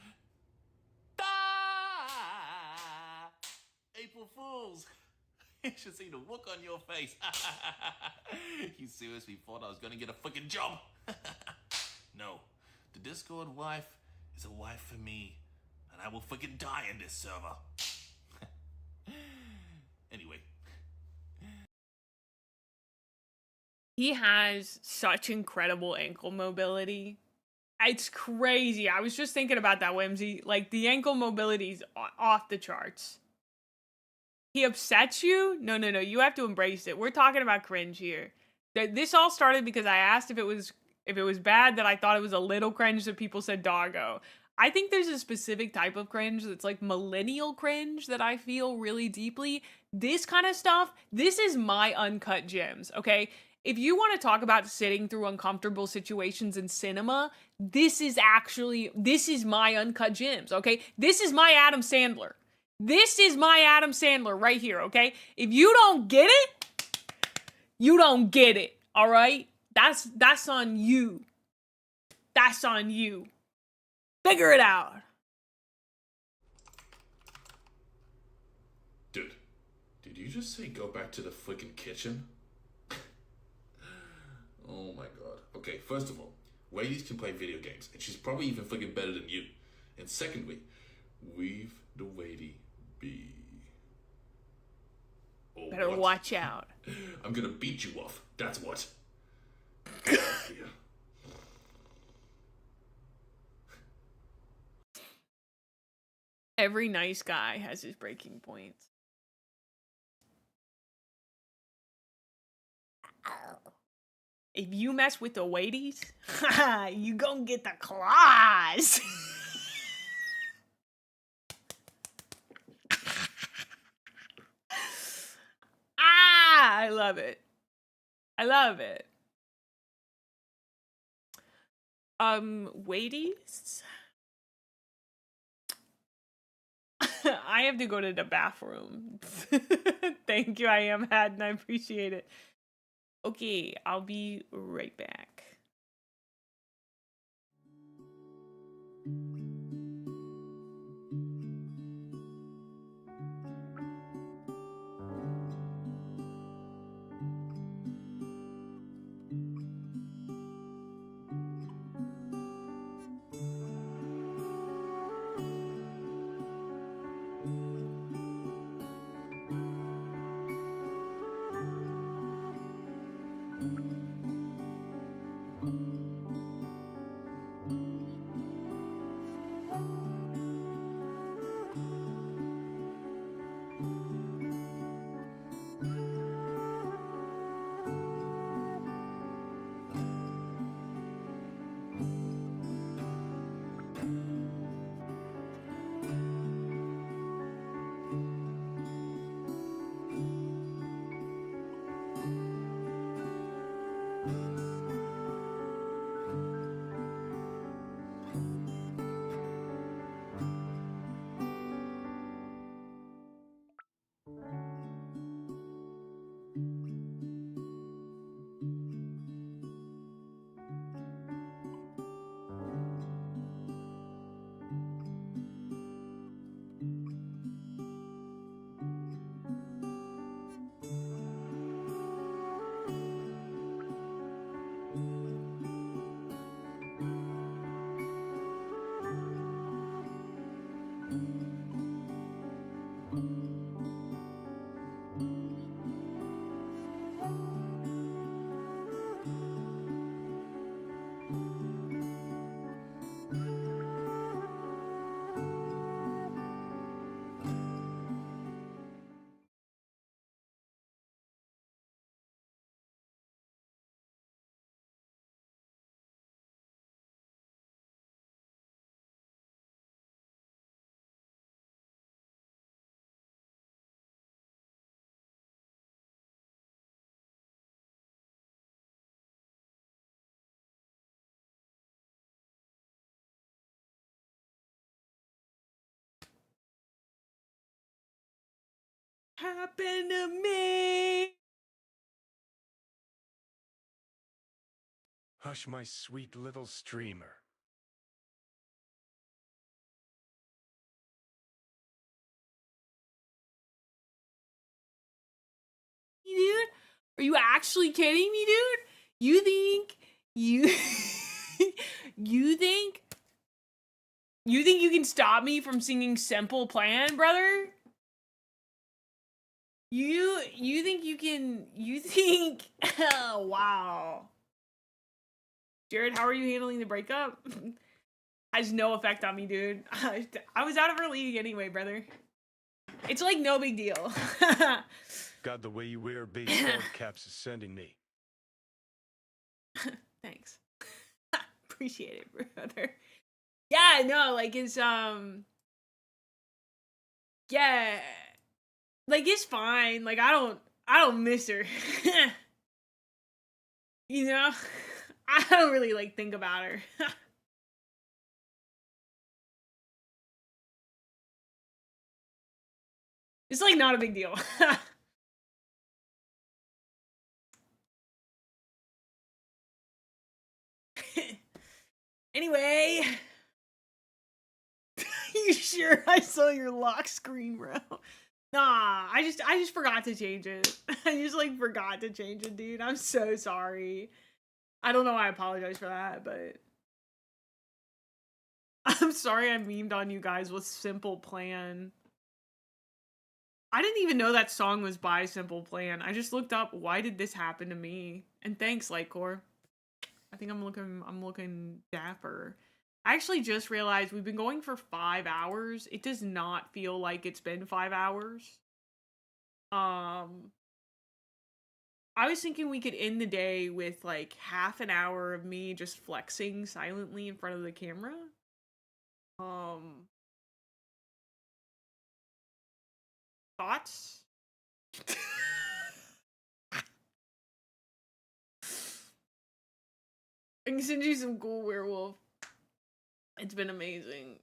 April Fools! You should see the look on your face. You seriously thought I was gonna get a fucking job? No. The Discord life is a life for me, and I will fucking die in this server. Anyway. He has such incredible ankle mobility. It's crazy. I was just thinking about that, Whimsy. Like, the ankle mobility's off the charts. He upsets you? No. You have to embrace it. We're talking about cringe here. This all started because I asked if it was bad that I thought it was a little cringe that people said doggo. I think there's a specific type of cringe that's like millennial cringe that I feel really deeply. This kind of stuff, this is my uncut gems, okay? If you want to talk about sitting through uncomfortable situations in cinema, this is my uncut gems, okay? This is my Adam Sandler. This is my Adam Sandler right here, okay? If you don't get it, you don't get it, all right? That's on you. That's on you. Figure it out. Dude, did you just say go back to the freaking kitchen? Oh my god. Okay, first of all, ladies can play video games, and she's probably even freaking better than you. And secondly, leave the lady be. Oh, better what? Watch out. I'm gonna beat you off. That's what. Get out of here. Every nice guy has his breaking points. If you mess with the ladies, you gonna get the claws. I love it. I love it. Ladies? I have to go to the bathroom. Thank you, I am had, and I appreciate it. Okay, I'll be right back. Happened to me. Hush, my sweet little streamer. Dude, are you actually kidding me, dude? You think you you think you can stop me from singing Simple Plan, brother? You think you think oh, wow. Jared, how are you handling the breakup? Has no effect on me, dude. I was out of her league anyway, brother. It's like no big deal. God, the way you wear baseball caps is sending me. Thanks. Appreciate it, brother. Yeah, no, like it's yeah. Like it's fine. Like I don't miss her. You know? I don't really like think about her. It's like not a big deal. Anyway. You sure I saw your lock screen, bro? Nah, I just forgot to change it. I just like forgot to change it, dude. I'm so sorry. I don't know why I apologize for that, but I'm sorry I memed on you guys with Simple Plan. I didn't even know that song was by Simple Plan. I just looked up why did this happen to me? And thanks, Lightcore. I think I'm looking dapper. I actually just realized we've been going for 5 hours. It does not feel like it's been 5 hours. I was thinking we could end the day with like half an hour of me just flexing silently in front of the camera. Thoughts? I can send you some cool werewolf. It's been amazing.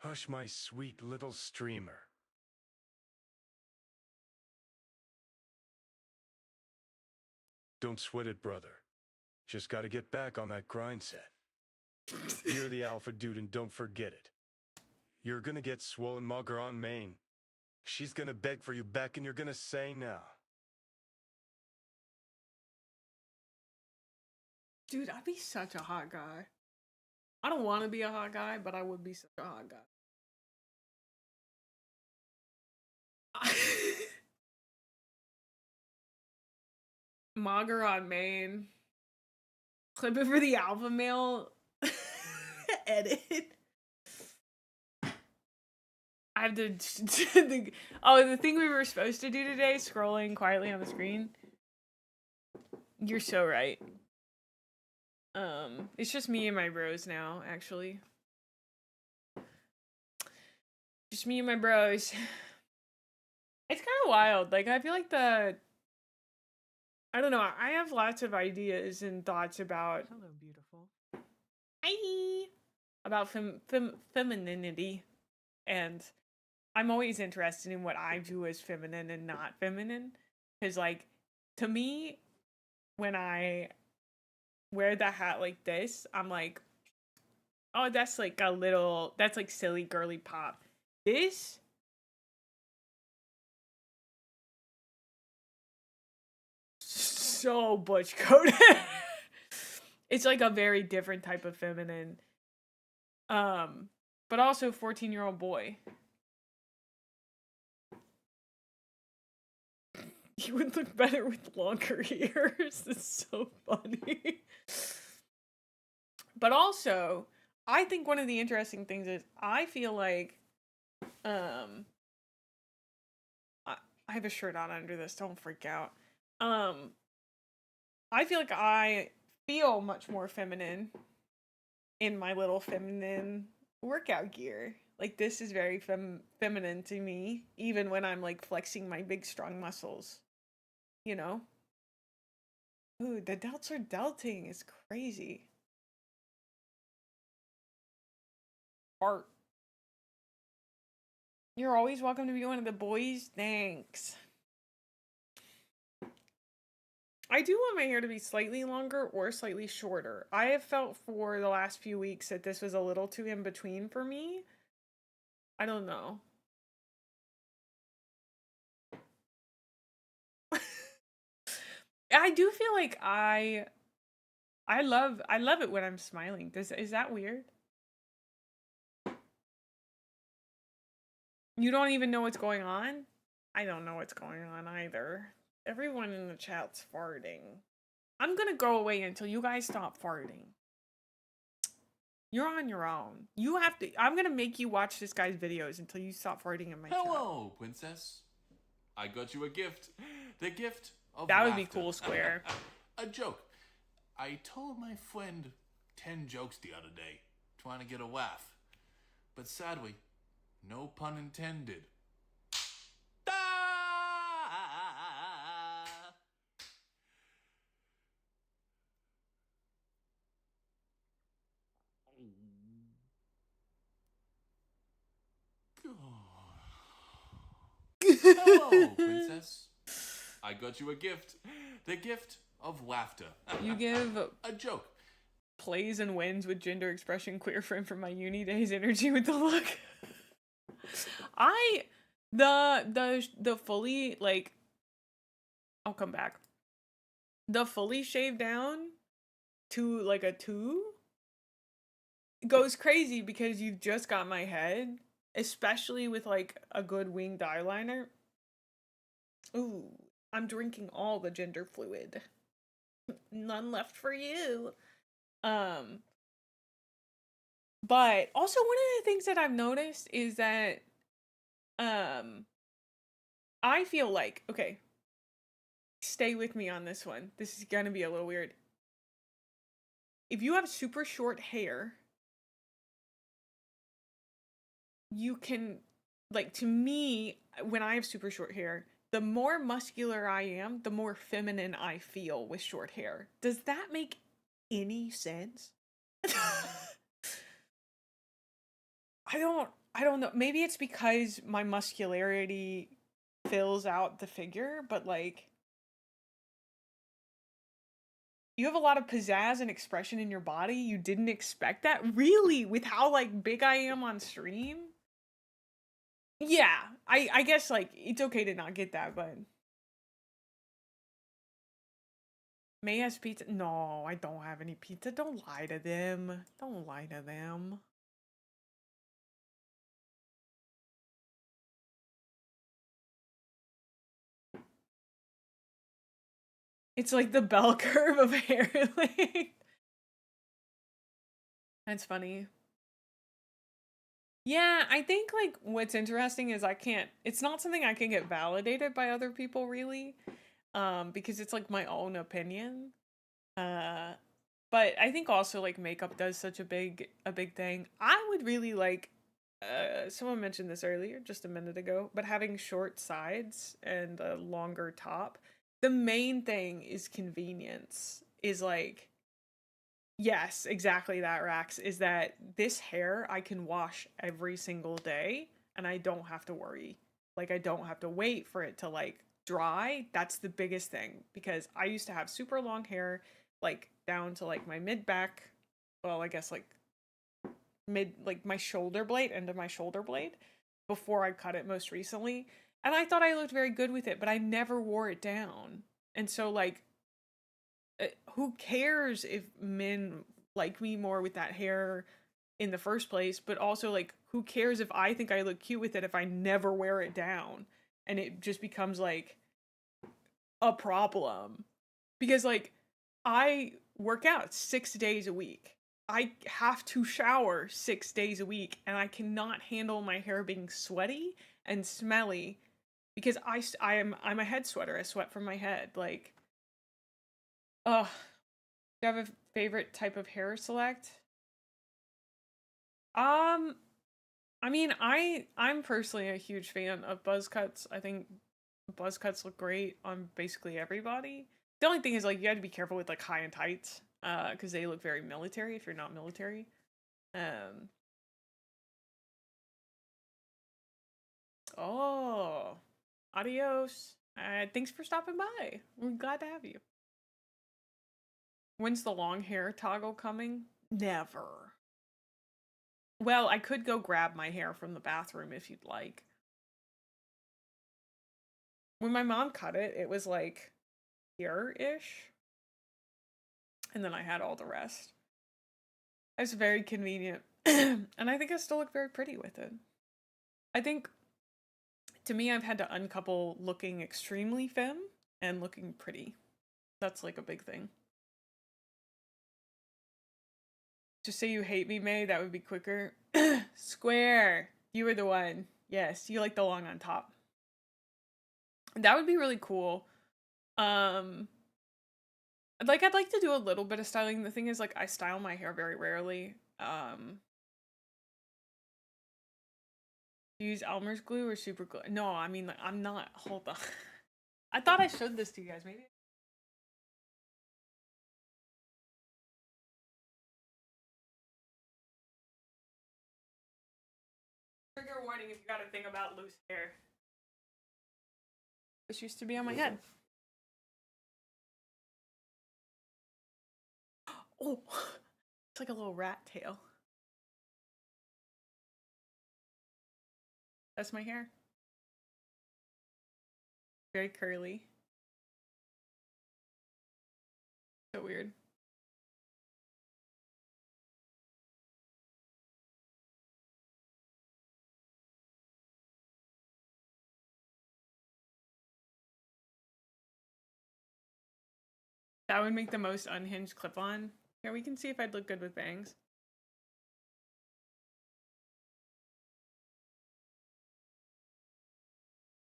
Hush, my sweet little streamer. Don't sweat it, brother. Just gotta get back on that grind set. You're the alpha dude and don't forget it. You're gonna get swollen mugger on main. She's gonna beg for you back and you're gonna say now. Dude, I'd be such a hot guy. I don't want to be a hot guy, but I would be such a hot guy. Mager on main. Clip it for the alpha male. Edit. I have to the thing we were supposed to do today, scrolling quietly on the screen. You're so right. It's just me and my bros now, actually. Just me and my bros. It's kind of wild. Like, I feel like I don't know. I have lots of ideas and thoughts about. Hello, beautiful. Hi. About femininity, and I'm always interested in what I view as feminine and not feminine, because like to me, when I wear the hat like this, I'm like, oh, that's like that's like silly girly pop. This. so butch coded. It's like a very different type of feminine. But also 14-year-old boy. You would look better with longer ears. It's so funny. But also, I think one of the interesting things is I feel like I have a shirt on under this, don't freak out. I feel like I feel much more feminine in my little feminine workout gear. Like, this is very feminine to me, even when I'm like flexing my big strong muscles. You know? Ooh, the delts are delting. It's crazy. Art. You're always welcome to be one of the boys. Thanks. I do want my hair to be slightly longer or slightly shorter. I have felt for the last few weeks that this was a little too in between for me. I don't know. I do feel like I love it when I'm smiling. Is that weird? You don't even know what's going on? I don't know what's going on either. Everyone in the chat's farting. I'm gonna go away until you guys stop farting. You're on your own. You have to. I'm gonna make you watch this guy's videos until you stop farting in my chat. Hello, princess. I got you a gift. The gift of That would be laughter. cool, Square. A joke. I told my friend 10 jokes the other day, trying to get a laugh. But sadly, no pun intended. Hello, princess. I got you a gift. The gift of laughter. You give a joke. Plays and wins with gender expression queer friend from my uni days energy with the look. The fully, like, I'll come back. The fully shaved down to like a 2 goes crazy because you've just got my head, especially with like a good winged eyeliner. Ooh, I'm drinking all the gender fluid. None left for you. But also one of the things that I've noticed is that I feel like, okay, stay with me on this one. This is gonna be a little weird. If you have super short hair, you can, like, to me, when I have super short hair, the more muscular I am, the more feminine I feel with short hair. Does that make any sense? I don't know. Maybe it's because my muscularity fills out the figure, but like, you have a lot of pizzazz and expression in your body. You didn't expect that? Really? With how like big I am on stream? Yeah, I guess like it's okay to not get that, but May has pizza. No, I don't have any pizza. Don't lie to them. Don't lie to them. It's like the bell curve of hair length. That's funny. Yeah, I think like what's interesting is it's not something I can get validated by other people really. Because it's like my own opinion. But I think also like makeup does such a big thing. I would really like someone mentioned this earlier just a minute ago, but having short sides and a longer top. The main thing is convenience. Is like, yes, exactly that, Rax, is that this hair I can wash every single day and I don't have to worry. Like, I don't have to wait for it to like dry. That's the biggest thing, because I used to have super long hair, like down to like my mid back, well, I guess like mid, like my shoulder blade, end of my shoulder blade, before I cut it most recently. And I thought I looked very good with it, but I never wore it down. And so like who cares if men like me more with that hair in the first place, but also like who cares if I think I look cute with it if I never wear it down and it just becomes like a problem. Because like I work out 6 days a week. I have to shower 6 days a week, and I cannot handle my hair being sweaty and smelly because I'm a head sweater. I sweat from my head. Like, ugh. Do you have a favorite type of hair select? I mean, I'm personally a huge fan of buzz cuts. I think buzz cuts look great on basically everybody. The only thing is like you have to be careful with like high and tights, because they look very military if you're not military. Oh, adios. Thanks for stopping by. We're glad to have you. When's the long hair toggle coming? Never. Well, I could go grab my hair from the bathroom if you'd like. When my mom cut it, it was like here-ish. And then I had all the rest. It's very convenient. And I think I still look very pretty with it. I think, to me, I've had to uncouple looking extremely femme and looking pretty. That's like a big thing. Just say you hate me, May. That would be quicker. Square. You were the one. Yes, you like the long on top. That would be really cool. I'd like to do a little bit of styling. The thing is, like, I style my hair very rarely. Use Elmer's glue or super glue? No, I mean, like, I'm not. Hold on. I thought I showed this to you guys. Maybe. Trigger warning if you got a thing about loose hair. This used to be on my head. Oh, it's like a little rat tail. That's my hair. Very curly. So weird. That would make the most unhinged clip-on. Here, we can see if I'd look good with bangs.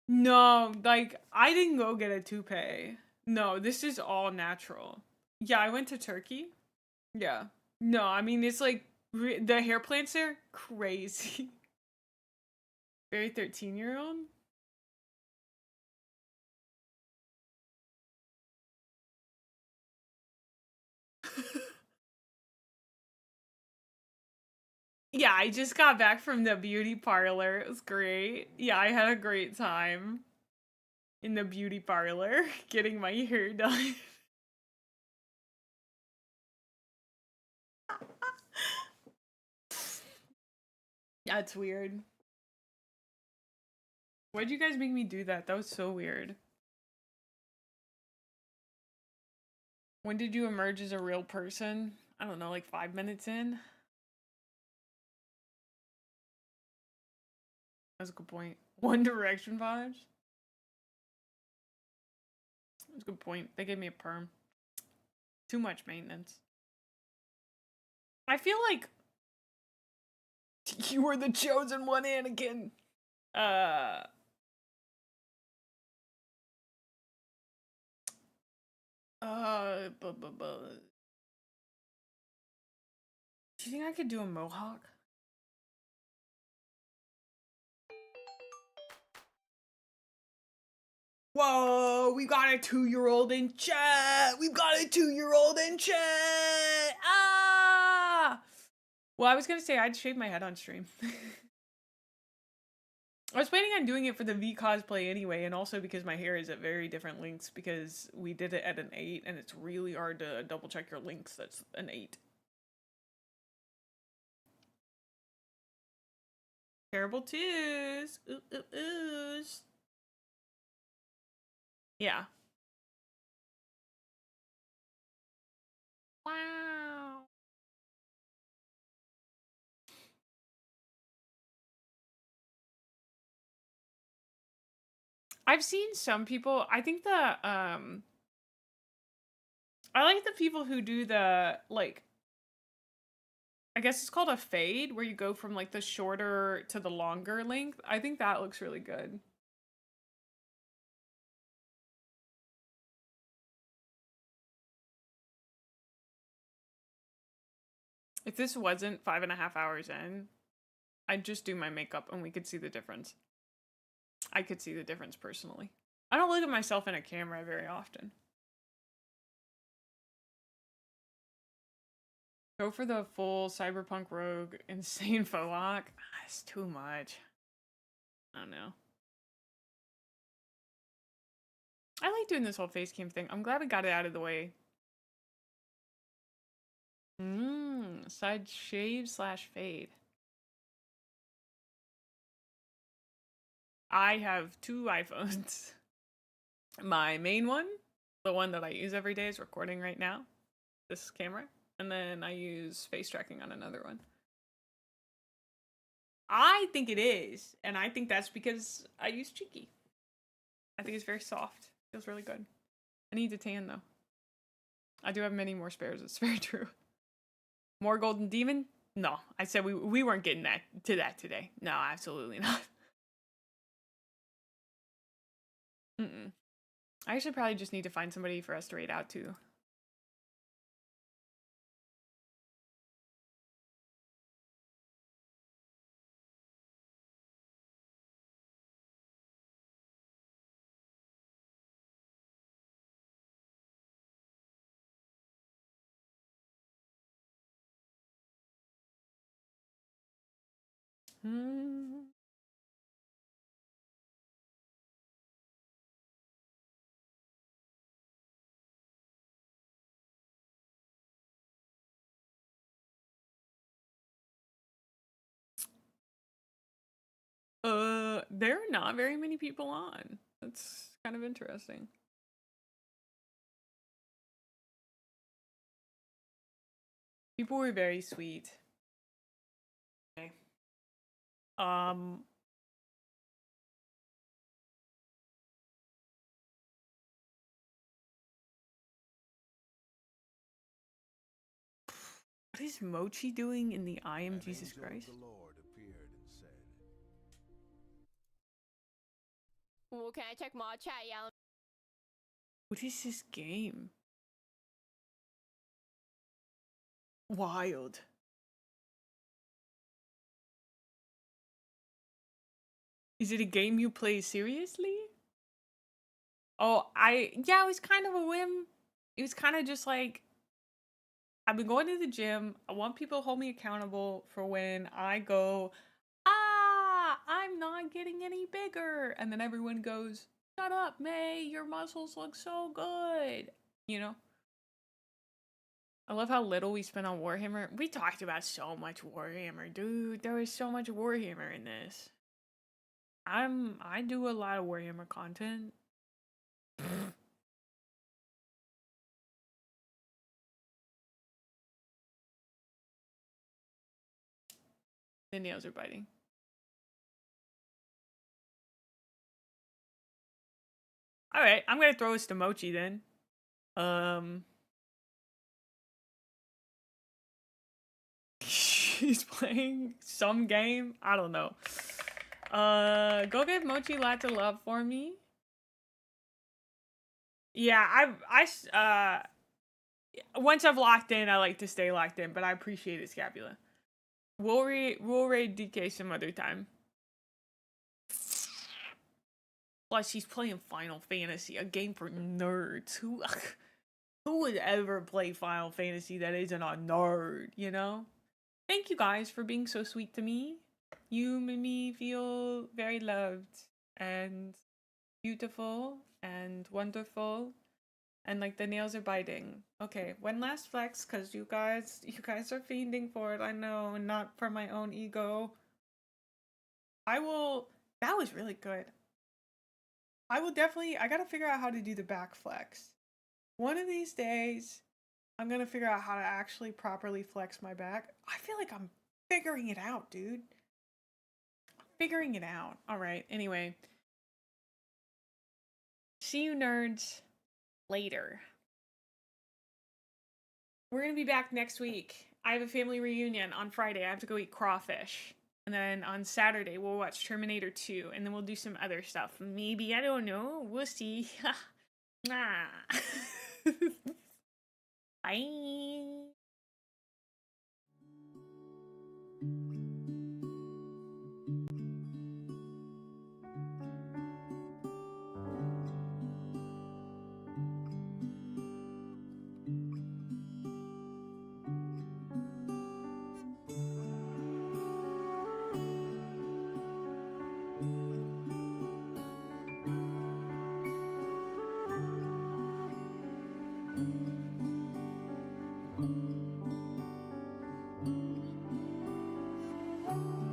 No, like, I didn't go get a toupee. No, this is all natural. Yeah, I went to Turkey. Yeah. No, I mean, it's like, the hair plants there, crazy. Very 13-year-old. Yeah, I just got back from the beauty parlor. It was great. Yeah, I had a great time in the beauty parlor getting my hair done. That's weird. Why'd you guys make me do that? That was so weird. When did you emerge as a real person? I don't know, like 5 minutes in? That's a good point. One Direction vibes? That's a good point. They gave me a perm. Too much maintenance. I feel like you were the chosen one, Anakin. Do you think I could do a mohawk? Whoa, we got a 2-year-old in chat. We've got a 2-year-old in chat. Ah! Well, I was gonna say I'd shave my head on stream. I was planning on doing it for the V cosplay anyway, and also because my hair is at very different lengths because we did it at an 8, and it's really hard to double check your lengths. That's an 8. Terrible twos. Ooh, ooh, oohs. Yeah. Wow. I've seen some people, I think I like the people who do the, like, I guess it's called a fade, where you go from, like, the shorter to the longer length. I think that looks really good. If this wasn't 5.5 hours in, I'd just do my makeup and we could see the difference. I could see the difference personally. I don't look at myself in a camera very often. Go for the full Cyberpunk Rogue insane faux lock. It's too much. I don't know. I like doing this whole face cam thing. I'm glad we got it out of the way. Side shave / fade. I have 2 iPhones. My main one, the one that I use every day, is recording right now. This camera. And then I use face tracking on another one. I think it is. And I think that's because I use Cheeky. I think it's very soft. Feels really good. I need to tan though. I do have many more spares. It's very true. More Golden Demon? No. I said we weren't getting to that today. No, absolutely not. I actually probably just need to find somebody for us to raid out to. There are not very many people on. That's kind of interesting. People were very sweet. Okay. What is Mochi doing in the I Am Jesus Christ? The Lord appeared and said, Well, can I check mod chat? Yeah. What is this game? Wild. Is it a game you play seriously? Oh, yeah, it was kind of a whim. It was kind of just like, I've been going to the gym. I want people to hold me accountable for when I go, I'm not getting any bigger. And then everyone goes, shut up, May, your muscles look so good. You know? I love how little we spent on Warhammer. We talked about so much Warhammer, dude. There was so much Warhammer in this. I do a lot of Warhammer content. The nails are biting. Alright, I'm gonna throw us to Mochi then. He's playing some game. I don't know. Go give Mochi lots of love for me. Yeah, once I've locked in, I like to stay locked in, but I appreciate it, Scapula. We'll raid DK some other time. Plus, he's playing Final Fantasy, a game for nerds. Who would ever play Final Fantasy that isn't a nerd, you know? Thank you guys for being so sweet to me. You made me feel very loved and beautiful and wonderful. And like the nails are biting. Okay, one last flex, because you guys are fiending for it, I know, and not for my own ego. That was really good. I gotta figure out how to do the back flex. One of these days, I'm gonna figure out how to actually properly flex my back. I feel like I'm figuring it out, dude. Figuring it out. Alright, anyway. See you nerds later. We're gonna be back next week. I have a family reunion on Friday. I have to go eat crawfish. And then on Saturday, we'll watch Terminator 2. And then we'll do some other stuff. Maybe, I don't know. We'll see. Bye.